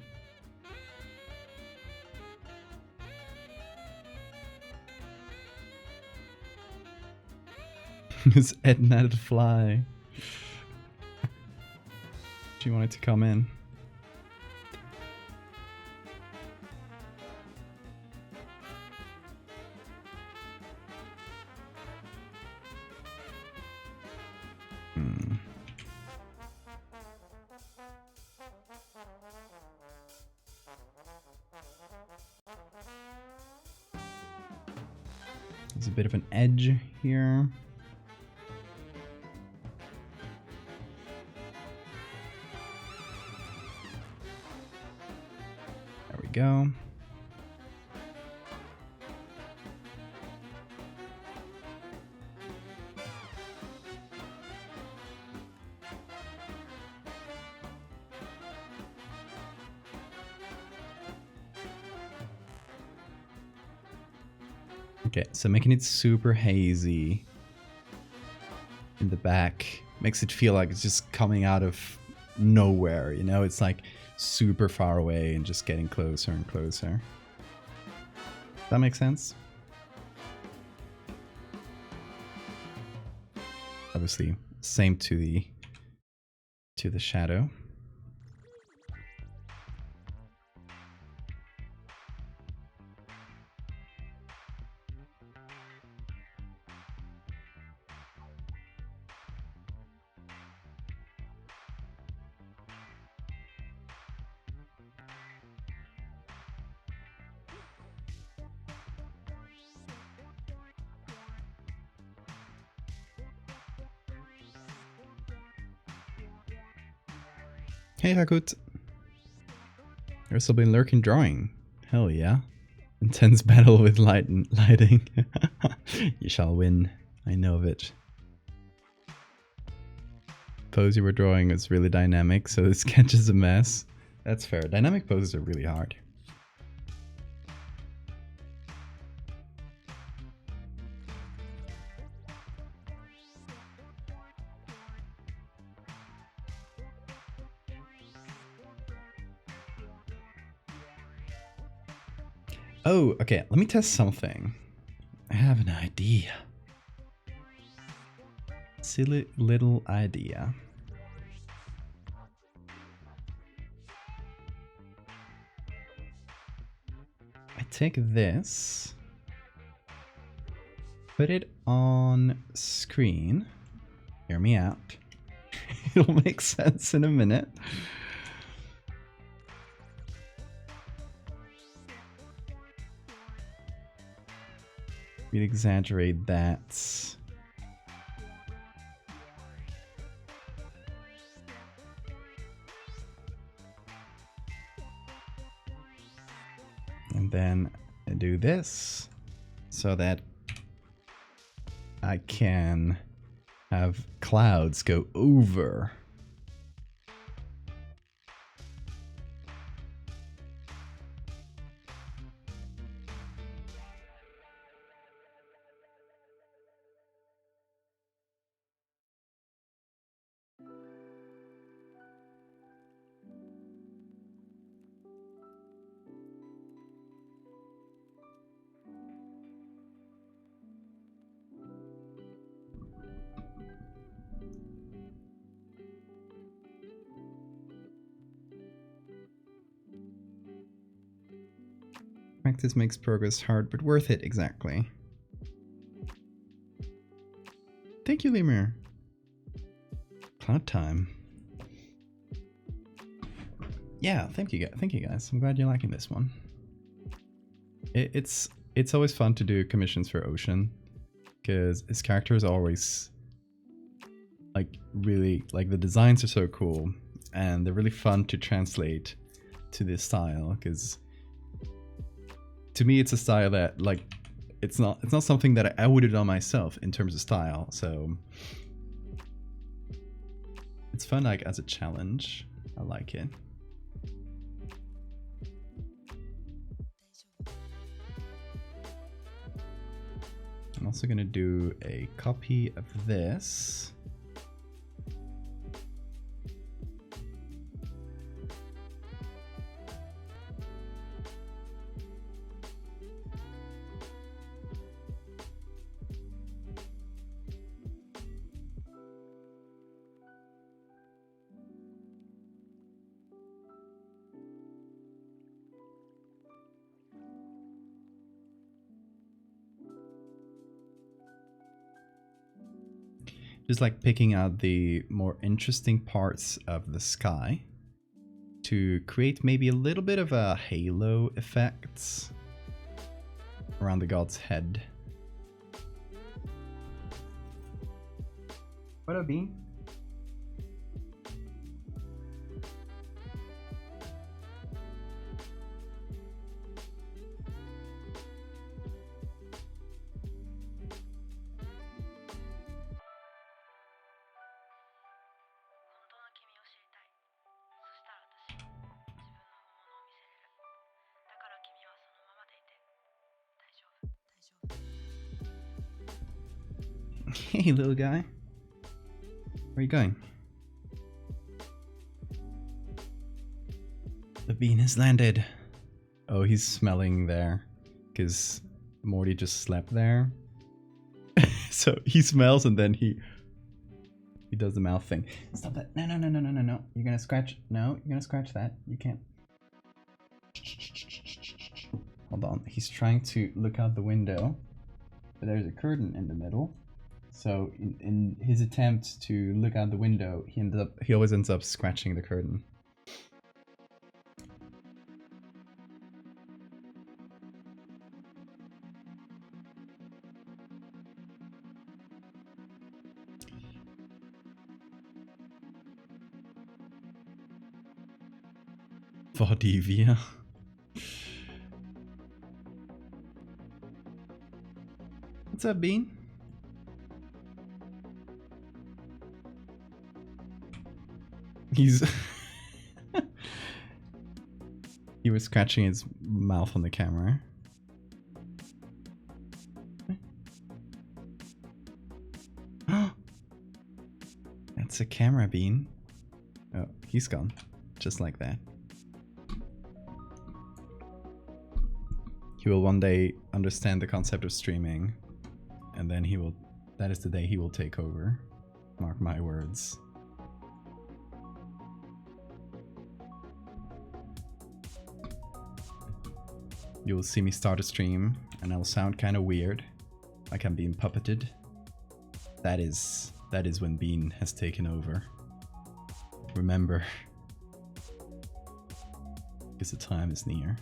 A: It's Edna the fly. She wanted to come in. There's a bit of an edge here. There we go. Okay, so making it super hazy in the back makes it feel like it's just coming out of nowhere, you know? It's like super far away and just getting closer and closer. Does that make sense? Obviously, same to the shadow. Hey Hakut! You're still been lurking drawing. Hell yeah. Intense battle with lighting. You shall win. I know of it. Pose you were drawing is really dynamic, so the sketch is a mess. That's fair. Dynamic poses are really hard. Oh, okay, let me test something. I have an idea. Silly little idea. I take this, put it on screen. Hear me out. It'll make sense in a minute. We'd exaggerate that. And then I do this so that I can have clouds go over. Practice makes progress hard, but worth it, exactly. Thank you, Lemur. Cloud time. Yeah, thank you guys. I'm glad you're liking this one. It's always fun to do commissions for Ocean, because his character is always like really, like, the designs are so cool and they're really fun to translate to this style, because to me it's a style that, like, it's not something that I would have done myself in terms of style, so it's fun, like, as a challenge. I like it. I'm also gonna do a copy of this. Just like picking out the more interesting parts of the sky to create maybe a little bit of a halo effect around the god's head. What up, Bean? Hey, little guy. Where are you going? The bean has landed. Oh, he's smelling there. Because Morty just slept there. So he smells and then he does the mouth thing. Stop that. No, no, no, no, no, no, no. You're gonna scratch. No, you're gonna scratch that. You can't. Hold on. He's trying to look out the window. But there's a curtain in the middle. So in his attempt to look out the window, he always ends up scratching the curtain. Valdevia. What's up, Bean? He's he was scratching his mouth on the camera. That's a camera, Bean. Oh, he's gone. Just like that. He will one day understand the concept of streaming, and then that is the day he will take over. Mark my words. You will see me start a stream, and I'll sound kind of weird, like I'm being puppeted. That is when Bean has taken over. Remember, because the time is near.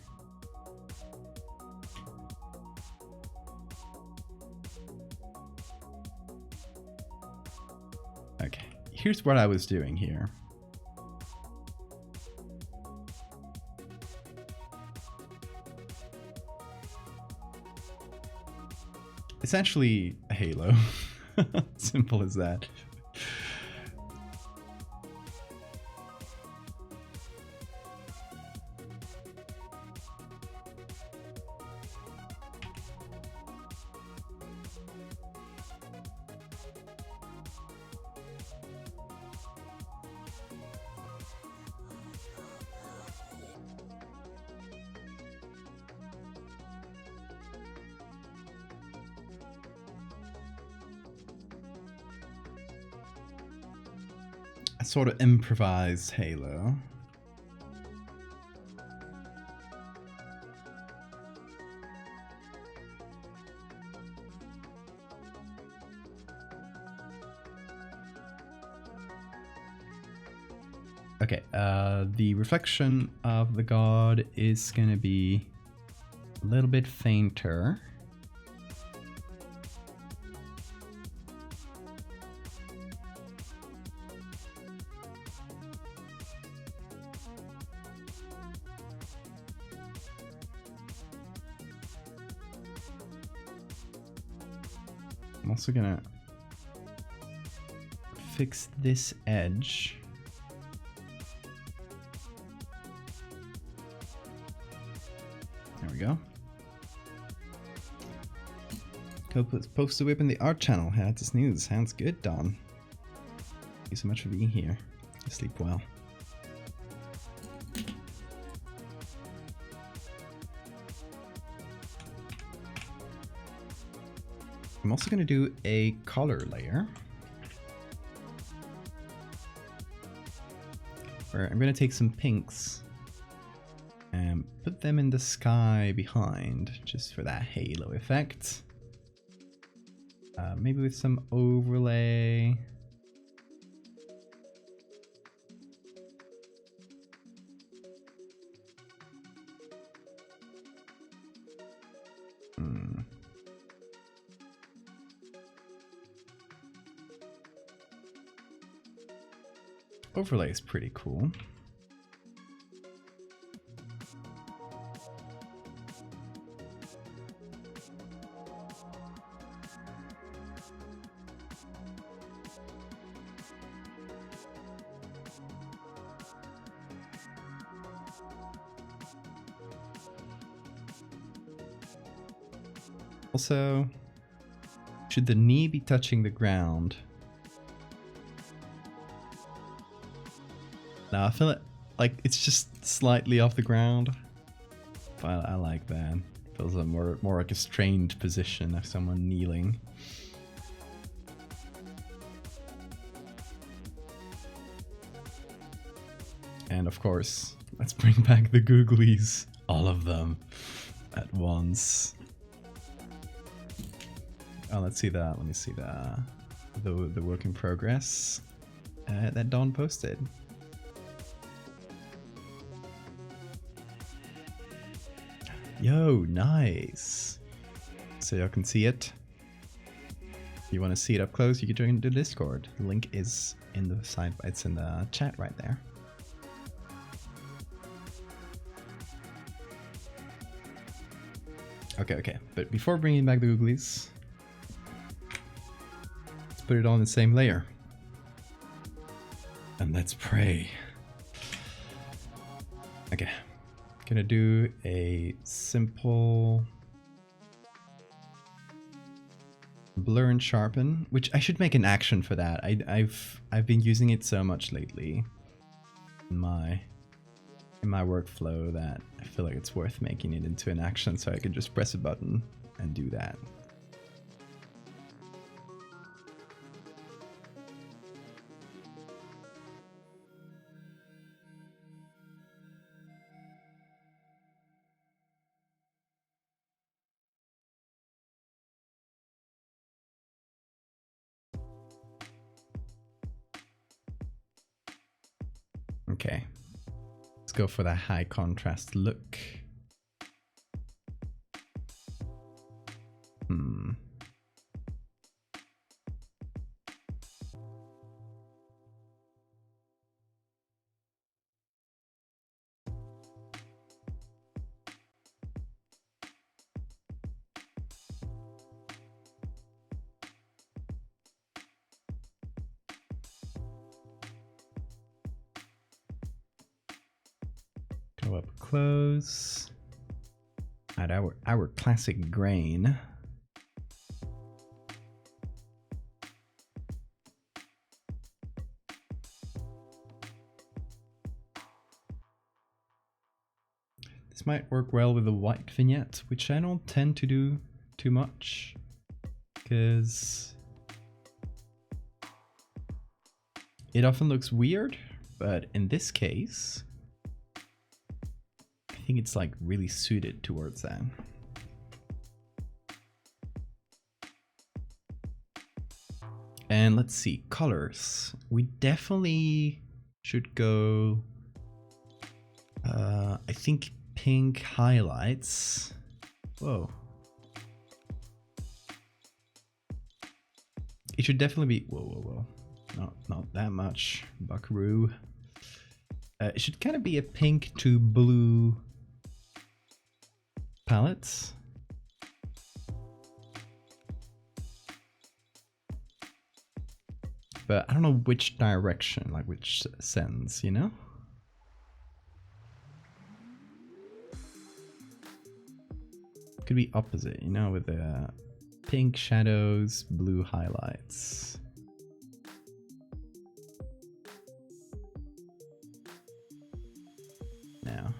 A: Okay, here's what I was doing here. Essentially a Halo. Simple as that. Sort of improvised Halo. Okay, the reflection of the god is gonna be a little bit fainter. I'm also gonna fix this edge. There we go. Go post a whip in the art channel. Had this news. Sounds good, Don. Thank you so much for being here. Sleep well. I'm also going to do a color layer where I'm going to take some pinks and put them in the sky behind just for that halo effect. Maybe with some overlay. overlay is pretty cool. Also, should the knee be touching the ground? No, I feel like it's just slightly off the ground. But I like that. Feels a more like a strained position of someone kneeling. And of course, let's bring back the googlies. All of them at once. Oh, let's see that. Let me see the work in progress that Dawn posted. Yo, nice. So y'all can see it. If you want to see it up close, you can join the Discord. The link is in the side. It's in the chat right there. Okay. But before bringing back the googlies, put it on the same layer. And let's pray. Okay. Gonna do a simple blur and sharpen, which I should make an action for that. I've been using it so much lately in my workflow that I feel like it's worth making it into an action so I can just press a button and do that. Okay, let's go for that high contrast look. Go up close. At our classic grain. This might work well with the white vignette, which I don't tend to do too much, because it often looks weird, but in this case, I think it's like really suited towards that. And let's see, colors. We definitely should go, I think pink highlights. Whoa. It should definitely be, whoa. Not that much, buckaroo. It should kind of be a pink to blue palette. But I don't know which direction, like which sense, you know? Could be opposite, you know, with the pink shadows, blue highlights. Now.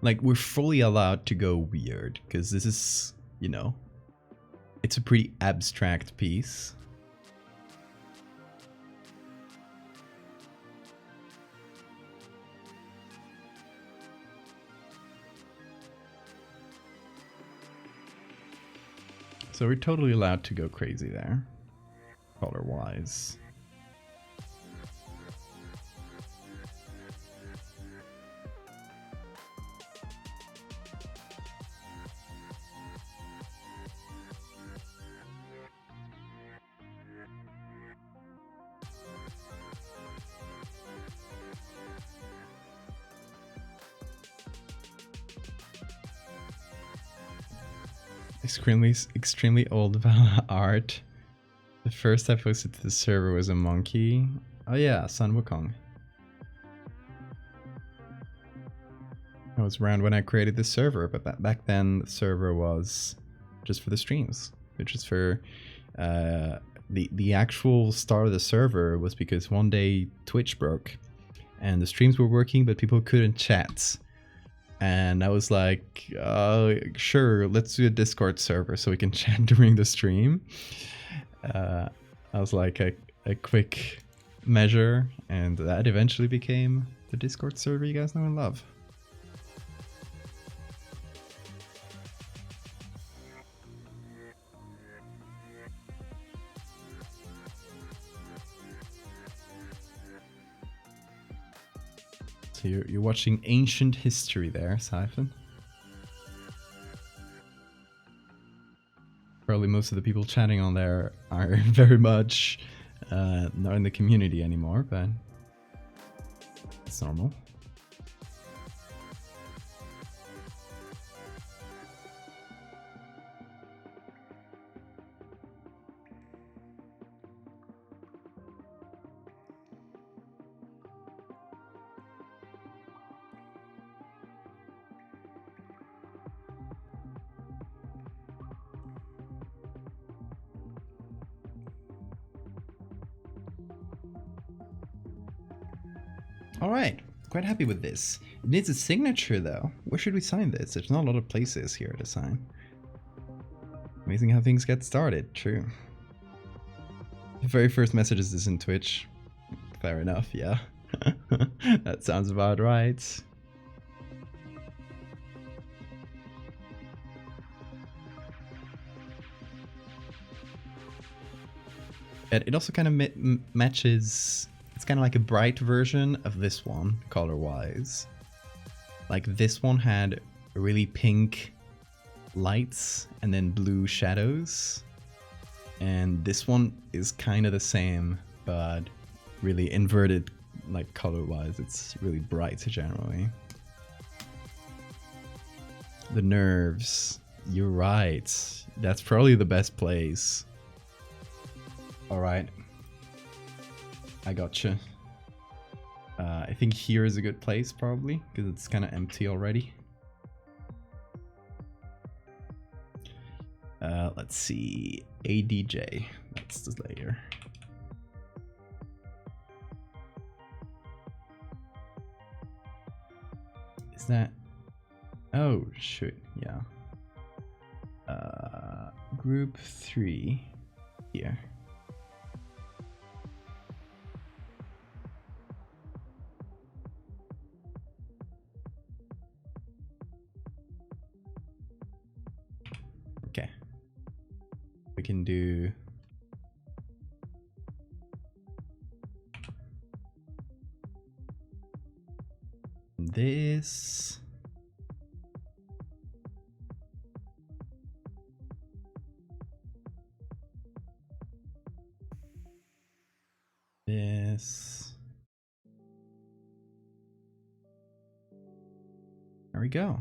A: Like, we're fully allowed to go weird, because this is, you know, it's a pretty abstract piece. So we're totally allowed to go crazy there, color-wise. Extremely old art. The first I posted to the server was a monkey. Oh yeah, Sun Wukong. I was around when I created the server, but back then the server was just for the streams, which is for the actual start of the server was because one day Twitch broke and the streams were working, but people couldn't chat. And I was like, sure, let's do a Discord server so we can chat during the stream. I was like a quick measure, and that eventually became the Discord server you guys know and love. So you're watching ancient history there, Siphon. Probably most of the people chatting on there are very much not in the community anymore, but it's normal. Alright, quite happy with this. It needs a signature though. Where should we sign this? There's not a lot of places here to sign. Amazing how things get started, true. The very first messages is in Twitch. Fair enough, yeah. That sounds about right. It also kind of matches. It's kind of like a bright version of this one, color-wise. Like this one had really pink lights and then blue shadows. And this one is kind of the same, but really inverted, like color-wise. It's really bright generally. The nerves. You're right. That's probably the best place. Alright. I gotcha. I think here is a good place probably, because it's kind of empty already. Let's see. ADJ. That's the layer. Is that... Oh, shoot. Yeah. Group 3 here. Okay. We can do this. This. There we go.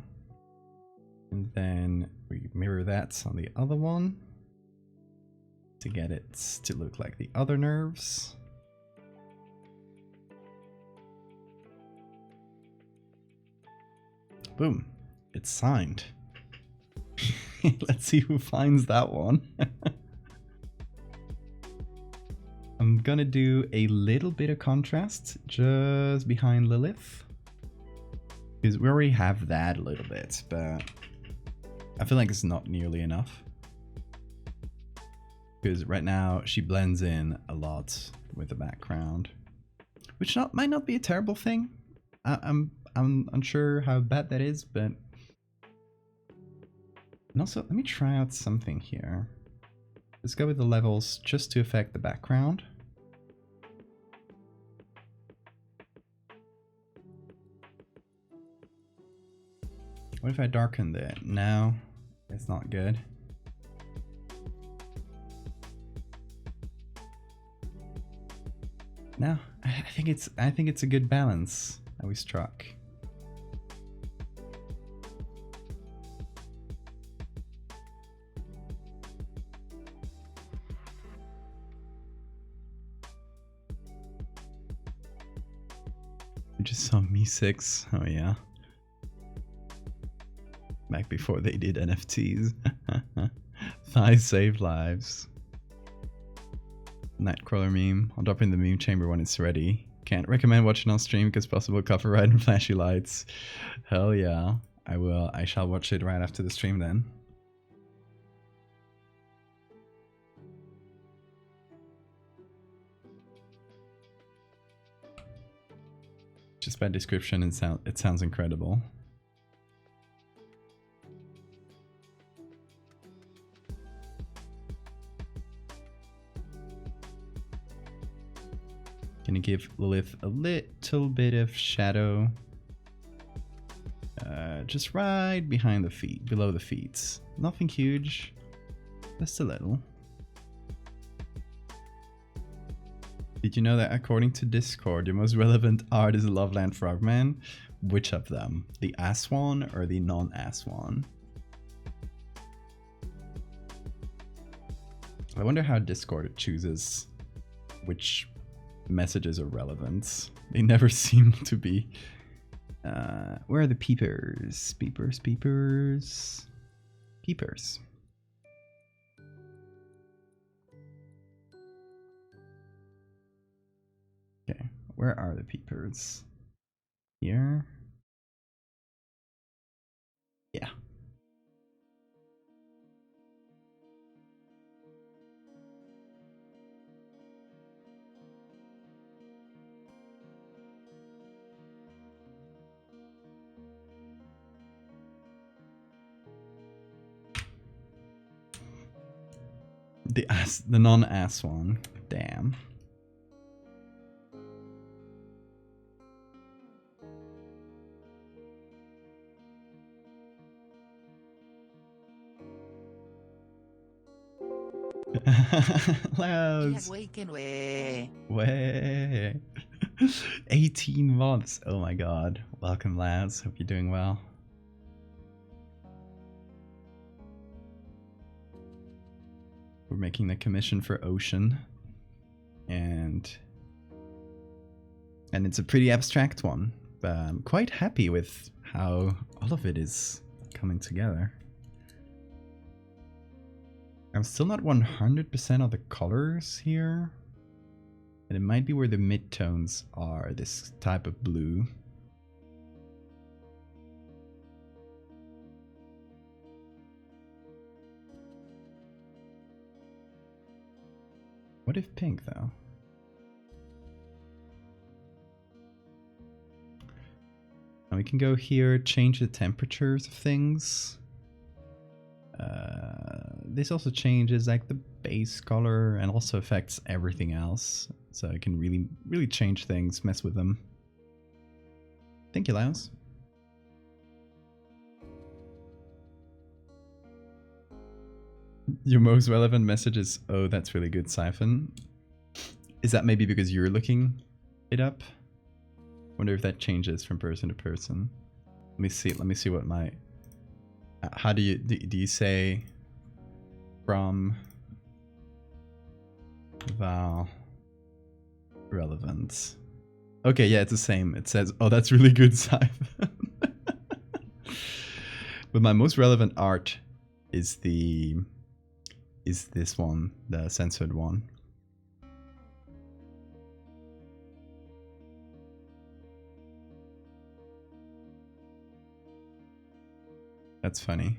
A: And then we mirror that on the other one to get it to look like the other nerves. Boom. It's signed. Let's see who finds that one. I'm gonna do a little bit of contrast just behind Lilith. Because we already have that a little bit, but I feel like it's not nearly enough. Because right now she blends in a lot with the background. Which might not be a terrible thing. I'm unsure how bad that is, but... And also, let me try out something here. Let's go with the levels just to affect the background. What if I darkened it? No, it's not good. No, I think it's a good balance that we struck. We just saw Me 6. Oh yeah. Back before they did NFTs. Thighs save lives. Nightcrawler meme. I'll drop in the meme chamber when it's ready. Can't recommend watching on stream because possible copyright and flashy lights. Hell yeah. I will. I shall watch it right after the stream then. Just by description, it sounds incredible. Gonna give Lilith a little bit of shadow. Just right behind the feet, below the feet. Nothing huge, just a little. Did you know that according to Discord, your most relevant art is Loveland Frogman? Which of them? The ass one or the non-ass one? I wonder how Discord chooses which messages are relevant. They never seem to be. Where are the peepers? Peepers, peepers, peepers. Okay, where are the peepers? Here? Yeah. The non-ass one. Damn. Louds. Way. 18 months. Oh my god. Welcome, lads. Hope you're doing well. We're making the commission for Ocean. And it's a pretty abstract one. But I'm quite happy with how all of it is coming together. I'm still not 100% of the colors here. And it might be where the midtones are, this type of blue. What if pink though? And we can go here, change the temperatures of things. This also changes like the base color and also affects everything else. So I can really change things, mess with them. Thank you, Laos. Your most relevant message is, oh, that's really good, Siphon. Is that maybe because you're looking it up? Wonder if that changes from person to person. Let me see what my... How do you say from Val relevance? Okay, yeah, it's the same. It says, oh, that's really good, Siphon. But my most relevant art is this one, the censored one. That's funny.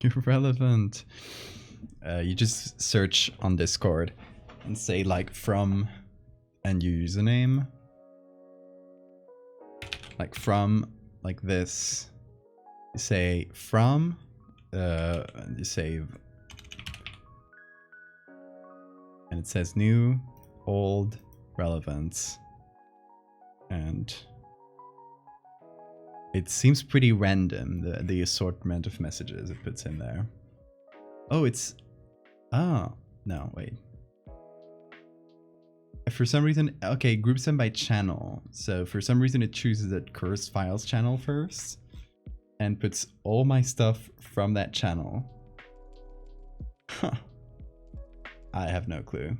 A: Irrelevant. You just search on Discord and say like from and username. like from, like this. You say from, you save, and it says new, old, relevant, and it seems pretty random, the assortment of messages it puts in there. Oh, it's, oh, no, wait. For some reason, okay, groups them by channel. So for some reason it chooses that cursed files channel first and puts all my stuff from that channel. Huh. I have no clue.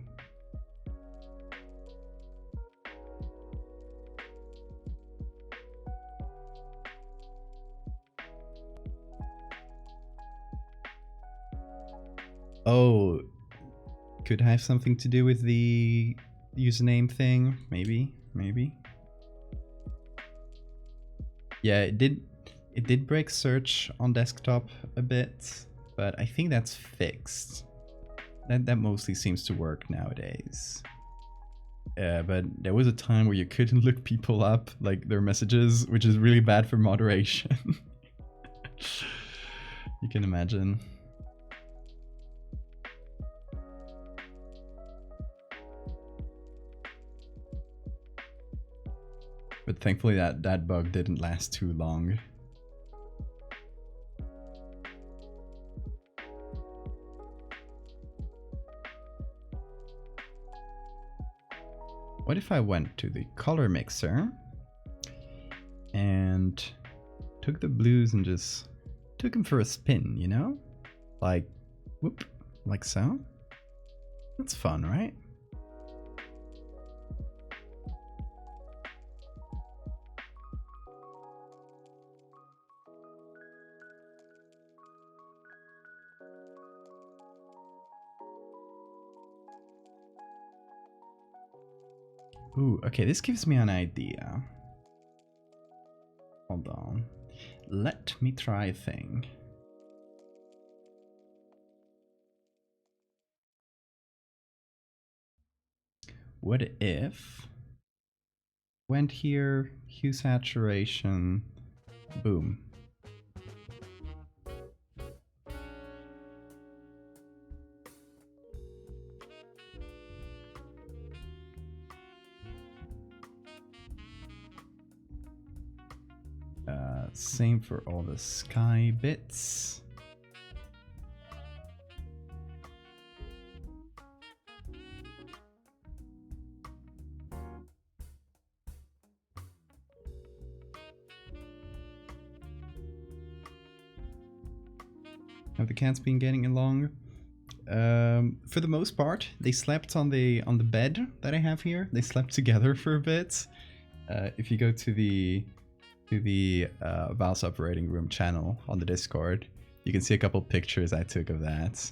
A: Oh, could have something to do with the username thing, maybe. Yeah, it did break search on desktop a bit, but I think that's fixed. That mostly seems to work nowadays. But there was a time where you couldn't look people up, like their messages, which is really bad for moderation. You can imagine. But thankfully that bug didn't last too long. What if I went to the color mixer and took the blues and just took them for a spin, you know? Like, whoop, like so? That's fun, right? Ooh, okay, this gives me an idea. Hold on. Let me try a thing. What if went here, hue saturation, boom. Same for all the sky bits. Have the cats been getting along? For the most part, they slept on the bed that I have here. They slept together for a bit. If you go to the Val's operating room channel on the Discord, you can see a couple pictures I took of that,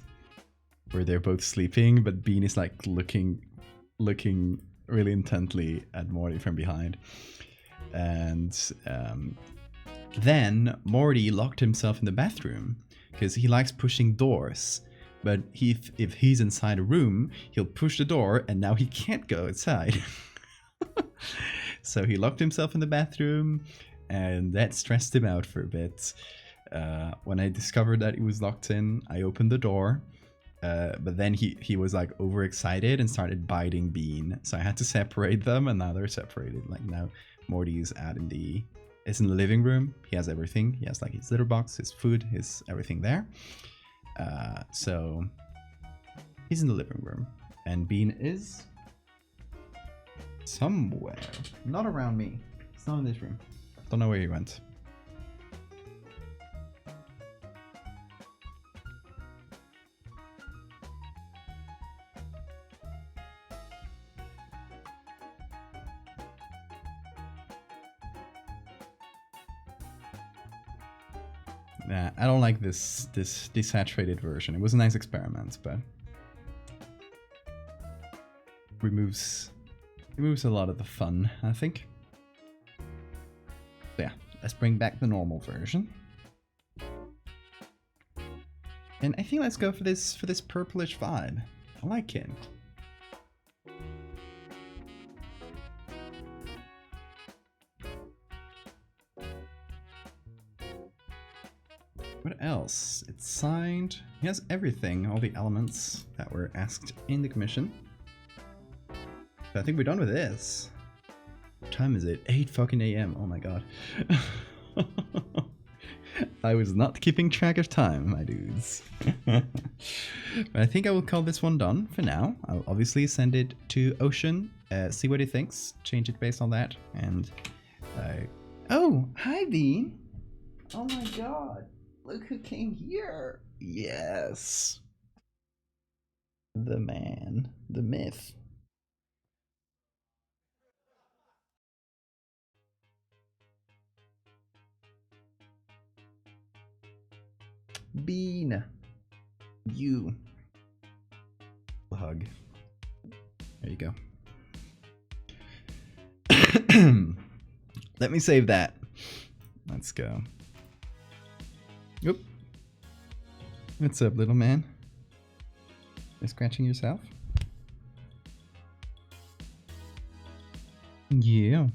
A: where they're both sleeping, but Bean is like looking really intently at Morty from behind. And then Morty locked himself in the bathroom because he likes pushing doors. But if he's inside a room, he'll push the door and now he can't go outside. So he locked himself in the bathroom, and that stressed him out for a bit. When I discovered that he was locked in, I opened the door, but then he was like overexcited and started biting Bean. So I had to separate them, and now they're separated. Like now Morty is in the living room. He has everything. He has like his litter box, his food, his everything there. So he's in the living room, and Bean is somewhere, not around me. It's not in this room. Don't know where he went. Nah, I don't like this desaturated version. It was a nice experiment, but removes a lot of the fun, I think. So yeah, let's bring back the normal version. And I think let's go for this purplish vibe. I like it. What else? It's signed. He has everything, all the elements that were asked in the commission. So I think we're done with this. What time is it? 8 fucking AM. Oh my god. I was not keeping track of time, my dudes. But I think I will call this one done for now. I'll obviously send it to Ocean, see what he thinks, change it based on that, and... Oh! Hi, Bean! Oh my god! Look who came here! Yes! The man. The myth. Bean. You. A hug. There you go. Let me save that. Let's go. Oop. What's up, little man? You're scratching yourself? Yeah.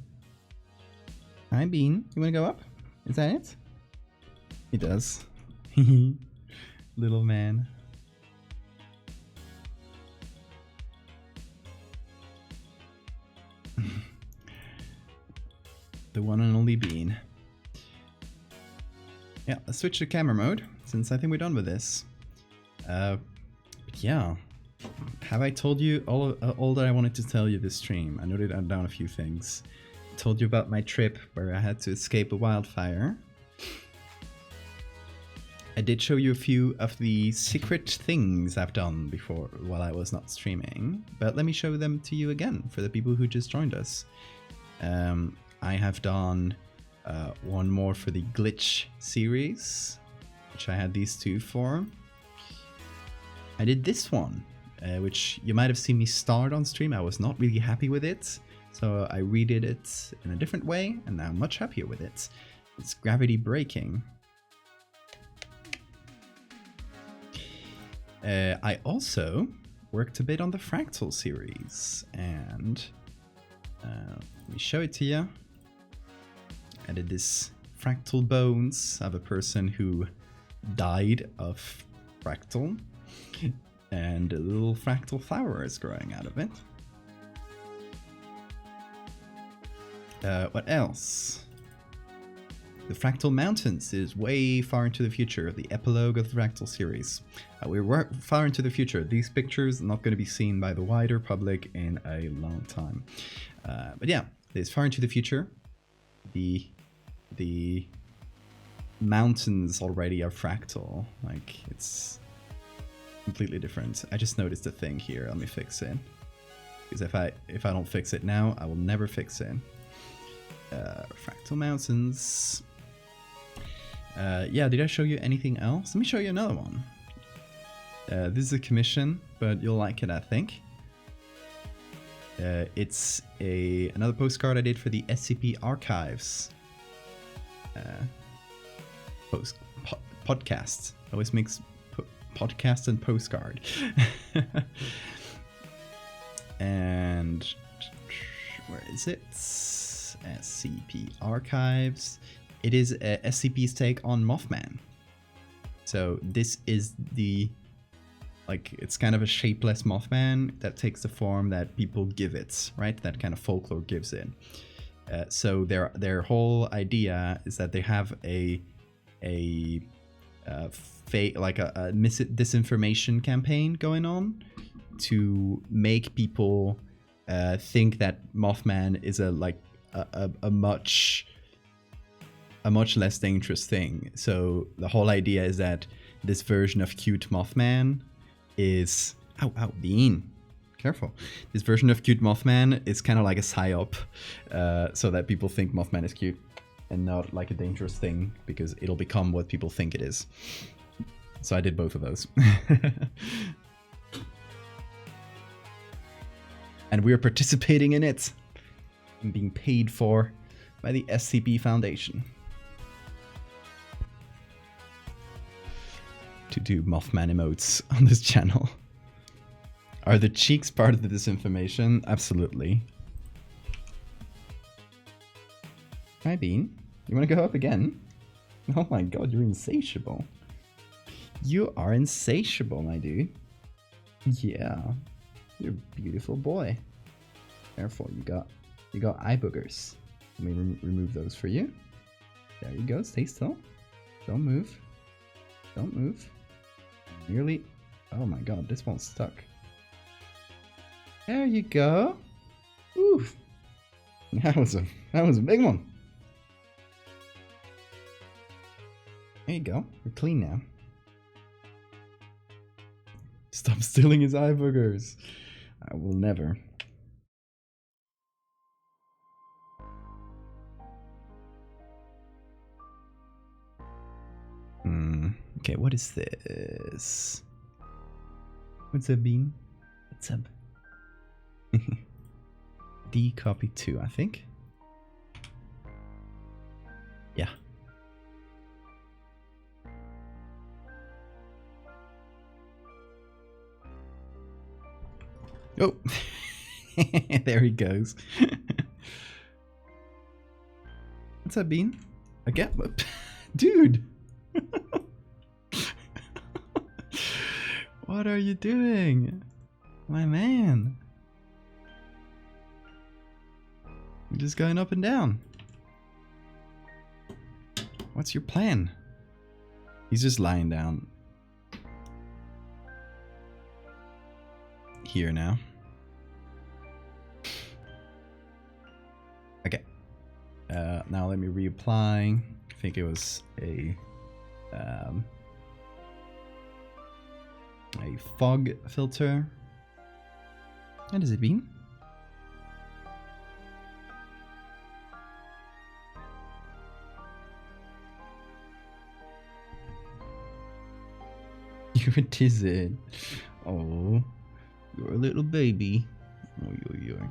A: Hi, Bean. You wanna go up? Is that it? He does. Little man. The one and only Bean. Yeah, let's switch to camera mode, since I think we're done with this. Yeah. Have I told you all that I wanted to tell you this stream? I noted down a few things. I told you about my trip where I had to escape a wildfire. I did show you a few of the secret things I've done before while I was not streaming, but let me show them to you again for the people who just joined us. I have done one more for the glitch series, which I had these two for. I did this one, which you might have seen me start on stream. I was not really happy with it, so I redid it in a different way, and now I'm much happier with it. It's gravity braking. I also worked a bit on the Fractal series, and let me show it to you. I did this fractal bones of a person who died of fractal, and a little fractal flower is growing out of it. What else? The Fractal Mountains is way far into the future, the epilogue of the Fractal series. We're far into the future. These pictures are not going to be seen by the wider public in a long time. But yeah, it's far into the future. The mountains already are fractal. Like, it's completely different. I just noticed a thing here. Let me fix it. Because if I don't fix it now, I will never fix it. Fractal Mountains. Yeah, did I show you anything else? Let me show you another one. This is a commission, but you'll like it, I think. It's another postcard I did for the SCP Archives podcast. Always makes podcast and postcard. And where is it? SCP Archives. It is SCP's take on Mothman. So this is the, like, it's kind of a shapeless Mothman that takes the form that people give it, right? That kind of folklore gives it. So their whole idea is that they have a disinformation campaign going on to make people think that Mothman is a much less dangerous thing. So the whole idea is that this version of cute Mothman is... Ow, Bean. Careful. This version of cute Mothman is kind of like a psyop, so that people think Mothman is cute and not like a dangerous thing, because it'll become what people think it is. So I did both of those. And we are participating in it and being paid for by the SCP Foundation to do Mothman emotes on this channel. Are the cheeks part of the disinformation? Absolutely. Hi, Bean. You want to go up again? Oh my god, you're insatiable. You are insatiable, my dude. Yeah. You're a beautiful boy. Careful, you got eye boogers. Let me remove those for you. There you go, stay still. Don't move. Don't move. Nearly. Oh my god, this one's stuck. There you go. Ooh. That was a big one. There you go. We're clean now. Stop stealing his eye boogers. I will never. Okay, what is this? What's up, Bean? What's up? D copy 2, I think. Yeah. Oh, there he goes. What's up, Bean? Again, dude. What are you doing, my man? You're just going up and down. What's your plan? He's just lying down here now. Okay. Now let me reapply. I think it was a fog filter. What does it mean? You're a tizzard. Oh, you're a little baby. Oh, you're.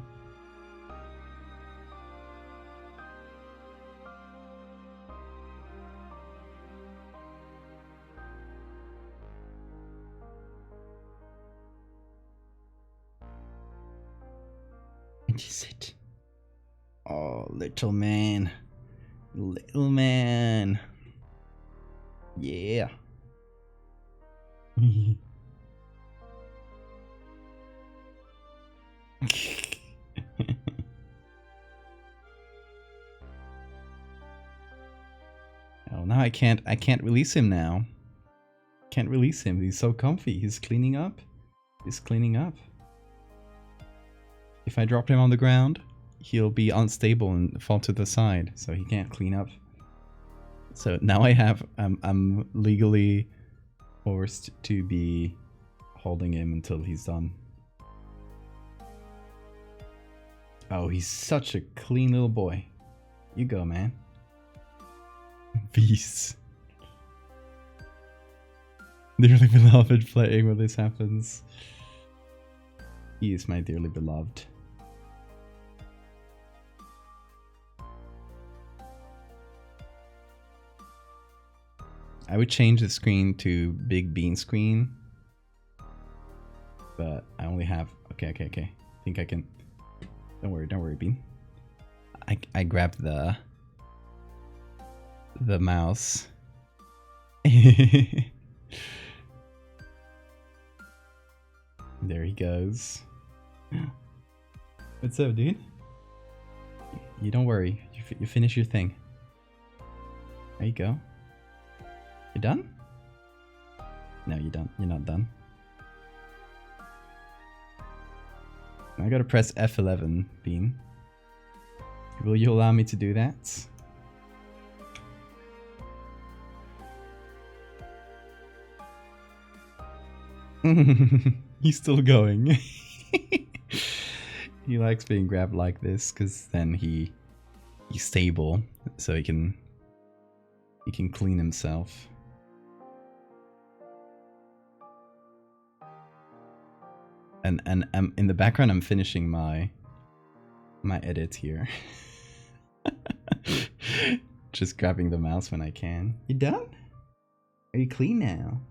A: And you sit. Oh, little man. Little man. Yeah. Oh, now I can't release him now. Can't release him. He's so comfy. He's cleaning up. He's cleaning up. If I drop him on the ground, he'll be unstable and fall to the side, so he can't clean up. So now I'm legally forced to be holding him until he's done. Oh, he's such a clean little boy. You go, man. Beast. Dearly beloved playing when this happens. He is my dearly beloved. I would change the screen to Big Bean screen, but I only have. Okay. I think I can. Don't worry, Bean. I grabbed the mouse. There he goes. What's up, dude? You don't worry. You finish your thing. There you go. You done? No, you're done. You're not done. I gotta press F11, Bean. Will you allow me to do that? He's still going. He likes being grabbed like this because then he's stable, so he can clean himself. And in the background I'm finishing my edit here. Just grabbing the mouse when I can. You done? Are you clean now?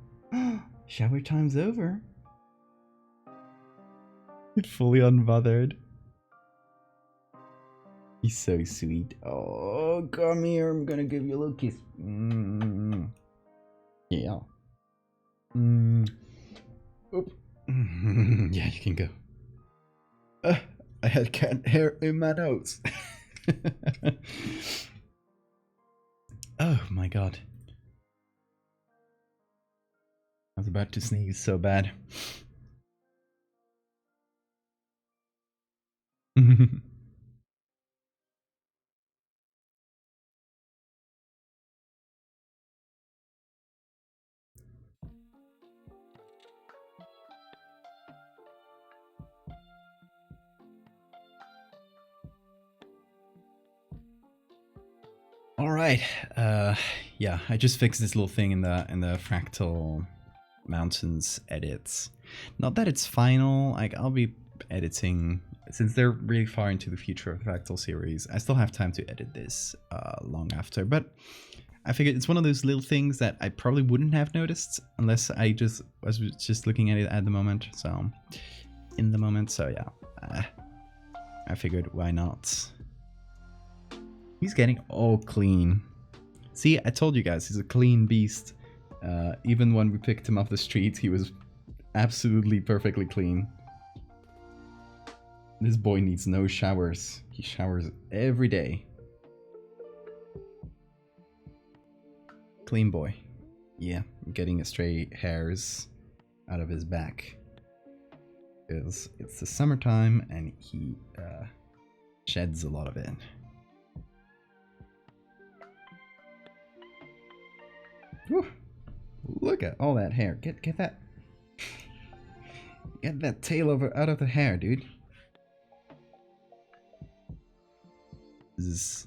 A: Shower time's over. Fully unbothered. He's so sweet. Oh, come here. I'm gonna give you a little kiss. Yeah. Oop. Yeah, you can go. I had cat hair in my nose. Oh my god. I was about to sneeze so bad. All right. Yeah, I just fixed this little thing in the Fractal Mountains edits. Not that it's final. Like, I'll be editing since they're really far into the future of the Fractal series. I still have time to edit this long after, but I figured it's one of those little things that I probably wouldn't have noticed unless I was just looking at it at the moment. So in the moment, so yeah, I figured why not. He's getting all clean. See, I told you guys, he's a clean beast. Even when we picked him off the street, he was absolutely perfectly clean. This boy needs no showers. He showers every day. Clean boy. Yeah, I'm getting stray hairs out of his back. Because it's the summertime and he sheds a lot of it. Whew. Look at all that hair. Get that. Get that tail out of the hair, dude. This is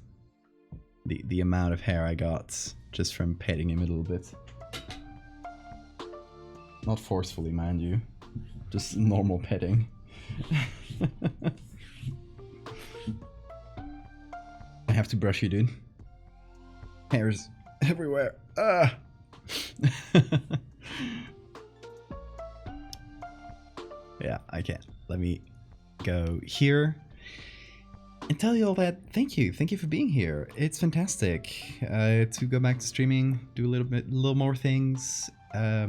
A: the amount of hair I got just from petting him a little bit. Not forcefully, mind you. Just normal petting. I have to brush you, dude. Hairs everywhere. Ah! Yeah, I can't. Let me go here and tell you all that. Thank you for being here. It's fantastic to go back to streaming, do a little more things. I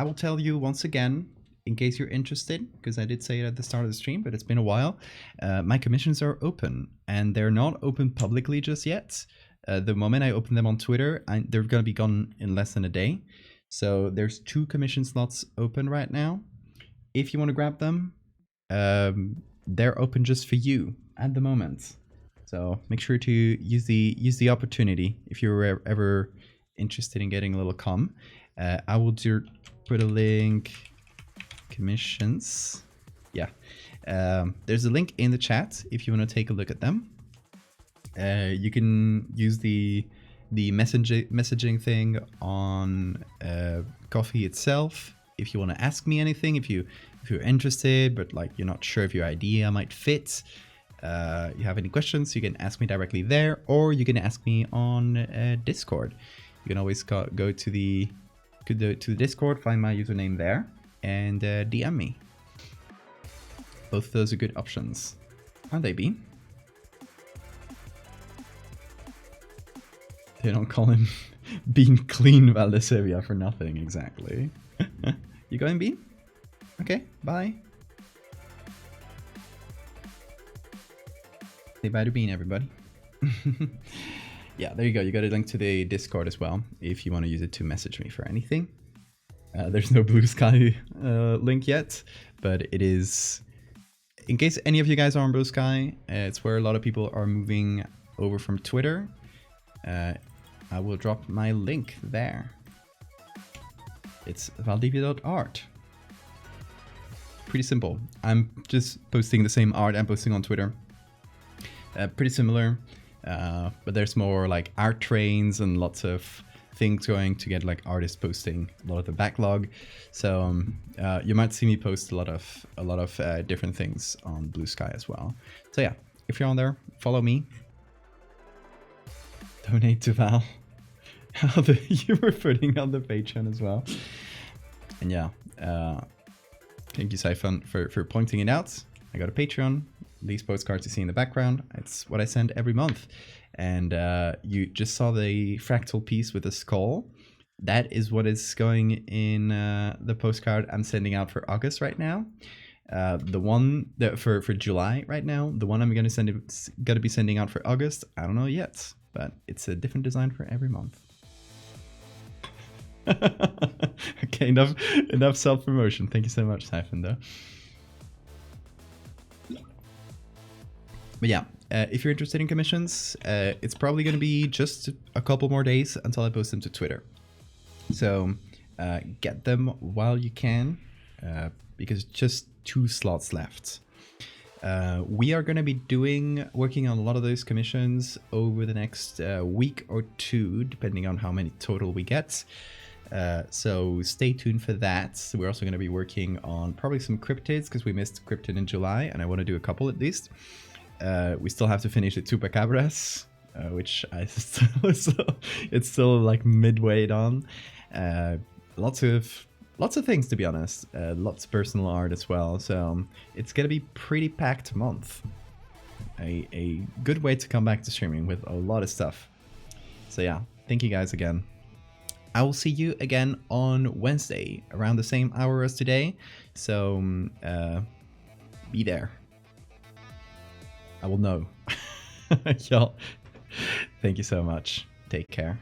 A: will tell you once again, in case you're interested, because I did say it at the start of the stream, but it's been a while. My commissions are open, and they're not open publicly just yet. The moment I open them on Twitter, they're going to be gone in less than a day. So there's 2 commission slots open right now. If you want to grab them, they're open just for you at the moment. So make sure to use the opportunity if you're ever interested in getting a little comm. I will put a link. Commissions. Yeah. There's a link in the chat if you want to take a look at them. You can use the messaging thing on Coffee itself if you want to ask me anything, if you're interested but like you're not sure if your idea might fit, you have any questions, you can ask me directly there, or you can ask me on Discord. You can always go to the Discord, find my username there, and DM me. Both of those are good options, aren't they, Bean? They don't call him Bean Clean Valdevia for nothing, exactly. You going, Bean? Okay, bye. Say bye to Bean, everybody. Yeah, there you go. You got a link to the Discord as well, if you want to use it to message me for anything. There's no Blue Sky link yet, but it is... In case any of you guys are on Blue Sky, it's where a lot of people are moving over from Twitter. I will drop my link there. It's valdevia.art. Pretty simple. I'm just posting the same art I'm posting on Twitter. Pretty similar, but there's more like art trains and lots of things going to get like artists posting a lot of the backlog. So you might see me post a lot of different things on Blue Sky as well. So yeah, if you're on there, follow me. Donate to Val. You were putting on the Patreon as well. And yeah, thank you, Siphon, for pointing it out. I got a Patreon. these postcards you see in the background, it's what I send every month. And you just saw the fractal piece with the skull. That is what is going in the postcard I'm sending out for August right now. The one that for July right now, the one I'm gonna be sending out for August, I don't know yet, but it's a different design for every month. Okay, enough self-promotion. Thank you so much, Siphon, though. But yeah, if you're interested in commissions, it's probably going to be just a couple more days until I post them to Twitter. So get them while you can, because just 2 slots left. We are going to be working on a lot of those commissions over the next week or 2, depending on how many total we get. So stay tuned for that. We're also going to be working on probably some cryptids, because we missed cryptid in July, and I want to do a couple at least. We still have to finish the Chupacabras, which it's still like midway on. Lots of things, to be honest. Lots of personal art as well. So it's gonna be pretty packed month. A good way to come back to streaming with a lot of stuff. So yeah, thank you guys again. I will see you again on Wednesday around the same hour as today. So be there. I will know. Y'all, thank you so much. Take care.